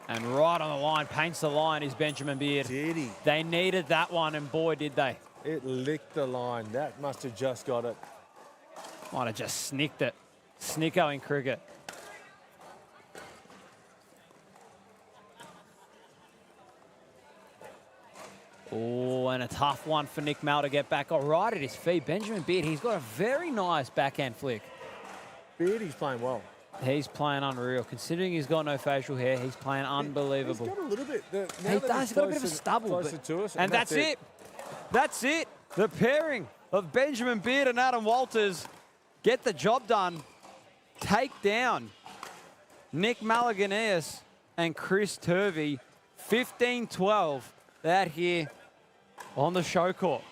And right on the line, paints the line, is Benjamin Beard. Did he? They needed that one, and boy, did they. It licked the line. That must have just got it. Might have just snicked it. Snicko in cricket. Oh, and a tough one for Nick Mal to get back all right at his feet. Benjamin Beard, he's got a very nice backhand flick. Beard, he's playing well. He's playing unreal. Considering he's got no facial hair, he's playing unbelievable. He's got a little bit. He does. He's got a bit of a stubble. And that's it. That's it. The pairing of Benjamin Beard and Adam Walters get the job done. Take down Nick Malaganias and Chris Turvey. 15-12 out here on the show court.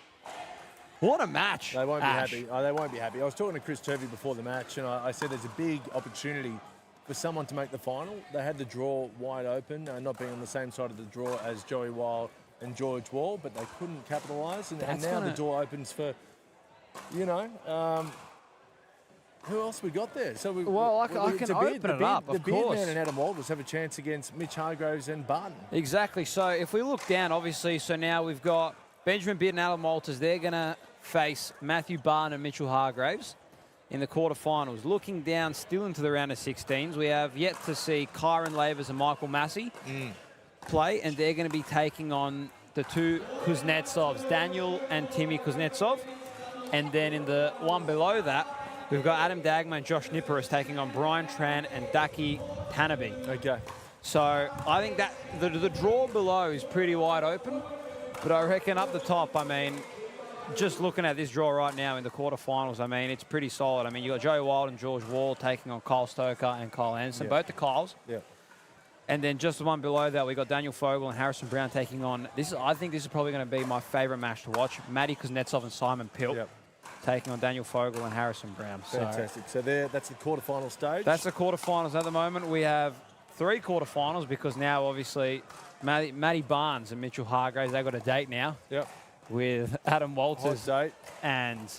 What a match. They won't be happy. Oh, they won't be happy. I was talking to Chris Turvey before the match, and I said there's a big opportunity for someone to make the final. They had the draw wide open, not being on the same side of the draw as Joey Wild and George Wall, but they couldn't capitalise. And now the door opens for, you know, who else we got there? So I can open it up, of course. The Beardman and Adam Walters have a chance against Mitch Hargreaves and Barton. Exactly. So if we look down, obviously, so now we've got Benjamin Beard and Adam Walters. They're going to face Matthew Barton and Mitchell Hargreaves in the quarterfinals. Looking down still into the round of 16s, we have yet to see Kyron Lavers and Michael Massey play, and they're going to be taking on the two Kuznetsovs, Daniel and Timmy Kuznetsov. And then in the one below that, we've got Adam Dagmar and Josh Niparis taking on Brian Tran and Daki Tanabe. Okay. So I think that the draw below is pretty wide open, but I reckon up the top, I mean, just looking at this draw right now in the quarterfinals, I mean, it's pretty solid. I mean, you got Joey Wild and George Wall taking on Kyle Stoker and Kyle Anderson, both the Kyles. Yeah. And then just the one below that, we got Daniel Fogel and Harrison Brown taking on, I think this is probably going to be my favourite match to watch, Matty Kuznetsov and Simon Pilt taking on Daniel Fogel and Harrison Brown. Fantastic. So that's the quarterfinal stage? That's the quarterfinals. At the moment, we have 3 quarterfinals because now, obviously, Matty Barnes and Mitchell Hargreaves, they've got a date now. Yep. With Adam Walters and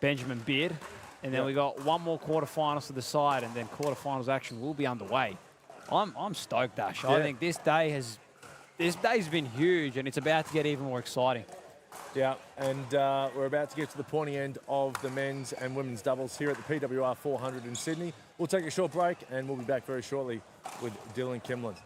Benjamin Beard. And then we got one more quarterfinals to the side, and then quarterfinals action will be underway. I'm stoked, Dash. I think this day's been huge, and it's about to get even more exciting. Yeah, and we're about to get to the pointy end of the men's and women's doubles here at the PWR 400 in Sydney. We'll take a short break, and we'll be back very shortly with Dylan Kimlin.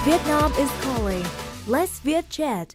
Vietnam is calling. Let's Viet chat.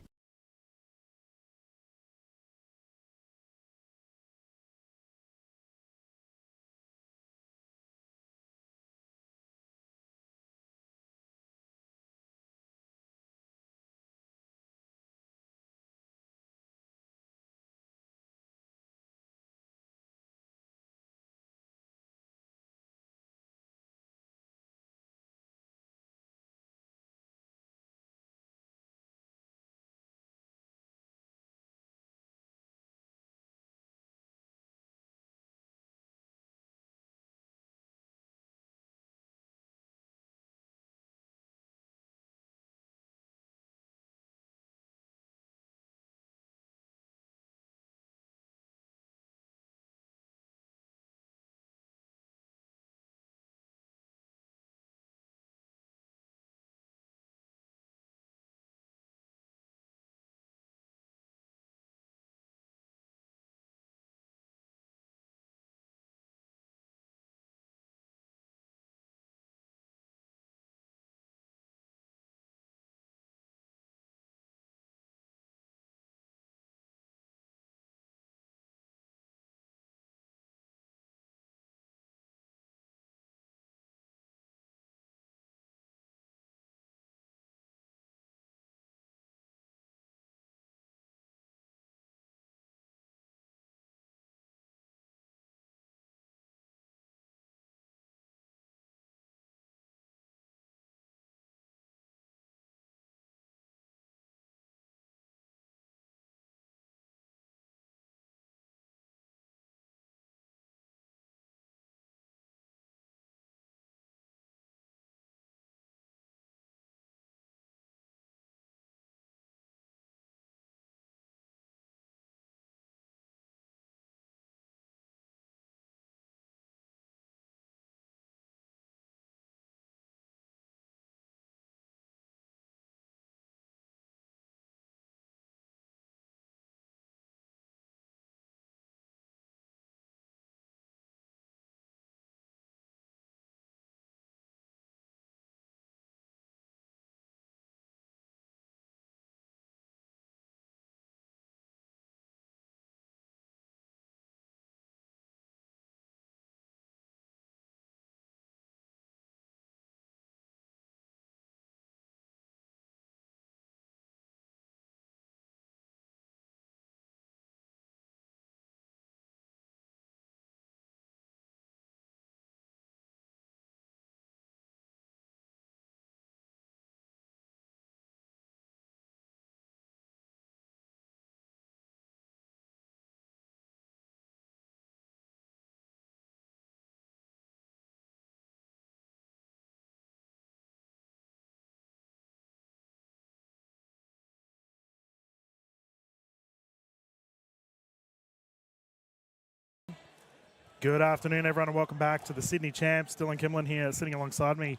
Good afternoon, everyone, and welcome back to the Sydney Champs. Dylan Kimlin here, sitting alongside me.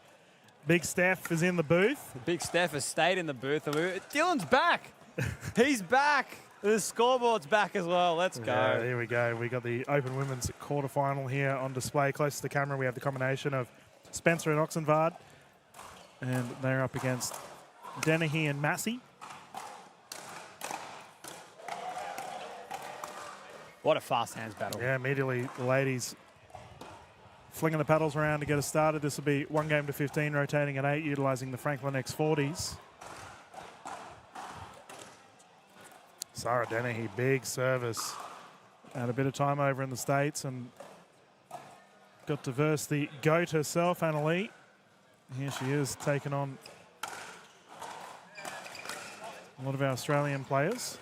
Big Steph is in the booth. Big Steph has stayed in the booth. Dylan's back. He's back. The scoreboard's back as well. Let's go. Yeah, here we go. We got the Open Women's quarterfinal here on display. Close to the camera, we have the combination of Spencer and Oxenvard, and they're up against Dennehy and Massey. What a fast hands battle. Yeah, immediately the ladies flinging the paddles around to get us started. This will be 1 game to 15, rotating at 8, utilising the Franklin X40s. Sarah Dennehy, big service. Had a bit of time over in the States and got to verse the GOAT herself, Annalie. Here she is, taking on a lot of our Australian players.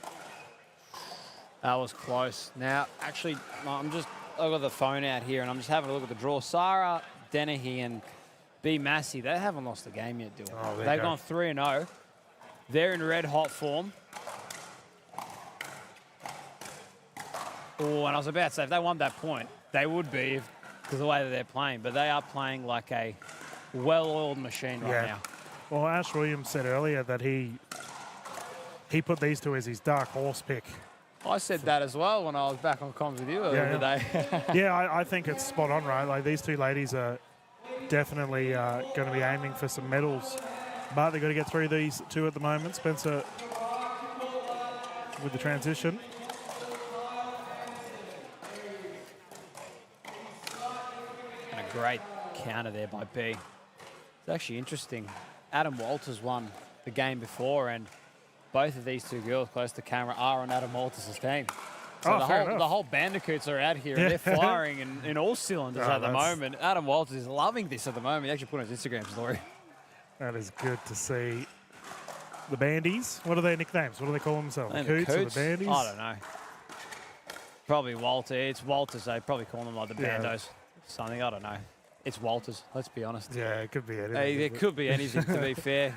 That was close. Now, actually, I've got the phone out here and I'm just having a look at the draw. Sarah Dennehy and B. Massey, they haven't lost a game yet, Dylan. Oh, they've gone 3-0. They're in red hot form. Oh, and I was about to say, if they won that point, they would be because of the way that they're playing. But they are playing like a well-oiled machine right now. Well, Ash Williams said earlier that he put these two as his dark horse pick. I said that as well when I was back on comms with you earlier today. Yeah, I think it's spot on, right? Like, these two ladies are definitely going to be aiming for some medals. But they've got to get through these two at the moment. Spencer with the transition. And a great counter there by B. It's actually interesting. Adam Walters won the game before, and both of these two girls close to camera are on Adam Walters' team. So the whole bandicoots are out here and they're firing in all cylinders at the moment. Adam Walters is loving this at the moment. He actually put on his Instagram story. That is good to see. The Bandies, what are their nicknames? What do they call themselves? The Coots or the Bandies? I don't know. Probably Walter. It's Walters. They probably call them like the Bandos. Something, I don't know. It's Walters, let's be honest. Yeah, it could be anything. Hey, it could be anything, to be fair.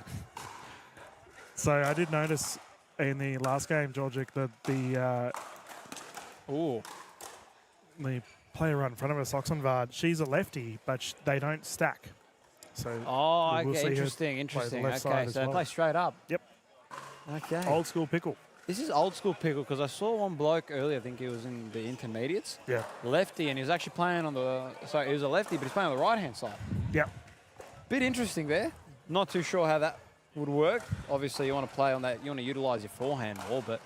So I did notice in the last game, Djordjic, that the player right in front of us, Oxenvard, she's a lefty, but they don't stack. So we'll see interesting. Okay, so they play straight up. Yep. Okay. Old school pickle. This is old school pickle because I saw one bloke earlier, I think he was in the intermediates. Yeah. Lefty, and he was actually playing on the, so he was a lefty, but he's playing on the right-hand side. Yep. Bit interesting there. Not too sure how that would work. Obviously, you want to play on that. You want to utilise your forehand more, but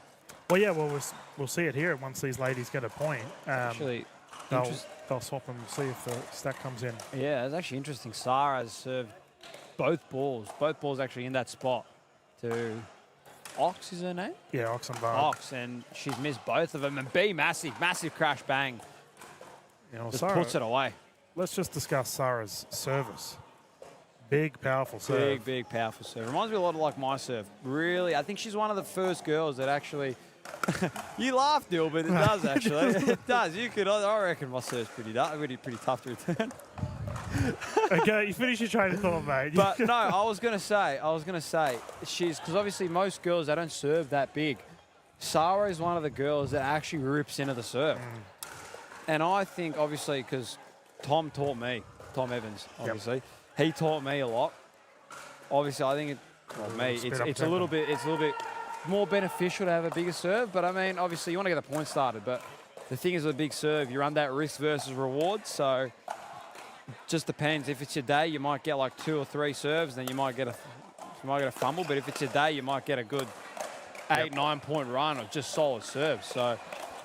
we'll see it here once these ladies get a point. Actually, they'll swap them, see if the stack comes in. Yeah, it's actually interesting. Sarah has served both balls actually in that spot to Ox is her name. Yeah, Ox and Bar. Ox, and she's missed both of them. And B, massive crash bang. Just Sarah, puts it away. Let's just discuss Sarah's service. Big, powerful serve. Big, powerful serve. Reminds me a lot of like my serve. Really, I think she's one of the first girls that actually... you laugh, Dill, but it does actually. It does. You could. I reckon my serve's pretty tough to return. Okay, you finish your train of thought, mate. But no, I was gonna say, she's, because obviously most girls, they don't serve that big. Sarah is one of the girls that actually rips into the serve. And I think, obviously, because Tom Evans, obviously, he taught me a lot. Obviously, I think it's a little bit more beneficial to have a bigger serve. But I mean, obviously, you want to get the point started. But the thing is, with a big serve, you're on that risk versus reward. So just depends. If it's your day, you might get like 2 or 3 serves, then you might get a fumble. But if it's your day, you might get a good 8-9 point run of just solid serves. So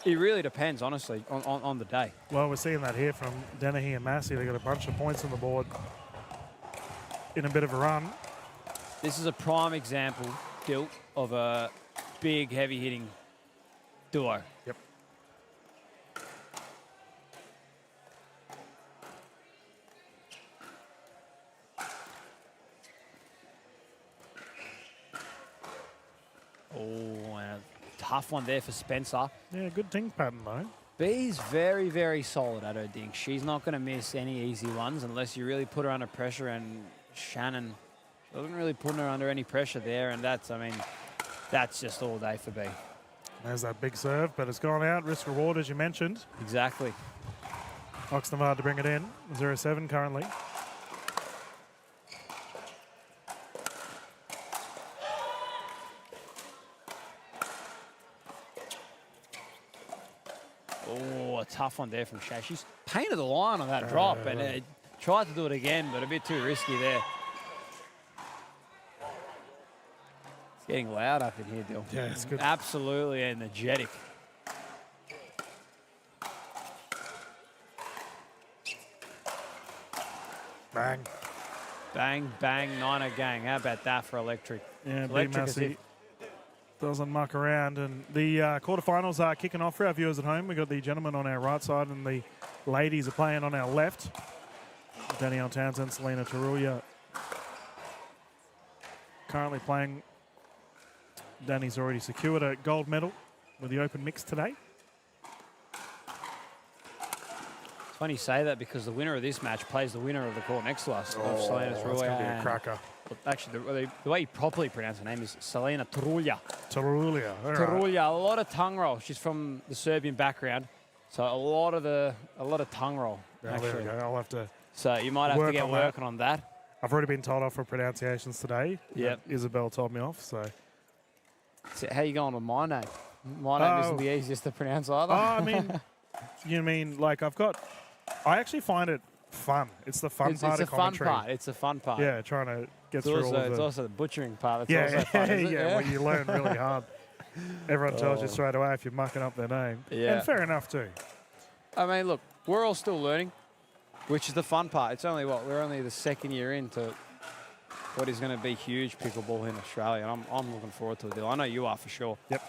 it really depends, honestly, on the day. Well, we're seeing that here from Dennehy and Massey. They got a bunch of points on the board in a bit of a run. This is a prime example, Dill, of a big, heavy-hitting duo. Yep. Oh, and a tough one there for Spencer. Yeah, good dink pattern, though. B's very, very solid at her dink. She's not going to miss any easy ones unless you really put her under pressure, and Shannon doesn't really put her under any pressure there, and that's just all day for B. There's that big serve, but it's gone out. Risk reward, as you mentioned. Exactly. Oxnard to bring it in. 0-7 currently. Oh, a tough one there from Shash. She's painted the line on that drop and tried to do it again, but a bit too risky there. It's getting loud up in here, Dill. Yeah, it's good. Absolutely energetic. Bang. Bang, bang, Niner gang. How about that for electric? Yeah, Big Electric as Massey doesn't muck around. And the quarterfinals are kicking off for our viewers at home. We've got the gentlemen on our right side and the ladies are playing on our left. Danielle Townsend, Selena Tarulia currently playing. Danny's already secured a gold medal with the open mix today. It's funny you say that because the winner of this match plays the winner of the court next to us. Of Selena that's Tarulia. going to be a cracker. Actually, the way you properly pronounce her name is Selena Tarulia. Tarulia. All right. Tarulia, a lot of tongue roll. She's from the Serbian background, so a lot of tongue roll. Yeah, there we go. I'll have to. So you might have to get working on that. I've already been told off for pronunciations today. Yep. Isabel told me off. So how you going with my name? My name isn't the easiest to pronounce either. Oh, I mean, you mean like I actually find it fun. It's the fun part of commentary. It's the fun part. Yeah, trying to get through all of It's the... also the butchering part. That's also fun, isn't it? Yeah, well, you learn really hard. Everyone tells you straight away if you're mucking up their name. Yeah. And fair enough too. I mean, look, we're all still learning, which is the fun part. It's only we're only the second year into what is going to be huge pickleball in Australia, and I'm looking forward to it. I know you are for sure. Yep.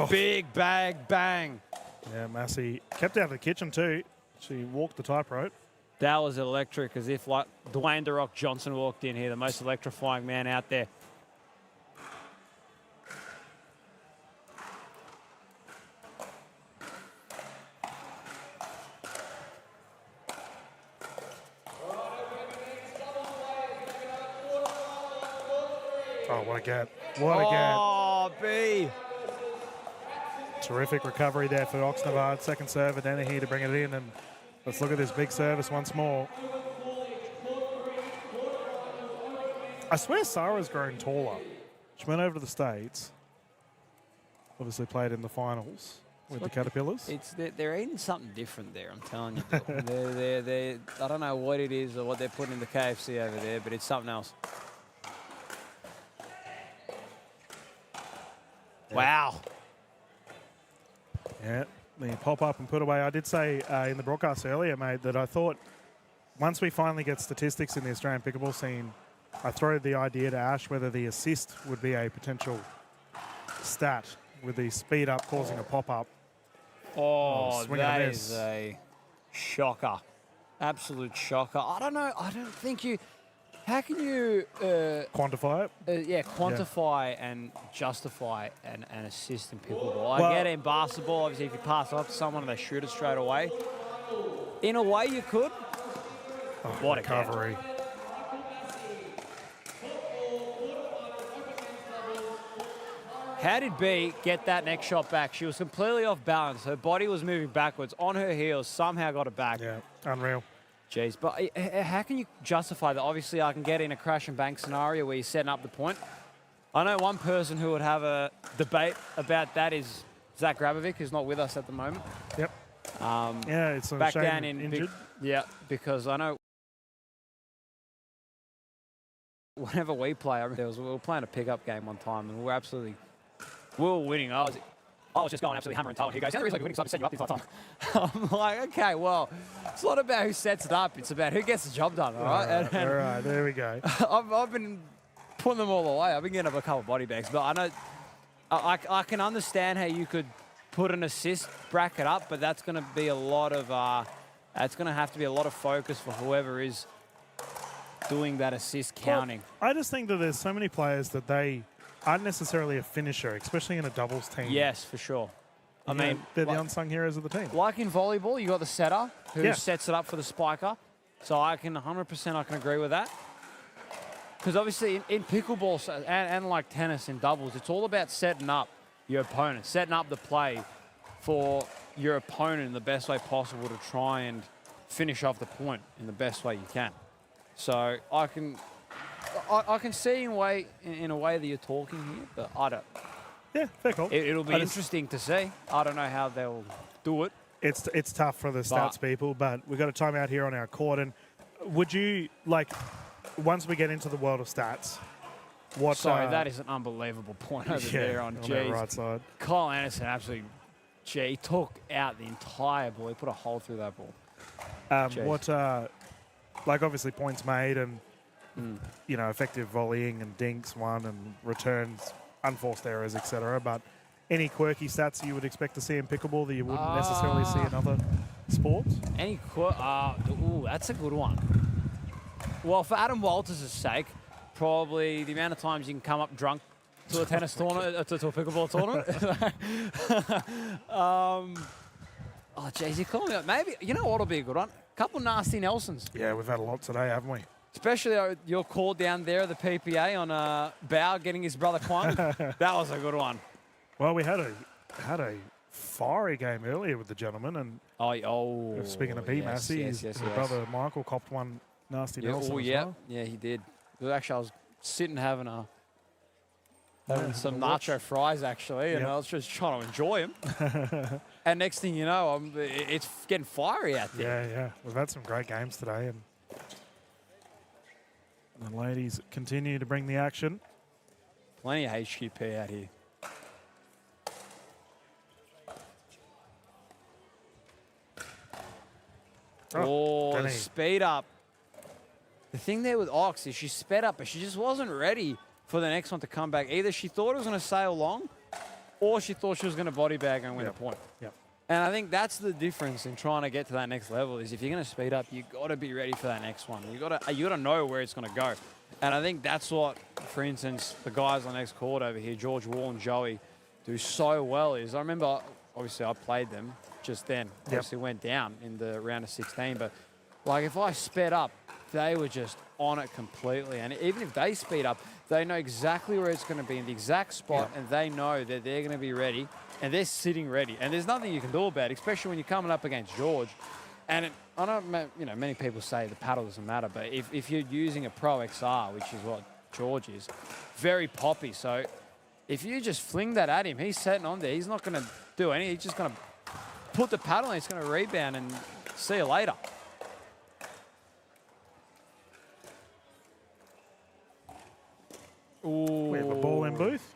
Big bag bang. Yeah, Massey kept out of the kitchen too. She walked the tightrope. That was electric, as if like Dwayne "The Rock" Johnson walked in here, the most electrifying man out there. Oh, what a gap. What a gap. Oh, B. Terrific recovery there for Oxnard. Second serve at Dennehy to bring it in. And let's look at this big service once more. I swear Sarah's grown taller. She went over to the States. Obviously played in the finals with the Caterpillars. They're eating something different there, I'm telling you. they're, I don't know what it is or what they're putting in the KFC over there, but it's something else. Yeah. Wow. Yeah, the pop up and put away. I did say in the broadcast earlier, mate, that I thought once we finally get statistics in the Australian pickleball scene, I throw the idea to Ash whether the assist would be a potential stat with the speed up causing a pop up. Oh, that is a shocker. Absolute shocker. I don't know. I don't think you... How can you... quantify it? Quantify and justify an assist in pickleball. I get it in basketball. Obviously, if you pass it off to someone and they shoot it straight away. In a way, you could. Oh, what a recovery. How did B get that next shot back? She was completely off balance. Her body was moving backwards. On her heels, somehow got it back. Yeah, unreal. Jeez, but how can you justify that? Obviously, I can get in a crash and bank scenario where you're setting up the point. I know one person who would have a debate about that is Zach Grabovich, who's not with us at the moment. Yep. Yeah, it's a back shame down in injured. Yeah, because I know whenever we play, we were playing a pickup game one time and we were winning. I was just going absolutely hammering Tyler. He goes, the only reason we're winning is I set you up this time. I'm like, okay, well, it's not about who sets it up. It's about who gets the job done, all right? All right, there we go. I've been putting them all away. I've been getting up a couple of body bags, but I know I can understand how you could put an assist bracket up, but that's going to be a lot of that's going to have to be a lot of focus for whoever is doing that assist counting. Well, I just think that there's so many players that they aren't necessarily a finisher, especially in a doubles team. Yes, for sure. I mean, they're the unsung heroes of the team. Like in volleyball, you got the setter who sets it up for the spiker. So I can 100% agree with that. Because obviously in pickleball and like tennis in doubles, it's all about setting up your opponent, setting up the play for your opponent in the best way possible to try and finish off the point in the best way you can. So I can see in a way that you're talking here, but I don't. Yeah, fair call. It'll be interesting to see. I don't know how they'll do it. It's tough for the stats people, but we've got a timeout here on our court. And would you, like, once we get into the world of stats, what... Sorry, that is an unbelievable point over there on the right side. Kyle Anderson absolutely, he took out the entire ball. He put a hole through that ball. Like, obviously points made and, you know, effective volleying and dinks won and returns, unforced errors, etc. But any quirky stats you would expect to see in pickleball that you wouldn't necessarily see in other sports? That's a good one. Well, for Adam Walters' sake, probably the amount of times you can come up drunk to a tennis tournament, to a pickleball tournament. Jeez, you call me up. Maybe, you know what'll be a good one? A couple nasty Nelsons. Yeah, we've had a lot today, haven't we? Especially your call down there at the PPA on Bao getting his brother Kwang. That was a good one. Well, we had a fiery game earlier with the gentleman, and speaking of Massey, his brother Michael copped one nasty Nelson as well. Yeah, he did. Actually, I was sitting having some nacho fries actually, and I was just trying to enjoy them. And next thing you know, it's getting fiery out there. Yeah. We've had some great games today, and the ladies continue to bring the action. Plenty of HQP out here. The speed up. The thing there with Ox is she sped up, but she just wasn't ready for the next one to come back. Either she thought it was going to sail long, or she thought she was going to body bag and win the point. Yep. And I think that's the difference in trying to get to that next level. Is if you're going to speed up, you got to be ready for that next one. You got to know where it's going to go. And I think that's what, for instance, the guys on the next court over here, George Wall and Joey, do so well. Is I remember, obviously, I played them just then. Obviously, went down in the round of 16, but like if I sped up, they were just on it completely. And even if they speed up, they know exactly where it's going to be in the exact spot, and they know that they're going to be ready, and they're sitting ready. And there's nothing you can do about it, especially when you're coming up against George. And I know, many people say the paddle doesn't matter, but if you're using a Pro XR, which is what George is, very poppy. So if you just fling that at him, he's sitting on there. He's not going to do anything. He's just going to put the paddle and he's going to rebound and see you later. Ooh. We have a ball in booth.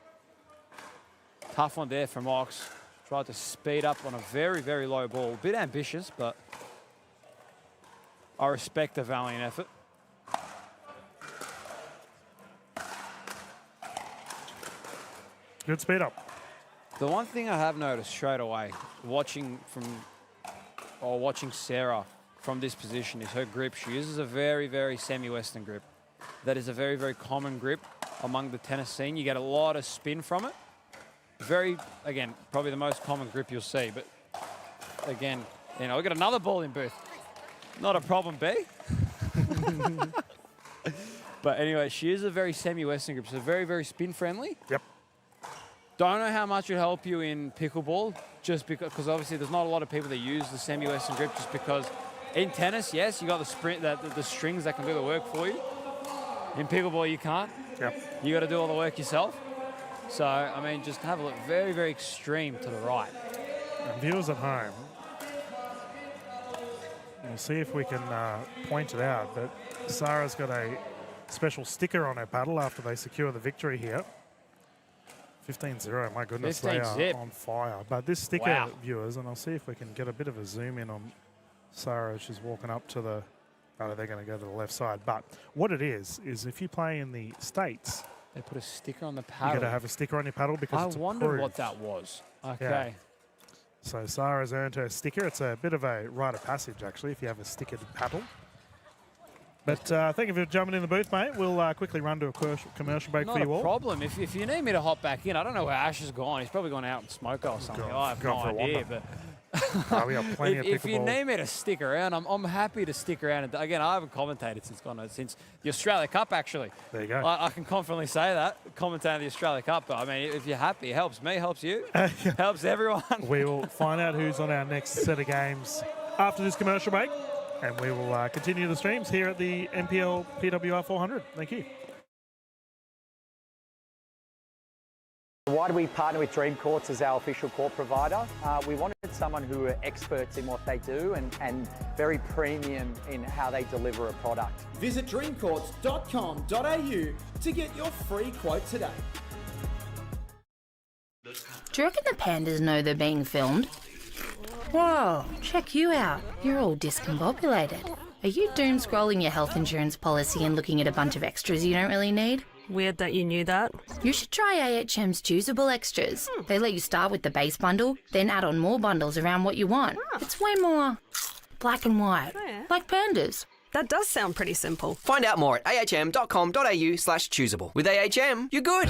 Tough one there from Ox. Tried to speed up on a very, very low ball. A bit ambitious, but I respect the valiant effort. Good speed up. The one thing I have noticed straight away, watching Sarah from this position, is her grip. She uses a very, very semi-Western grip. That is a very, very common grip among the tennis scene. You get a lot of spin from it. Again, probably the most common grip you'll see. But again, we've got another ball in booth. Not a problem, B. But anyway, she is a very semi-Western grip, so very, very spin-friendly. Yep. Don't know how much it help you in pickleball, just because obviously there's not a lot of people that use the semi-Western grip, just because in tennis, yes, you got the strings that can do the work for you. In pickleball, you can't. Yep. You got to do all the work yourself. So, I mean, just have a look. Very, very extreme to the right. And viewers at home, we'll see if we can point it out, but Sarah's got a special sticker on her paddle after they secure the victory here. 15-0, my goodness, they are on fire. But this sticker, viewers, and I'll see if we can get a bit of a zoom in on Sarah as she's walking up to the... Oh, they're going to go to the left side. But what it is if you play in the States... They put a sticker on the paddle. You got to have a sticker on your paddle because it's approved. I wondered what that was. Okay. Yeah. So Sarah's earned her sticker. It's a bit of a rite of passage, actually, if you have a stickered paddle. But thank you for jumping in the booth, mate. We'll quickly run to a commercial break for you all. Not a problem. If you need me to hop back in, I don't know where Ash has gone. He's probably gone out and smoke or something. I have no idea. Oh, we have plenty of If you pickleball. need me to stick around, I'm happy to stick around. And again, I haven't commentated since the Australia Cup, actually. There you go. I can confidently say that, commentating the Australia Cup. But I mean, if you're happy, it helps me, helps you, helps everyone. We will find out who's on our next set of games after this commercial break, and we will continue the streams here at the NPL PWR 400. Thank you. Why do we partner with Dream Courts as our official court provider? We wanted someone who are experts in what they do and very premium in how they deliver a product. Visit dreamcourts.com.au to get your free quote today. Do you reckon the pandas know they're being filmed? Whoa, check you out. You're all discombobulated. Are you doom scrolling your health insurance policy and looking at a bunch of extras you don't really need? Weird that you knew that. You should try AHM's choosable extras. They let you start with the base bundle, then add on more bundles around what you want. It's way more black and white, like pandas. That does sound pretty simple. Find out more at ahm.com.au/choosable. With AHM, you're good.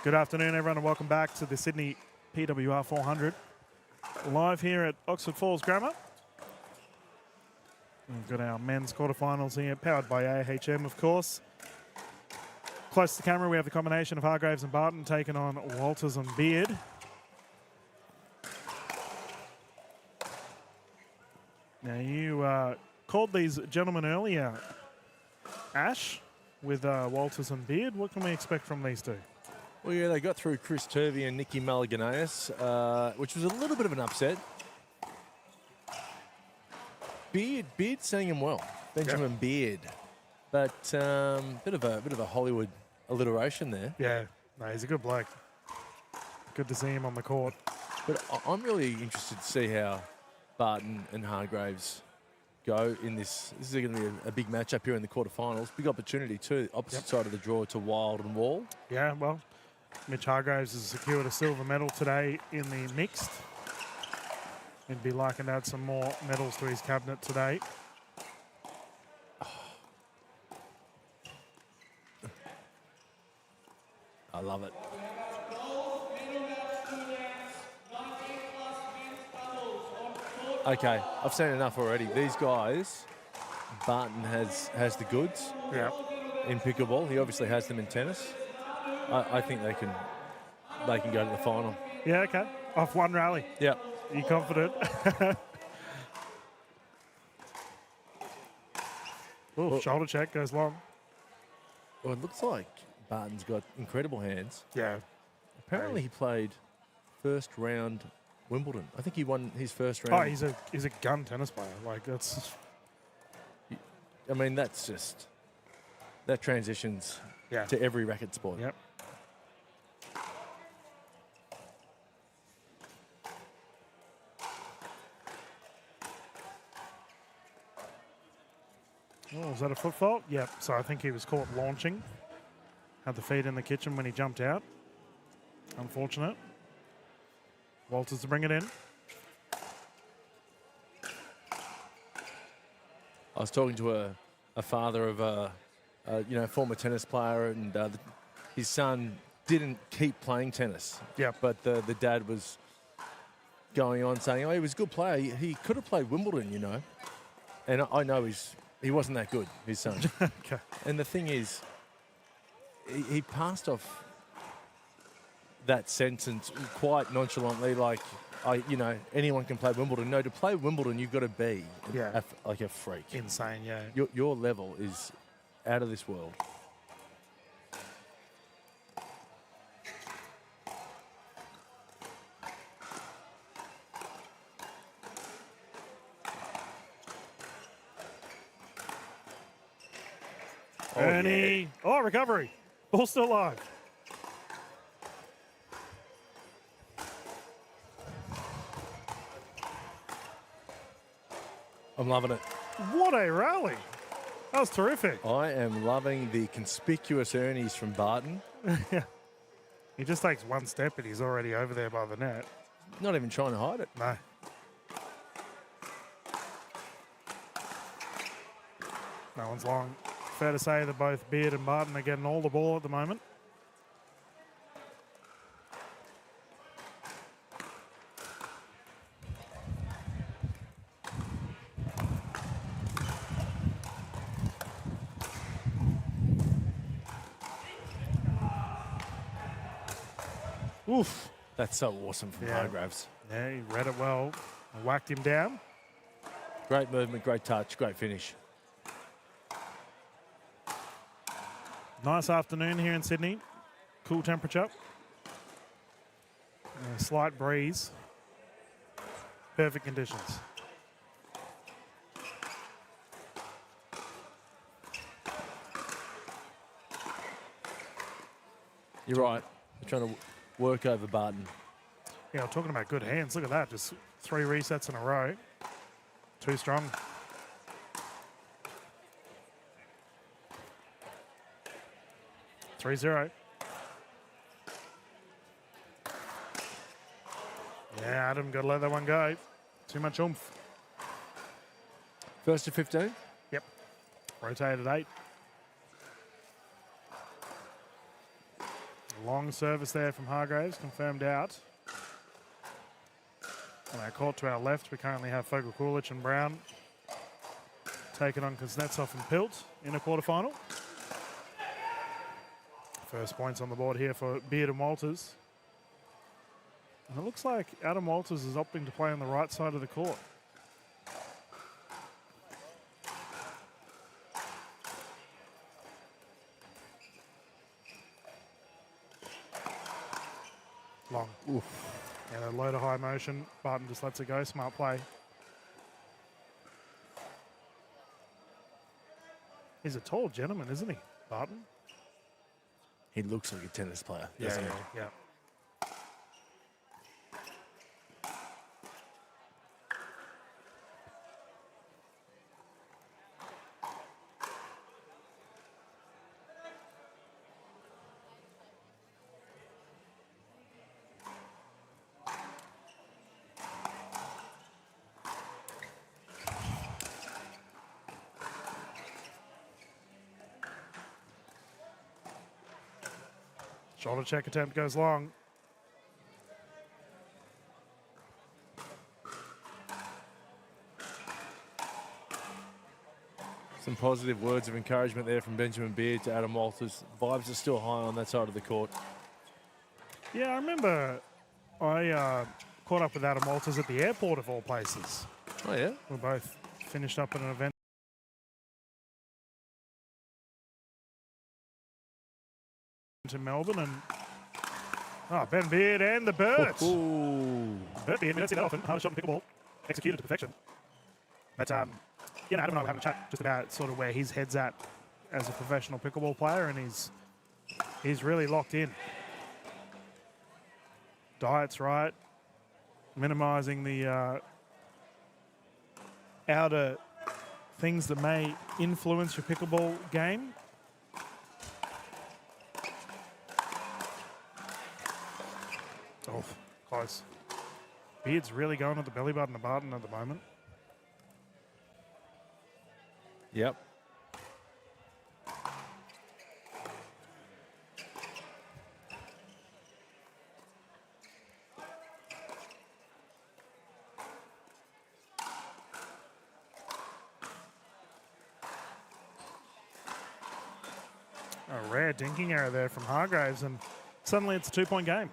Good afternoon, everyone, and welcome back to the Sydney PWR 400. Live here at Oxford Falls Grammar. We've got our men's quarterfinals here, powered by AHM, of course. Close to the camera, we have the combination of Hargreaves and Barton taking on Walters and Beard. Now, you called these gentlemen earlier, Ash, with Walters and Beard. What can we expect from these two? Well, yeah, they got through Chris Turvey and Nicky Malaganaeus, which was a little bit of an upset. Beard seeing him well, Benjamin Beard, but bit of a Hollywood alliteration there. Yeah, no, he's a good bloke. Good to see him on the court. But I'm really interested to see how Barton and Hargreaves go in this. This is going to be a big matchup here in the quarterfinals. Big opportunity too, opposite side of the draw to Wild and Wall. Yeah, well, Mitch Hargreaves has secured a silver medal today in the mixed. He'd be liking to add some more medals to his cabinet today. I love it. Okay, I've seen enough already. These guys, Barton has the goods in pickleball. He obviously has them in tennis. I think they can go to the final. Yeah, okay. Off one rally. Yeah. Are you confident? Oh, shoulder check goes long. Well, it looks like Barton's got incredible hands. Yeah. Apparently he played first round Wimbledon. I think he won his first round. Oh, he's a gun tennis player. Like, that's... I mean, that's just... That transitions to every racket sport. Yep. Oh, was that a foot fault? Yep. So I think he was caught launching. Had the feet in the kitchen when he jumped out. Unfortunate. Walters to bring it in. I was talking to a father of a former tennis player, and his son didn't keep playing tennis. Yeah. But the dad was going on saying, "Oh, he was a good player. He could have played Wimbledon, you know." And I know he wasn't that good, his son. Okay. And the thing is, he passed off that sentence quite nonchalantly, like, anyone can play Wimbledon. No, to play Wimbledon, you've got to be like a freak. Insane, yeah. Your level is out of this world. Ernie. Oh, recovery. Ball still alive. I'm loving it. What a rally. That was terrific. I am loving the conspicuous Ernies from Barton. He just takes one step and he's already over there by the net. Not even trying to hide it. No. No one's long. Fair to say that both Beard and Barton are getting all the ball at the moment. Oof. That's so awesome from Hargreaves. Yeah, he read it well and whacked him down. Great movement, great touch, great finish. Nice afternoon here in Sydney. Cool temperature. A slight breeze. Perfect conditions. You're right. They're trying to work over Barton. Yeah, I'm talking about good hands. Look at that. Just 3 resets in a row. Too strong. (3-0). Yeah, Adam, got to let that one go. Too much oomph. First to 15? Yep. Rotated 8. Long service there from Hargreaves, confirmed out. On our court to our left, we currently have Fogel Kulich and Brown taking on Kuznetsov and Pilt in a quarterfinal. First points on the board here for Beard and Walters. And it looks like Adam Walters is opting to play on the right side of the court. Long. Oof. And a load of high motion. Barton just lets it go. Smart play. He's a tall gentleman, isn't he, Barton? He looks like a tennis player, doesn't he? Yeah. Shoulder check attempt goes long. Some positive words of encouragement there from Benjamin Beard to Adam Walters. Vibes are still high on that side of the court. Yeah, I remember I caught up with Adam Walters at the airport of all places. Oh, yeah? We both finished up at an event to Melbourne, and Ben Beard and the Birds. Ben Beard, we don't see that often. Hard shot and pickleball, executed to perfection. But Adam and I were having a chat just about sort of where his head's at as a professional pickleball player, and he's really locked in. Diet's right, minimising the outer things that may influence your pickleball game. Oh, close. Beard's really going at the belly button of Barton at the moment. Yep. A rare dinking error there from Hargreaves, and suddenly it's a 2-point game.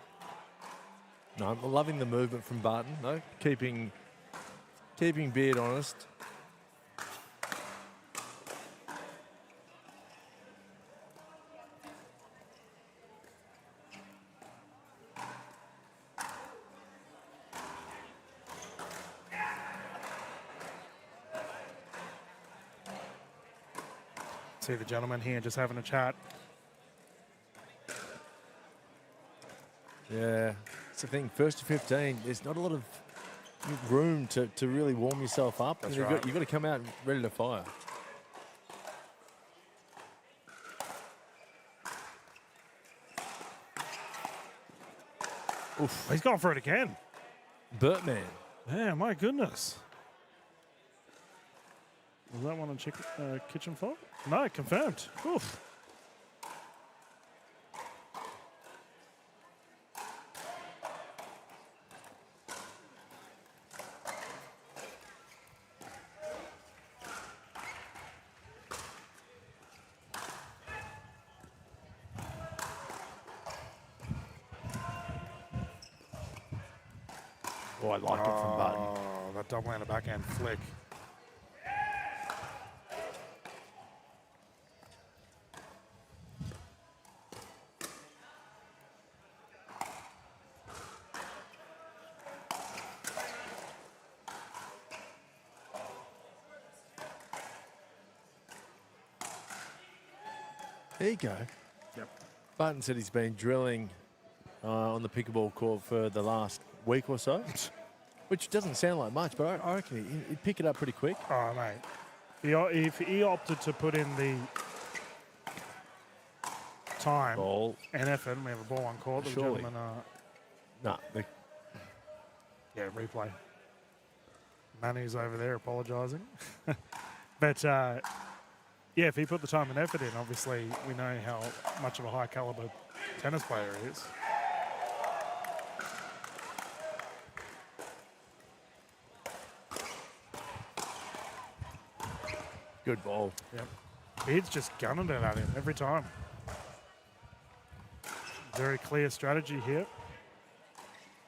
No, I'm loving the movement from Barton, though. Keeping Beard honest. See the gentleman here just having a chat. Yeah, it's the thing. First to 15, there's not a lot of room to really warm yourself up. That's you've right. Got to come out ready to fire. Oof, he's gone for it again. Bertman. Yeah, my goodness. Was that one on kitchen fault? No, confirmed. Oof. Oh, I like it from Barton. Oh, that double and a backhand flick. There you go. Yep. Barton said he's been drilling on the pickleball court for the last week or so, which doesn't sound like much, but I reckon he'd pick it up pretty quick. Oh, mate. If he opted to put in the time Ball. and effort, and we have a ball on court, the Surely. gentleman... No, yeah, replay. Manu's over there apologising. But Yeah, if he put the time and effort in, obviously we know how much of a high caliber tennis player he is. Good ball. Yep. Beard's just gunning it at him every time. Very clear strategy here.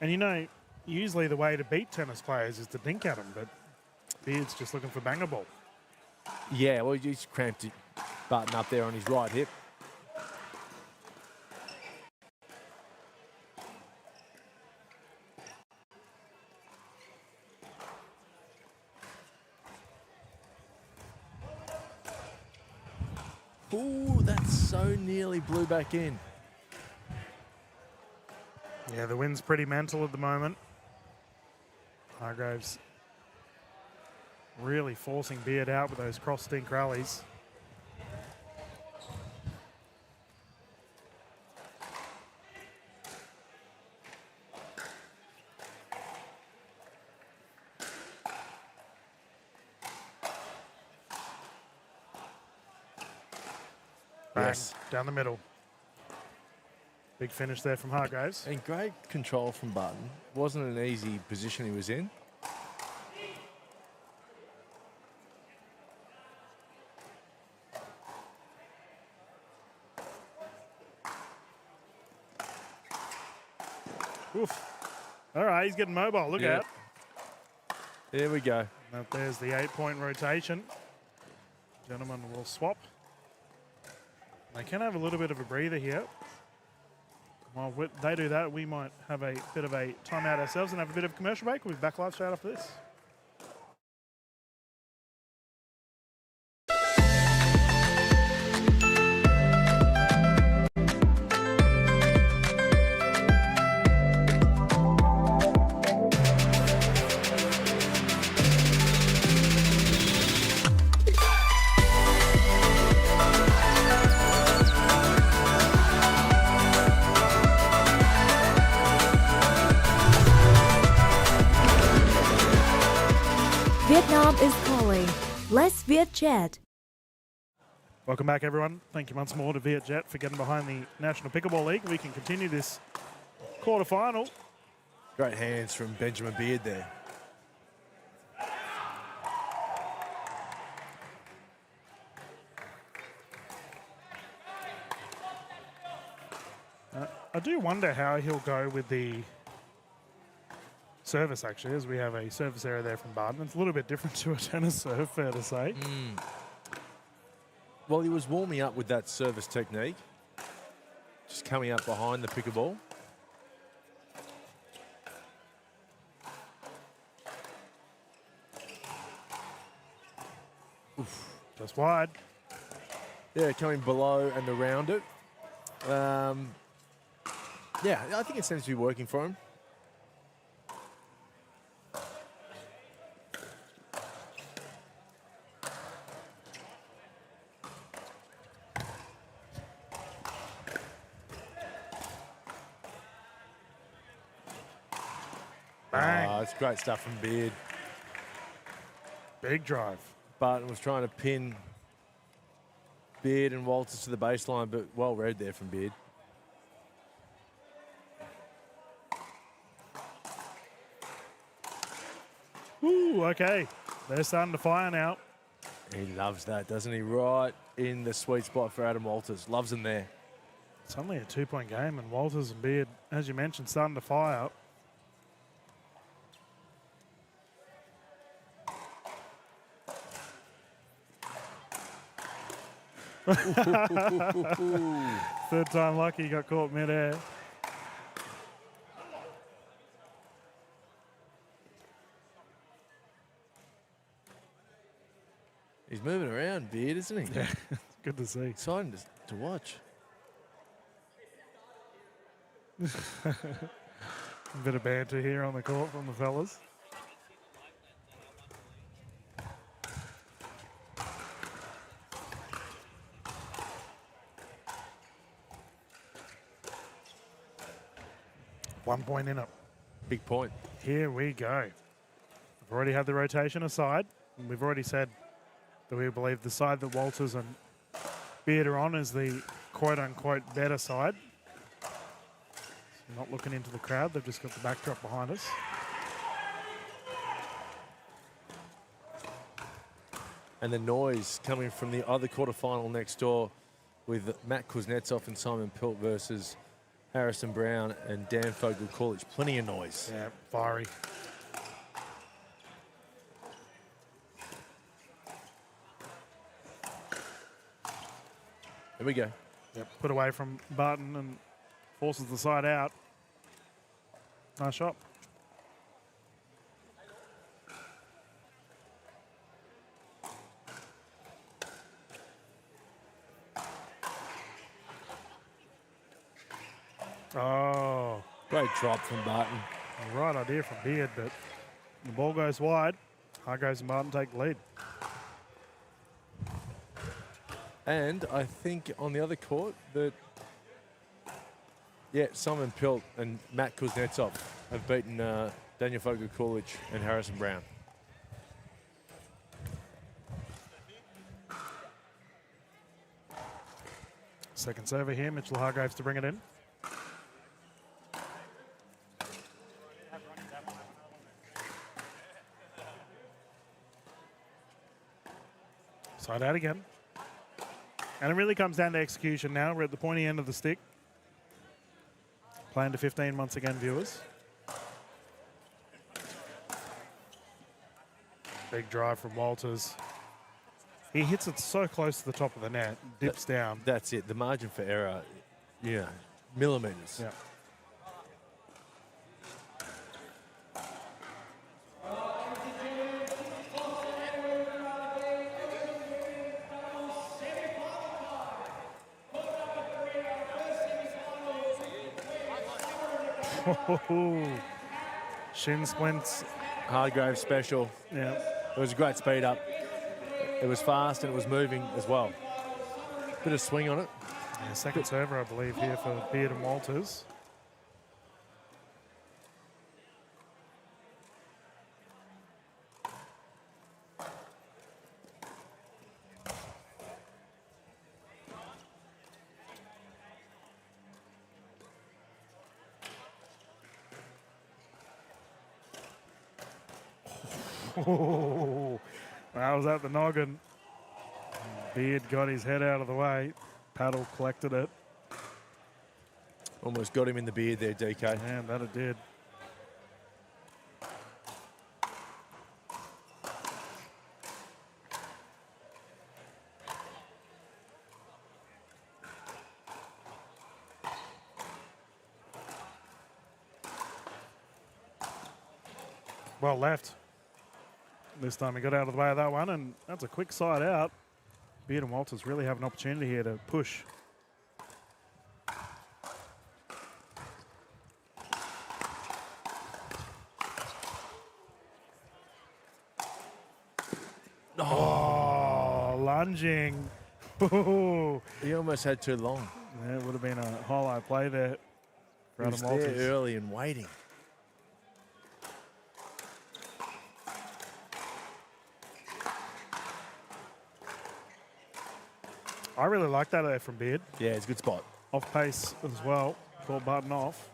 And you know, usually the way to beat tennis players is to dink at them, but Beard's just looking for banger ball. Yeah, well, he's cramped Barton up there on his right hip. Ooh, that's so nearly blew back in. Yeah, the wind's pretty mental at the moment. Hargreaves really forcing Beard out with those cross stink rallies. Bang, Yes. down the middle. Big finish there from Hargreaves. And great control from Barton. Wasn't an easy position he was in. Oof. All right, he's getting mobile. Look Yeah. out. There we go. Now there's the 8-point rotation. Gentlemen will swap. They can have a little bit of a breather here. While they do that, we might have a bit of a timeout ourselves and have a bit of a commercial break. We'll be back live straight after this. Vietnam is calling. Let's Vietjet. Welcome back, everyone. Thank you once more to Vietjet for getting behind the National Pickleball League. We can continue this quarterfinal. Great hands from Benjamin Beard there. I do wonder how he'll go with the service, actually, as we have a service error there from Barton. It's a little bit different to a tennis serve, fair to say. Well, he was warming up with that service technique. Just coming up behind the pickleball. Oof. Just wide. Yeah, coming below and around it. Yeah, I think it seems to be working for him. Bang. Oh, it's great stuff from Beard. Big drive. Barton was trying to pin Beard and Walters to the baseline, but well read there from Beard. Ooh, okay. They're starting to fire now. He loves that, doesn't he? Right in the sweet spot for Adam Walters. Loves him there. It's only a 2-point game, and Walters and Beard, as you mentioned, starting to fire. Third time lucky, got caught midair. He's moving around, Beard, isn't he? Yeah, good to see. Exciting to watch. A bit of banter here on the court from the fellas. One point in it. Big point. Here we go. We've already had the rotation aside. And we've already said Do we believe the side that Walters and Beard are on is the quote-unquote better side? So not looking into the crowd, they've just got the backdrop behind us. And the noise coming from the other quarterfinal next door with Matt Kuznetsov and Simon Pilt versus Harrison Brown and Dan Fogel-Coolidge. Plenty of noise. Yeah, fiery. Here we go. Yep, put away from Barton and forces the side out. Nice shot. Oh. Great drop from Barton. Right idea from Beard, but the ball goes wide. Hargreaves and Barton take the lead. And I think on the other court that, yeah, Simon Pilt and Matt Kuznetsov have beaten Daniel Fogel-Coolidge and Harrison Brown. Second server here, Mitchell Hargreaves to bring it in. Side out again. And it really comes down to execution now. We're at the pointy end of the stick. Playing to 15 once again, viewers. Big drive from Walters. He hits it so close to the top of the net, dips down. That's it. The margin for error, yeah, millimetres. Yeah. Shin splints. Hargreaves special. Yeah. It was a great speed up. It was fast and it was moving as well. Bit of swing on it. Yeah, second server, I believe, here for Beard and Walters. Oh, that was at the noggin. Beard got his head out of the way. Paddle collected it. Almost got him in the beard there, DK. Man, that it did. Well left. This time he got out of the way of that one, and that's a quick side out. Beard and Walters really have an opportunity here to push. Oh, lunging. He almost had too long. Yeah, it would have been a highlight play there for He was Adam Walters. there early and waiting. I really like that there from Beard. Yeah, it's a good spot. Off pace as well. Caught Barton off.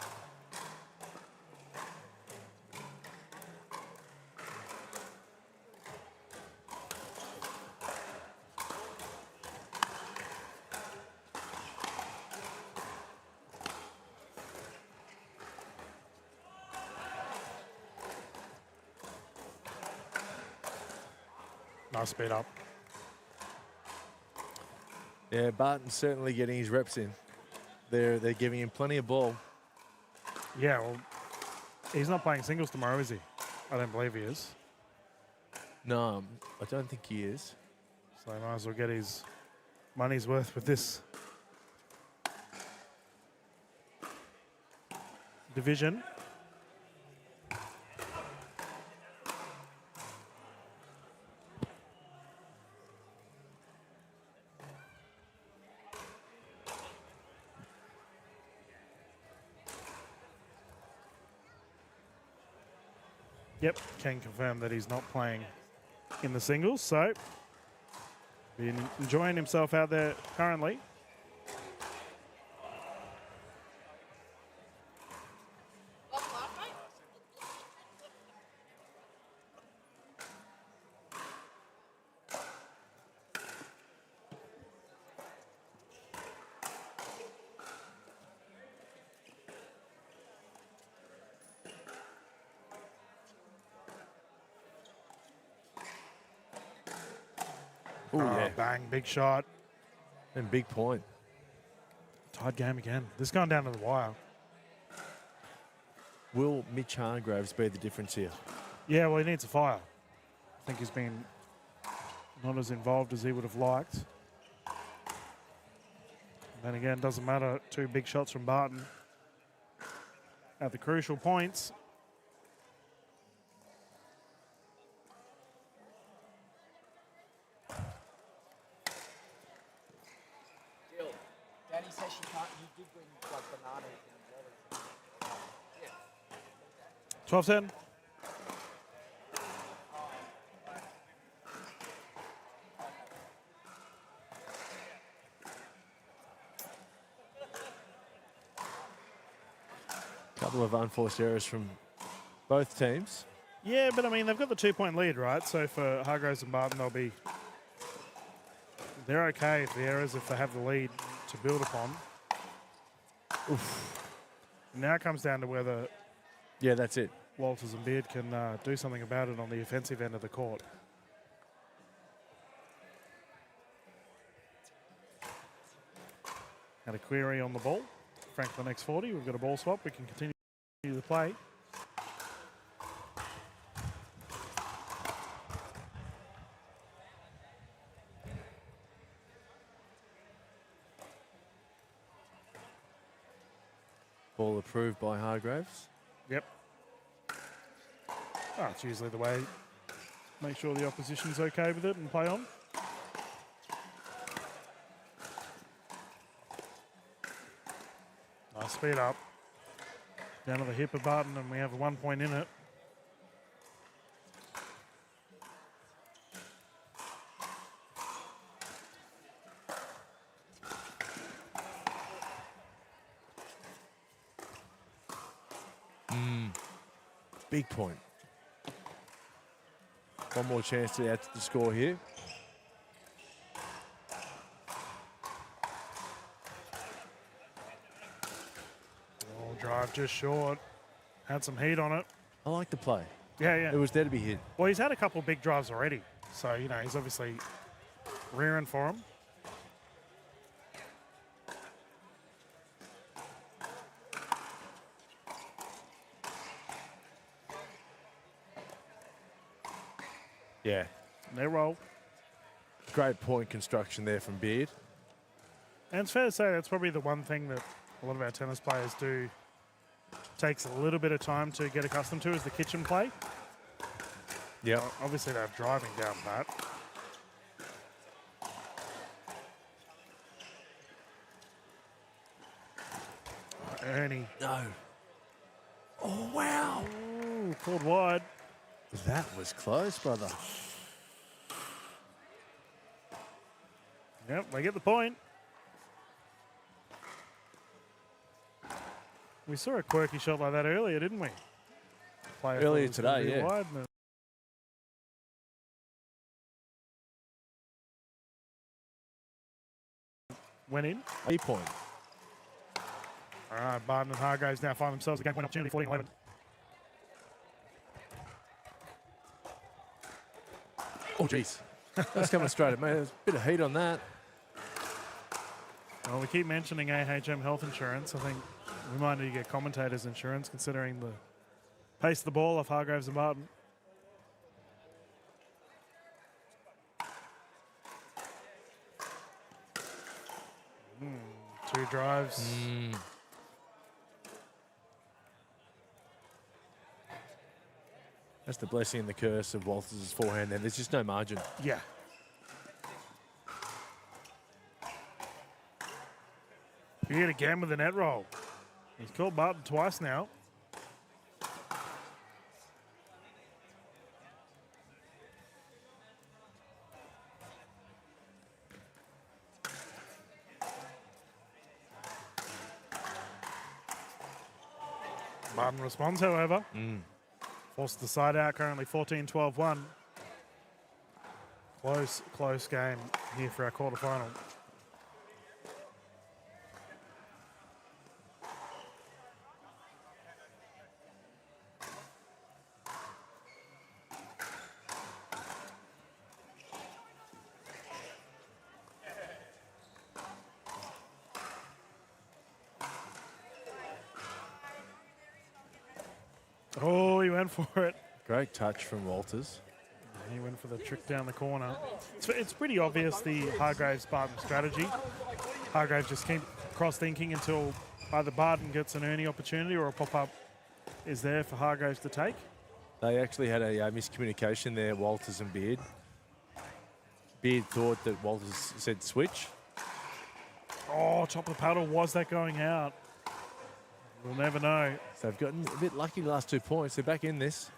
Nice speed up. Yeah, Barton's certainly getting his reps in. They're giving him plenty of ball. Yeah, well, he's not playing singles tomorrow, is he? I don't believe he is. No, I don't think he is. So he might as well get his money's worth with this division. Yep, can confirm that he's not playing in the singles, so Been enjoying himself out there currently. Oh, yeah. Bang, big shot. And big point. Tied game again. This has gone down to the wire. Will Mitch Hargreaves be the difference here? Yeah, well, he needs a fire. I think he's been not as involved as he would have liked. And then again, doesn't matter. 2 big shots from Barton at the crucial points. Danny says she can't. You did bring like bananas and 12-10. Couple of unforced errors from both teams. Yeah, but I mean, they've got the 2-point lead, right? So for Hargreaves and Barton, they're okay if the errors, if they have the lead to build upon. Oof. Now it comes down to whether that's it. Walters and Beard can do something about it on the offensive end of the court. Had a query on the ball. Franklin X40, we've got a ball swap. We can continue the play. Ball approved by Hargreaves. Yep. Oh, it's usually the way. Make sure the opposition's okay with it and play on. Nice speed up. Down to the hip of Barton, and we have a 1 point in it. Big point. One more chance to add to the score here. Oh, drive just short. Had some heat on it. I like the play. Yeah, yeah. It was there to be hit. Well, he's had a couple of big drives already. So, you know, he's obviously rearing for him. Yeah. They roll. Great point construction there from Beard. And it's fair to say that's probably the one thing that a lot of our tennis players do. Takes a little bit of time to get accustomed to is the kitchen play. Yeah. Obviously, they have driving down pat. Ernie. No. Oh, wow. Ooh, called wide. That was close, brother. Yep, they get the point. We saw a quirky shot like that earlier, didn't we? Player Earlier thought it was gonna today, be yeah. wide, and it went in. 8 point. All right, Barton and Hargreaves now find themselves a game point opportunity, 14-11. Oh, jeez. That's coming straight at me. There's a bit of heat on that. Well, we keep mentioning AHM health insurance. I think we might need to get commentators insurance considering the pace of the ball off Hargreaves and Barton. Two drives. That's the blessing and the curse of Walters' forehand then. There's just no margin. Yeah. Beard again with the net roll. He's called Barton twice now. Barton responds, however. Forced the side out, currently 14-12-1. Close game here for our quarterfinal. Oh, he went for it. Great touch from Walters. He went for the trick down the corner. It's pretty obvious the Hargreaves-Barton strategy. Hargreaves just keep cross-thinking until either Barton gets an earning opportunity or a pop-up is there for Hargreaves to take. They actually had a miscommunication there, Walters and Beard. Beard thought that Walters said switch. Oh, top of the paddle. Was that going out? We'll never know. So they've gotten a bit lucky the last 2 points. They're back in this.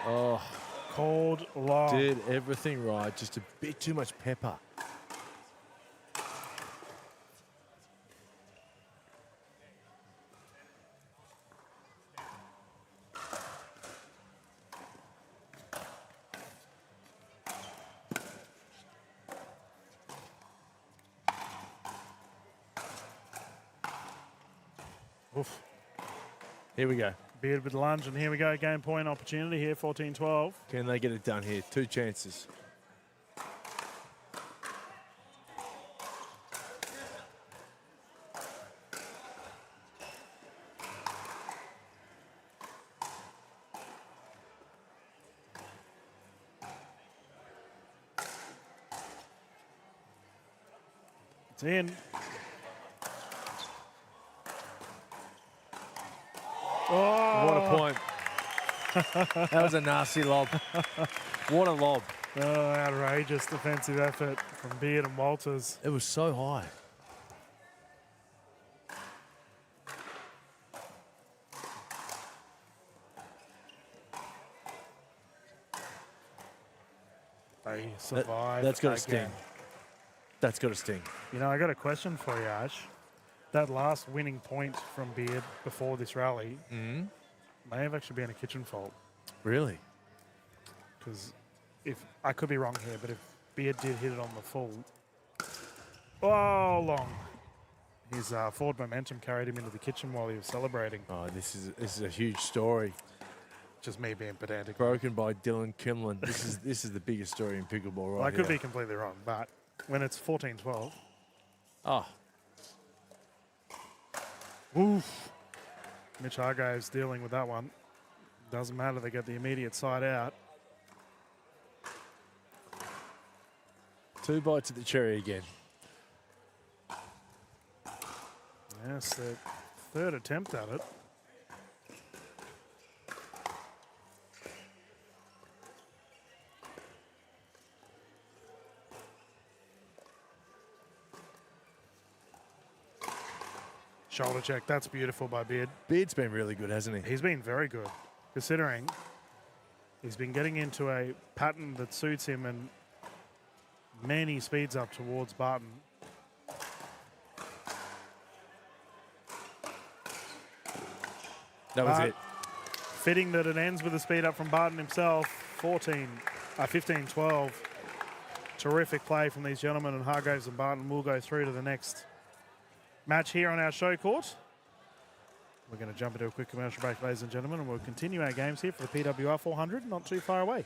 Oh, cold long. Did everything right. Just a bit too much pepper. Oof. Here we go. Beard with the lunge, and here we go. Game point opportunity here, 14-12. Can they get it done here? 2 chances. It's in. Oh. What a point. That was a nasty lob. What a lob. Oh, outrageous defensive effort from Beard and Walters. It was so high. They survived. That's got to again. sting. That's got to sting. You know, I got a question for you, Ash. That last winning point from Beard before this rally may have actually been a kitchen fault. Really? Because if I could be wrong here, but if Beard did hit it on the full, long. His forward momentum carried him into the kitchen while he was celebrating. Oh, this is a huge story. Just me being pedantic. Broken by Dylan Kimlin. This is the biggest story in pickleball right Well, I could here. be completely wrong, but when it's 14-12. Oh. Oof. Mitch Hargreaves dealing with that one. Doesn't matter, they get the immediate side out. 2 bites at the cherry again. Yes, their third attempt at it. Shoulder check, that's beautiful by Beard. Beard's been really good, hasn't he? He's been very good, considering he's been getting into a pattern that suits him, and man, he speeds up towards Barton. That was it. Fitting that it ends with a speed up from Barton himself. 15-12. Terrific play from these gentlemen, and Hargreaves and Barton will go through to the next match here on our show court. We're going to jump into a quick commercial break, ladies and gentlemen, and we'll continue our games here for the PWR 400, not too far away.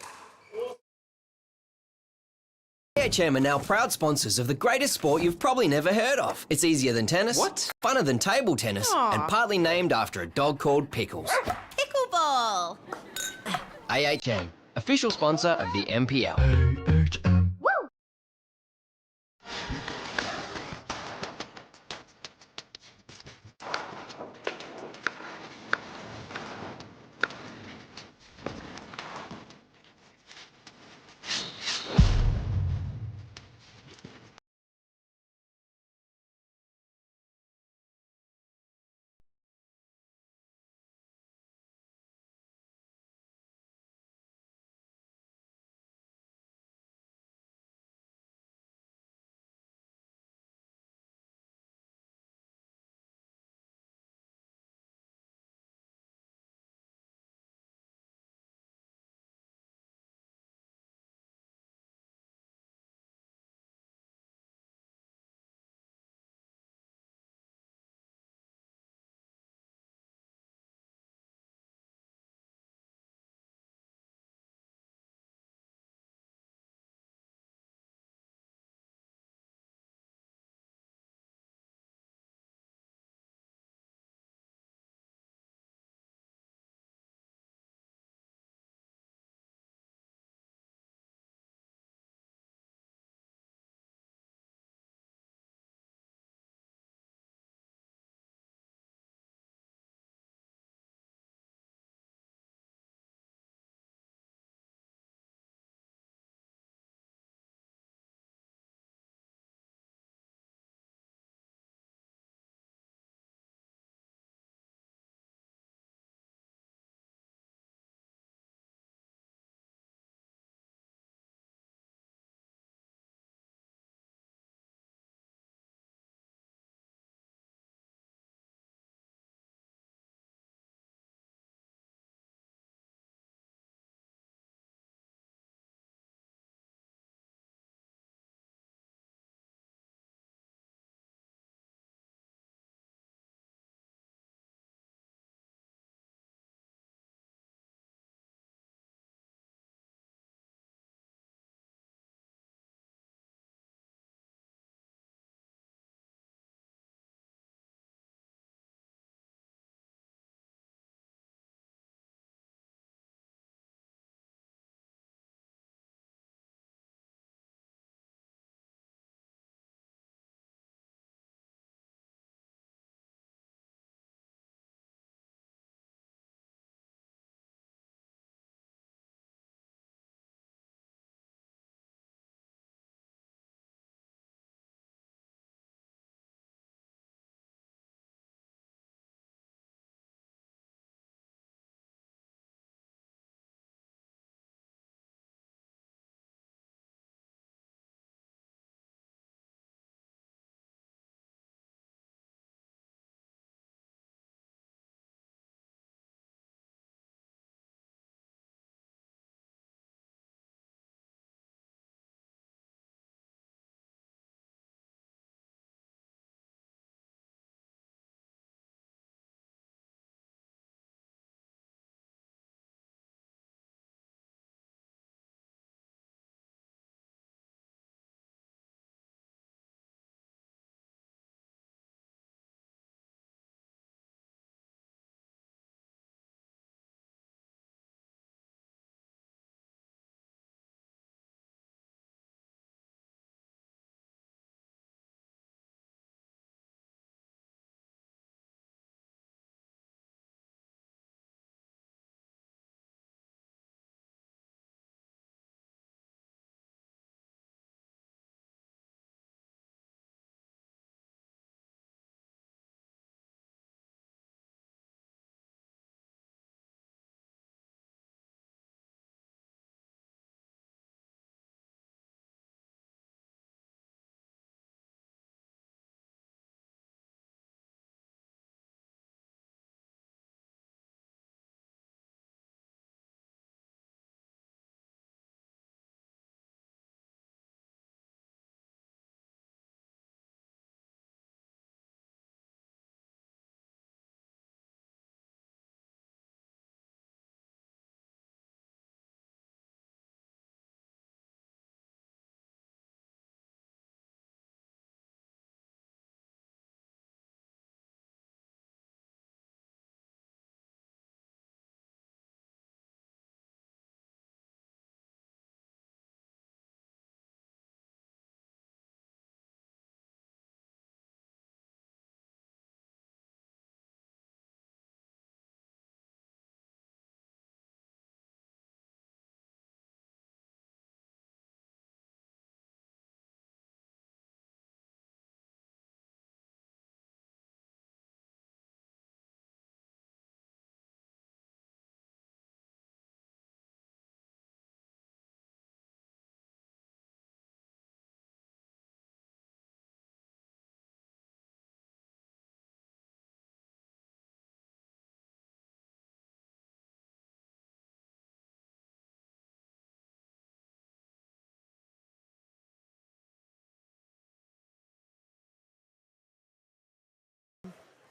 AHM are now proud sponsors of the greatest sport you've probably never heard of. It's easier than tennis, funner than table tennis, and partly named after a dog called Pickles. Pickleball. AHM, official sponsor of the NPL.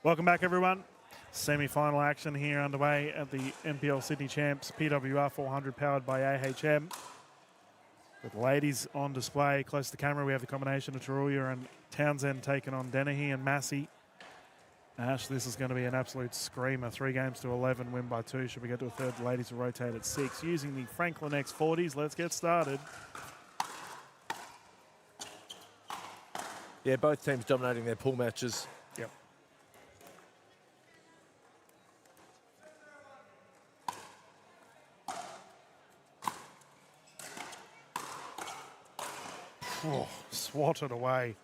Welcome back, everyone. Semi-final action here underway at the NPL Sydney Champs PWR 400 powered by AHM. With ladies on display close to the camera, we have the combination of Taruya and Townsend taking on Dennehy and Massey. Ash, this is going to be an absolute screamer. 3 games to 11, win by 2. Should we get to a third? The ladies will rotate at 6. Using the Franklin X40s, let's get started. Yeah, both teams dominating their pool matches. Yep. Oh, swatted away.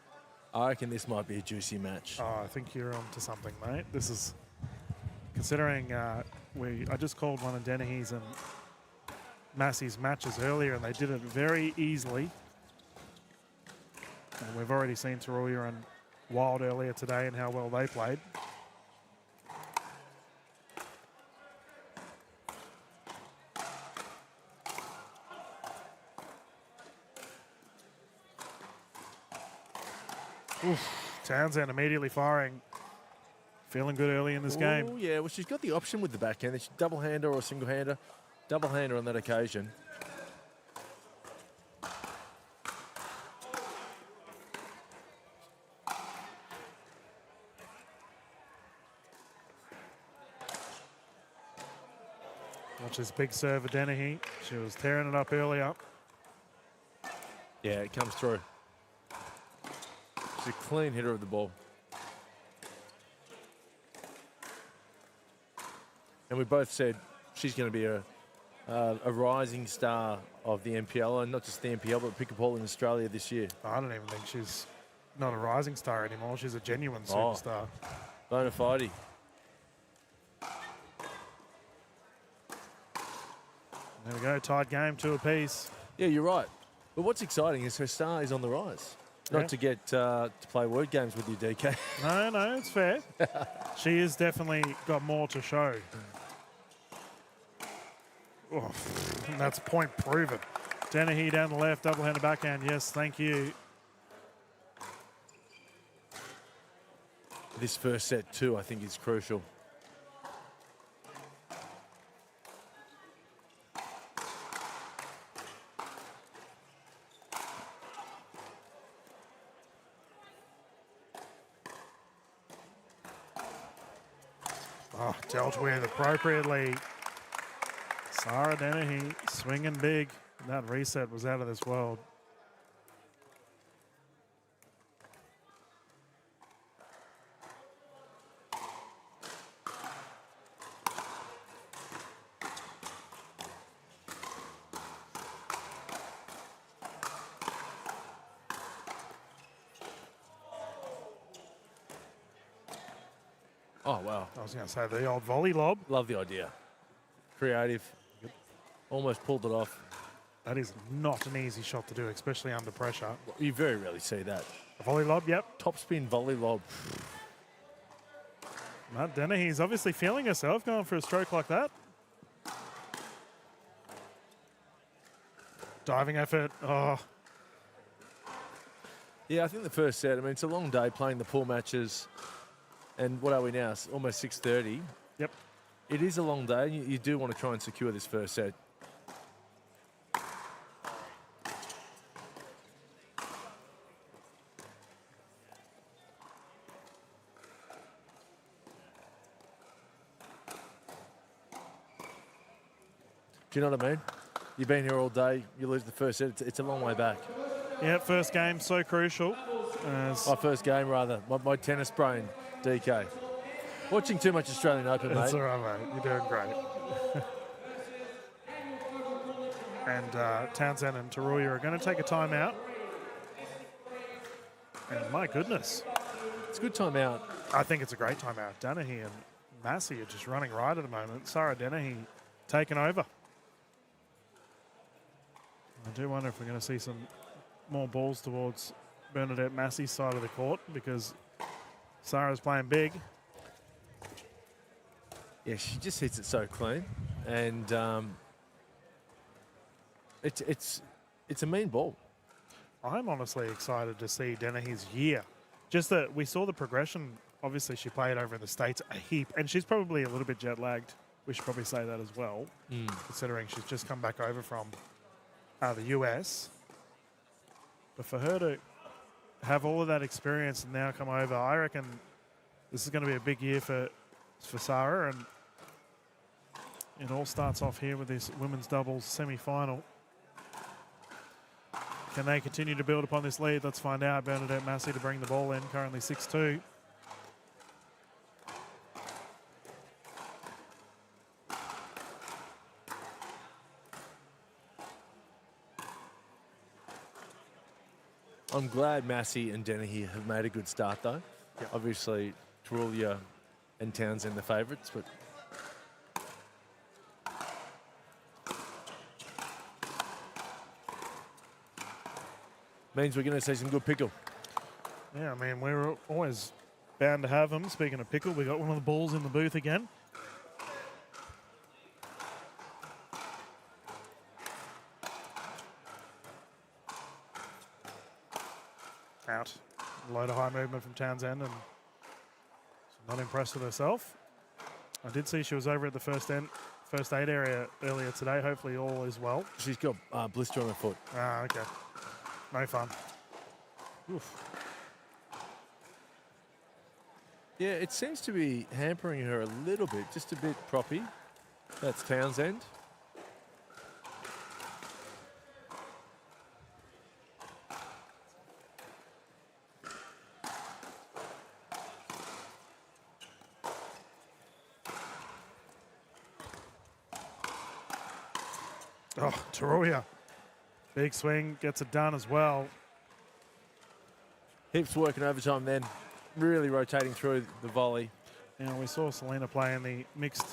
I reckon this might be a juicy match. Oh, I think you're on to something, mate. This is, considering I just called one of Dennehy's and Massey's matches earlier, and they did it very easily. And we've already seen Taruya and Wild earlier today and how well they played. Oof, Townsend immediately firing. Feeling good early in this game. Oh, yeah. Well, she's got the option with the backhand. It's double-hander or a single-hander. Double-hander on that occasion. Watch this big serve of Dennehy. She was tearing it up earlier. Yeah, it comes through. She's a clean hitter of the ball. And we both said she's going to be a rising star of the NPL, and not just the NPL, but pickleball in Australia this year. I don't even think she's not a rising star anymore. She's a genuine superstar. Bona fide. There we go, tied game, 2 apiece. Yeah, you're right. But what's exciting is her star is on the rise. Not to get to play word games with you, DK. No, it's fair. She has definitely got more to show. Oh, that's point proven. Dennehy down the left, double-handed backhand. Yes, thank you. This first set too, I think, is crucial. Oh, dealt with appropriately. Sarah Dennehy swinging big. That reset was out of this world. Oh, wow. I was going to say the old volley lob. Love the idea. Creative. Almost pulled it off. That is not an easy shot to do, especially under pressure. You very rarely see that. A volley lob, yep. Top spin volley lob. Matt Dennehy's obviously feeling herself going for a stroke like that. Diving effort. Oh. Yeah, I think the first set, I mean, it's a long day playing the pool matches. And what are we now? It's almost 6:30. Yep. It is a long day. You do want to try and secure this first set. Do you know what I mean? You've been here all day. You lose the first set. It's a long way back. Yeah, first game, so crucial. My first game, rather. My tennis brain, DK. Watching too much Australian Open, mate. That's all right, mate. You're doing great. And Townsend and Taruya are going to take a timeout. And my goodness. It's a good timeout. I think it's a great timeout. Dennehy and Massey are just running right at the moment. Sarah Dennehy taking over. I do wonder if we're going to see some more balls towards Bernadette Massey's side of the court, because Sarah's playing big. Yeah, she just hits it so clean, and it's a mean ball. I'm honestly excited to see Dennehy's year. Just that we saw the progression obviously she played over in the States a heap, and she's probably a little bit jet lagged. We should probably say that as well, considering she's just come back over from the US. But for her to have all of that experience and now come over, I reckon this is going to be a big year for Sarah, and it all starts off here with this women's doubles semi-final. Can they continue to build upon this lead? Let's find out. Bernadette Massey to bring the ball in, currently 6-2. I'm glad Massey and Dennehy have made a good start, though. Yep. Obviously, Tarulia and Townsend the favourites, but means we're going to see some good pickle. Yeah, I mean, we're always bound to have them. Speaking of pickle, we got one of the balls in the booth again. Out. A load of high movement from Townsend, and she's not impressed with herself. I did see she was over at the first aid area earlier today. Hopefully all is well. She's got blister on her foot. Ah, okay. No fun. Oof. Yeah, it seems to be hampering her a little bit, just a bit proppy. That's Townsend. Oh, Tarulia. Big swing, gets it done as well. Heaps working overtime then. Really rotating through the volley. You know, we saw Selena play in the mixed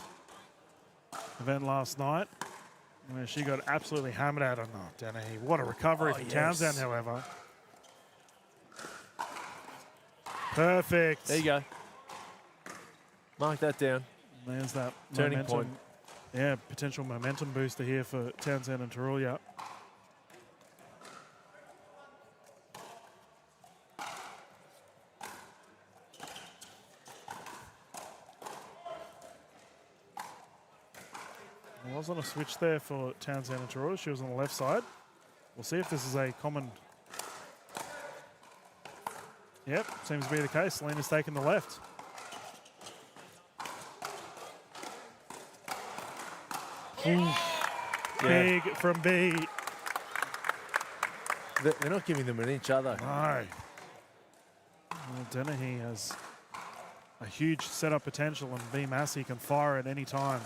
event last night, where she got absolutely hammered out on Dennehy. What a recovery from Townsend, however. Perfect. There you go. Mark that down. There's that turning momentum. point. Yeah, potential momentum booster here for Townsend and Tarulia. There was on a switch there for Townsend and Tarulia. She was on the left side. We'll see if this is a common... Yep, seems to be the case. Selena's taking the left. Big from B. They're not giving them an inch, are they? No. Well, Dennehy has a huge setup potential, and B. Massey can fire at any time.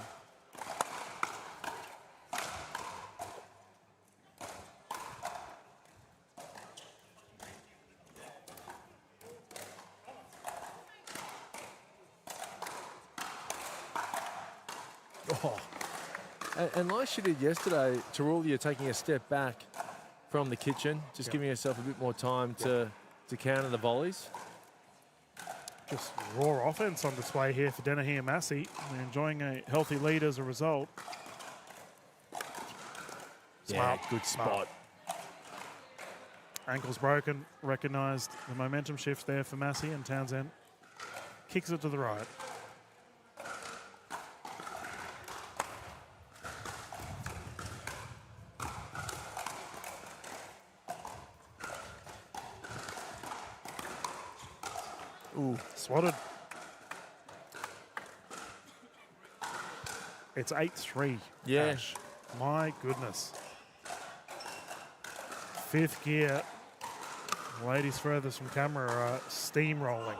Oh. And like she did yesterday, Tarulia taking a step back from the kitchen, just giving herself a bit more time to counter the volleys. Just raw offense on display here for Dennehy and Massey. They're enjoying a healthy lead as a result. Smart. Yeah, good spot. Ankle's broken. Recognised the momentum shift there for Massey, and Townsend kicks it to the right. Ooh, swatted. It's 8-3. Yeah. Ash. My goodness. Fifth gear. Ladies furthest from camera are steamrolling.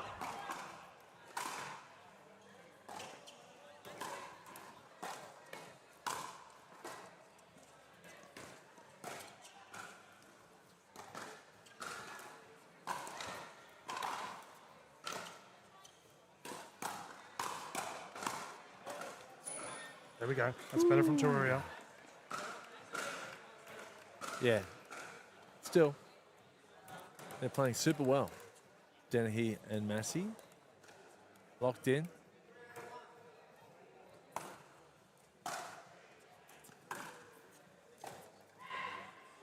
There we go. That's better from Tarulia. Yeah. Still, they're playing super well. Dennehy and Massey locked in.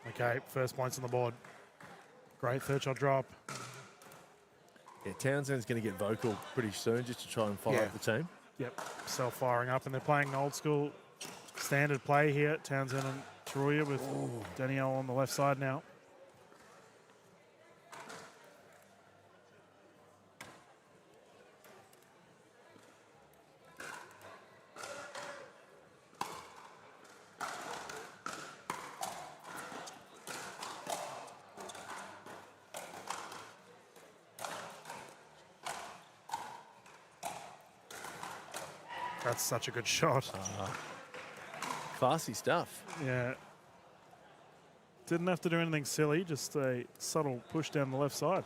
Okay, first points on the board. Great third shot drop. Yeah, Townsend's going to get vocal pretty soon just to try and fire up the team. Yep, self-firing up, and they're playing an old school standard play here. Townsend and Taruya with Danielle on the left side now. That's such a good shot. Classy stuff. Yeah. Didn't have to do anything silly, just a subtle push down the left side.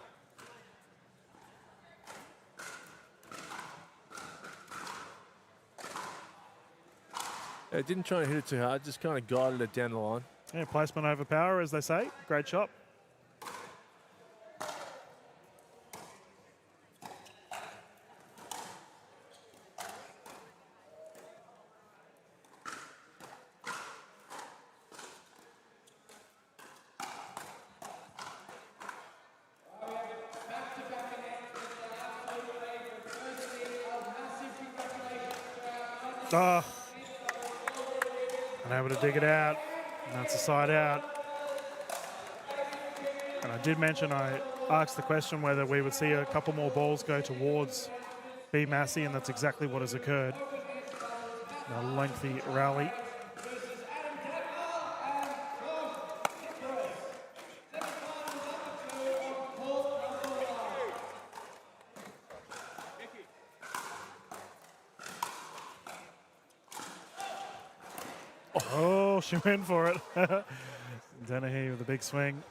Yeah, didn't try and hit it too hard, just kind of guided it down the line. Yeah, placement over power, as they say. Great shot. Unable to dig it out. And that's a side out. And I did mention, I asked the question whether we would see a couple more balls go towards B. Massey, and that's exactly what has occurred. A lengthy rally. Oh, she went for it. Dennehy with a big swing.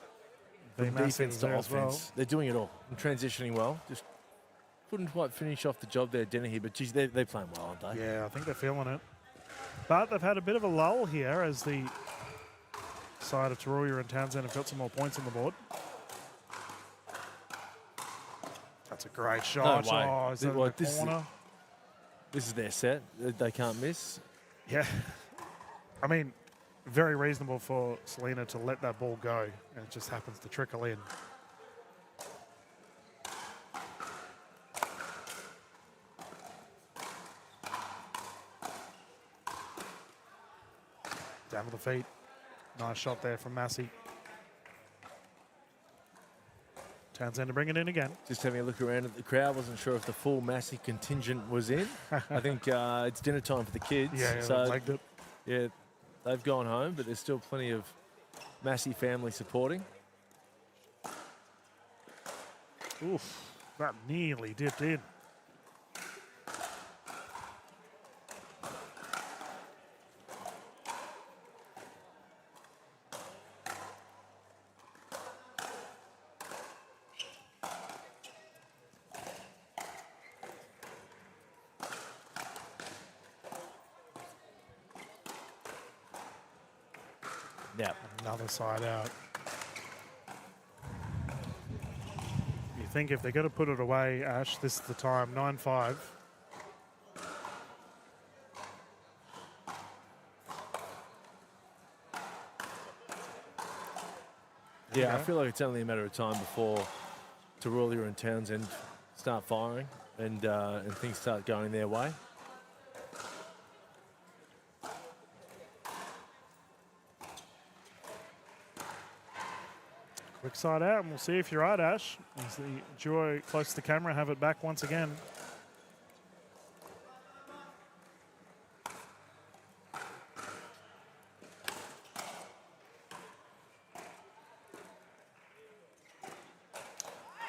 From defense to offense. Well. They're doing it all and transitioning well. Just couldn't quite finish off the job there, Dennehy, but geez, they're playing well, aren't they? Yeah, I think they're feeling it. But they've had a bit of a lull here as the side of Taruya and Townsend have got some more points on the board. That's a great shot. No way. Oh, is that in the corner? This is their set. They can't miss. Yeah. I mean, very reasonable for Selena to let that ball go, and it just happens to trickle in. Down with the feet. Nice shot there from Massey. Townsend to bring it in again. Just having a look around at the crowd. Wasn't sure if the full Massey contingent was in. I think it's dinner time for the kids. Yeah, so legged it. Yeah, they've gone home, but there's still plenty of Massey family supporting. Oof, that nearly dipped in. Yeah. Another side out. You think if they're going to put it away, Ash, this is the time, 9-5. Yeah, I feel like it's only a matter of time before Taruya and Townsend start firing and things start going their way. Quick side out, and we'll see if you're right, Ash. As the duo close to the camera have it back once again.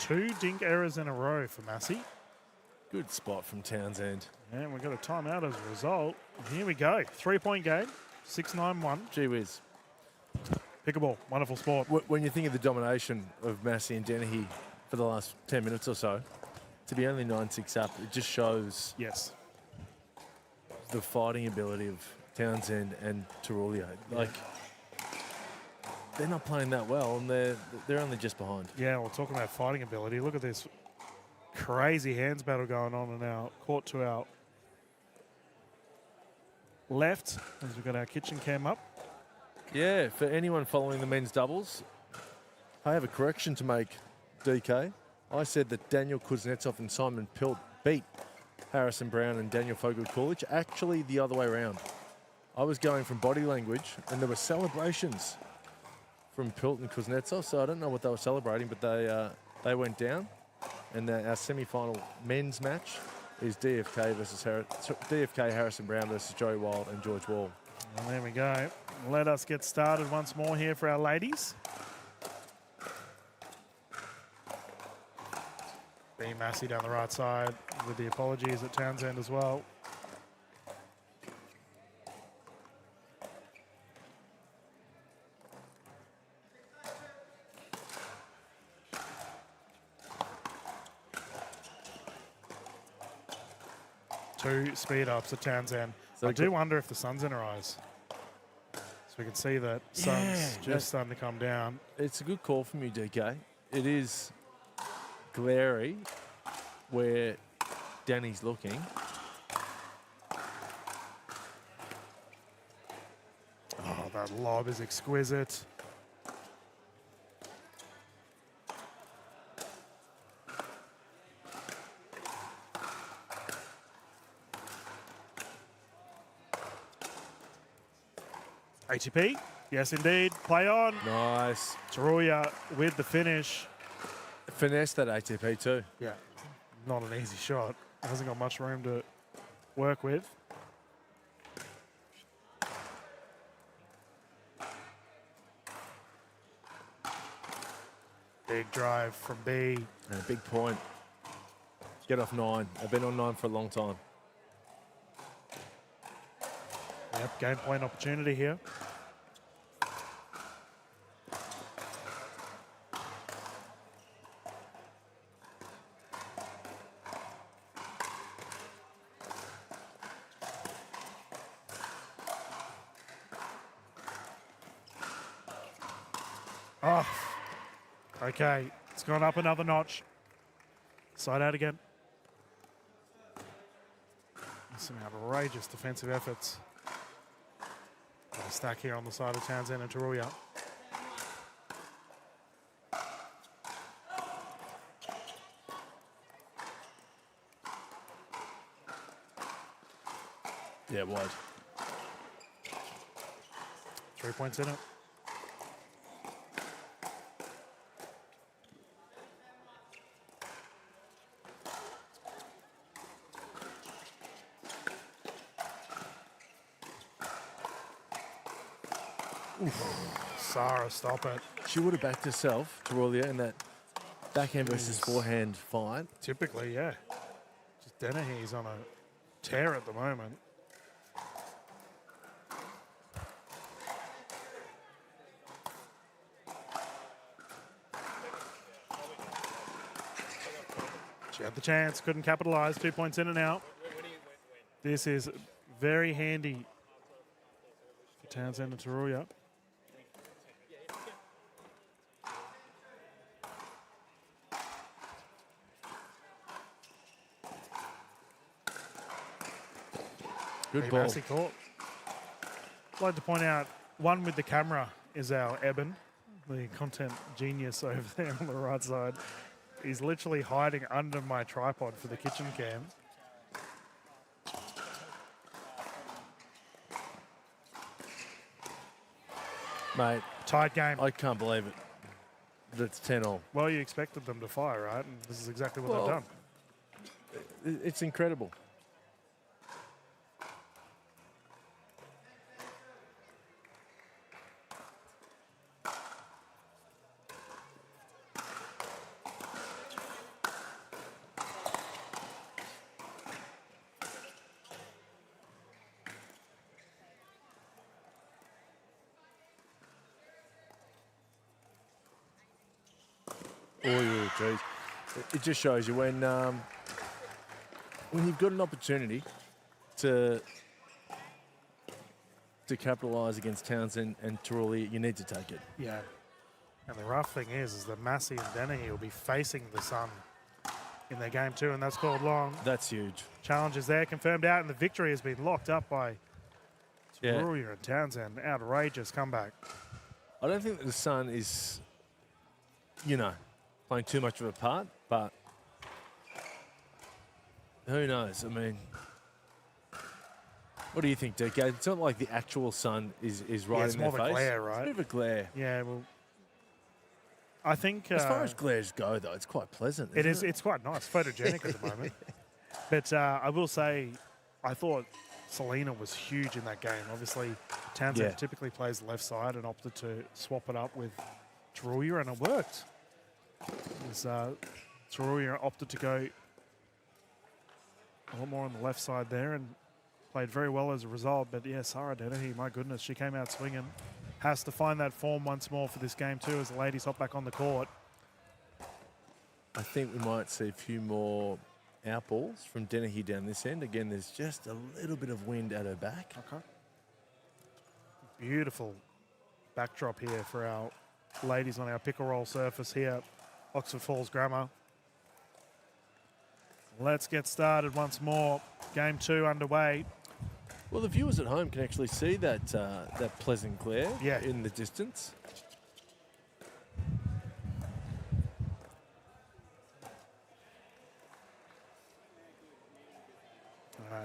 Two dink errors in a row for Massey. Good spot from Townsend. And we've got a timeout as a result. Here we go. 3-point game, 6-9-1. Gee whiz. Pickleball, wonderful sport. When you think of the domination of Massey and Dennehy for the last 10 minutes or so, to be only 9-6 up, it just shows the fighting ability of Townsend and Taruya. Like, they're not playing that well, and they're only just behind. Yeah, well, talking about fighting ability, look at this crazy hands battle going on in our court to our left as we've got our kitchen cam up. Yeah, for anyone following the men's doubles, I have a correction to make, DK. I said that Daniel Kuznetsov and Simon Pilt beat Harrison Brown and Daniel Fogel-Coolidge. Actually, the other way around. I was going from body language, and there were celebrations from Pilt and Kuznetsov, so I don't know what they were celebrating, but they went down. And our semi-final men's match is DFK Harrison Brown versus Joey Wild and George Wall. Well, there we go. Let us get started once more here for our ladies. B. Massey down the right side with the apologies at Townsend as well. Two speed ups at Townsend. So I do wonder if the sun's in her eyes. So we can see that sun's just starting to come down. It's a good call from you, DK. It is glary where Danny's looking. Oh, that lob is exquisite. ATP, yes indeed, play on. Nice. Taruya with the finish. Finesse that ATP too. Yeah, not an easy shot. Hasn't got much room to work with. Big drive from B. And a big point. Get off 9. They've been on 9 for a long time. Yep, game point opportunity here. Oh, okay. It's gone up another notch. Side out again. Some outrageous defensive efforts. Got a stack here on the side of Townsend and Taruya. Yeah, wide. 3 points in it. Sarah, stop it. She would have backed herself, Taruya, in that backhand versus forehand fight. Typically, yeah. Just Dennehy's on a tear at the moment. She had the chance, couldn't capitalize. 2 points in and out. This is very handy for Townsend and Taruya. Good ball. Massey caught. I'd like to point out, one with the camera is our Eben, the content genius over there on the right side. He's literally hiding under my tripod for the kitchen cam. Mate. Tight game. I can't believe it. That's 10-all. Well, you expected them to fire, right? And this is exactly what they've done. It's incredible. Oh, geez. It just shows you when you've got an opportunity to capitalise against Townsend and Taruya, you need to take it. Yeah. And the rough thing is that Massey and Dennehy will be facing the sun in their game too, and that's called long. That's huge. Challenge is there, confirmed out, and the victory has been locked up by Taruya and Townsend. Outrageous comeback. I don't think that the sun is, playing too much of a part, but who knows? I mean, what do you think, DK? It's not like the actual sun is right it's in more their of a face. glare, right? It's a bit of a glare. Yeah, well, I think... as far as glares go, though, it's quite pleasant. It is. It's quite nice, photogenic at the moment. But I will say, I thought Selena was huge in that game. Obviously, Townsend typically plays left side and opted to swap it up with Djordjic, and it worked. Djordjic opted to go a lot more on the left side there and played very well as a result. But yeah, Sarah Dennehy, my goodness, she came out swinging. Has to find that form once more for this game too as the ladies hop back on the court. I think we might see a few more outballs from Dennehy down this end. Again, there's just a little bit of wind at her back. Okay. Beautiful backdrop here for our ladies on our pick and roll surface here, Oxford Falls Grammar. Let's get started once more. Game 2 underway. Well, the viewers at home can actually see that that pleasant glare in the distance.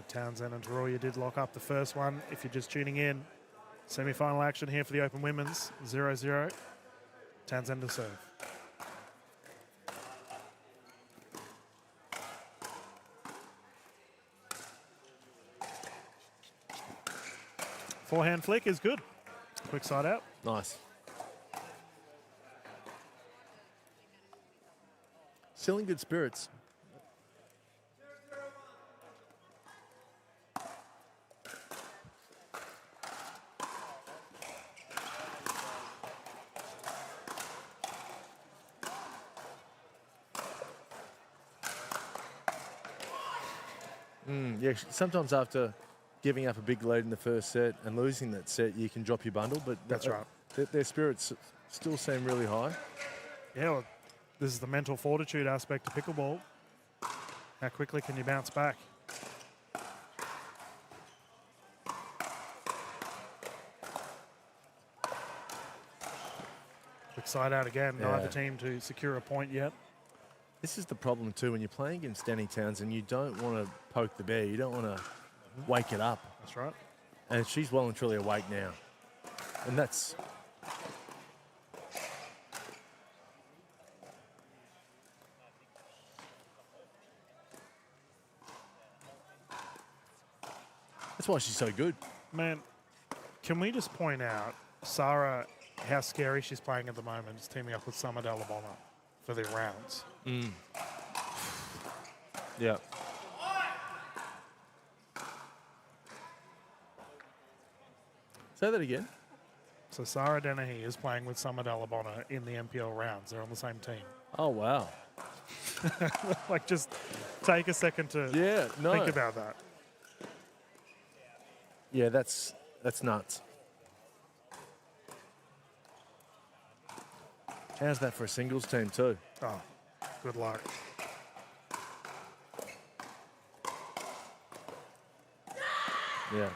Townsend and Djordjic did lock up the first one. If you're just tuning in, semi-final action here for the Open Women's, 0-0. Townsend to serve. Forehand flick is good. Quick side out. Nice. Still in good spirits. Yeah, sometimes after giving up a big lead in the first set and losing that set, you can drop your bundle, but that's right. Their spirits still seem really high. Yeah, well, this is the mental fortitude aspect of pickleball. How quickly can you bounce back? Quick side out again. Neither team to secure a point yet. This is the problem too when you're playing against Danny Townsend. You don't want to poke the bear. You don't want to wake it up. That's right. And she's well and truly awake now. And that's... that's why she's so good. Man, can we just point out, Sarah, how scary she's playing at the moment, is teaming up with Summer Delabona for the rounds. Yeah. Say that again. So Sarah Dennehy is playing with Summer Delabona in the NPL rounds. They're on the same team. Oh, wow. Like, just take a second to think about that. Yeah, that's nuts. How's that for a singles team too? Oh, good luck. Yeah.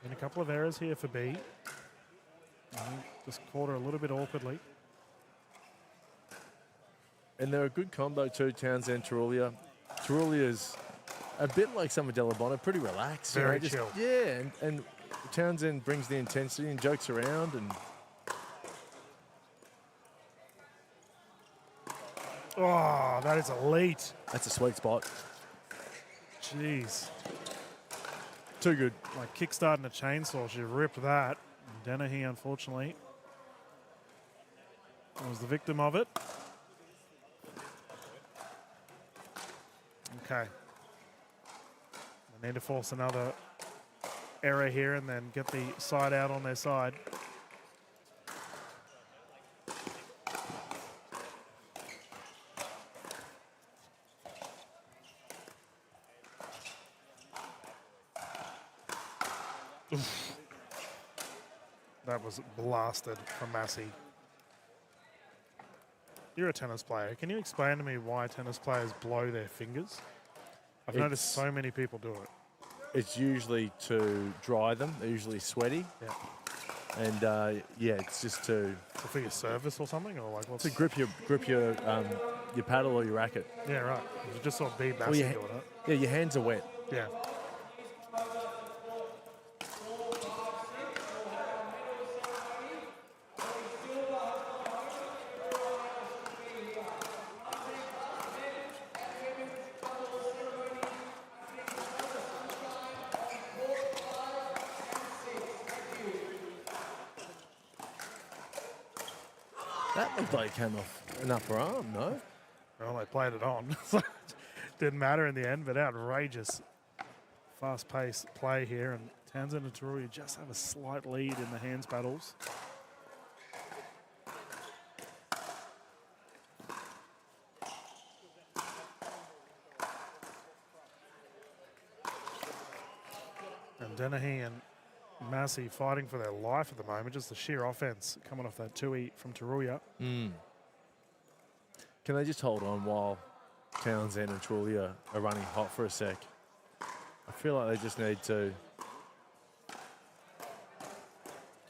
And a couple of errors here for B. Just caught her a little bit awkwardly. And they're a good combo too, Townsend, Djordjic. Djordjic's a bit like Summer Delabona, pretty relaxed. Very chill. Yeah, and Townsend brings the intensity and jokes around. And oh, that is elite. that's a sweet spot. Jeez. Too good. Like kickstarting a chainsaw, she ripped that. And Dennehy, unfortunately, was the victim of it. Okay. They need to force another error here and then get the side out on their side. Oof. That was blasted from Massey. You're a tennis player. Can you explain to me why tennis players blow their fingers? I've noticed so many people do it. It's usually to dry them. They're usually sweaty. Yeah. And yeah, it's just to for your service or something, or like what's to grip your paddle or your racket. Yeah, right. You just saw B Or Massey your, doing it. yeah, your hands are wet. Yeah. That looked like it came off an upper arm, no? Well, they played it on. So it didn't matter in the end, but outrageous fast-paced play here. And Townsend and Taruya just have a slight lead in the hands battles. And Dennehy and Massey fighting for their life at the moment. Just the sheer offense coming off that 2-E from Taruya. Mm. Can they just hold on while Townsend and Taruya are running hot for a sec? I feel like they just need to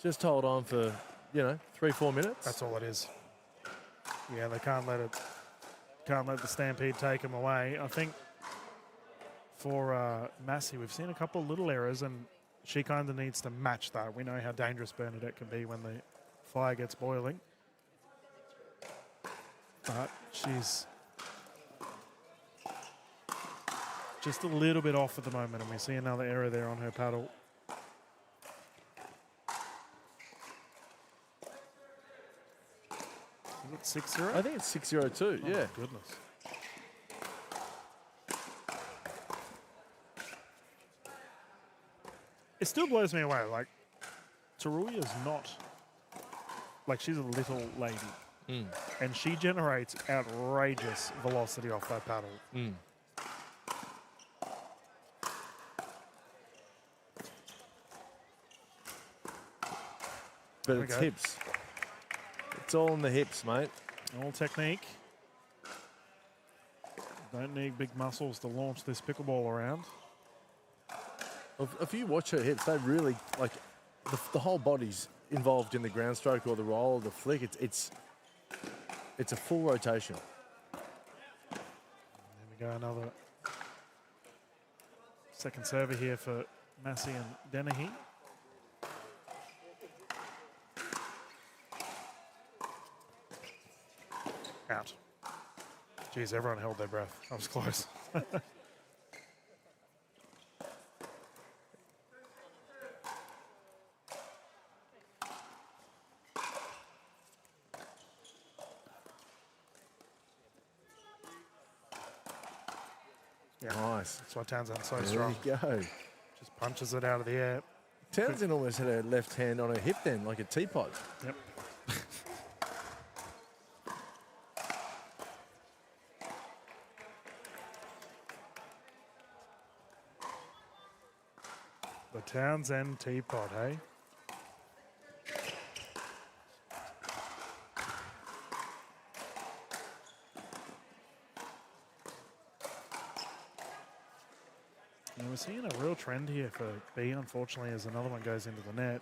just hold on for, 3-4 minutes. That's all it is. Yeah, they can't let the Stampede take them away. I think for Massey, we've seen a couple of little errors, and she kind of needs to match that. We know how dangerous Bernadette can be when the fire gets boiling. But she's just a little bit off at the moment, and we see another error there on her paddle. Is it 6-0? I think it's 6-0 too, yeah. My goodness. It still blows me away. Like, Taruya's not, like, she's a little lady. Mm. And she generates outrageous velocity off that paddle. Mm. But it's hips. It's all in the hips, mate. All technique. Don't need big muscles to launch this pickleball around. If you watch her hips, they really, like, the whole body's involved in the ground stroke or the roll or the flick. It's a full rotation. There we go, another second server here for Massey and Dennehy. Out. Geez, everyone held their breath. That was close. Yeah, nice. That's why Townsend's so there strong. There you go. Just punches it out of the air. Townsend almost had her left hand on her hip then, like a teapot. Yep. The Townsend teapot, hey? And we're seeing a real trend here for B, unfortunately, as another one goes into the net.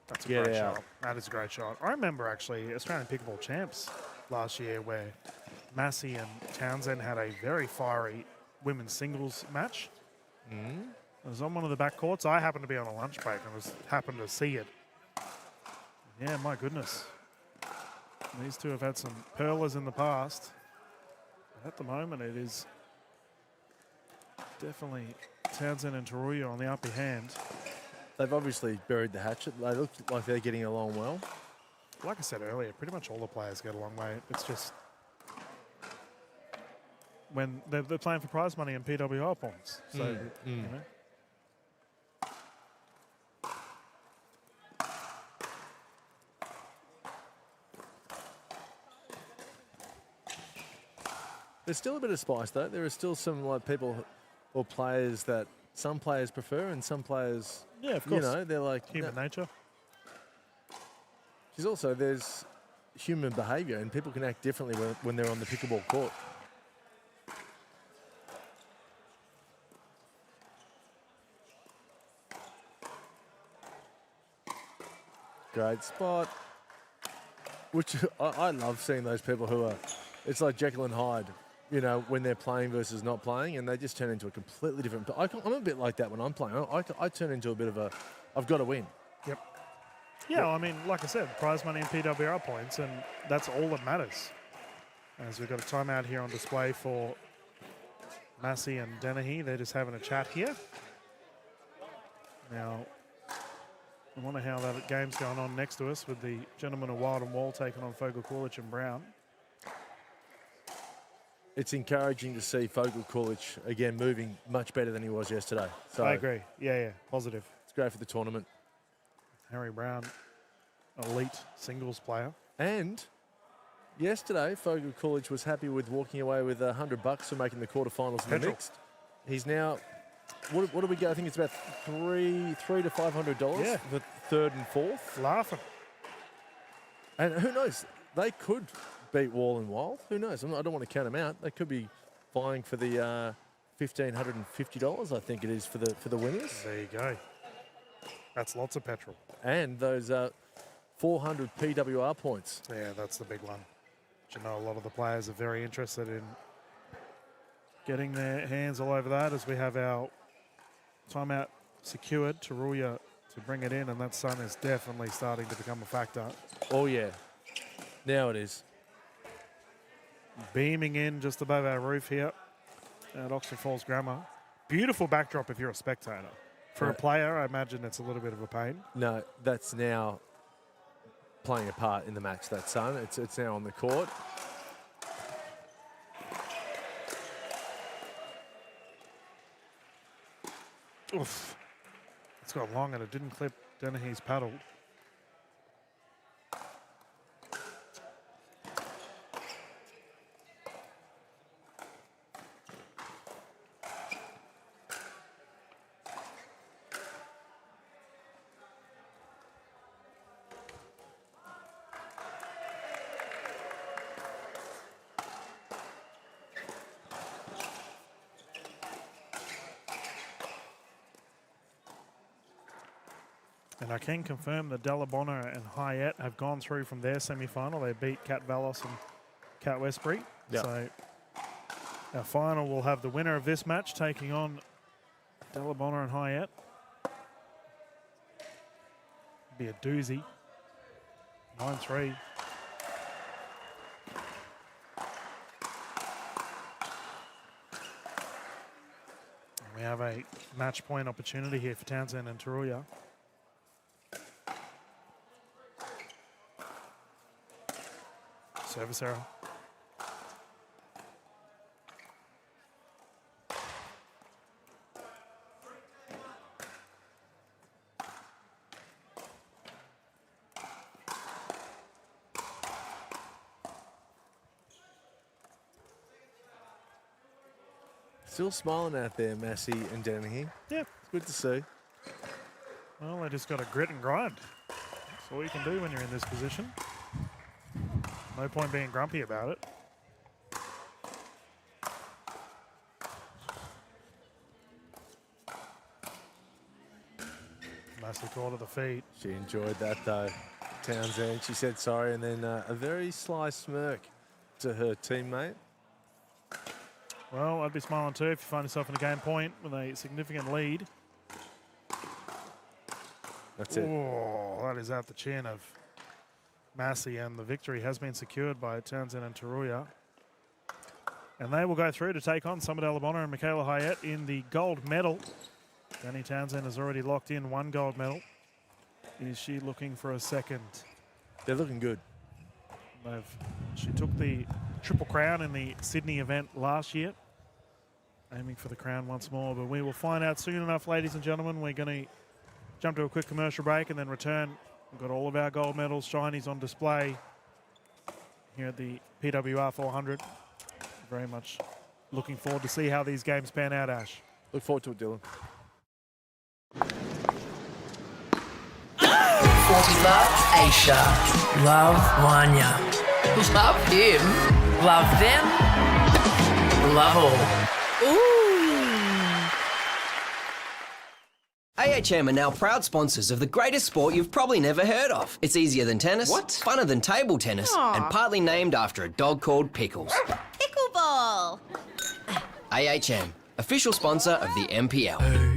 That's a great shot. That is a great shot. I remember actually Australian Pickleball Champs last year where Massey and Townsend had a very fiery women's singles match. Mm. It was on one of the back courts. I happened to be on a lunch break and happened to see it. Yeah, my goodness. These two have had some pearlers in the past. At the moment, it is definitely Townsend and Taruya on the upper hand. They've obviously buried the hatchet. They look like they're getting along well. Like I said earlier, pretty much all the players get along well. It's just when they're playing for prize money and PWR points. So, you know. There's still a bit of spice though. There are still some like people or players that some players prefer and some players, yeah, of course. You know, they're like human nature. There's human behaviour, and people can act differently when they're on the pickleball court. Great spot. Which I love seeing those people who are, it's like Jekyll and Hyde, you know, when they're playing versus not playing, and they just turn into a completely different. I'm a bit like that when I'm playing. I turn into a bit of a, I've got to win. Yep. Yeah, I mean, like I said, prize money and PWR points, and that's all that matters. As we've got a timeout here on display for Massey and Dennehy. They're just having a chat here. Now, I wonder how that game's going on next to us with the gentlemen of Wild and Wall taking on Fogel, Coolidge and Brown. It's encouraging to see Fogel Coolidge, again, moving much better than he was yesterday. So I agree. Yeah, positive. It's great for the tournament. Harry Brown, elite singles player. And yesterday, Fogel Coolidge was happy with walking away with $100 for making the quarterfinals in the mixed. He's now, what do we go? I think it's about $300 to $500 for third and fourth. Laughing. And who knows? They could beat Wall and Wild. Who knows? I don't want to count them out. They could be vying for the $1,550. I think it is for the winners. There you go. That's lots of petrol. And those 400 PWR points. Yeah, that's the big one. But you know, a lot of the players are very interested in getting their hands all over that as we have our timeout secured. Taruya to bring it in, and that sun is definitely starting to become a factor. Oh, yeah. Now it is. Beaming in just above our roof here at Oxford Falls Grammar. Beautiful backdrop if you're a spectator. For a player, I imagine it's a little bit of a pain. No, that's now playing a part in the match, that sun. It's now on the court. Oof. It's got long and it didn't clip Dennehy's paddle. And I can confirm that Delabona and Hyatt have gone through from their semi-final. They beat Cat Valos and Cat Westbury. Yep. So our final will have the winner of this match taking on Delabona and Hyatt. Be a doozy. 9-3. We have a match point opportunity here for Townsend and Taruya. Service error. Still smiling out there, Massey and Dennehy. Yeah. It's good to see. Well, they just got to grit and grind. That's all you can do when you're in this position. No point being grumpy about it. Nicely called to the feet. She enjoyed that though, Townsend. She said sorry and then a very sly smirk to her teammate. Well, I'd be smiling too if you find yourself in a game point with a significant lead. That's it. Oh, that is out the chin of Massey, and the victory has been secured by Townsend and Taruya. And they will go through to take on Summer Delabona and Michaela Hyatt in the gold medal. Danny Townsend has already locked in one gold medal. Is she looking for a second? They're looking good. She took the Triple Crown in the Sydney event last year, aiming for the crown once more, but we will find out soon enough, ladies and gentlemen. We're going to jump to a quick commercial break and then return. We've got all of our gold medals, shinies on display here at the PWR 400. Very much looking forward to see how these games pan out, Ash. Look forward to it, Dylan. 40 Love Asia. Love Wanya. Love him. Love them. Love all. AHM are now proud sponsors of the greatest sport you've probably never heard of. It's easier than tennis, funner than table tennis, and partly named after a dog called Pickles. Pickleball. AHM, official sponsor of the NPL.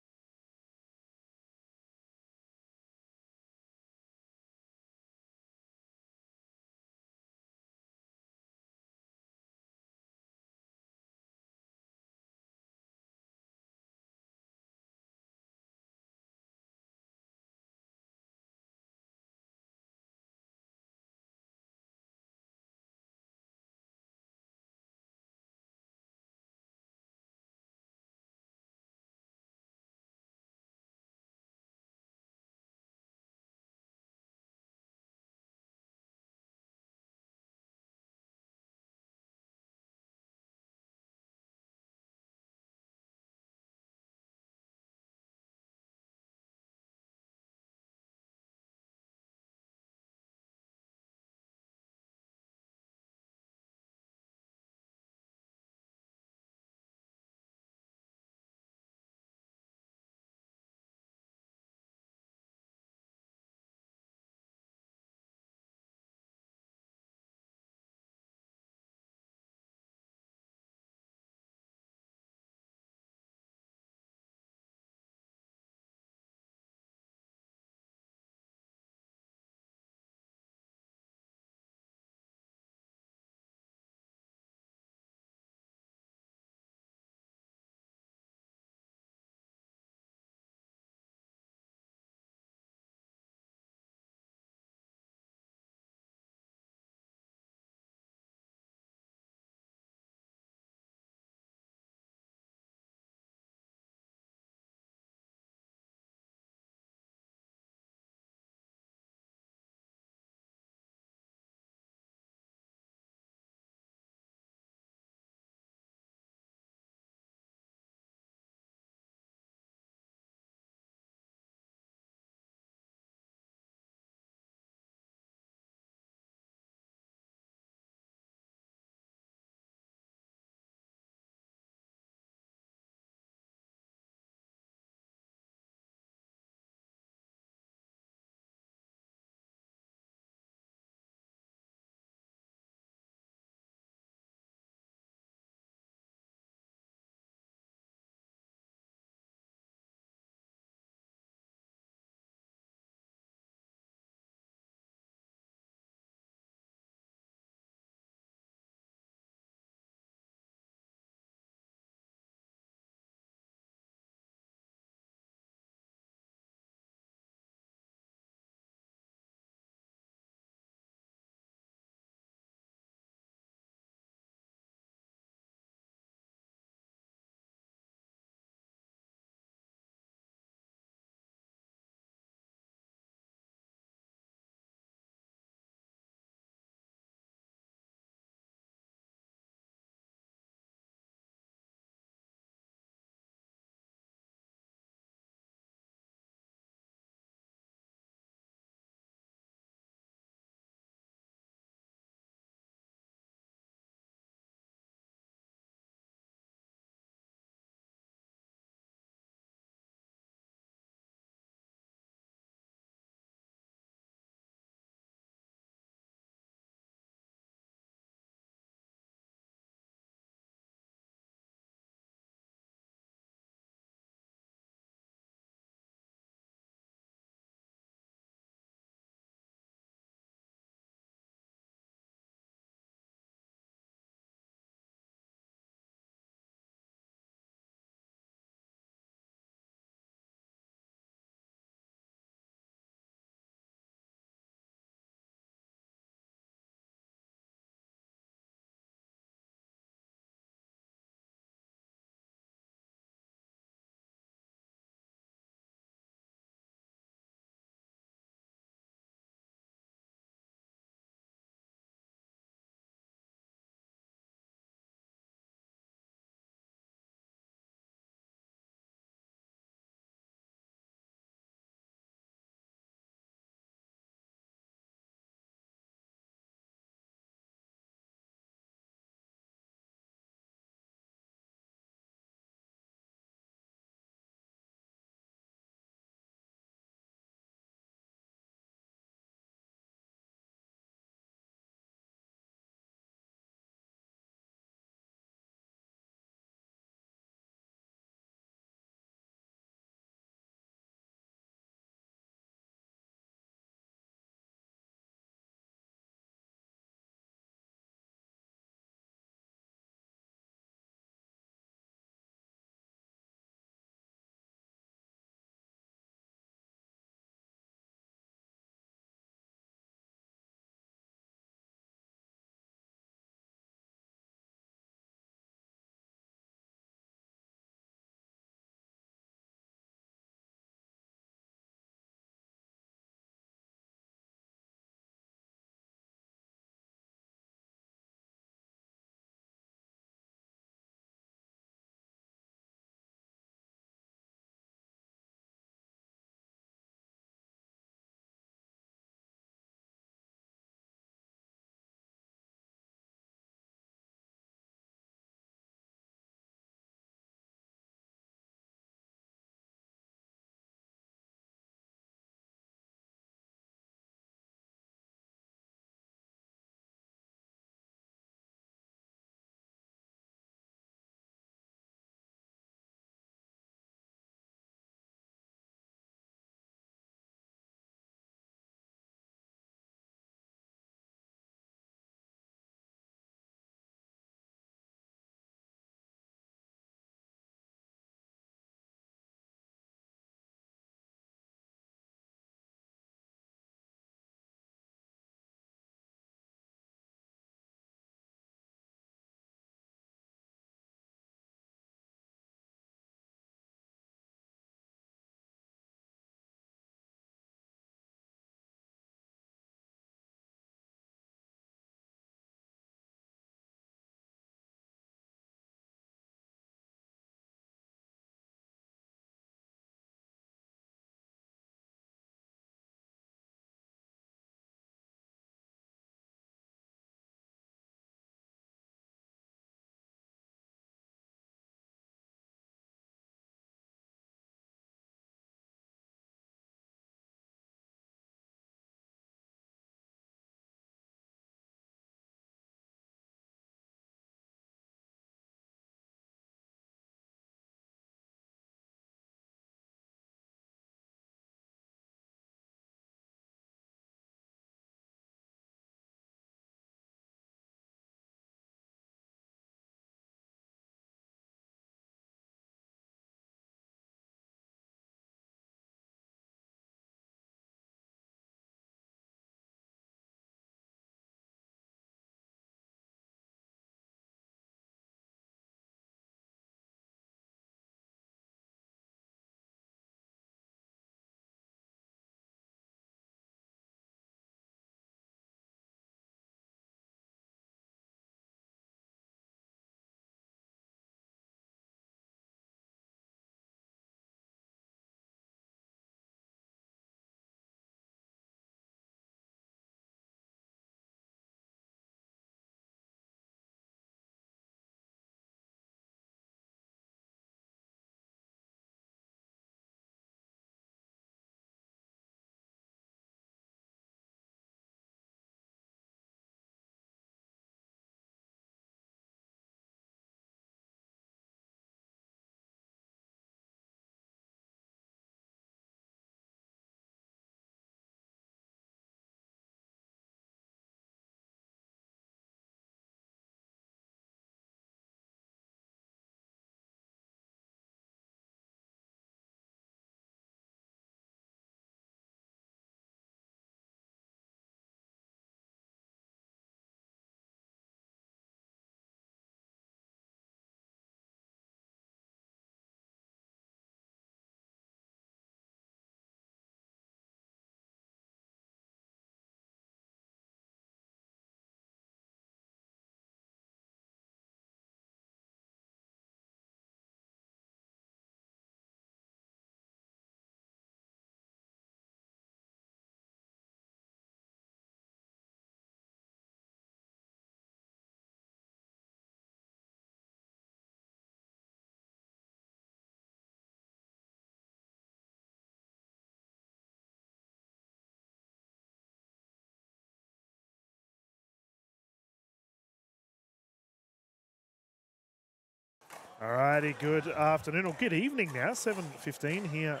Alrighty, good afternoon, or good evening now, 7:15 here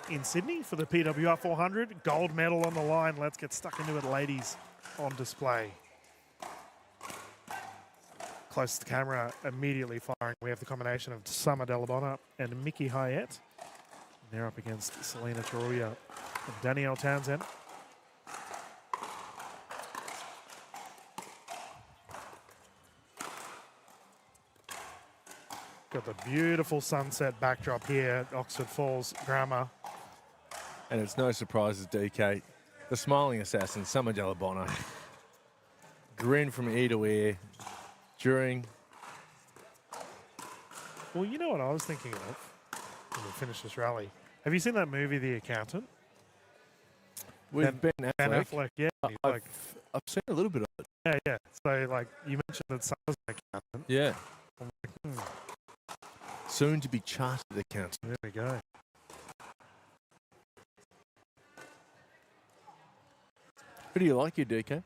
in Sydney for the PWR 400. Gold medal on the line. Let's get stuck into it, ladies, on display. Closest camera immediately firing. We have the combination of Summer Delabonna and Mickey Hyatt. They're up against Selena Taruya and Danielle Townsend. Got the beautiful sunset backdrop here at Oxford Falls Grammar. And it's no surprises, DK. The smiling assassin, Summer Delabonna. Grin from ear to ear during... Well, you know what I was thinking of when we finish this rally? Have you seen that movie, The Accountant? With Ben Affleck. Affleck, yeah. I've seen a little bit of it. Yeah. So, like, you mentioned that Summer's an accountant. Yeah. I'm like, Soon to be chartered accountant. There we go. Who do you like, you DK?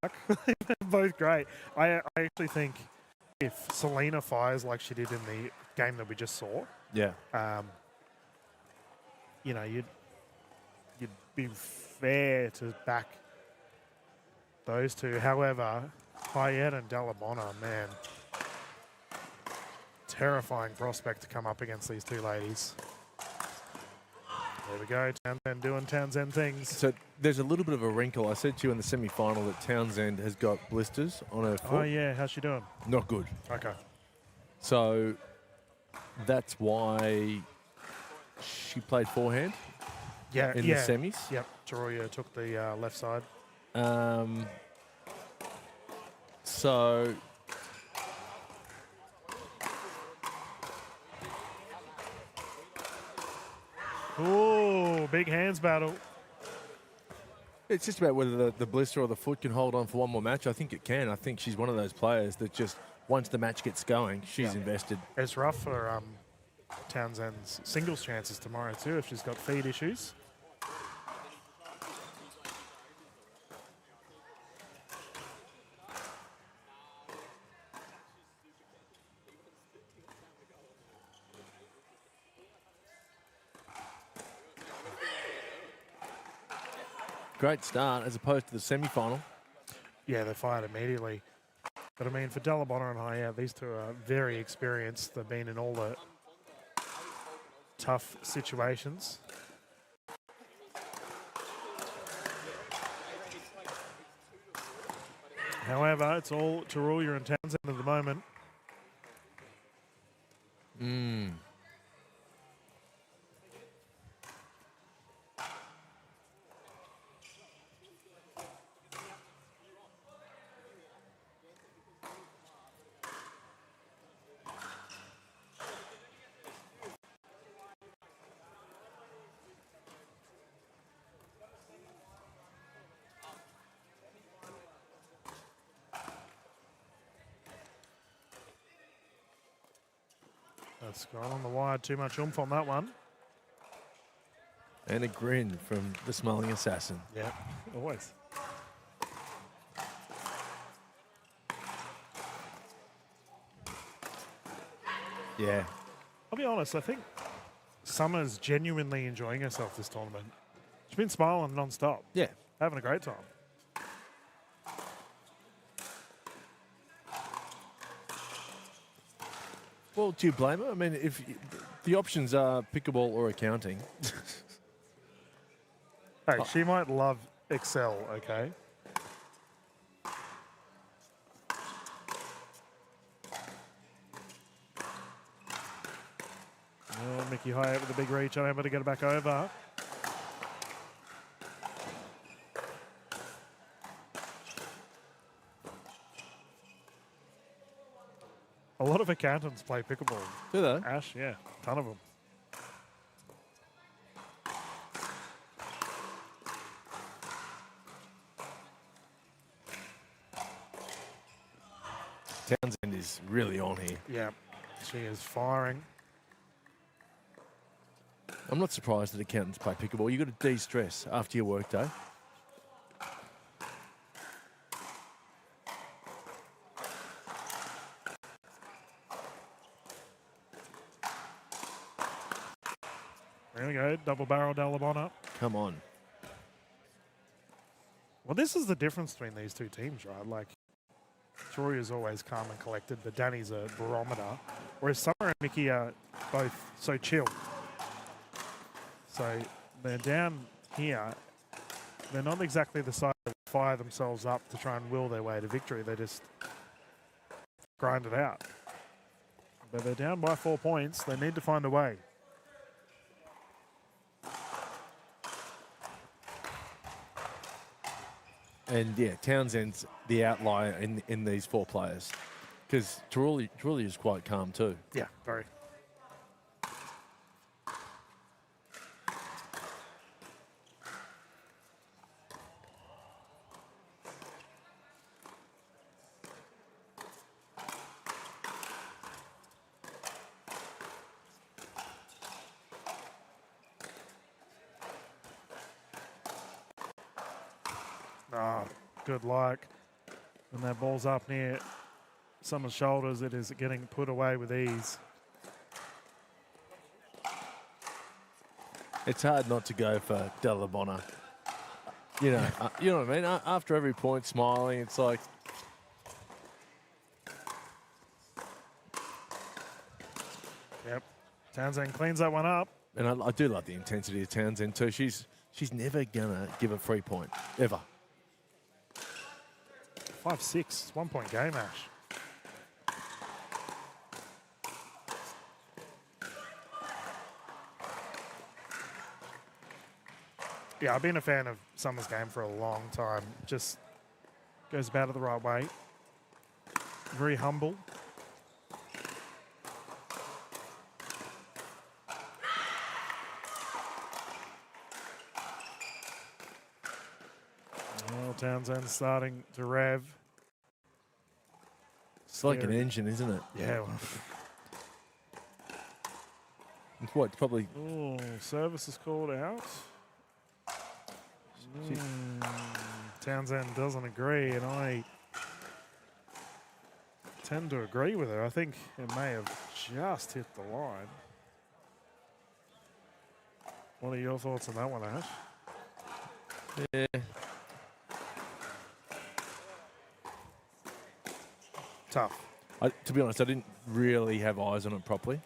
Luck. Both great. I actually think if Selena fires like she did in the game that we just saw, yeah, you know, you'd be fair to back those two. However, Hyatt and Delabonna, man, terrifying prospect to come up against these two ladies. There we go, Townsend doing Townsend things. So there's a little bit of a wrinkle. I said to you in the semi-final that Townsend has got blisters on her foot. Oh, yeah. How's she doing? Not good. Okay. So that's why she played forehand in the semis. Yep. Taruya took the left side. So... Ooh, big hands battle. It's just about whether the blister or the foot can hold on for one more match. I think it can. I think she's one of those players that just, once the match gets going, she's invested. It's rough for Townsend's singles chances tomorrow too if she's got feed issues. Great start as opposed to the semi-final. Yeah, they fired immediately. But I mean, for Delabonna and Hyatt, these two are very experienced. They've been in all the tough situations. However, it's all Taruya and Townsend at the moment. That's gone on the wide. Too much oomph on that one. And a grin from the smiling assassin. Yeah, always. Yeah. I'll be honest, I think Summer's genuinely enjoying herself this tournament. She's been smiling non-stop. Yeah. Having a great time. Well, do you blame her? I mean, if the options are pickleball or accounting. Hey, she might love Excel, okay? Oh, Mickey Hyatt with a big reach, unable to get it back over. A lot of accountants play pickleball. Do they? Ash, yeah, ton of them. Townsend is really on here. Yeah, she is firing. I'm not surprised that accountants play pickleball. You've got to de-stress after your work day. There we go. Double barrel Delabonna. Come on. Well, this is the difference between these two teams, right? Like, Troy is always calm and collected, but Danny's a barometer. Whereas Summer and Mickey are both so chill. So they're down here. They're not exactly the side that fire themselves up to try and will their way to victory. They just grind it out. But they're down by 4 points. They need to find a way. And yeah, Townsend's the outlier in these 4 players. Because Truly is quite calm too. Yeah, very. Oh, good luck. When that ball's up near Summer's shoulders, it is getting put away with ease. It's hard not to go for Delabonna. You know what I mean? After every point, smiling, it's like... Yep. Townsend cleans that one up. And I do love the intensity of Townsend too. She's never going to give a free point, ever. 5-6, it's 1 point game, Ash. Yeah, I've been a fan of Summer's game for a long time. Just goes about it the right way. Very humble. Well, Townsend starting to rev. It's like an engine, isn't it? Yeah. Well. It's what, probably... Oh, service is called out. Townsend doesn't agree, and I tend to agree with her. I think it may have just hit the line. What are your thoughts on that one, Ash? Yeah. Tough. To be honest, I didn't really have eyes on it properly.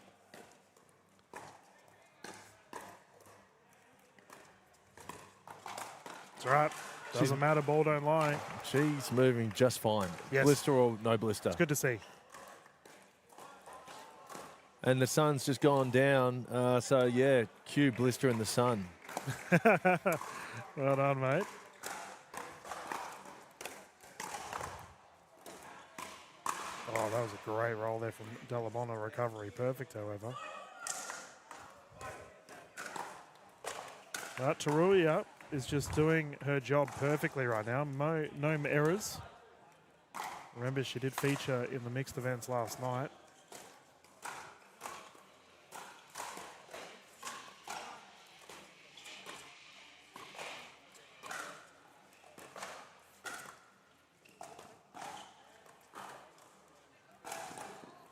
That's right. Doesn't matter, ball don't lie. She's moving just fine. Yes. Blister or no blister. It's good to see. And the sun's just gone down. So, yeah, cue blister in the sun. Well done, mate. Oh, that was a great roll there from Delabonna. Recovery perfect, however. But Taruya is just doing her job perfectly right now. No errors. Remember, she did feature in the mixed events last night.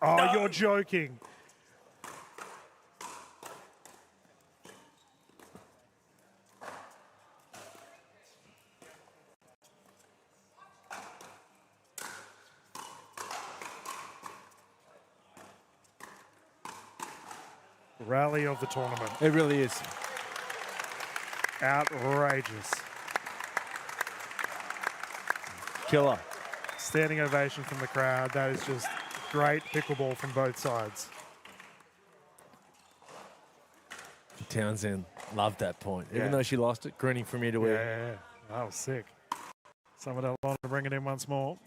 Oh, no. You're joking. Rally of the tournament. It really is. Outrageous. Killer. Standing ovation from the crowd. That is just great pickleball from both sides. Townsend loved that point. Even though she lost it, grinning from ear to ear. Yeah. That was sick. Some of that long to bring it in once more.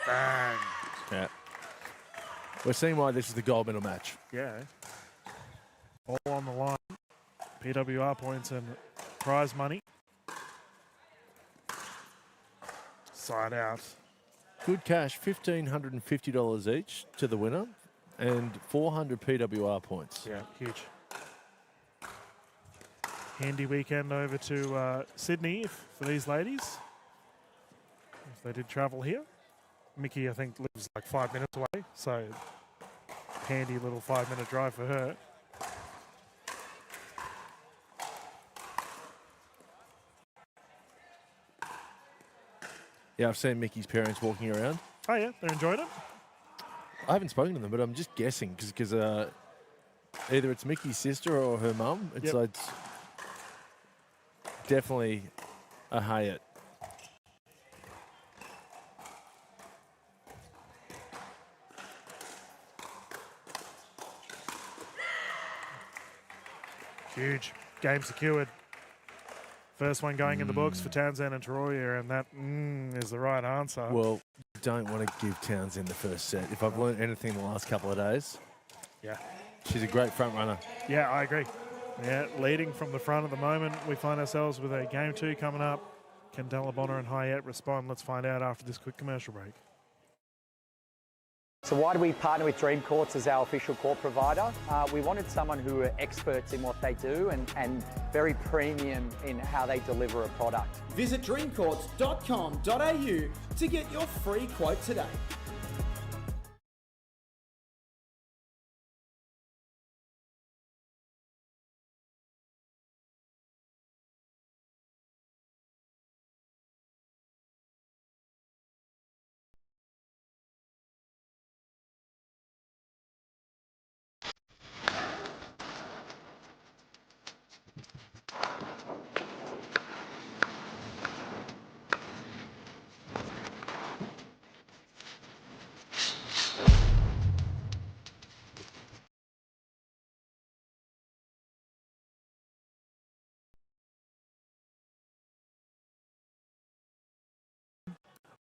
Bang. Yeah. We're seeing why this is the gold medal match. Yeah. All on the line. PWR points and prize money. Side out. Good cash, $1,550 each to the winner and 400 PWR points. Yeah, huge. Handy weekend over to Sydney for these ladies, if they did travel here. Mickey, I think, lives like 5 minutes away, so handy little 5-minute drive for her. Yeah, I've seen Mickey's parents walking around. Oh, yeah, they enjoyed it? I haven't spoken to them, but I'm just guessing because either it's Mickey's sister or her mum. It's like definitely a Hayat. Huge. Game secured. First one going in the books for Townsend and Taroya, and that is the right answer. Well, don't want to give Townsend the first set. If I've learned anything the last couple of days, she's a great front runner. Yeah, I agree. Yeah, leading from the front at the moment. We find ourselves with a game 2 coming up. Can Delabonna and Hayat respond? Let's find out after this quick commercial break. So why do we partner with Dream Courts as our official court provider? We wanted someone who are experts in what they do and very premium in how they deliver a product. Visit dreamcourts.com.au to get your free quote today.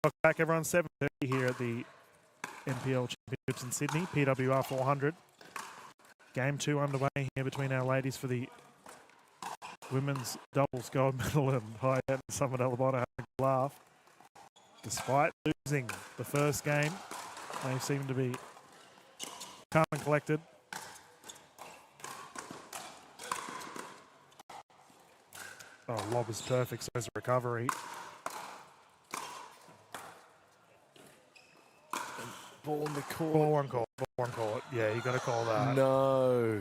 Welcome back, everyone. 7:30 here at the NPL Championships in Sydney, PWR 400. Game 2 underway here between our ladies for the women's doubles gold medal, and Hayat and Summer Delabonna having a laugh. Despite losing the first game, they seem to be calm and collected. Oh, lob is perfect, so there's a recovery. Ball in the court. Ball one call. Yeah, you got to call that. No.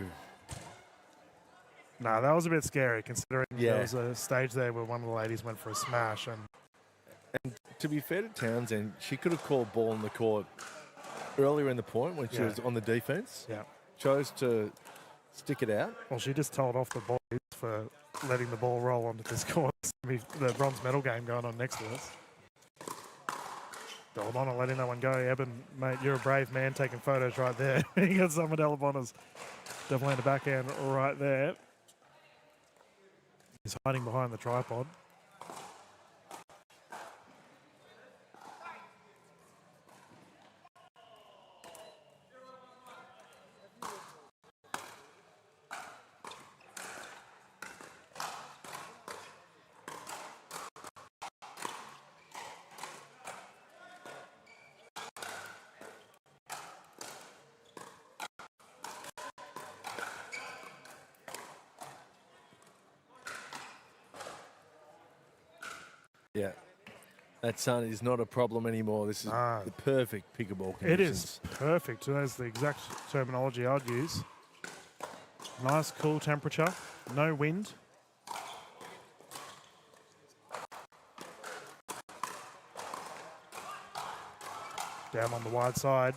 No, that was a bit scary considering there was a stage there where one of the ladies went for a smash. And to be fair to Townsend, she could have called ball in the court earlier in the point when she was on the defense. Yeah. Chose to stick it out. Well, she just told off the boys for letting the ball roll onto this court. The bronze medal game going on next to us. Delabonna letting that one go. Eben, mate, you're a brave man taking photos right there. You got some of Delabonna's definitely in the backhand right there. He's hiding behind the tripod. Yeah, that sun is not a problem anymore. This is the perfect pickleball conditions. It is perfect. That's the exact terminology I'd use. Nice, cool temperature. No wind. Down on the wide side.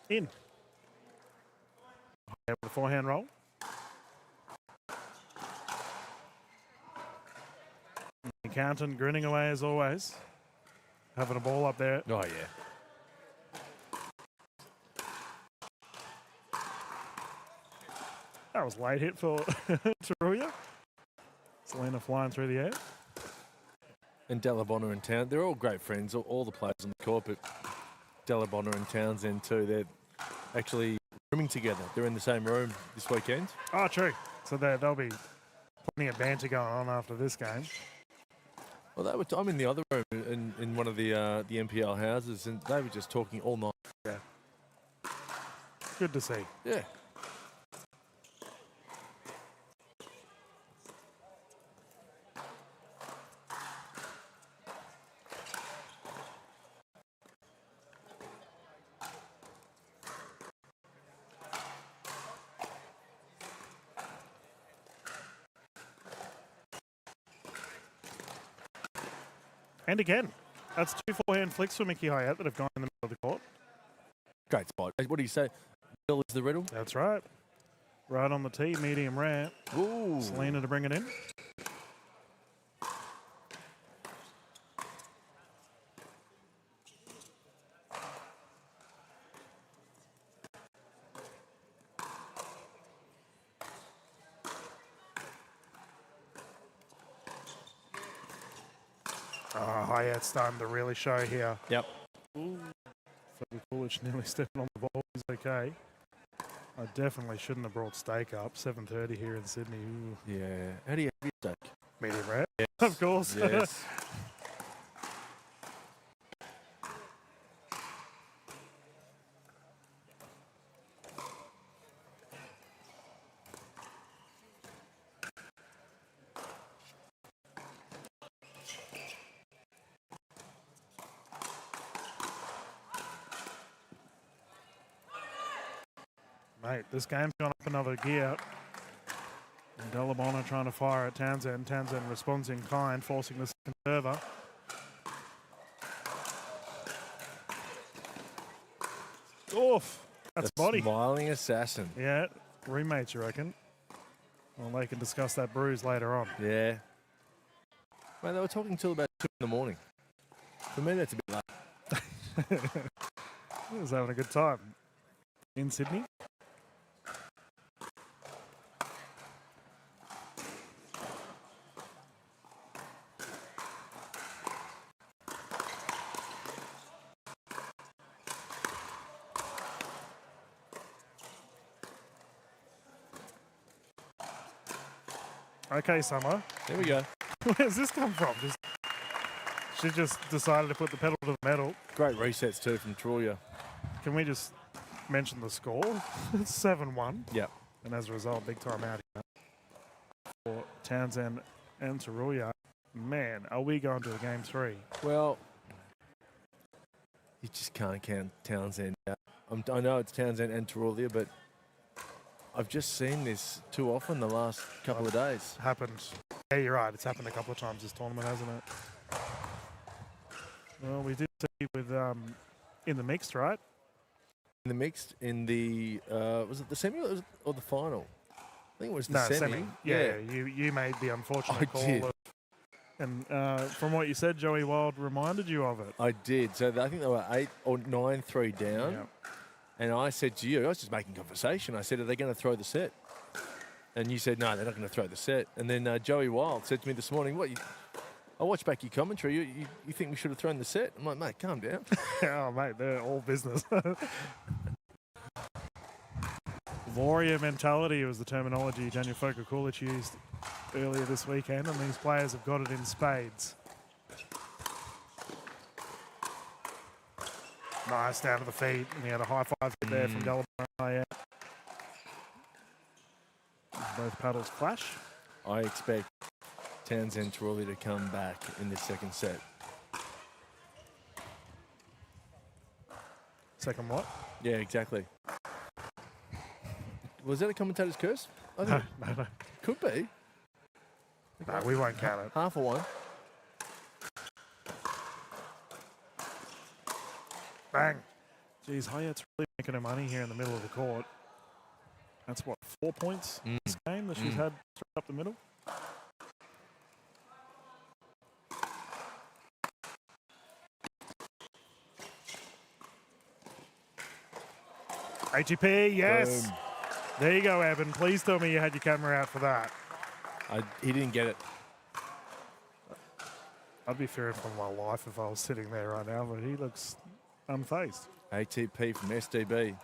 In. With a forehand roll. Accountant grinning away as always. Having a ball up there. Oh, yeah. That was late hit for Taroya. Selena flying through the air. And Delabonna and Townsend, they're all great friends, all the players on the court, but Delabonna and Townsend too, they're actually rooming together. They're in the same room this weekend. Oh, true. So there'll be plenty of banter going on after this game. Well, I'm in the other room in one of the NPL houses, and they were just talking all night. Yeah. Good to see. Yeah. And again, that's 2 forehand flicks for Mickey Hyatt that have gone in the middle of the court. Great spot. What do you say? Bill is the riddle? That's right. Right on the tee, medium rare. Ooh. Selena to bring it in. Oh, Hyatt's starting to really show here. Yep. Kulich nearly stepping on the ball. He's okay. I definitely shouldn't have brought steak up. 7:30 here in Sydney. Ooh. Yeah. How do you have your steak? Medium rare. Yes. Of course. Yes. Mate, this game's gone up another gear. And Delabona trying to fire at Townsend. Townsend responds in kind, forcing the second server. Oof. That's body. Smiling assassin. Yeah, roommates, you reckon? Well, they can discuss that bruise later on. Yeah. Man, they were talking till about 2 in the morning. For me, that's a bit late. He was having a good time. In Sydney. Okay, Summer. There we go. Where's this come from? She just decided to put the pedal to the metal. Great resets too from Troya. Can we just mention the score? It's 7-1. Yep. And as a result, big time out here for Townsend and Taruya. Man, are we going to a game 3? Well, you just can't count Townsend out. I know it's Townsend and Taruya, but I've just seen this too often the last couple of days. Happened. Yeah, you're right. It's happened a couple of times this tournament, hasn't it? Well, we did see with in the mixed, right? In the mixed, in the was it the semi or the final? I think it was the semi. Yeah, you made the unfortunate call. Did. And from what you said, Joey Wild reminded you of it. I did. So I think they were 8 or 9-3 down. Yeah. And I said to you, I was just making conversation. I said, are they going to throw the set? And you said, no, they're not going to throw the set. And then Joey Wild said to me this morning, I watched back your commentary. You think we should have thrown the set? I'm like, mate, calm down. Oh, mate, they're all business. Warrior mentality was the terminology Daniel Foka-Kulich used earlier this weekend, and these players have got it in spades. Nice down to the feet, and he had a high five there from Delabona. Both paddles clash. I expect Townsend Taruya to come back in the second set. Second what? Yeah, exactly. Was that a commentator's curse? I think No. Could be. No, we won't count it. Half a one. Bang. Geez, Hyatt's really making her money here in the middle of the court. That's what, 4 points this game that she's had straight up the middle? ATP, yes. Boom. There you go, Evan. Please tell me you had your camera out for that. He didn't get it. I'd be fearing for my life if I was sitting there right now, but he looks unfazed. ATP from SDB.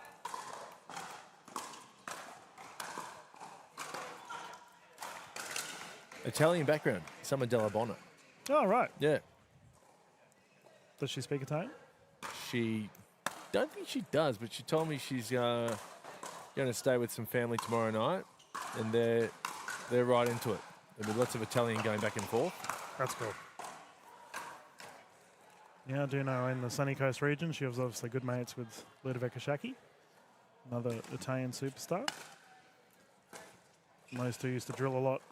Italian background. Summer Della Bona. Oh, right. Yeah. Does she speak Italian? She don't think she does, but she told me she's going to stay with some family tomorrow night, and they're right into it. There'll be lots of Italian going back and forth. That's cool. Yeah, I do know in the Sunny Coast region, she was obviously good mates with Ludovic Ashaki, another Italian superstar. And those two used to drill a lot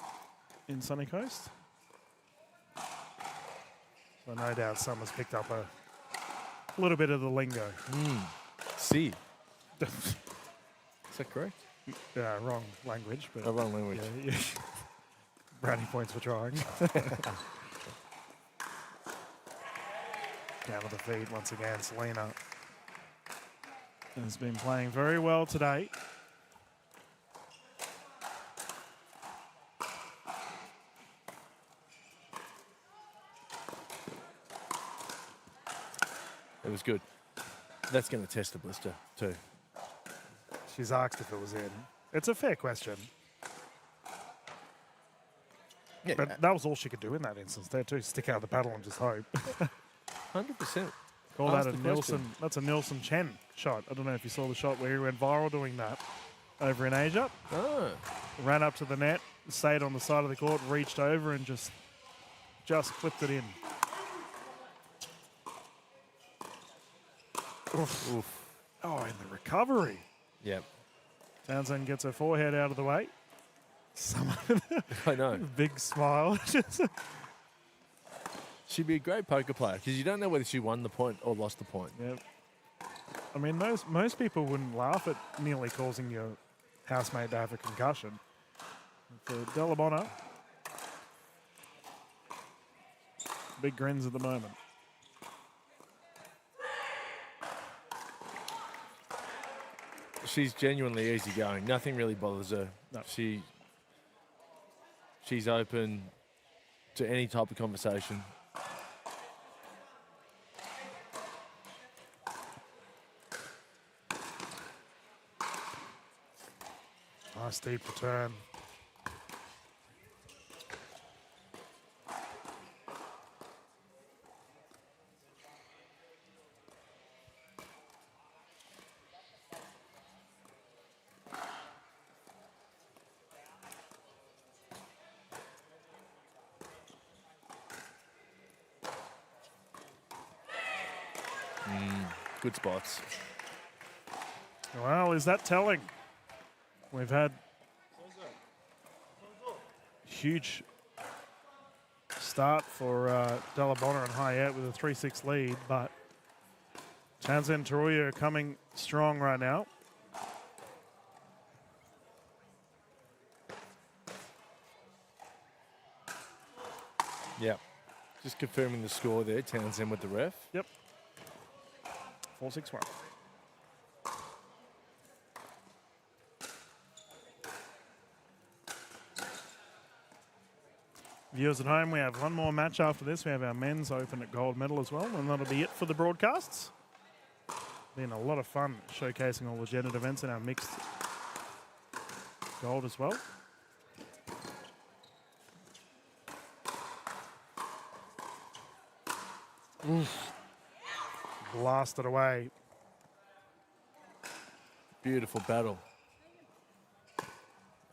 in Sunny Coast. So no doubt Summer's picked up a little bit of the lingo. See. Is that correct? Yeah, wrong language. But wrong language. Yeah. Brownie points for trying. Down to the feet once again, Selena has been playing very well today. It was good. That's going to test the blister too. She's asked if it was in. It's a fair question. Yeah. But that was all she could do in that instance there too. Stick out the paddle and just hope. 100%. Call that a Nielsen. That's a Nielsen Chen shot. I don't know if you saw the shot where he went viral doing that over in Asia. Oh. Ran up to the net, stayed on the side of the court, reached over and just clipped it in. Oof. Oh, in the recovery. Yep. Townsend gets her forehead out of the way. I know. Big smile. She'd be a great poker player because you don't know whether she won the point or lost the point. Yep. I mean, most people wouldn't laugh at nearly causing your housemate to have a concussion. For Della Bona, big grins at the moment. She's genuinely easygoing. Nothing really bothers her. No. She's open to any type of conversation. Nice deep return. Good spots. Well, is that telling? We've had huge start for Della Bona and Hayat with a 3-6 lead, but Townsend Taruya coming strong right now. Yep. Just confirming the score there, Townsend with the ref. Yep. 4-6-1. Viewers at home, we have one more match after this. We have our men's open at gold medal as well, and that'll be it for the broadcasts. Been a lot of fun showcasing all the Genet events in our mixed gold as well. Oof. Blasted away. Beautiful battle.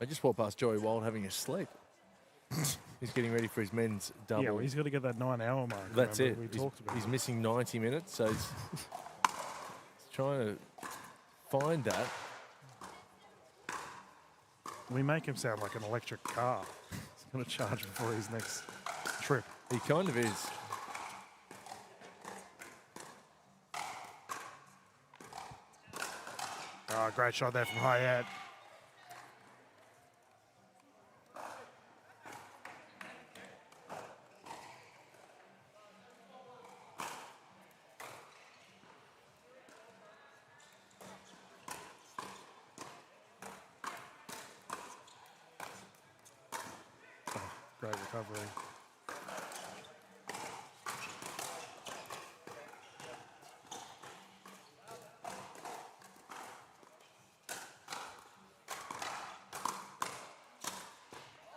I just walked past Joey Wild having a sleep. He's getting ready for his men's double. Yeah, well, he's got to get that 9-hour mark. That's it. We talked about he's it. missing 90 minutes, so he's trying to find that. We make him sound like an electric car. He's going to charge him for his next trip. He kind of is. Oh, great shot there from Hayat. Great recovery.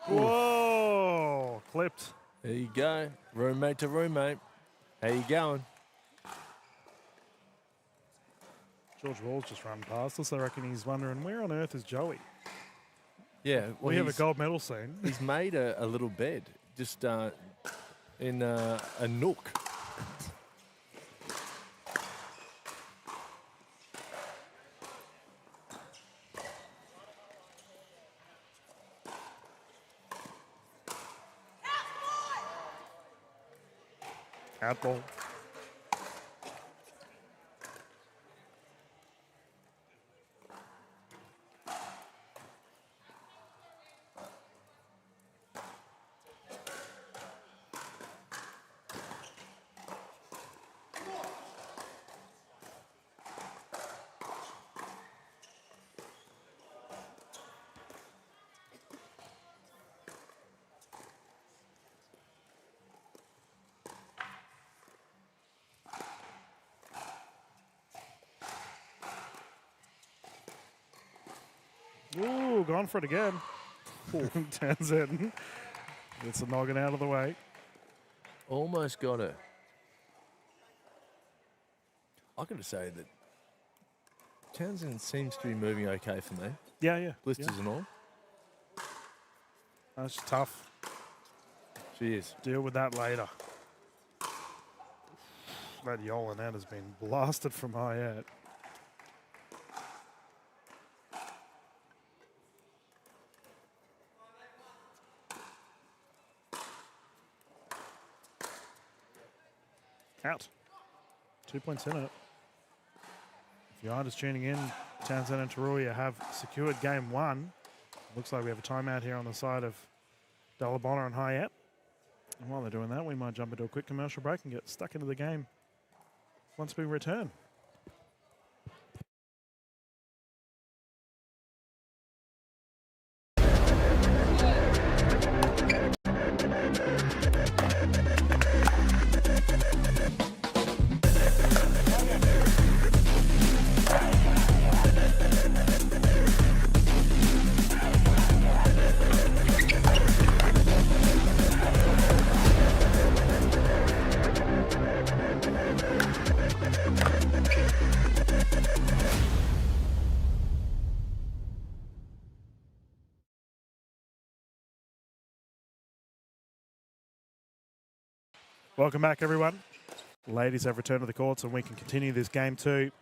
Whoa! flipped. There you go. Roommate to roommate. How you going? George Wall's just run past us. I reckon he's wondering, where on earth is Joey? Yeah. Well, we have a gold medal soon. He's made a little bed just in a nook. Out ball. Ooh, gone for it again. Townsend gets the noggin out of the way. Almost got it. I got to say that Townsend seems to be moving okay for me. Yeah. Blisters and all. That's tough. She is. Deal with that later. That Yolan has been blasted from high at. Out. 2 points in it. If you are just tuning in, Townsend and Taruya have secured game one. Looks like we have a timeout here on the side of Dalabona and Hayat. And while they're doing that, we might jump into a quick commercial break and get stuck into the game once we return. Welcome back, everyone. Ladies have returned to the courts, and we can continue this game two.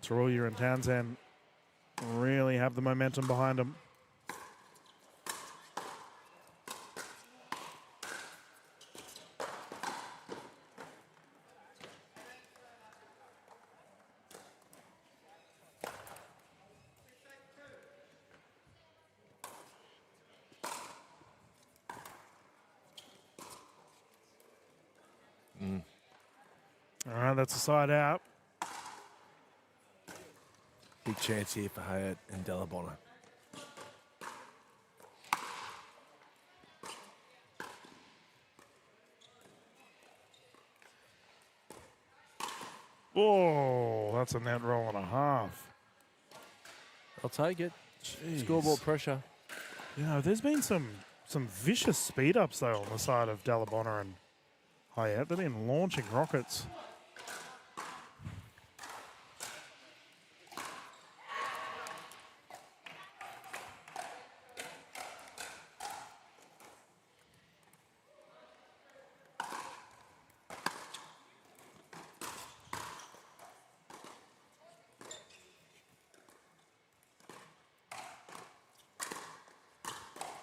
Taruya and Townsend really have the momentum behind them. All right, that's a side out. Big chance here for Hayat and Dalabona. Oh, that's a net roll and a half. I'll take it. Jeez. Scoreboard pressure. You know, there's been some vicious speed ups though on the side of Dalabona and Hayat. They've been launching rockets.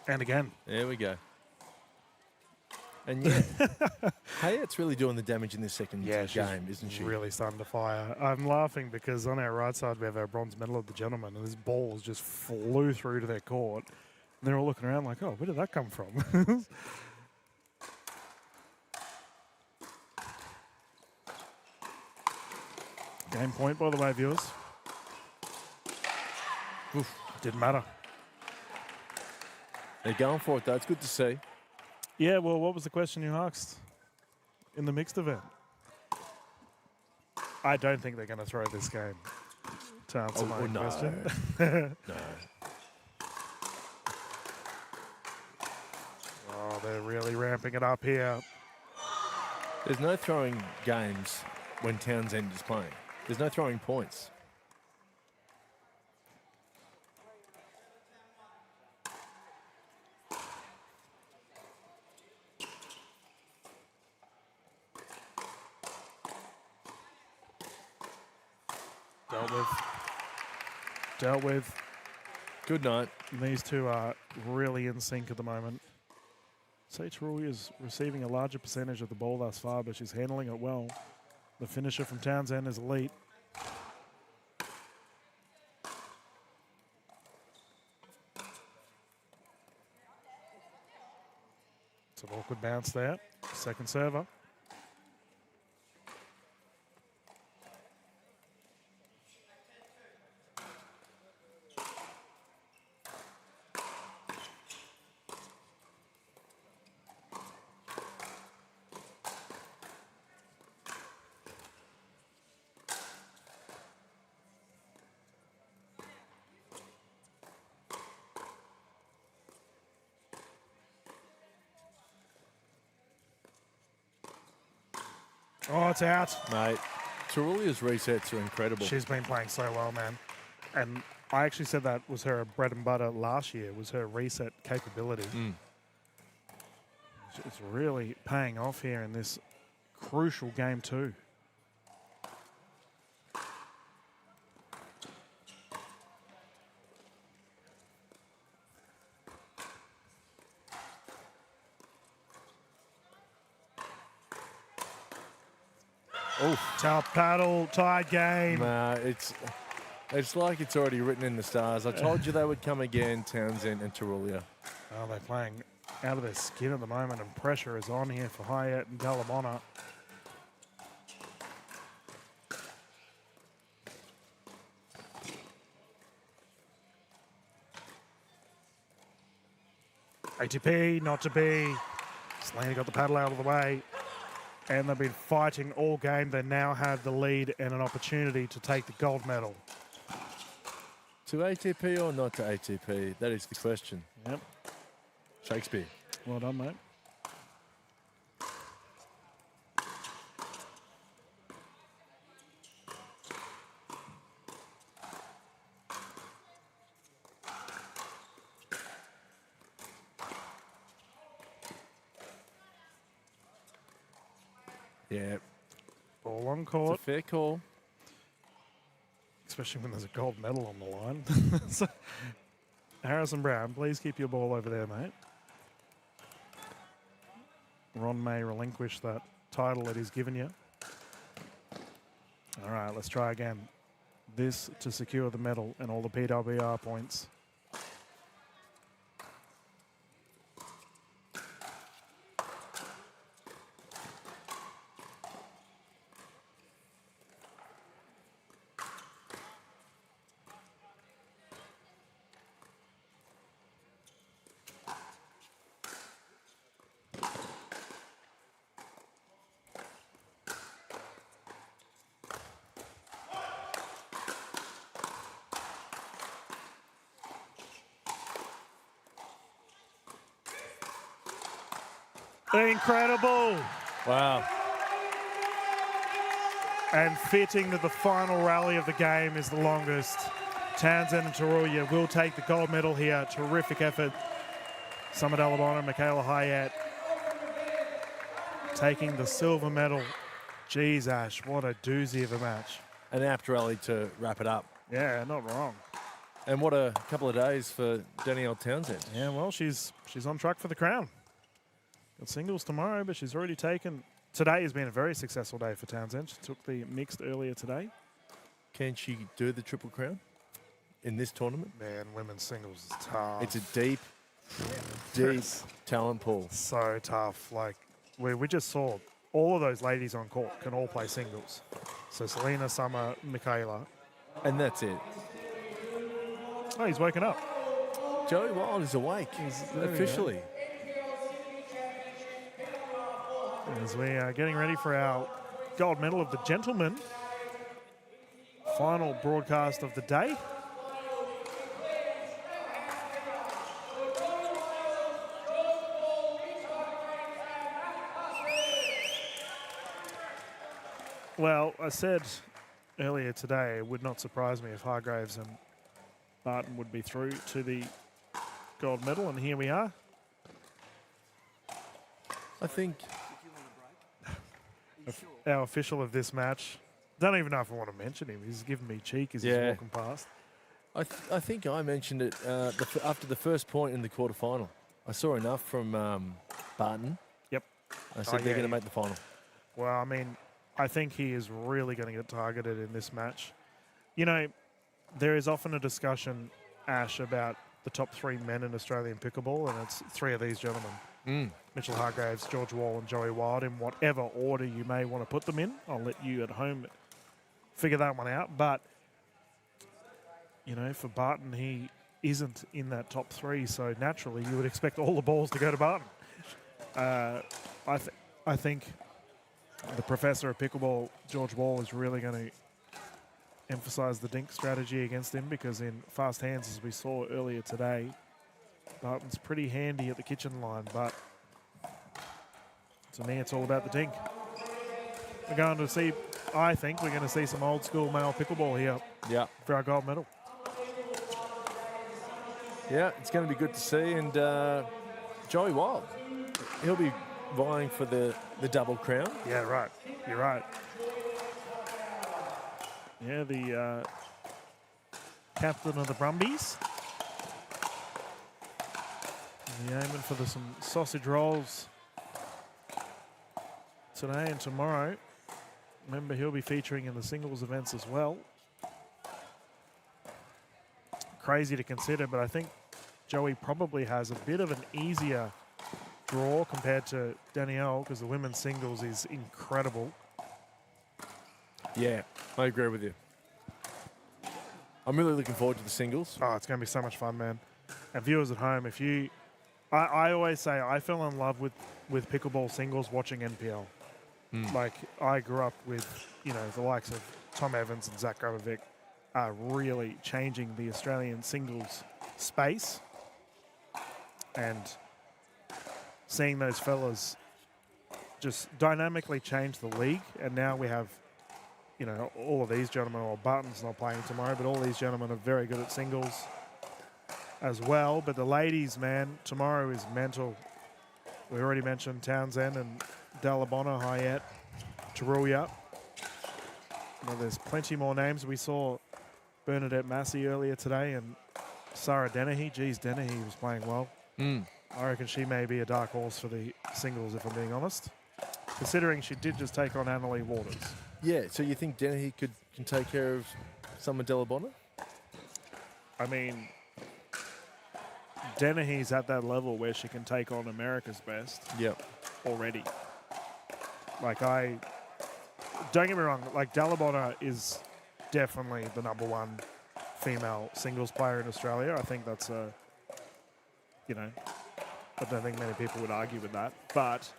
And again. There we go. And yeah, Hayat's really doing the damage in this second game, isn't she? Really starting to fire. I'm laughing because on our right side we have our bronze medal of the gentleman, and this ball just flew through to their court. And they're all looking around like, oh, where did that come from? Game point, by the way, viewers. Oof, didn't matter. They're going for it, though. It's good to see. Yeah, well, what was the question you asked in the mixed event? I don't think they're going to throw this game, to answer my question. No. Oh, they're really ramping it up here. There's no throwing games when Townsend is playing. There's no throwing points. Dealt with. Good night. These two are really in sync at the moment. Say Tarulia is receiving a larger percentage of the ball thus far, but she's handling it well. The finisher from Townsend is elite. It's an awkward bounce there. Second server. Oh, it's out. Mate, Tarulia's resets are incredible. She's been playing so well, man. And I actually said that was her bread and butter last year, was her reset capability. It's really paying off here in this crucial game too. Oh, tough paddle, tied game. Nah, it's like it's already written in the stars. I told you they would come again, Townsend and Tarulia. Oh, they're playing out of their skin at the moment, and pressure is on here for Hyatt and Dallamona. ATP, not to be. Selena got the paddle out of the way. And they've been fighting all game. They now have the lead and an opportunity to take the gold medal. To ATP or not to ATP? That is the question. Yep. Shakespeare. Well done, mate. Yeah. Ball on court. It's a fair call. Especially when there's a gold medal on the line. So, Harrison Brown, please keep your ball over there, mate. Ron may relinquish that title that he's given you. All right, let's try again. This to secure the medal and all the PWR points. Incredible. Wow. And fitting that the final rally of the game is the longest. Townsend and Tarulia will take the gold medal here. Terrific effort. Summer Dallamona, Michaela Hyatt taking the silver medal. Jeez, Ash, what a doozy of a match. An apt rally to wrap it up. Yeah, not wrong. And what a couple of days for Danielle Townsend. Yeah, well, she's on track for the crown. Got singles tomorrow, but she's already taken. Today has been a very successful day for Townsend. She took the mixed earlier today. Can she do the Triple Crown in this tournament? Man, women's singles is tough. It's a deep talent pool. So tough. Like, we just saw all of those ladies on court can all play singles. So Selena, Summer, Michaela. And that's it. Oh, he's woken up. Joey Wild is awake. Officially. As we are getting ready for our gold medal of the gentlemen. Final broadcast of the day. Well, I said earlier today it would not surprise me if Hargreaves and Barton would be through to the gold medal, and here we are. I think our official of this match, don't even know if I want to mention him. He's giving me cheek as he's walking past. I think I mentioned it after the first point in the quarterfinal. I saw enough from Barton. Yep. I said they're going to make the final. Well, I mean, I think he is really going to get targeted in this match. You know, there is often a discussion, Ash, about the top 3 men in Australian pickleball, and it's 3 of these gentlemen. Mitchell Hargreaves, George Wall and Joey Wild, in whatever order you may want to put them in. I'll let you at home figure that one out. But, you know, for Barton, he isn't in that top 3, so naturally you would expect all the balls to go to Barton. I think the professor of pickleball, George Wall, is really going to emphasise the dink strategy against him, because in fast hands, as we saw earlier today, Barton's pretty handy at the kitchen line, but to me it's all about the dink. We're going to see, I think we're going to see some old school male pickleball here for our gold medal. Yeah, it's going to be good to see. And Joey Wild, he'll be vying for the double crown. Yeah, right. You're right. Yeah, the captain of the Brumbies. And aiming for some sausage rolls today and tomorrow. Remember, he'll be featuring in the singles events as well. Crazy to consider, but I think Joey probably has a bit of an easier draw compared to Danielle, because the women's singles is incredible. Yeah, I agree with you. I'm really looking forward to the singles. Oh, it's going to be so much fun, man. And viewers at home, if you... I always say I fell in love with pickleball singles watching NPL. Like, I grew up with, you know, the likes of Tom Evans and Zach Grabovic are really changing the Australian singles space. And seeing those fellas just dynamically change the league. And now we have, you know, all of these gentlemen, or Barton's not playing tomorrow, but all these gentlemen are very good at singles as well. But the ladies, man, tomorrow is mental. We already mentioned Townsend and Dalabona, Hayat, Taruya. Well, there's plenty more names. We saw Bernadette Massey earlier today, and Sarah Dennehy. Geez, Dennehy was playing well. I reckon she may be a dark horse for the singles, if I'm being honest, considering she did just take on Annalie Waters. Yeah, so you think Dennehy can take care of Summer Dalabona? I mean, Dennehy's at that level where she can take on America's best. Yep. Already. Like, don't get me wrong, like, Dalabona is definitely the #1 female singles player in Australia. I think that's you know, I don't think many people would argue with that. But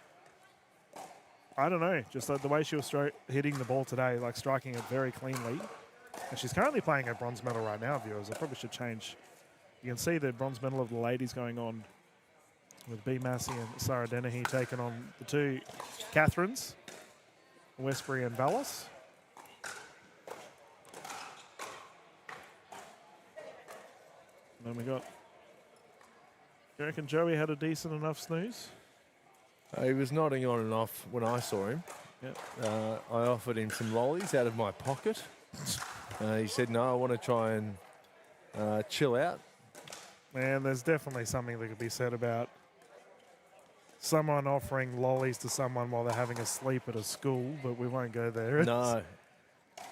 I don't know, just like the way she was hitting the ball today, like striking it very cleanly. And she's currently playing a bronze medal right now, viewers. I probably should change. You can see the bronze medal of the ladies going on with B. Massey and Sarah Dennehy taking on the 2 Catherines, Westbury and Vallis. And then we got, you reckon Joey had a decent enough snooze? He was nodding on and off when I saw him. Yep. I offered him some lollies out of my pocket. He said, no, I want to try and chill out. Man, there's definitely something that could be said about someone offering lollies to someone while they're having a sleep at a school, but we won't go there. No. It's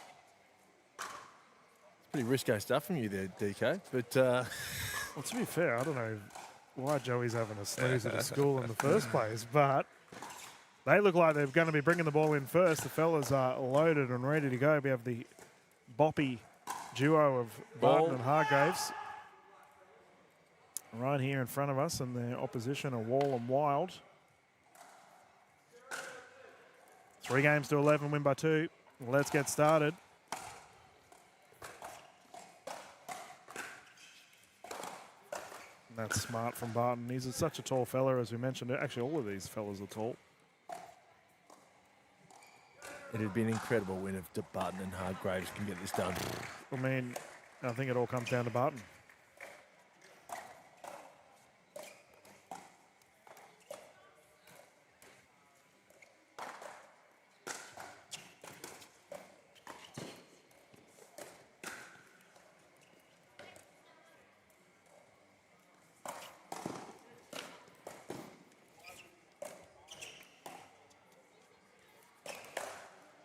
pretty risque stuff from you there, DK. But well, to be fair, I don't know why Joey's having a snooze at a school in the first place, but they look like they're going to be bringing the ball in first. The fellas are loaded and ready to go. We have the boppy duo of Barton and Hargreaves right here in front of us, and their opposition are Wall and Wild. 3 games to 11, win by 2. Let's get started. And that's smart from Barton. He's such a tall fella, as we mentioned. Actually, all of these fellas are tall. It'd be an incredible win if Barton and Hargreaves can get this done. I mean, I think it all comes down to Barton.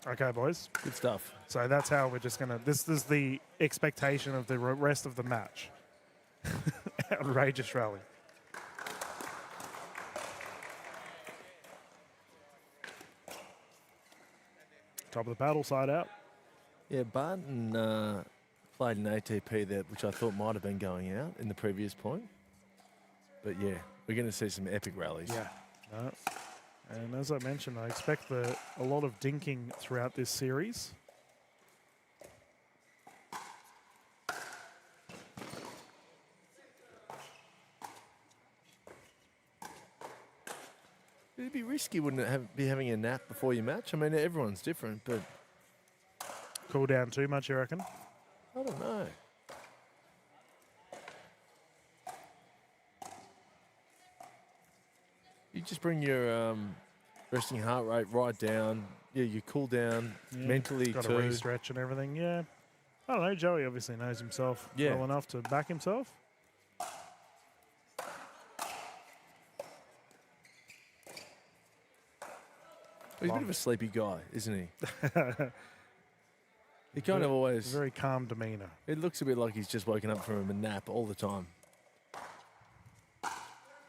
Okay, boys. Good stuff. So that's how we're just going to... This is the expectation of the rest of the match. Outrageous rally. Top of the paddle, side out. Yeah, Barton played an ATP there, which I thought might have been going out in the previous point. But yeah, we're going to see some epic rallies. Yeah. No. And as I mentioned, I expect a lot of dinking throughout this series. It'd be risky, wouldn't it, be having a nap before your match? I mean, everyone's different, but... Cool down too much, you reckon? I don't know. You just bring your resting heart rate right down. Yeah, you cool down mentally got too. Got to re-stretch and everything, yeah. I don't know, Joey obviously knows himself well enough to back himself. He's a bit of a sleepy guy, isn't he? He kind of always... Very calm demeanour. It looks a bit like he's just woken up from a nap all the time.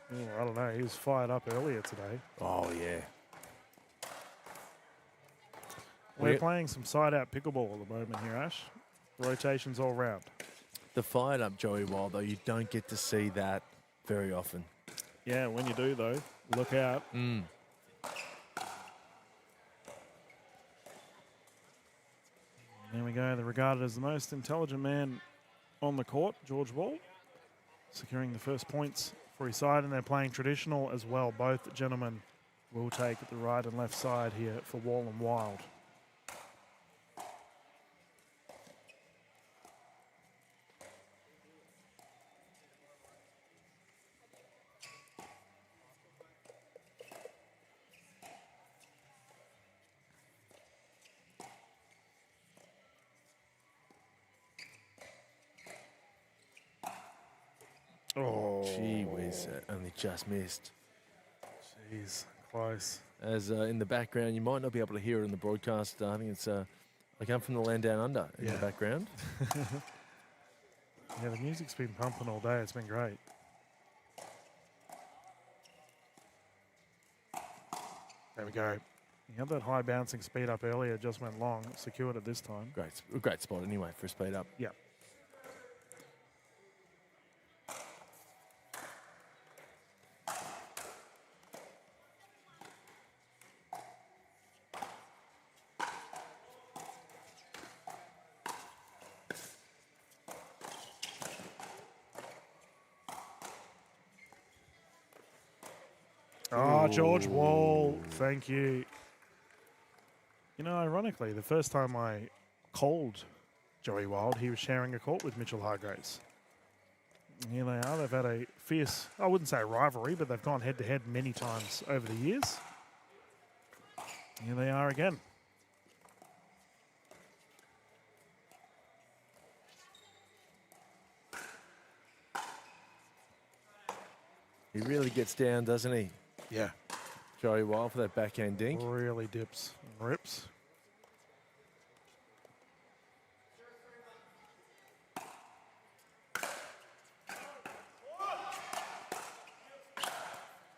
I don't know. He was fired up earlier today. Oh, yeah. We're playing some side-out pickleball at the moment here, Ash. Rotations all round. The fired up Joey Wild, though, you don't get to see that very often. Yeah, when you do, though, look out. There we go. They're regarded as the most intelligent man on the court, George Wall, securing the first points for his side, and they're playing traditional as well. Both gentlemen will take the right and left side here for Wall and Wild. Oh, gee whiz, only just missed. Jeez, close. As in the background, you might not be able to hear it in the broadcast. I think it's I come from the land down under in the background. Yeah, the music's been pumping all day. It's been great. There we go. You had that high bouncing speed up earlier, just went long, secured it this time. Great spot anyway for a speed up. Yeah. Oh, George Wall, thank you. You know, ironically, the first time I called Joey Wild, he was sharing a court with Mitchell Hargreaves. And here they are. They've had a fierce, I wouldn't say rivalry, but they've gone head-to-head many times over the years. Here they are again. He really gets down, doesn't he? Yeah. Joey Wild for that backhand dink. Really dips and rips.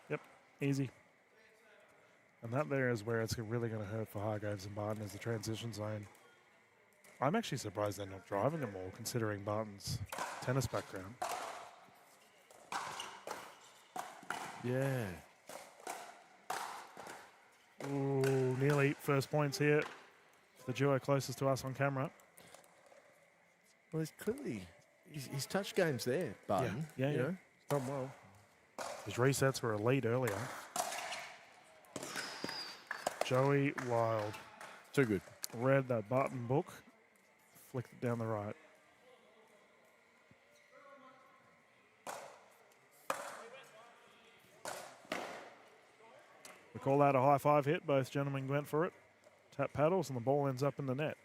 Yep, easy. And that there is where it's really going to hurt for Hargreaves and Barton as the transition zone. I'm actually surprised they're not driving them more, considering Barton's tennis background. Yeah. Ooh, nearly first points here. The duo closest to us on camera. Well, he's clearly, his touch game's there, Barton. Yeah. He's done well. His resets were elite earlier. Joey Wild. Too good. Read that Barton book. Flicked it down the right. We call that a high five hit. Both gentlemen went for it. Tap paddles and the ball ends up in the net.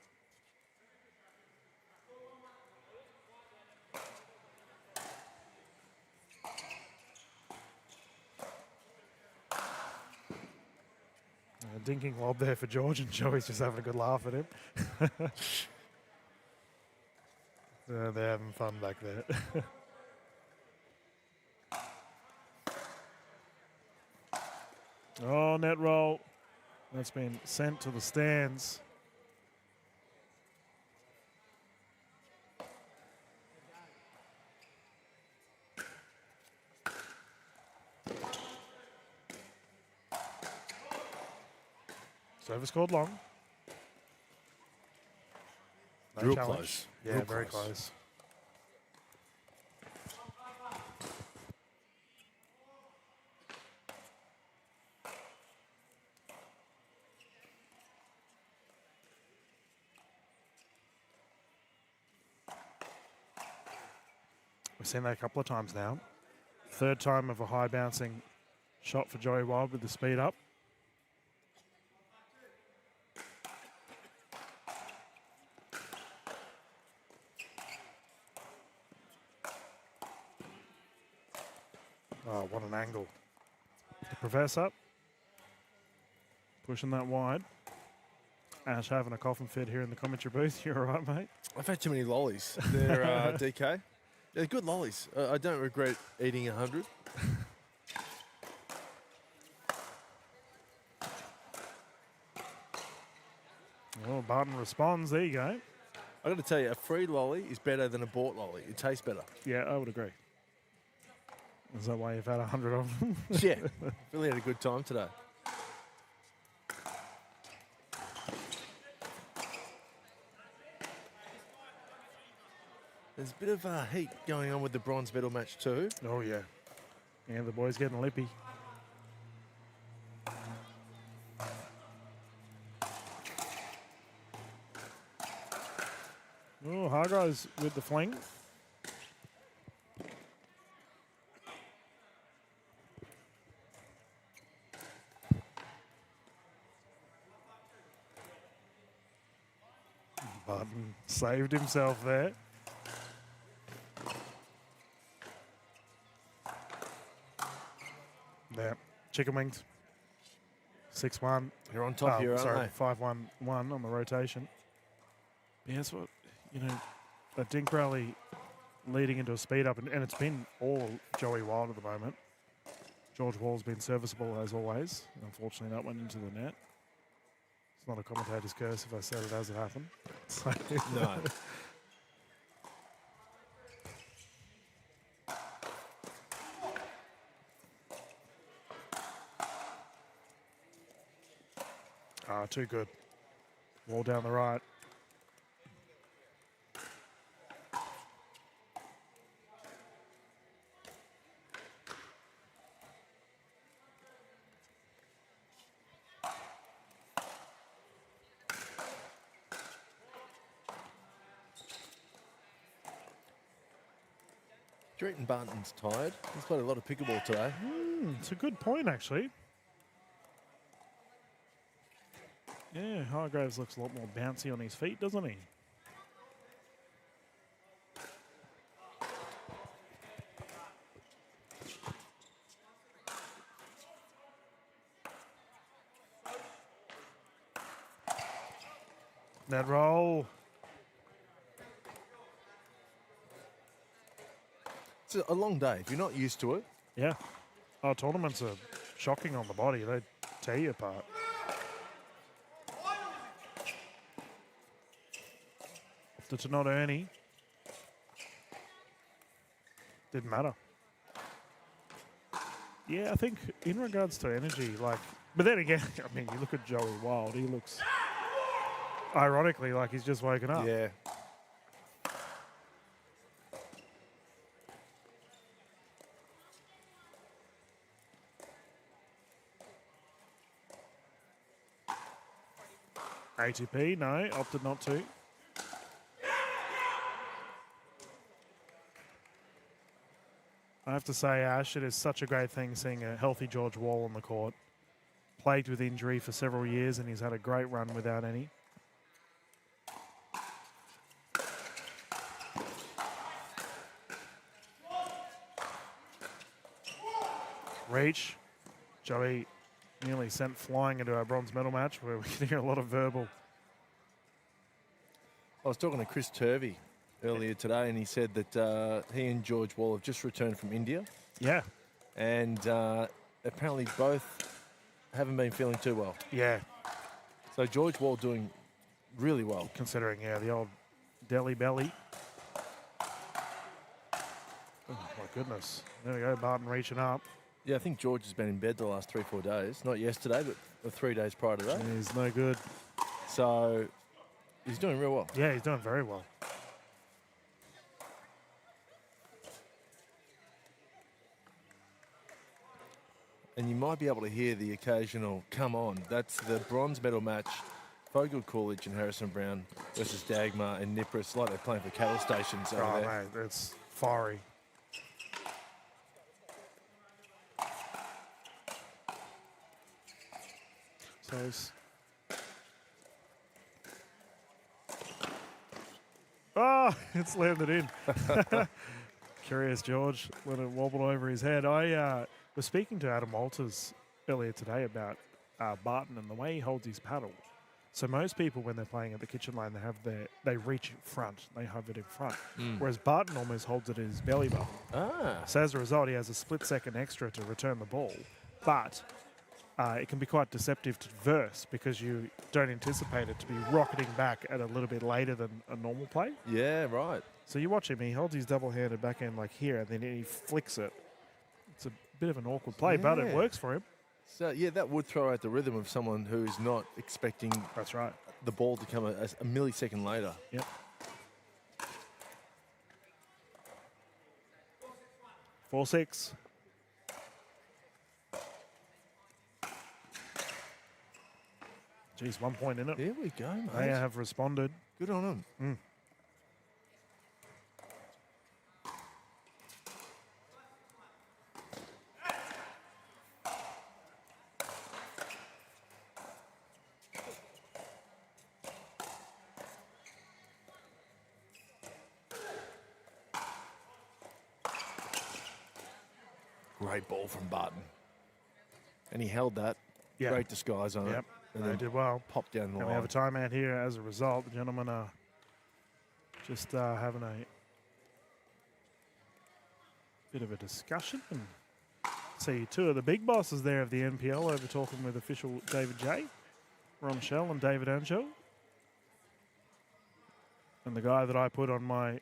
A dinking lob there for George, and Joey's just having a good laugh at him. They're having fun back there. Oh, net roll. That's been sent to the stands. Service called long. No Real challenge. close. Yeah, Real very close. close. We've seen that a couple of times now. Third time of a high bouncing shot for Joey Wild with the speed up. Oh, what an angle. The Professor pushing that wide. Ash having a coughing fit here in the commentary booth. You're all right, mate? I've had too many lollies there, DK. They're good lollies. I don't regret eating 100. Oh, Barton responds. There you go. I got to tell you, a free lolly is better than a bought lolly. It tastes better. Yeah, I would agree. Is that why you've had 100 of them? Yeah, really had a good time today. There's a bit of heat going on with the bronze medal match too. Oh, yeah. Yeah, the boy's getting lippy. Oh, Hargreaves with the fling. Barton saved himself there. There, chicken wings. 6-1. You're on top here, aren't sorry, they? 5-1-1 on the rotation. Yeah, that's what, a dink rally leading into a speed up, and it's been all Joey Wild at the moment. George Wall's been serviceable as always. Unfortunately, that went into the net. It's not a commentator's curse if I said it as it happened. So No. Too good. Wall down the right. Do you reckon Barton's tired? He's played a lot of pickleball today. It's a good point, actually. Yeah, Hargreaves looks a lot more bouncy on his feet, doesn't he? Net roll. It's a long day. If you're not used to it. Yeah. Oh, tournaments are shocking on the body. They tear you apart. To not Ernie. Didn't matter. Yeah, I think in regards to energy, but then again, I mean, you look at Joey Wild, he looks ironically like he's just woken up. Yeah. ATP, no, opted not to. I have to say, Ash, it is such a great thing seeing a healthy George Wall on the court. Plagued with injury for several years, and he's had a great run without any. Reach. Joey nearly sent flying into our bronze medal match where we can hear a lot of verbal. I was talking to Chris Turvey earlier today, and he said that he and George Wall have just returned from India. Yeah. And apparently both haven't been feeling too well. Yeah. So George Wall doing really well. Considering, yeah, the old Delhi belly. Oh, my goodness. There we go, Barton reaching up. Yeah, I think George has been in bed the last 3-4 days. Not yesterday, but the 3 days prior to that. He's no good. So he's doing real well. Yeah, he's doing very well. And you might be able to hear the occasional come on. That's the bronze medal match. Fogel Coolidge and Harrison Brown versus Dagmar and Nipris, like they're playing for cattle stations over there. Mate, it's fiery. So it's... Oh, it's landed in. Curious George, let it wobble over his head. I was speaking to Adam Walters earlier today about Barton and the way he holds his paddle. So most people, when they're playing at the kitchen lane, they reach in front, they have it in front. Whereas Barton almost holds it in his belly button. So as a result, he has a split second extra to return the ball. But it can be quite deceptive to verse because you don't anticipate it to be rocketing back at a little bit later than a normal play. Yeah, right. So you watch him, he holds his double-handed backhand like here, and then he flicks it. It's a bit of an awkward play, but it works for him. So, yeah, that would throw out the rhythm of someone who is not expecting That's right. the ball to come a millisecond later. Yep. 4-6. Geez, 1 point in it. There we go, mate. They have responded. Good on them. Great ball from Barton. And he held that. Yep. Great disguise on it. And they did well. Popped down the And line. we have a timeout here as a result. The gentlemen are just having a bit of a discussion. And see two of the big bosses there of the NPL over talking with official David J, Ron Shell and David Angel. And the guy that I put on my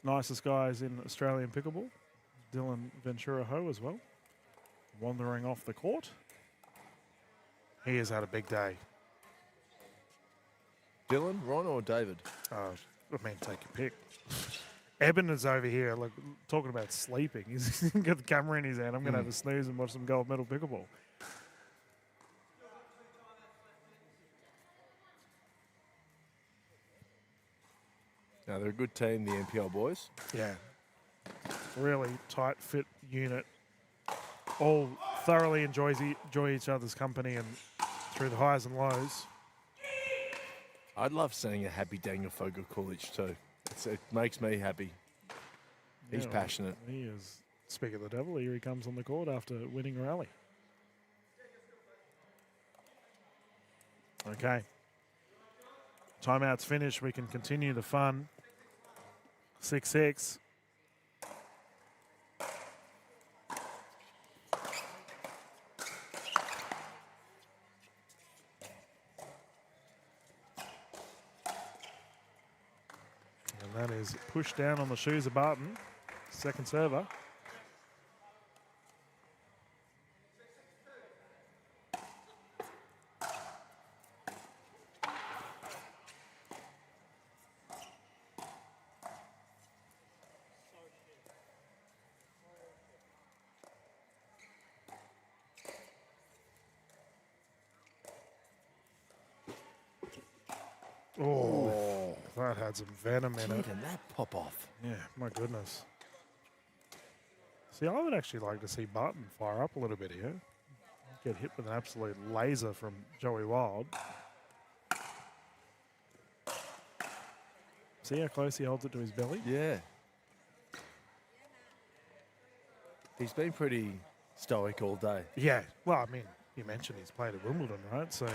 nicest guys in Australian pickleball, Dylan Ventura Ho as well, wandering off the court. He has had a big day. Dylan, Ron, or David? I mean, take your pick. Eben is over here, like talking about sleeping. He's got the camera in his hand. I'm going to have a snooze and watch some gold medal pickleball. Now, they're a good team, the NPL boys. Yeah. Really tight, fit unit. All thoroughly enjoy each other's company and through the highs and lows. I'd love seeing a happy Daniel Fogel Coolidge too. It makes me happy. He's passionate. He is. Speak of the devil, here he comes on the court after winning a rally. Okay. Timeout's finished. We can continue the fun. 6-6. And that is pushed down on the shoes of Barton. Second server. Oh, that had some venom in it. Didn't that pop off? Yeah, my goodness. See, I would actually like to see Barton fire up a little bit here. Get hit with an absolute laser from Joey Wild. See how close he holds it to his belly? Yeah. He's been pretty stoic all day. Yeah. Well, I mean, you mentioned he's played at Wimbledon, right? So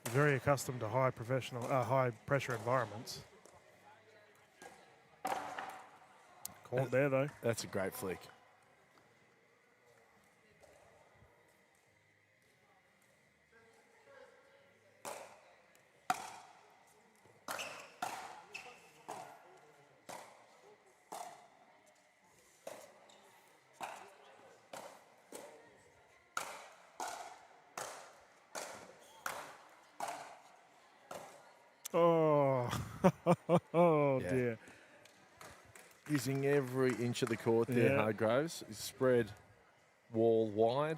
very accustomed to high pressure environments. Caught there though. That's a great flick. Oh, oh Yeah. dear. Using every inch of the court there, Yeah. Hargreaves. He's spread wall wide,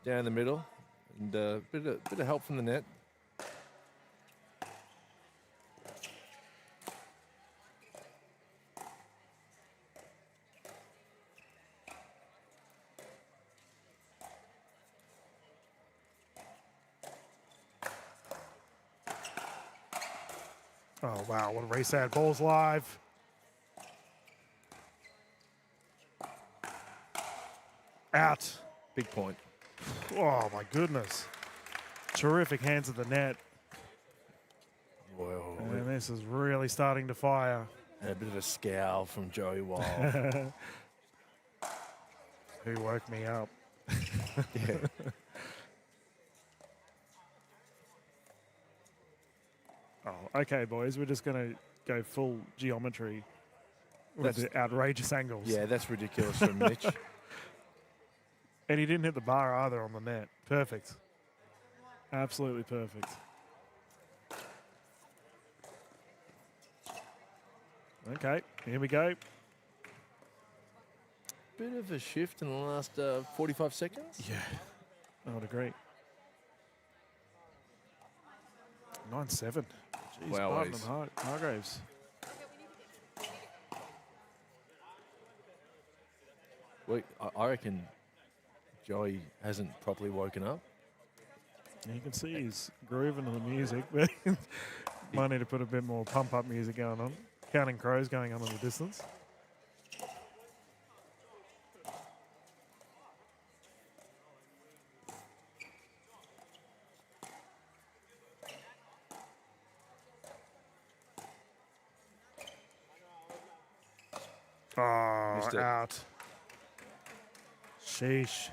down the middle, and a bit of help from the net. Oh, wow. What a race ad. Ball's live. Out. Big point. Oh, my goodness. Terrific hands at the net. Whoa. And this is really starting to fire. And a bit of a scowl from Joey Wild. Who woke me up? Yeah. Oh, okay, boys. We're just going to go full geometry with That's- the outrageous angles. Yeah, that's ridiculous from Mitch. And he didn't hit the bar either on the net. Perfect. Absolutely perfect. Okay, here we go. Bit of a shift in the last 45 seconds. Yeah, I would agree. 9-7. Jeez, Wow, Barton Ace. and Hargreaves. Wait, I reckon Joey hasn't properly woken up. You can see he's grooving to the music, but might need to put a bit more pump-up music going on. Counting Crows going on in the distance. Oh, Missed it. out. Sheesh.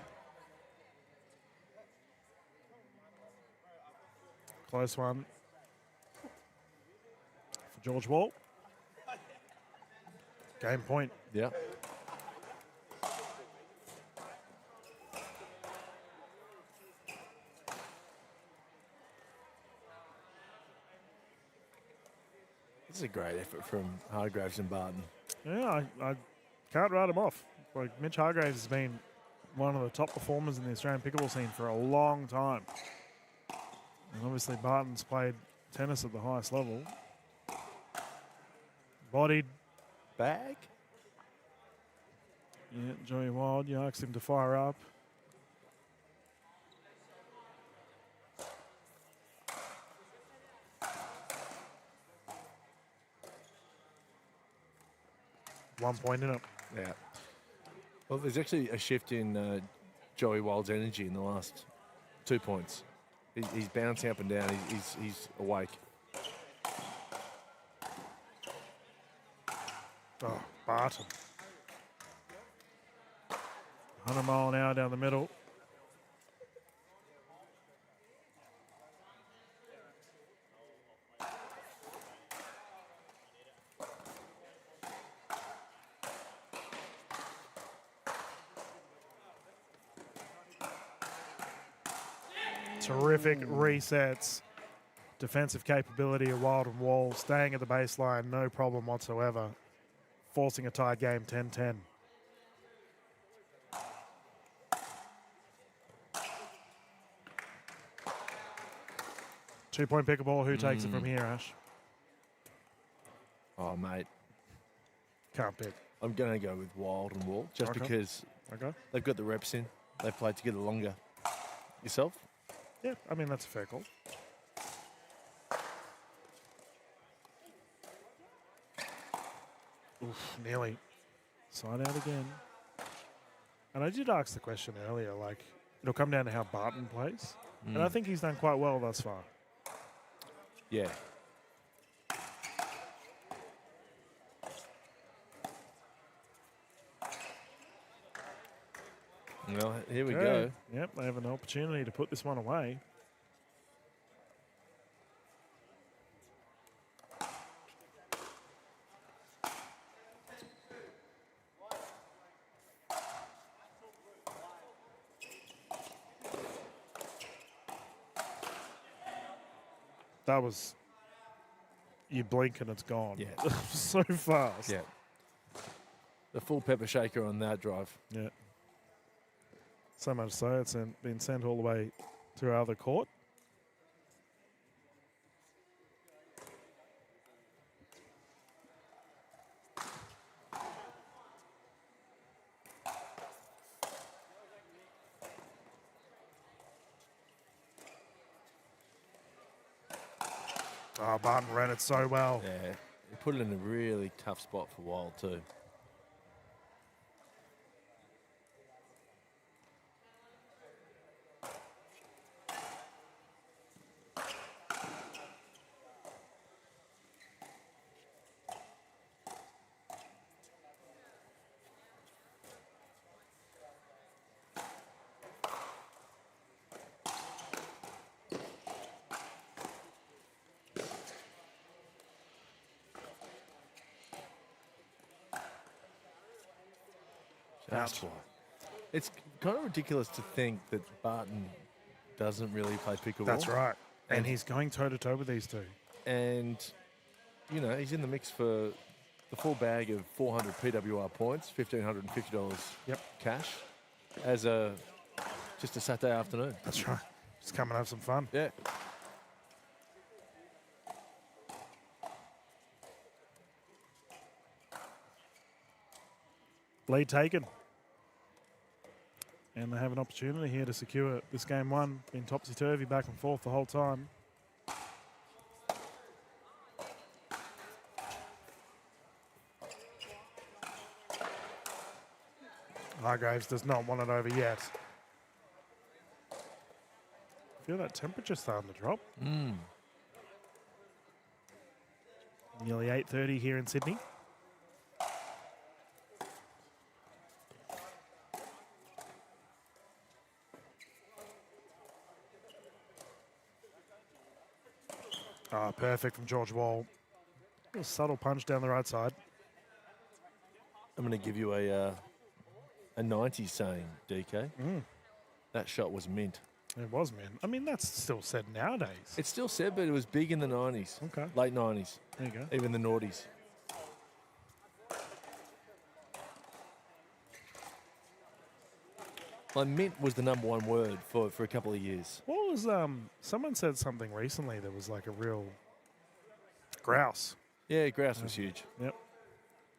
Close one for George Wall. Game point. Yeah. This is a great effort from Hargreaves and Barton. Yeah, I can't write him off. Like Mitch Hargreaves has been one of the top performers in the Australian pickleball scene for a long time. And obviously Barton's played tennis at the highest level. Bodied. Bag? Yeah, Joey Wild, you asked him to fire up. One point in it. Yeah. Well, there's actually a shift in Joey Wild's energy in the last 2 points. He's bouncing up and down. He's awake. Oh, Barton. 100 mile an hour down the middle. Terrific resets. Defensive capability of Wild and Wall, staying at the baseline, no problem whatsoever. Forcing a tie game 10-10. Two-point pickleball. Who takes it from here, Ash? Oh, mate. Can't pick. I'm going to go with Wild and Wall just Okay. because Okay. they've got the reps in. They've played together longer. Yourself? Yeah, I mean, that's a fair call. Oof, nearly. Side out again. And I did ask the question earlier, like, it'll come down to how Barton plays. And I think he's done quite well thus far. Yeah. Well, here we go. Yep, they have an opportunity to put this one away. That was, you blink and it's gone. Yeah. So fast. Yeah. The full pepper shaker on that drive. Yeah. So much so it's been sent all the way to our other court. Oh, Barton ran it so well. Yeah. He put it in a really tough spot for Wild too. That's why. It's kind of ridiculous to think that Barton doesn't really play pickleball. That's right. And he's going toe-to-toe with these two. And, you know, he's in the mix for the full bag of 400 PWR points, $1,550 cash, as just a Saturday afternoon. That's right. Just come and have some fun. Yeah. Lead taken. And they have an opportunity here to secure this game one. Been topsy-turvy back and forth the whole time. Hargreaves does not want it over yet. Feel that temperature starting to drop. Nearly 8:30 here in Sydney. Oh, perfect from George Wall. A subtle punch down the right side. I'm going to give you a 90 saying, DK. That shot was mint. It was, man. I mean, that's still said nowadays. It's still said, but it was big in the 90s. Okay. Late 90s. There you go. Even the noughties. Like, mint was the #1 word for a couple of years. What was, someone said something recently that was like a real grouse. Yeah, grouse was huge. Yep.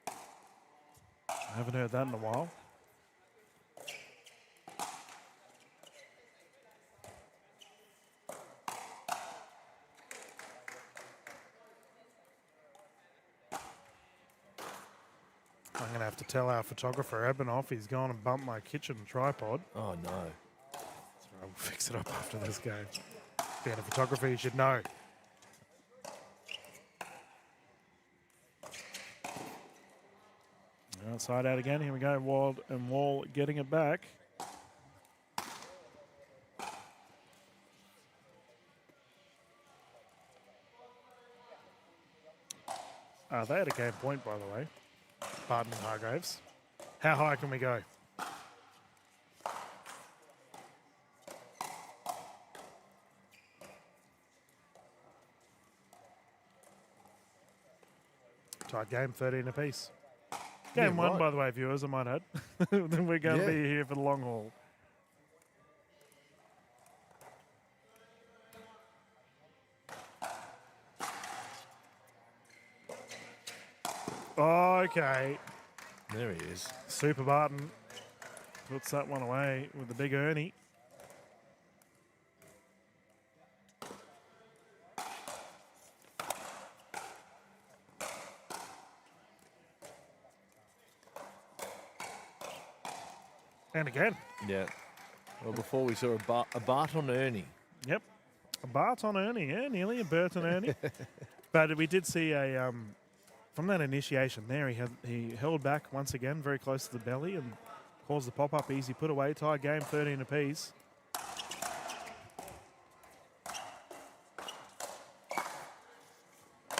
I haven't heard that in a while. I'm going to have to tell our photographer, Ebenoff, he's gone and bumped my kitchen tripod. Oh, no. So I will fix it up after this game. Being a photographer, you should know. Outside out again. Here we go. Wild and Wall getting it back. They had a game point, by the way. Barton and Hargreaves. How high can we go? Tied game, 13 apiece. Game one, by the way, viewers, I might add. Then we're going to be here for the long haul. Okay. There he is. Super Barton puts that one away with the big Ernie. And again. Yeah. Well, before we saw a Barton Ernie. Yep. A Barton Ernie, yeah, nearly a Burton Ernie. But we did see a, from that initiation there, he held back once again, very close to the belly and caused the pop-up easy put away. Tie game, 13 apiece. It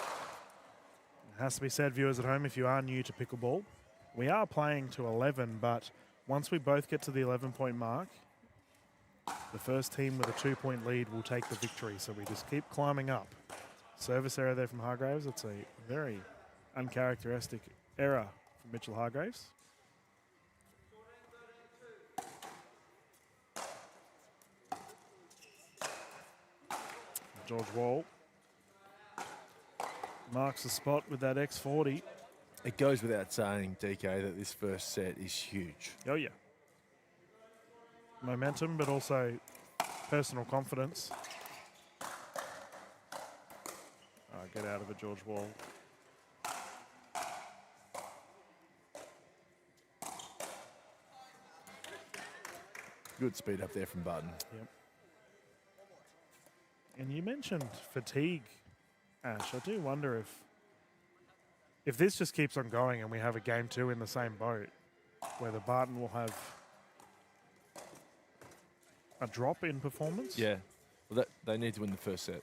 has to be said, viewers at home, if you are new to pickleball, we are playing to 11, but once we both get to the 11-point mark, the first team with a 2-point lead will take the victory. So we just keep climbing up. Service error there from Hargreaves. It's a very uncharacteristic error from Mitchell Hargreaves. George Wall marks the spot with that X40. It goes without saying, DK, that this first set is huge. Oh, yeah. Momentum, but also personal confidence. Get out of it, George Wall. Good speed up there from Barton. Yep. And you mentioned fatigue, Ash. I do wonder if this just keeps on going and we have a game 2 in the same boat, whether Barton will have a drop in performance. Yeah. Well, they need to win the first set.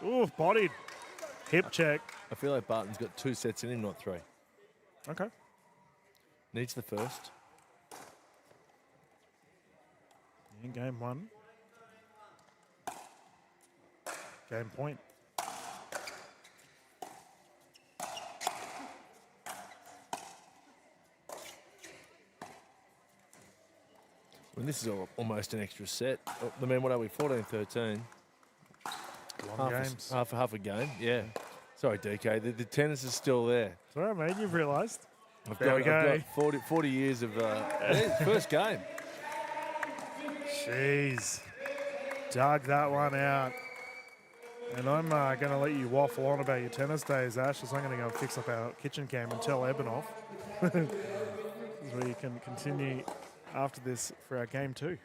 Ooh, bodied. Hip check. I feel like Barton's got 2 sets in him, not 3. Okay. Needs the first. In game 1. Game point. Well, this is almost an extra set. I mean, what are we, 14-13? Long games. Half a game, yeah. Sorry, DK, the tennis is still there. It's all right, mate, you've realised. I've got 40 years of first game. Jeez. Dug that one out. And I'm going to let you waffle on about your tennis days, Ash, as I'm going to go and fix up our kitchen cam and tell Eben off. This is where you can continue after this for our game 2.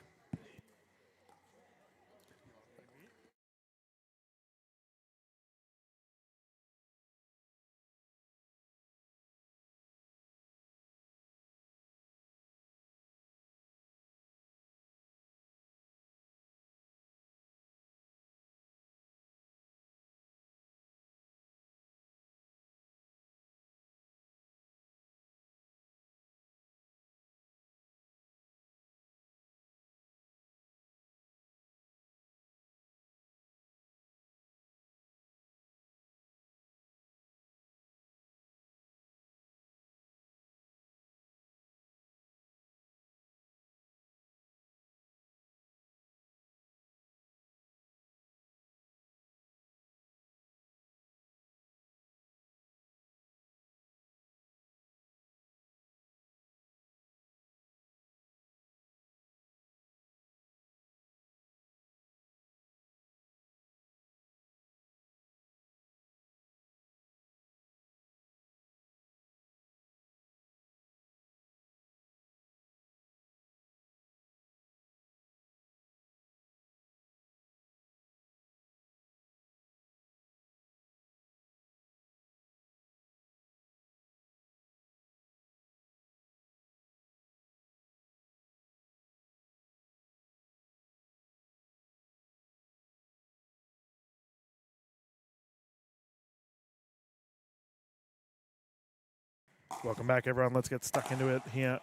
Welcome back, everyone. Let's get stuck into it here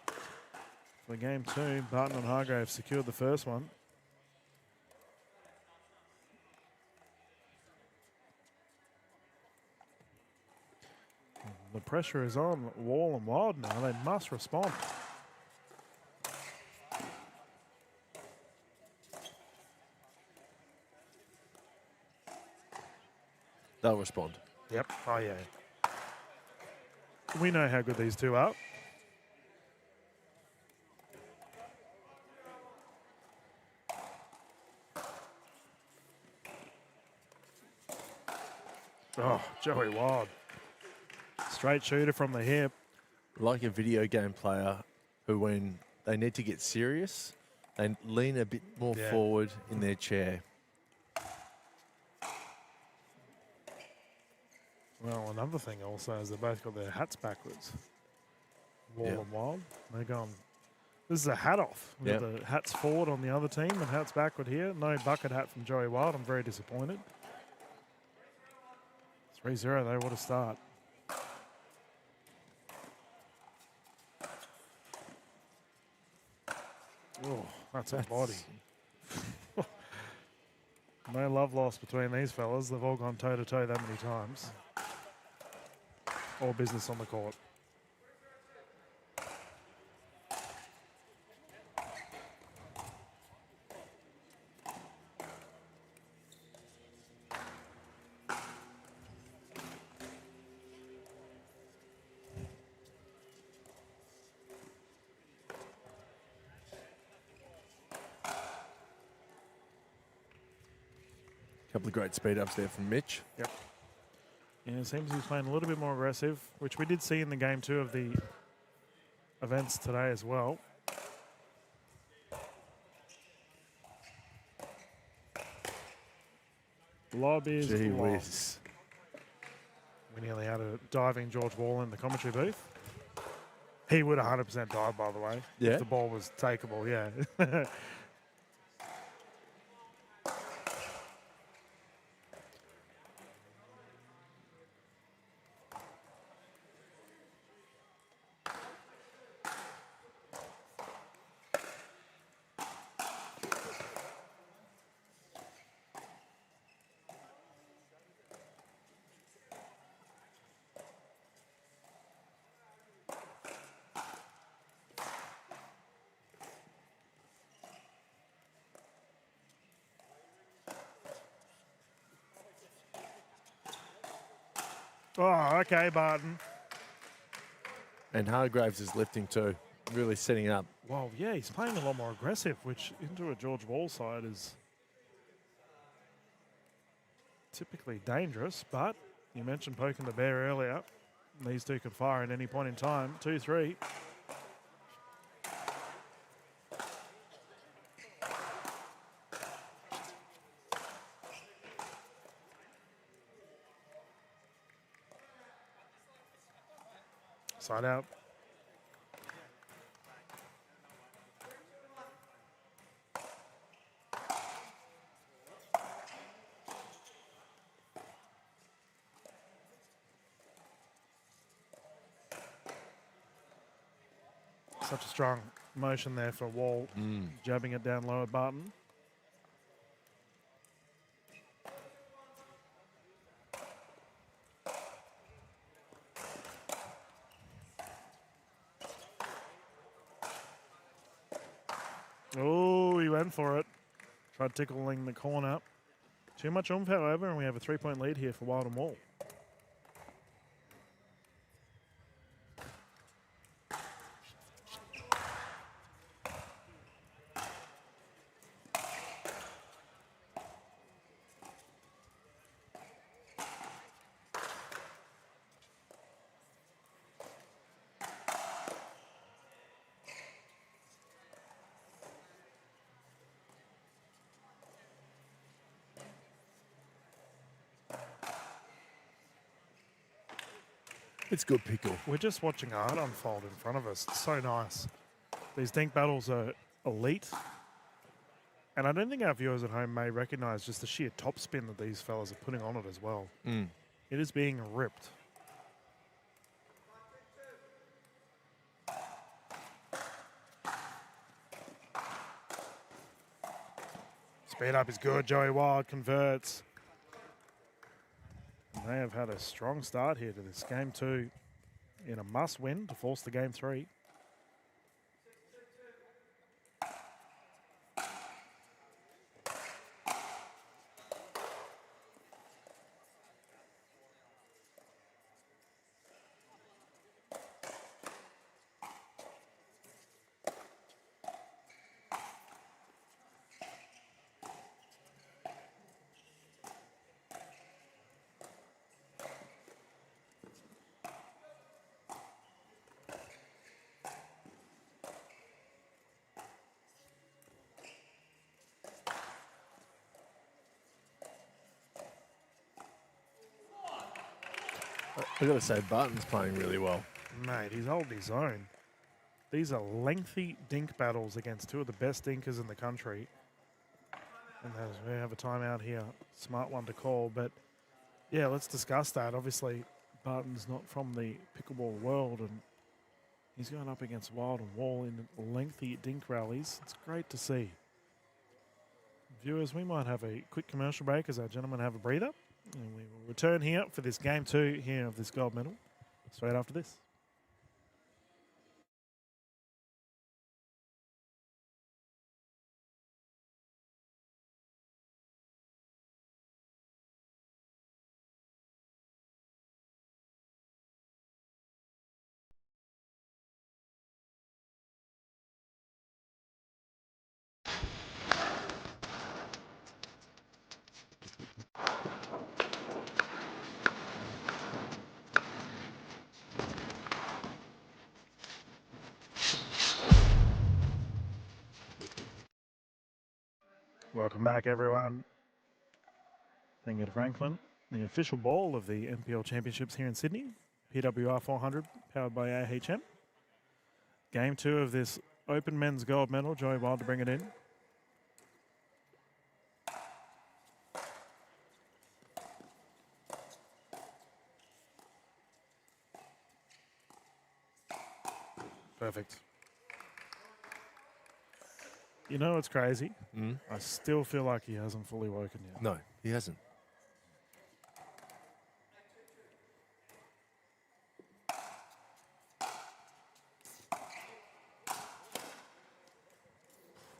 for game 2. Barton and Hargreaves secured the first one. The pressure is on Wall and Wild now. They must respond. They'll respond. Yep. Oh, yeah. We know how good these two are. Oh, Joey Wild. Straight shooter from the hip. Like a video game player who, when they need to get serious, they lean a bit more forward in their chair. Well, another thing also is they both got their hats backwards. Wall and Wild. They're going, this is a hat off. We've got the hats forward on the other team and hats backward here. No bucket hat from Joey Wild. I'm very disappointed. 3-0 though, what a start. Oh, that's a body. No love lost between these fellas. They've all gone toe-to-toe that many times. All business on the court. Couple of great speed ups there from Mitch. Yep. Yeah, it seems he's playing a little bit more aggressive, which we did see in the game 2 of the events today as well. Lob is Gee long. whiz. We nearly had a diving George Wall in the commentary booth. He would 100% dive, by the way, Yeah? if the ball was takeable, yeah. Oh, okay, Barton. And Hargreaves is lifting too, really setting it up. Well, yeah, he's playing a lot more aggressive, which into a George Wall side is typically dangerous, but you mentioned poking the bear earlier. These two can fire at any point in time. 2-3. Side out. Such a strong motion there for Wall, jabbing it down low at Barton. Oh, he went for it. Tried tickling the corner. Too much oomph, however, and we have a 3-point lead here for Wild and Wall. It's good pickle. We're just watching art unfold in front of us. It's so nice. These dink battles are elite. And I don't think our viewers at home may recognize just the sheer topspin that these fellas are putting on it as well. It is being ripped. Speed up is good. Joey Wild converts. They have had a strong start here to this game 2. in a must-win to force the game 3. I've got to say, Barton's playing really well. Mate, he's holding his own. These are lengthy dink battles against two of the best dinkers in the country. And as we have a timeout here, smart one to call. But yeah, let's discuss that. Obviously, Barton's not from the pickleball world, and he's going up against Wild and Wall in lengthy dink rallies. It's great to see. Viewers, we might have a quick commercial break as our gentlemen have a breather. And we will return here for this game 2 here of this gold medal straight after this. Welcome back, everyone. Thank you to Franklin. The official ball of the NPL Championships here in Sydney. PWR 400, powered by AHM. Game 2 of this Open Men's Gold Medal. Joey Wild to bring it in. Perfect. You know what's crazy? I still feel like he hasn't fully woken yet. No, he hasn't.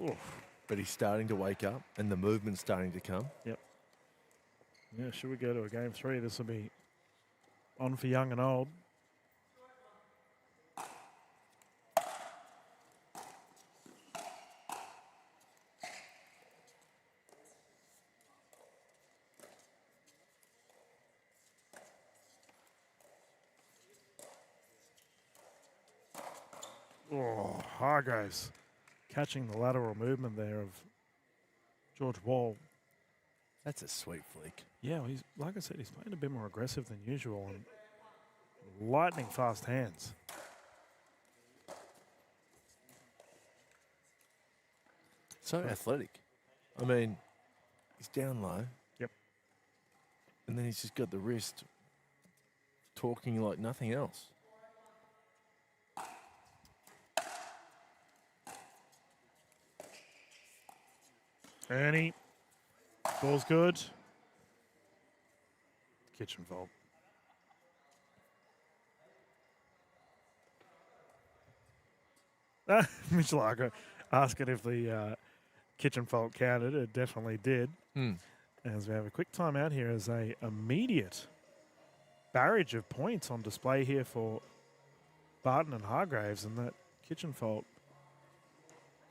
Oof. But he's starting to wake up, and the movement's starting to come. Yep. Yeah, should we go to a game 3? This will be on for young and old. Oh, Hargreaves catching the lateral movement there of George Wall. That's a sweet flick. Yeah, well, he's like I said, he's playing a bit more aggressive than usual and lightning fast hands. So athletic. I mean, he's down low. Yep. And then he's just got the wrist talking like nothing else. Ernie, ball's good. Kitchen fault. Mitchell Argo asking if the kitchen fault counted. It definitely did. As we have a quick timeout here as a immediate barrage of points on display here for Barton and Hargreaves, and that kitchen fault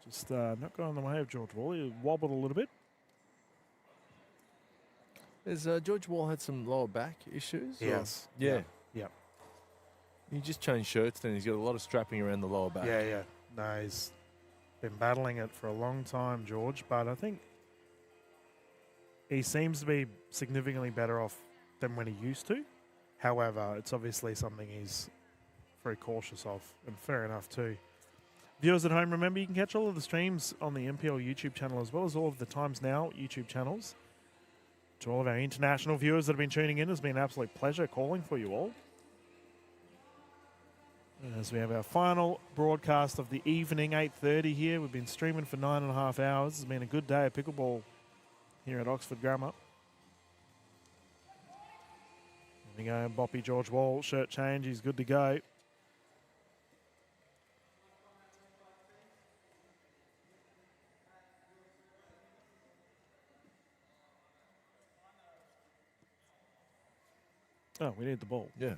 just not going the way of George Wall. He wobbled a little bit. Has George Wall had some lower back issues? Yes. Yeah. Yeah. He just changed shirts then. He's got a lot of strapping around the lower back. Yeah. No, he's been battling it for a long time, George, but I think he seems to be significantly better off than when he used to. However, it's obviously something he's very cautious of, and fair enough too. Viewers at home, remember you can catch all of the streams on the NPL YouTube channel as well as all of the Times Now YouTube channels. To all of our international viewers that have been tuning in, it's been an absolute pleasure calling for you all. As we have our final broadcast of the evening, 8:30 here. We've been streaming for 9.5 hours. It's been a good day of pickleball here at Oxford Grammar. There we go, Boppy George Wall, shirt change, he's good to go. Oh, we need the ball. Yeah.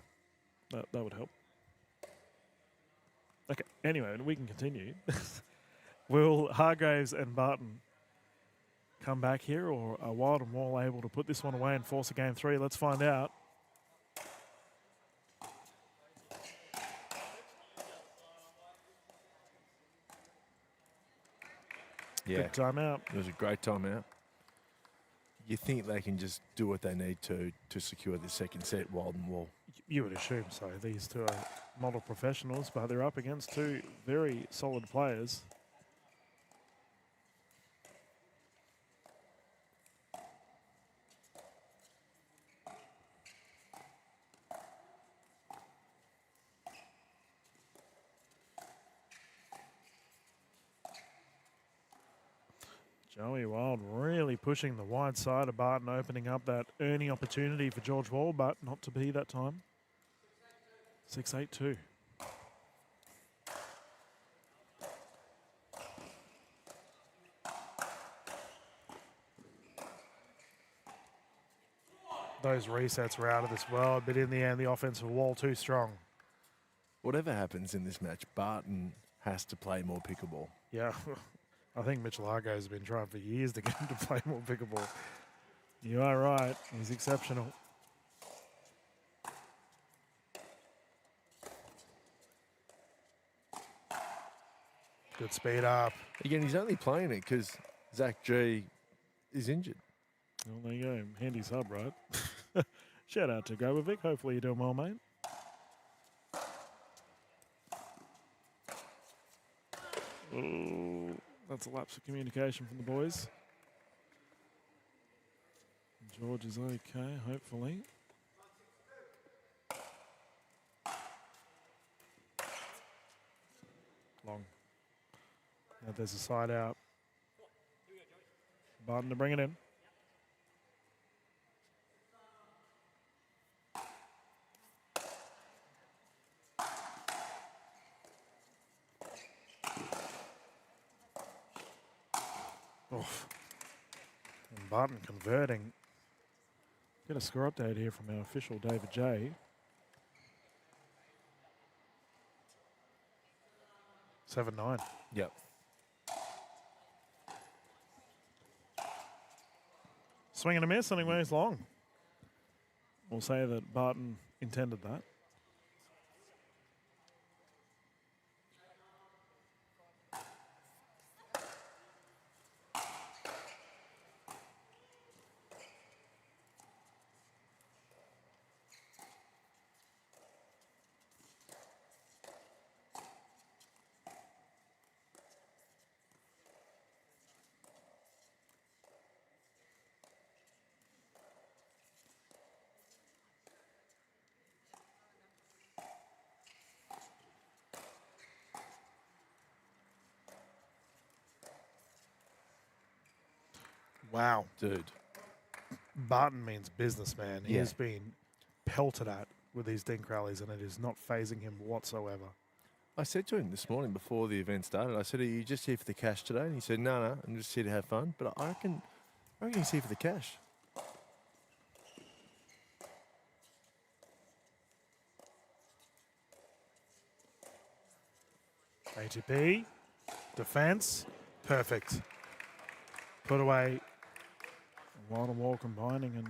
That would help. Okay, anyway, we can continue. Will Hargreaves and Barton come back here, or are Wild and Wall able to put this one away and force a game 3? Let's find out. Yeah. Good timeout. It was a great timeout. You think they can just do what they need to secure the second set, Wild and Wall? You would assume so. These two are model professionals, but they're up against two very solid players. Joey Wild really pushing the wide side of Barton, opening up that earning opportunity for George Wall, but not to be that time. 6-8-2. Those resets were out of this world, but in the end, the offensive Wall too strong. Whatever happens in this match, Barton has to play more pickleball. Yeah. I think Mitchell Hargreaves has been trying for years to get him to play more pickleball. You are right. He's exceptional. Good speed up. Again, he's only playing it because Zach G is injured. Well, there you go. Handy sub, right? Shout out to Gobovic. Hopefully you're doing well, mate. Oh, that's a lapse of communication from the boys. George is okay, hopefully. Long. Now there's a side out. Barton to bring it in. Oof. And Barton converting. Get a score update here from our official David J. 7-9. Yep. Swing and a miss, and he moves long. We'll say that Barton intended that. Wow. Dude. Barton means business, man. He Yeah. has been pelted at with these dink rallies, and it is not phasing him whatsoever. I said to him this morning before the event started, I said, are you just here for the cash today? And he said, no, I'm just here to have fun. But I reckon he's here for the cash. ATP, defense, perfect. Put away. Wild and Wall combining, and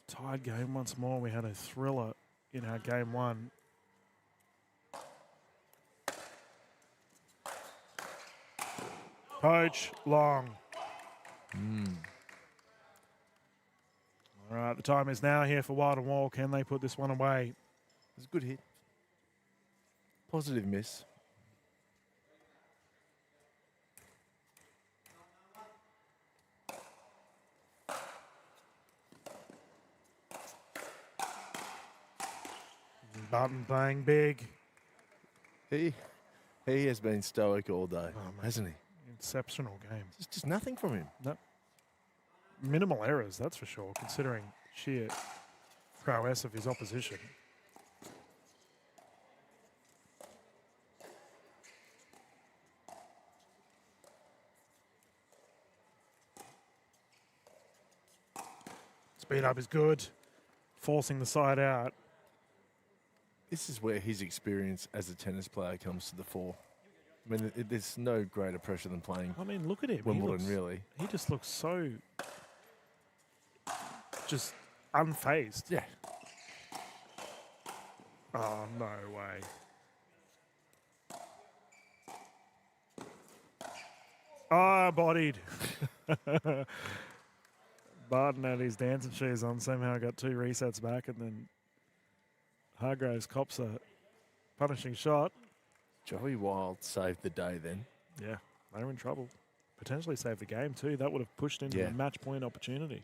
tied game once more. We had a thriller in our game one. Poach, long. All right, the time is now here for Wild and Wall. Can they put this one away? It's a good hit. Positive miss. Barton playing big. He has been stoic all day, hasn't he? Exceptional game. It's just nothing from him. No. Minimal errors, that's for sure, considering sheer prowess of his opposition. Speed up is good. forcing the side out. This is where his experience as a tennis player comes to the fore. I mean, there's no greater pressure than playing. I mean, look at him. Wimbledon, really. He just looks so just unfazed. Yeah. Oh, no way. Ah, bodied. Barton had his dancing shoes on, somehow got 2 resets back, and then Hargreaves cops a punishing shot. Joey Wild saved the day then. Yeah, they were in trouble. Potentially saved the game too. That would have pushed into a match point opportunity.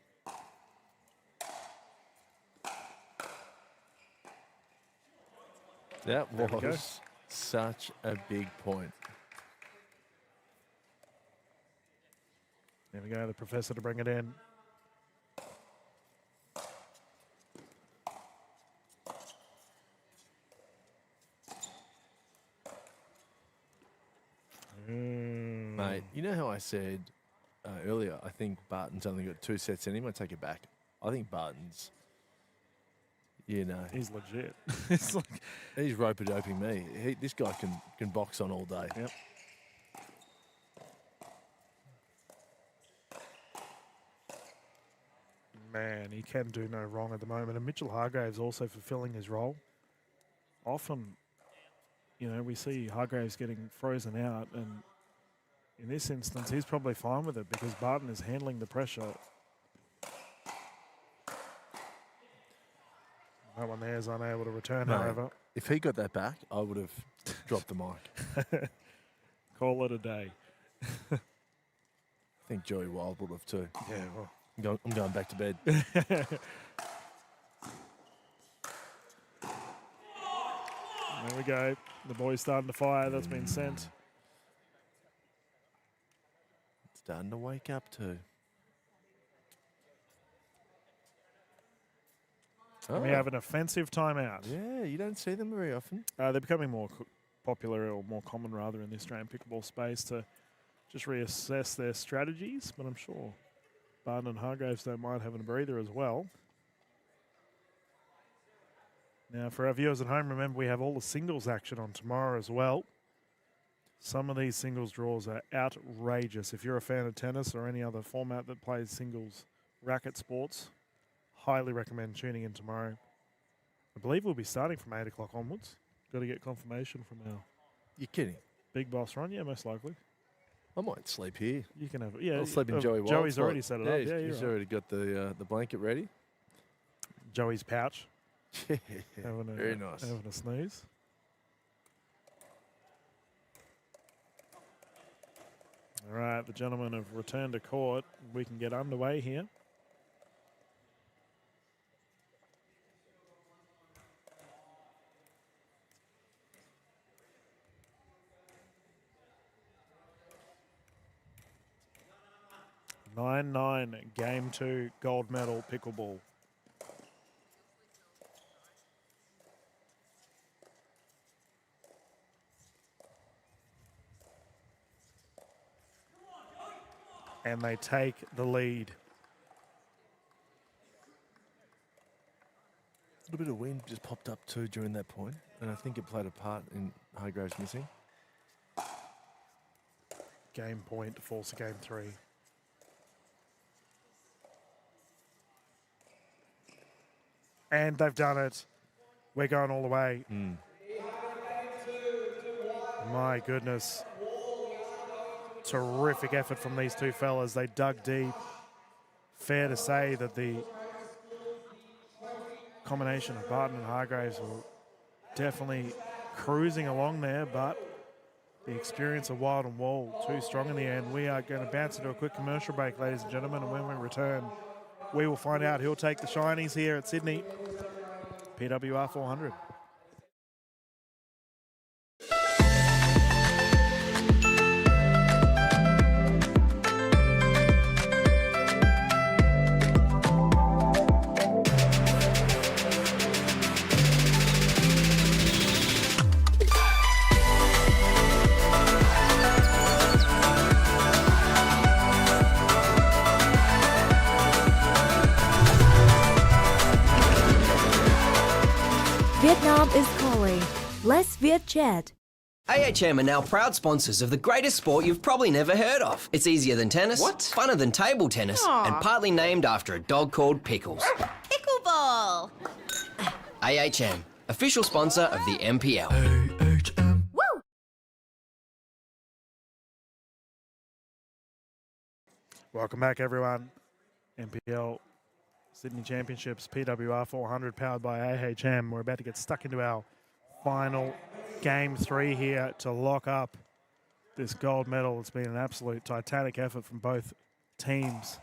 That was such a big point. There we go, the professor to bring it in. Mate, you know how I said earlier, I think Barton's only got 2 sets in him? I take it back. I think Barton's, you know. He's legit. He's rope-a-doping me. This guy can box on all day. Yep. Man, he can do no wrong at the moment. And Mitchell Hargreaves also fulfilling his role. Often, you know, we see Hargreaves getting frozen out, and in this instance, he's probably fine with it because Barton is handling the pressure. That one there is unable to return, however. If he got that back, I would have dropped the mic. Call it a day. I think Joey Wild would have too. Yeah, well. I'm going back to bed. There we go. The boy's starting to fire. That's been sent. Starting to wake up too. And we have an offensive timeout. Yeah, you don't see them very often. They're becoming more popular, or more common rather, in the Australian pickleball space to just reassess their strategies. But I'm sure Barton and Hargreaves don't mind having a breather as well. Now, for our viewers at home, remember we have all the singles action on tomorrow as well. Some of these singles draws are outrageous. If you're a fan of tennis or any other format that plays singles racket sports, highly recommend tuning in tomorrow. I believe we'll be starting from 8 o'clock onwards. Got to get confirmation from our... You're kidding? Big boss Ron, yeah, most likely. I might sleep here. You can have it. Yeah, I'll sleep in Joey Wild's Joey's spot. already set it up. Yeah, he's already got the blanket ready. Joey's pouch. Yeah, very nice. Having a snooze. All right, the gentlemen have returned to court. We can get underway here. Game 2, gold medal, pickleball. And they take the lead. A little bit of wind just popped up too during that point, and I think it played a part in Hargreaves missing. Game point to force a game 3. And they've done it. We're going all the way. My goodness. Terrific effort from these two fellas. They dug deep. Fair to say that the combination of Barton and Hargreaves were definitely cruising along there, but the experience of Wild and Wall too strong in the end. We are going to bounce into a quick commercial break, ladies and gentlemen, and when we return, we will find out who'll take the shinies here at Sydney. PWR 400. Vietnam is calling. Let's Viet chat. AHM are now proud sponsors of the greatest sport you've probably never heard of. It's easier than tennis, funner than table tennis, and partly named after a dog called Pickles. Pickleball. AHM, official sponsor of the NPL. Welcome back, everyone. NPL Sydney Championships, PWR 400, powered by AHM. We're about to get stuck into our final game 3 here to lock up this gold medal. It's been an absolute titanic effort from both teams.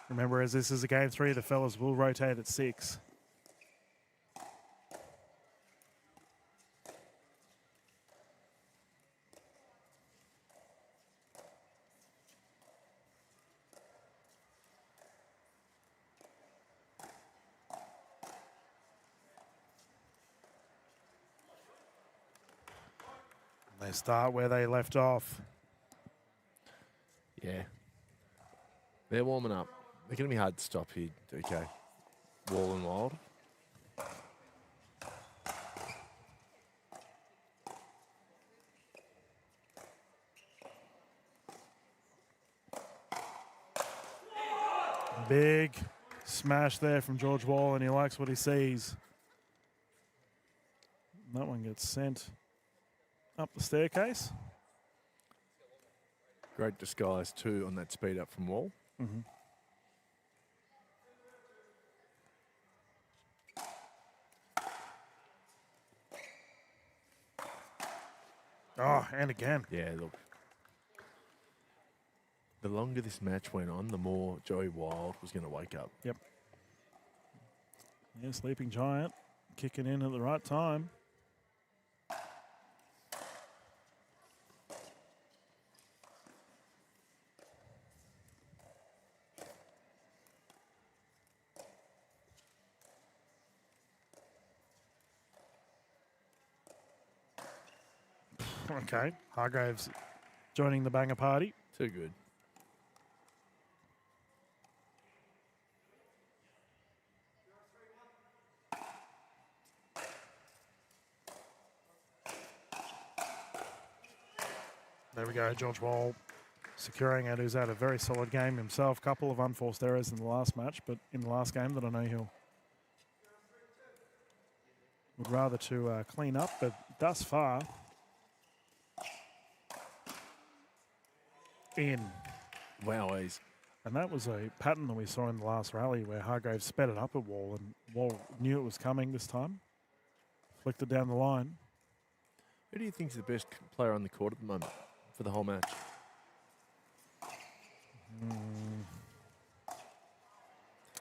Remember, as this is a game 3, the fellas will rotate at 6. They start where they left off. Yeah. They're warming up. They're going to be hard to stop here, DK. Wall and Wild. Big smash there from George Wall, and he likes what he sees. That one gets sent up the staircase. Great disguise too on that speed up from Wall. Oh, and again. Yeah, look. The longer this match went on, the more Joey Wild was going to wake up. Yep. Yeah, Sleeping Giant kicking in at the right time. Okay, Hargreaves joining the banger party. Too good. There we go, George Wall securing it, who's had a very solid game himself. Couple of unforced errors in the last match, but in the last game that I know he'll would rather to clean up, but thus far in. Wowies. And that was a pattern that we saw in the last rally where Hargreaves sped it up at Wall, and Wall knew it was coming this time. Flicked it down the line. Who do you think is the best player on the court at the moment for the whole match?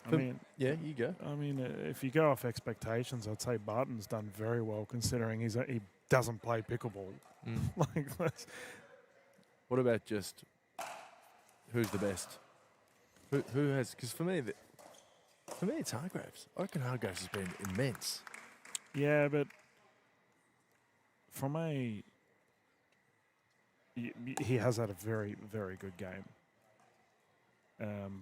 I mean, yeah, you go. I mean, if you go off expectations, I'd say Barton's done very well considering he doesn't play pickleball. Like that's. What about just who's the best? Who has? Because for me, it's Hargreaves. I reckon Hargreaves has been immense. Yeah, but from he has had a very, very good game.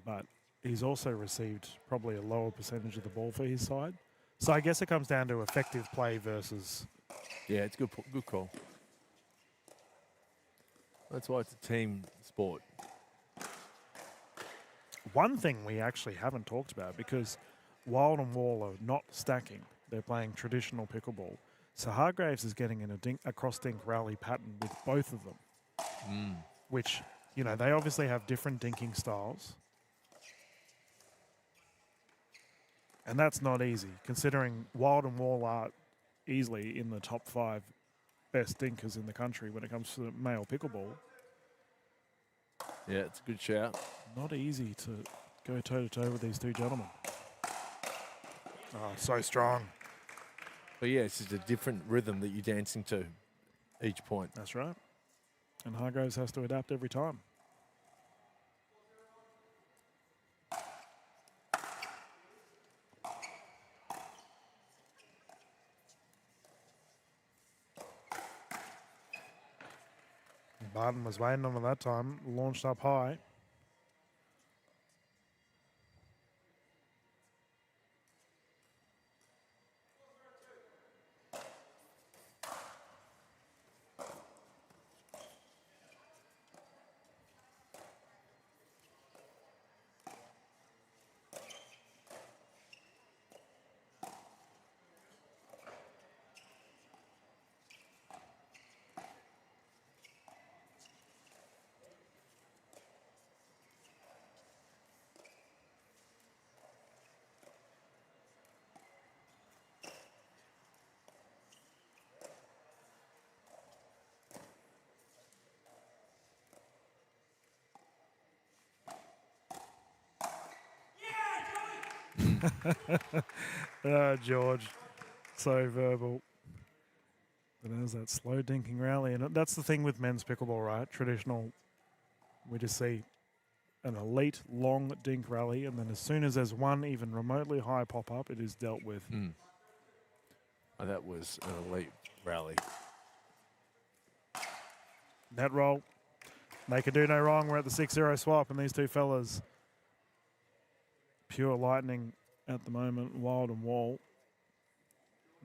But he's also received probably a lower percentage of the ball for his side. So I guess it comes down to effective play versus. Yeah, it's good call. That's why it's a team sport. One thing we actually haven't talked about, because Wild and Wall are not stacking. They're playing traditional pickleball. So Hargreaves is getting in a cross-dink rally pattern with both of them, which, you know, they obviously have different dinking styles. And that's not easy, considering Wild and Wall are easily in the top 5 best dinkers in the country when it comes to male pickleball. Yeah, it's a good shout. Not easy to go toe-to-toe with these two gentlemen. Oh, so strong. But yeah, it's just a different rhythm that you're dancing to each point. That's right. And Hargreaves has to adapt every time. Barton was waiting on it that time, launched up high. George, so verbal. But there's that slow dinking rally. And that's the thing with men's pickleball, right? Traditional, we just see an elite long dink rally, and then as soon as there's one even remotely high pop-up, it is dealt with. Oh, that was an elite rally. Net roll. They can do no wrong. We're at the 6-0 swap, and these two fellas, pure lightning at the moment, Wild and Wall.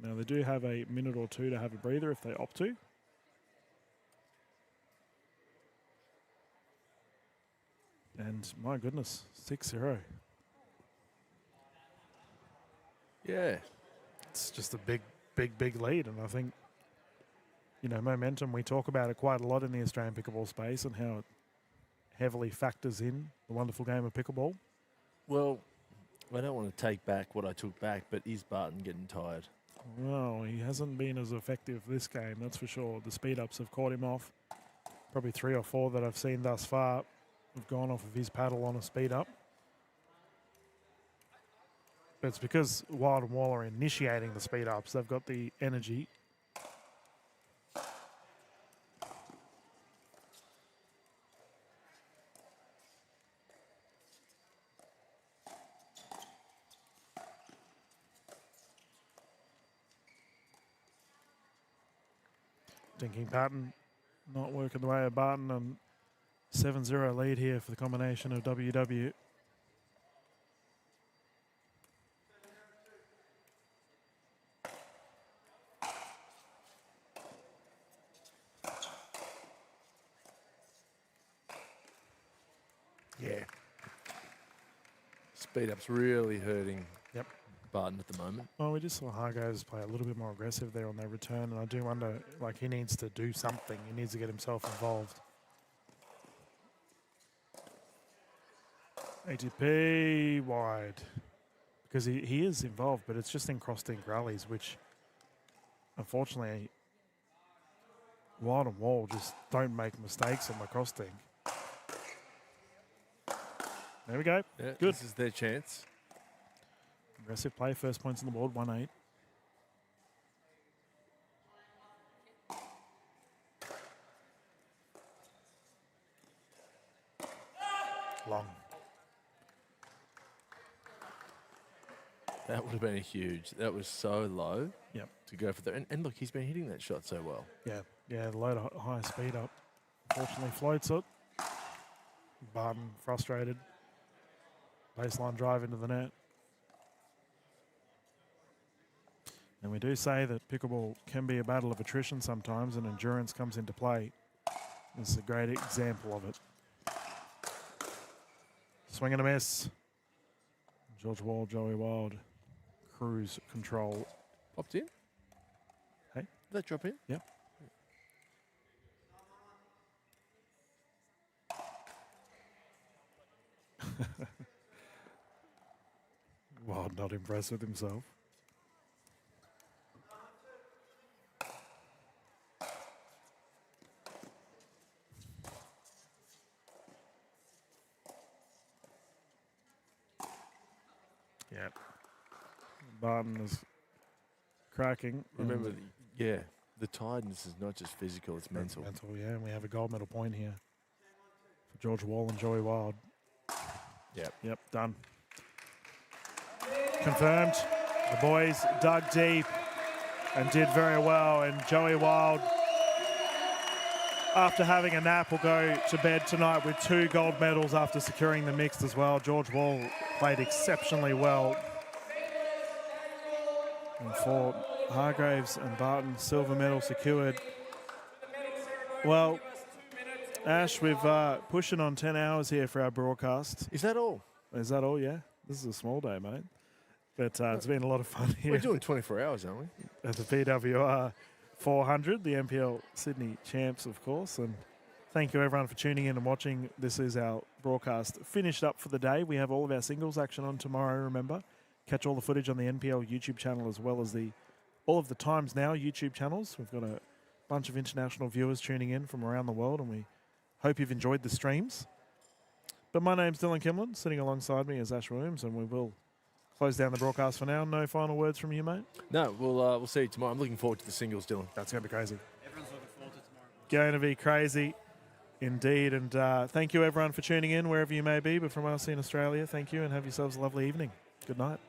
Now, they do have a minute or two to have a breather if they opt to. And my goodness, 6-0. Yeah. It's just a big lead. And I think, you know, momentum, we talk about it quite a lot in the Australian pickleball space and how it heavily factors in the wonderful game of pickleball. Well, I don't want to take back what I took back, but is Barton getting tired? Well, he hasn't been as effective this game, that's for sure. The speed-ups have caught him off. Probably 3 or 4 that I've seen thus far have gone off of his paddle on a speed-up. But it's because Wild and Wall are initiating the speed-ups. They've got the energy. Dinking pattern not working the way of Barton, and 7-0 lead here for the combination of WW. Yeah. Speed up's really hurting Yep. Barton at the moment. Well, we just saw Hargreaves play a little bit more aggressive there on their return, and I do wonder, like, he needs to do something. He needs to get himself involved. ATP wide. Because he is involved, but it's just in cross-dink rallies, which, unfortunately, Wild and Wall just don't make mistakes on the cross-dink. There we go. Yeah, Good. This is their chance. Aggressive play, first points on the board, 1-8. Long. That would have been a huge. That was so low. Yep. To go for the and look, he's been hitting that shot so well. Yeah, the load of high speed up. Unfortunately, floats it. Barton frustrated. Baseline drive into the net. And we do say that pickleball can be a battle of attrition sometimes, and endurance comes into play. This is a great example of it. Swing and a miss. George Wall, Joey Wild. Cruise control. Popped in. Hey? Did that drop in? Yep. Wild not impressed with himself. Yeah. Barton is cracking. Remember, the tiredness is not just physical, it's mental. Mental, yeah. And we have a gold medal point here for George Wall and Joey Wild. Yep, done. Confirmed. The boys dug deep and did very well. And Joey Wild, after having a nap, will go to bed tonight with 2 gold medals after securing the mixed as well. George Wall played exceptionally well. And for Hargreaves and Barton, silver medal secured. Well, Ash, we've pushing on 10 hours here for our broadcast. Is that all? Is that all? Yeah. This is a small day, mate. But it's been a lot of fun here. We're doing 24 hours, aren't we? At the PWR 400, the NPL Sydney champs, of course. And thank you, everyone, for tuning in and watching. This is our broadcast finished up for the day. We have all of our singles action on tomorrow, remember. Catch all the footage on the NPL YouTube channel as well as all of the Times Now YouTube channels. We've got a bunch of international viewers tuning in from around the world, and we hope you've enjoyed the streams. But my name's Dylan Kimlin. Sitting alongside me is Ash Williams, and we will close down the broadcast for now. No final words from you, mate? No, we'll see you tomorrow. I'm looking forward to the singles, Dylan. That's going to be crazy. Everyone's looking forward to tomorrow. Going to be crazy indeed. And thank you, everyone, for tuning in wherever you may be. But from us in Australia, thank you and have yourselves a lovely evening. Good night.